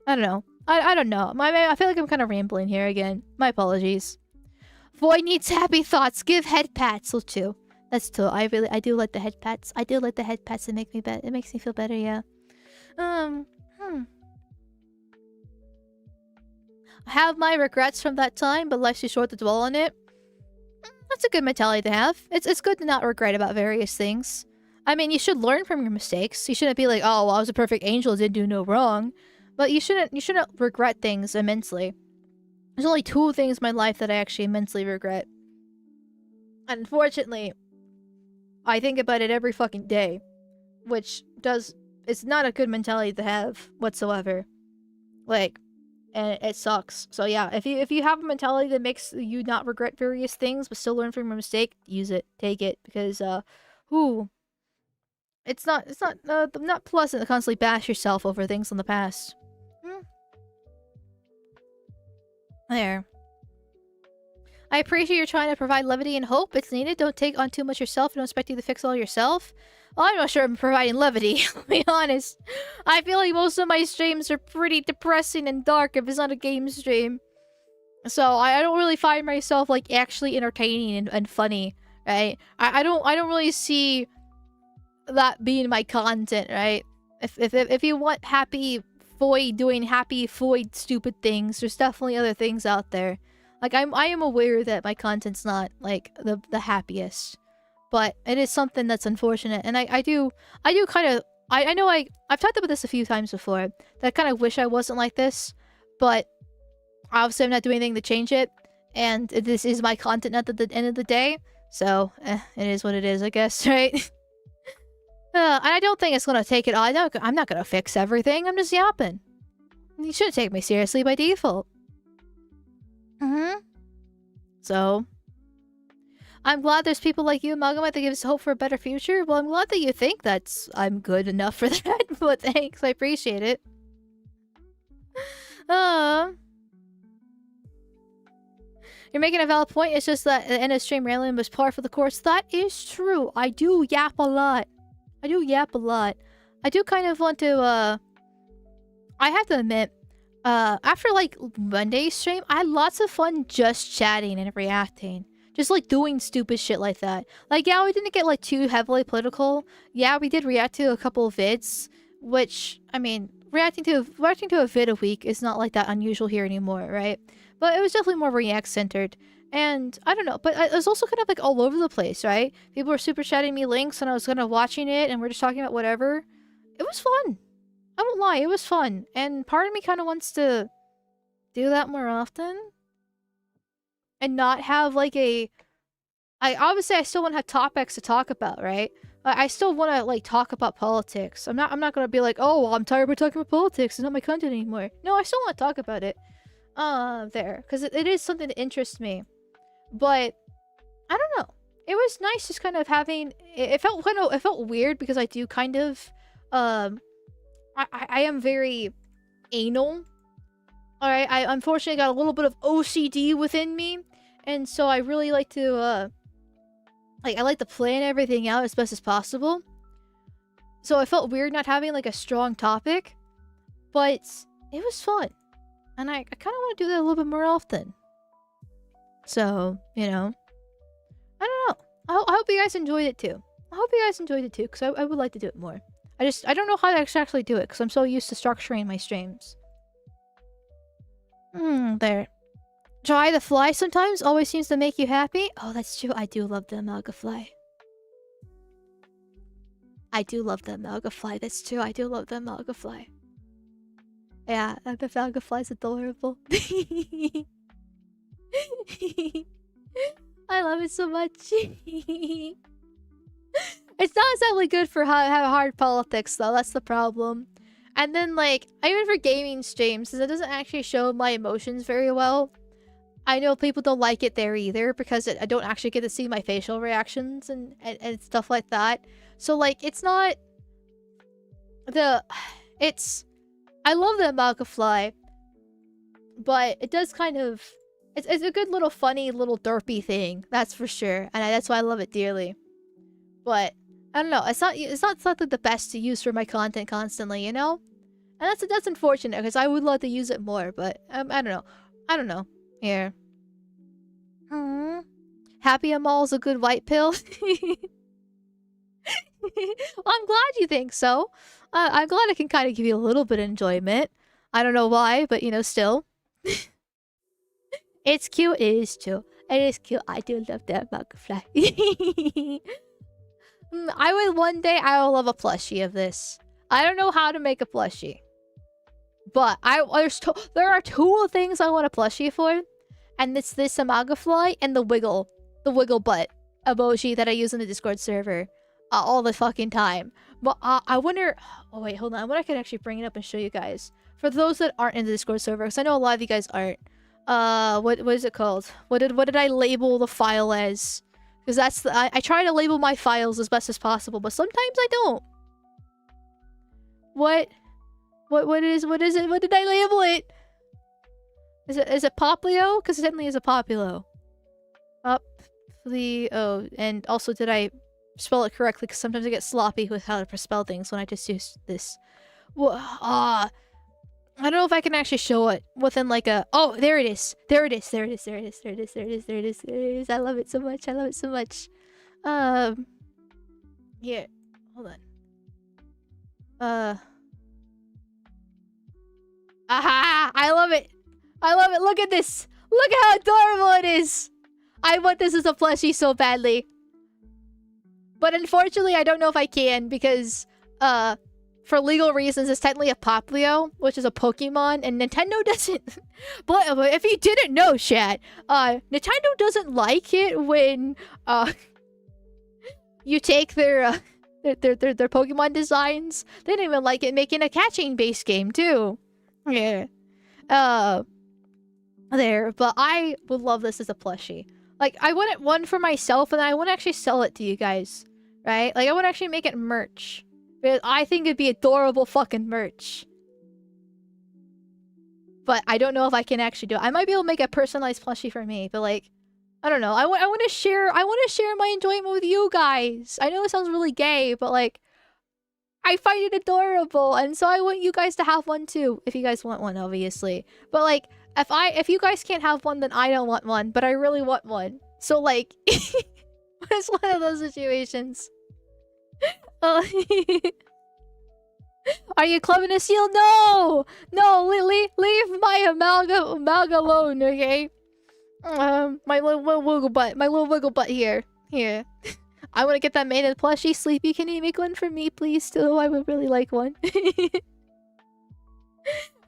Speaker 1: I don't know. I don't know. I feel like I'm kind of rambling here again. My apologies. Void needs happy thoughts. Give head pats. So too. That's too. I do like the head pats. I do like the head pats. It makes me feel better, yeah. I have my regrets from that time, but life's too short to dwell on it. That's a good mentality to have. It's good to not regret about various things. I mean, you should learn from your mistakes. You shouldn't be like, oh, well, I was a perfect angel, didn't do no wrong. But you shouldn't regret things immensely. There's only 2 things in my life that I actually immensely regret. Unfortunately, I think about it every fucking day, which it's not a good mentality to have whatsoever. Like, and it sucks. So yeah, if you have a mentality that makes you not regret various things but still learn from your mistake, use it, take it, because it's not pleasant to constantly bash yourself over things in the past. There. I appreciate you're trying to provide levity and hope. It's needed. Don't take on too much yourself. Don't expect you to fix all yourself. Well, I'm not sure I'm providing levity, to be honest. I feel like most of my streams are pretty depressing and dark if it's not a game stream. So I don't really find myself like actually entertaining and funny, right? I don't really see that being my content, right? If you want happy Foy doing happy Foy stupid things, there's definitely other things out there. Like I am aware that my content's not like the happiest, but it is something that's unfortunate, and I do kind of I know I've talked about this a few times before, that I kind of wish I wasn't like this, but obviously I'm not doing anything to change it, and this is my content at the end of the day, so it is what it is, I guess, right? And I don't think it's gonna take it all. I'm not gonna fix everything. I'm just yapping. You shouldn't take me seriously by default. So, I'm glad there's people like you, Amalgamyte, that gives hope for a better future. Well, I'm glad that you think I'm good enough for that, but thanks, I appreciate it. You're making a valid point. It's just that the end of stream rambling was par for the course. That is true. I do yap a lot. I do kind of want to, I have to admit, after like Monday's stream, I had lots of fun just chatting and reacting. Just like doing stupid shit like that. Like, yeah, we didn't get like too heavily political. Yeah, we did react to a couple of vids, which, I mean, reacting to a vid a week is not like that unusual here anymore, right? But it was definitely more react centered. And I don't know, but it was also kind of like all over the place, right? People were super chatting me links and I was kind of watching it and we're just talking about whatever. It was fun. I won't lie, it was fun. And part of me kind of wants to do that more often. And not have like obviously I still want to have topics to talk about, right? I still want to like talk about politics. I'm not going to be like, oh, well, I'm tired of talking about politics. It's not my content anymore. No, I still want to talk about it. There. Because it is something that interests me. But I don't know. It was nice just kind of having it felt weird because I do kind of I am very anal. Alright, I unfortunately got a little bit of OCD within me. And so I really like to I like to plan everything out as best as possible. So it felt weird not having like a strong topic. But it was fun. And I kind of want to do that a little bit more often. So, you know. I don't know. I hope you guys enjoyed it too. Because I would like to do it more. I don't know how to actually do it because I'm so used to structuring my streams. There. Try the fly sometimes always seems to make you happy. Oh, that's true. I do love the Amalgamyte. That's true. I do love the Amalgamyte. Yeah, the Amalgamyte's adorable. I love it so much. It's not exactly good for hard politics, though. That's the problem. And then, like, even for gaming streams, since it doesn't actually show my emotions very well, I know people don't like it there either, because I don't actually get to see my facial reactions and stuff like that. So, like, it's not... I love the Amalgamyte, but it does kind of... It's a good little funny little derpy thing, that's for sure. And that's why I love it dearly. But... I don't know, it's not something the best to use for my content constantly, you know? And that's unfortunate, because I would love to use it more, but I don't know. Here. Happy Amal's a good white pill? Well, I'm glad you think so. I'm glad I can kind of give you a little bit of enjoyment. I don't know why, but you know, still. It's cute, it is cute. It is cute, I do love that Amalgamyte. I would one day, I will love a plushie of this. I don't know how to make a plushie. But there are two things I want a plushie for. And it's this Amalgamyte and the wiggle butt emoji that I use in the Discord server all the fucking time. But I wonder... Oh, wait, hold on. I wonder if I can actually bring it up and show you guys. For those that aren't in the Discord server, because I know a lot of you guys aren't. What is it called? What did I label the file as? Because that's the... I try to label my files as best as possible, but sometimes I don't. What is it? What did I label it? Is it Poplio? Because it definitely is a Populo. Oh, and also did spell it correctly? Because sometimes I get sloppy with how to spell things when I just use this. I don't know if I can actually show it within like a... Oh, there it is. There it is. There it is. There it is. There it is. There it is. There it is. There it is. I love it so much. I love it so much. Here. Hold on. Aha! I love it. I love it. Look at this. Look how adorable it is. I want this as a plushie so badly. But unfortunately, I don't know if I can because, for legal reasons, it's technically a Poplio, which is a Pokemon, and Nintendo doesn't... But if you didn't know, chat, Nintendo doesn't like it when, you take their Pokemon designs. They don't even like it making a catching-based game, too. Yeah. There. But I would love this as a plushie. Like, I want it one for myself, and I want to actually sell it to you guys. Right? Like, I want to actually make it merch. Because I think it'd be adorable fucking merch. But I don't know if I can actually do it. I might be able to make a personalized plushie for me, but like, I don't know. I want to share my enjoyment with you guys. I know it sounds really gay, but like, I find it adorable, and so I want you guys to have one too, if you guys want one, obviously. But like, if you guys can't have one, then I don't want one, but I really want one. So like, it's one of those situations. Are you clubbing a seal? No! No, leave my amalga alone, okay? My little wiggle butt here. Here. I want to get that made in plushie. Sleepy, can you make one for me, please? Too? I would really like one.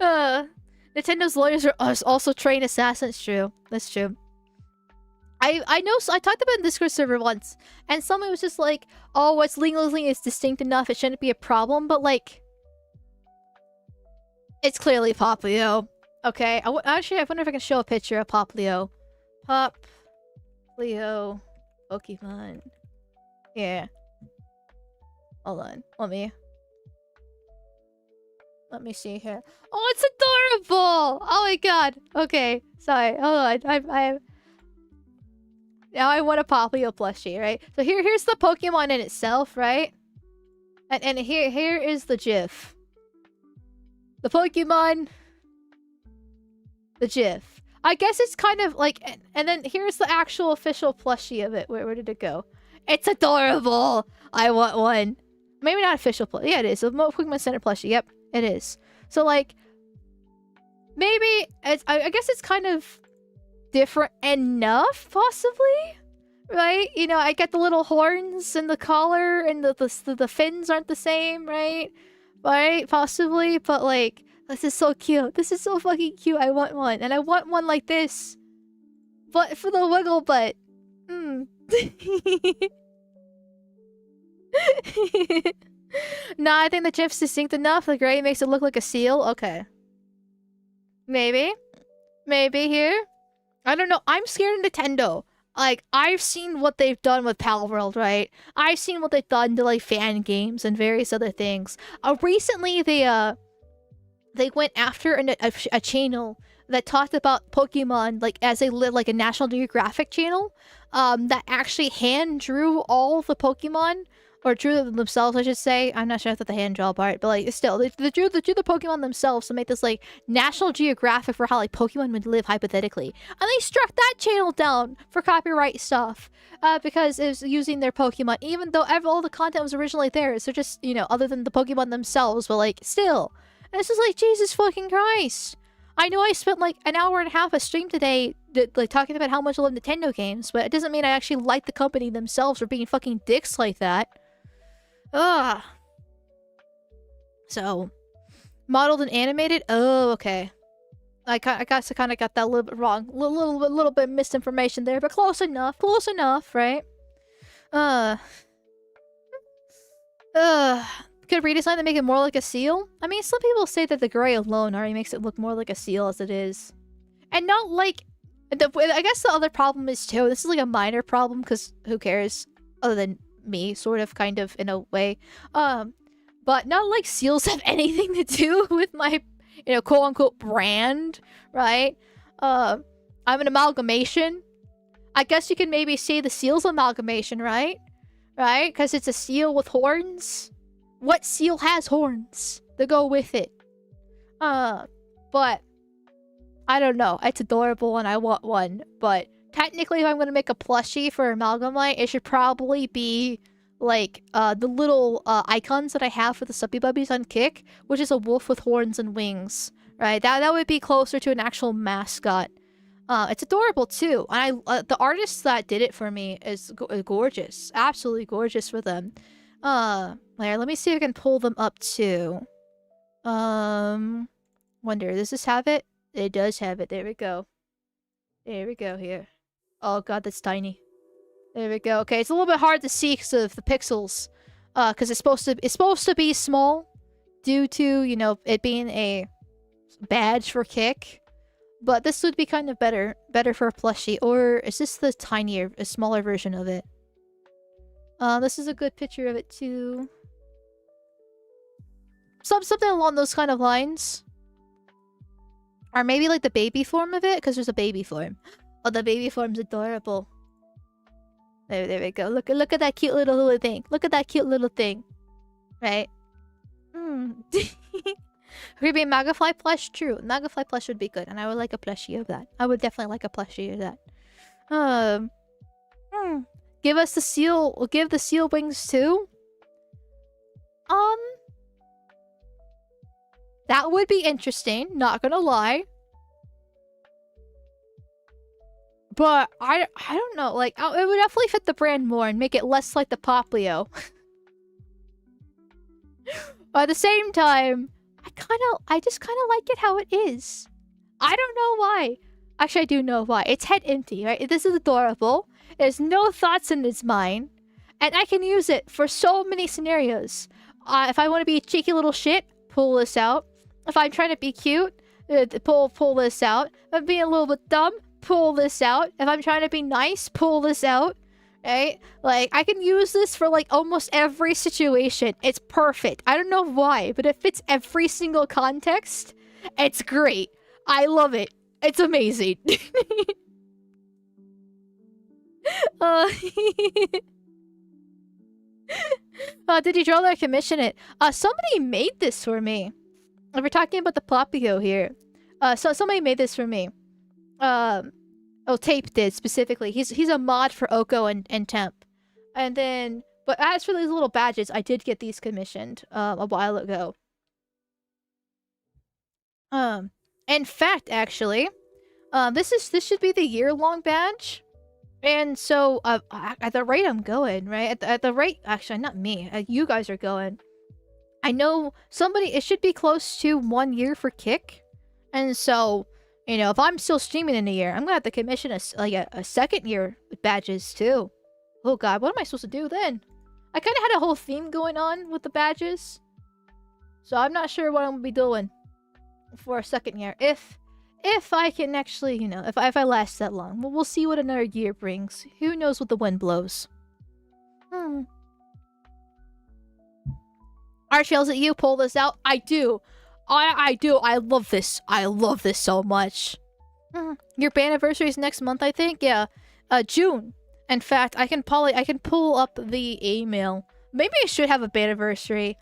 Speaker 1: Nintendo's lawyers are also trained assassins. True. That's true. I know, so I talked about it in the Discord server once, and someone was just like, oh, what's legally is distinct enough, it shouldn't be a problem, but like, it's clearly Poplio. Okay, actually, I wonder if I can show a picture of Poplio. Poplio Pokemon. Yeah. Hold on, let me see here. Oh, it's adorable! Oh my god. Okay, sorry, hold on, now I want a Poplio plushie, right? So here's the Pokemon in itself, right? And here is the GIF. The Pokemon. The GIF. I guess it's kind of like... And then here's the actual official plushie of it. Where did it go? It's adorable! I want one. Maybe not official plushie. Yeah, it is. The Pokemon Center plushie. Yep, it is. So like... Maybe... I guess it's kind of... different enough, possibly, right? You know, I get the little horns and the collar, and the fins aren't the same, right? Possibly, but like, this is so cute. This is so fucking cute. I want one, and I want one like this, but for the wiggle butt. Nah, I think the GIF's distinct enough. The gray makes it look like a seal. Okay, maybe here. I don't know. I'm scared of Nintendo. Like, I've seen what they've done with Palworld, right? I've seen what they've done to, like, fan games and various other things. Recently, they went after a channel that talked about Pokemon, like, as a National Geographic channel, that actually hand-drew all the Pokemon, or drew them themselves, I should say. I'm not sure if that's the hand draw part, but like, still, they drew the Pokemon themselves to make this like National Geographic for how like Pokemon would live hypothetically, and they struck that channel down for copyright stuff, because it was using their Pokemon, even though all the content was originally theirs. So just, you know, other than the Pokemon themselves, but like still, and it's just like, Jesus fucking Christ. I know I spent like an hour and a half a stream today, like talking about how much I love Nintendo games, but it doesn't mean I actually like the company themselves for being fucking dicks like that. Ugh. So, modeled and animated? Oh, okay. I guess I kind of got that a little bit wrong. Little bit misinformation there, but close enough. Close enough, right? Could redesign to make it more like a seal? I mean, some people say that the gray alone already makes it look more like a seal as it is. And not like... I guess the other problem is too, this is like a minor problem, because who cares? Other than me, sort of, kind of, in a way. But not like seals have anything to do with my, you know, quote-unquote brand, right? I'm an amalgamation. I guess you can maybe say the seal's amalgamation, right? Right? Because it's a seal with horns. What seal has horns to go with it? But I don't know. It's adorable and I want one. But technically, if I'm going to make a plushie for Amalgamyte, it should probably be like the little icons that I have for the Suppy Bubbies on Kick, which is a wolf with horns and wings, right? That would be closer to an actual mascot. It's adorable too. And the artist that did it for me is gorgeous, absolutely gorgeous for them. There, let me see if I can pull them up too. Wonder, does this have it? It does have it. There we go. There we go here. Oh god, that's tiny. There we go. Okay, it's a little bit hard to see because of the pixels. Because it's supposed to be small due to, you know, it being a badge for Kick. But this would be kind of better for a plushie. Or is this the a smaller version of it? This is a good picture of it too. Something along those kind of lines. Or maybe like the baby form of it, because there's a baby form. Oh, the baby form's adorable. There we go. Look at that cute little thing. Look at that cute little thing. Right? Could be a Magafly plush? True. Magafly plush would be good, and I would like a plushie of that. I would definitely like a plushie of that. Give us the seal. Give the seal wings too. That would be interesting. Not gonna lie. But I don't know. Like, it would definitely fit the brand more and make it less like the Poplio. But at the same time, I just kind of like it how it is. I don't know why. Actually, I do know why. It's head empty, right? This is adorable. There's no thoughts in its mind. And I can use it for so many scenarios. If I want to be a cheeky little shit, pull this out. If I'm trying to be cute, pull this out. If I'm being a little bit dumb, pull this out. If I'm trying to be nice, pull this out. Right? Like, I can use this for, like, almost every situation. It's perfect. I don't know why, but it fits every single context. It's great. I love it. It's amazing. Did you draw that or commission it? Somebody made this for me. We're talking about the Plopio here. So somebody made this for me. Oh, Tape did specifically. He's a mod for Oko and Temp. And then, but as for these little badges, I did get these commissioned a while ago. In fact, actually, this should be the year-long badge. And so, at the rate I'm going, right? At the rate, actually, not me. You guys are going. I know it should be close to 1 year for Kick. And so, you know, if I'm still streaming in a year, I'm gonna have to commission a second year badges too. Oh god, what am I supposed to do then? I kind of had a whole theme going on with the badges. So I'm not sure what I'm gonna be doing for a second year. If I can actually, you know, if I last that long. We'll see what another year brings. Who knows what the wind blows. Archie, is it you? Pull this out? I do. I do. I love this. I love this so much. Your band anniversary is next month, I think. Yeah, June. In fact, I can pull up the email. Maybe I should have a band anniversary.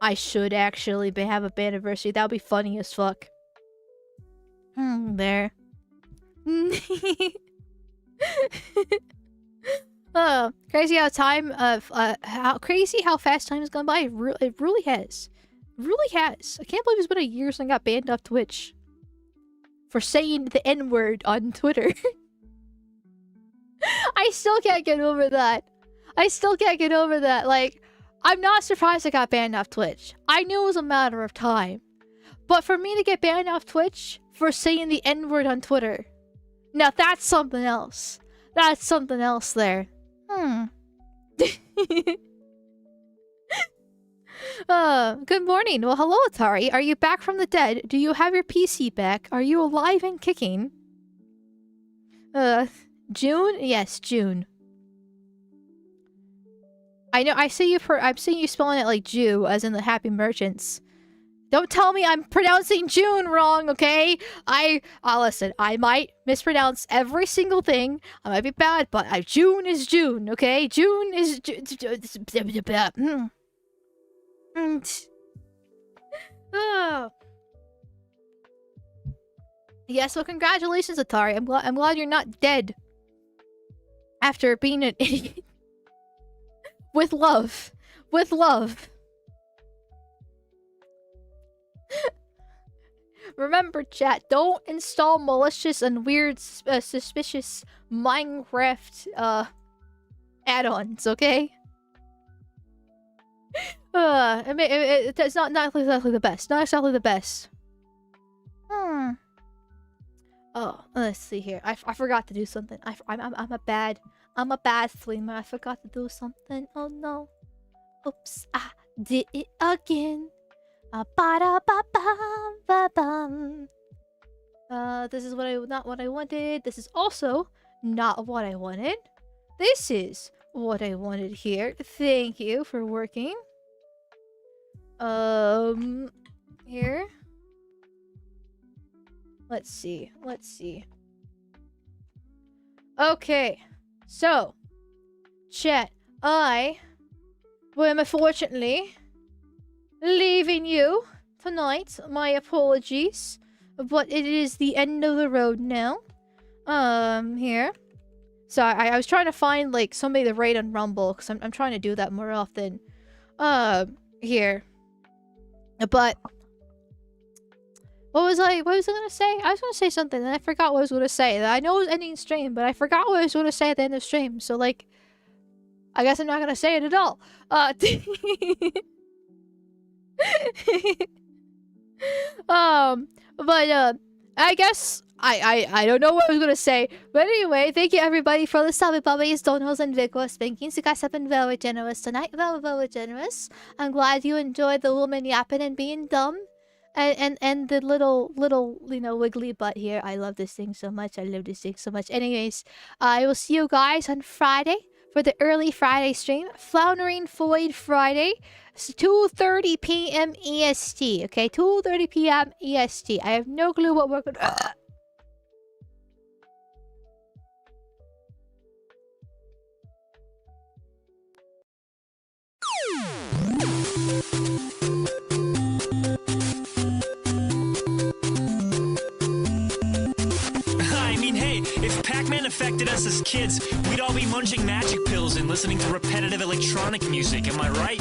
Speaker 1: I should actually have a band anniversary. That would be funny as fuck. There. Crazy how fast time has gone by. It really has. Really has. I can't believe it's been a year since I got banned off Twitch for saying the N-word on Twitter. I still can't get over that. I still can't get over that. Like, I'm not surprised I got banned off Twitch. I knew it was a matter of time. But for me to get banned off Twitch for saying the N-word on Twitter, now that's something else. That's something else there. Good morning. Well, hello, Atari. Are you back from the dead? Do you have your PC back? Are you alive and kicking? June? Yes, June. I know. I'm seeing you spelling it like Jew, as in the Happy Merchants. Don't tell me I'm pronouncing June wrong, okay? Listen, I might mispronounce every single thing. I might be bad, but June is June, okay? June is Yes, well, congratulations, Atari. I'm glad you're not dead after being an idiot. With love. With love. Remember, chat, don't install malicious and weird, suspicious Minecraft, add-ons, okay? It's not exactly the best. Not exactly the best. Oh, let's see here. I forgot to do something. I'm a bad streamer. I forgot to do something. Oh no. Oops. I did it again. This is not what I wanted. This is also not what I wanted. This is what I wanted here. Thank you for working. Here. Let's see. Okay. So, chat, I am unfortunately leaving you tonight. My apologies, but it is the end of the road now. Here. So I was trying to find like somebody to raid on Rumble because I'm trying to do that more often. Here. But what was I gonna say? I was gonna say something and I forgot what I was gonna say. I know it was ending stream, but I forgot what I was gonna say at the end of stream. So like, I guess I'm not gonna say it at all. But I guess I don't know what I was gonna say. But anyway, thank you everybody for the sub puppies, donos, and Vic spankings. You guys have been very generous tonight. Very, very generous. I'm glad you enjoyed the woman yapping and being dumb. And the little wiggly butt here. I love this thing so much. I love this thing so much. Anyways, I will see you guys on Friday for the early Friday stream. Floundering Void Friday. It's 2:30 p.m. EST. Okay, 2:30 p.m. EST. I have no clue what we're gonna.
Speaker 19: If Pac-Man affected us as kids, we'd all be munching magic pills and listening to repetitive electronic music, am I right?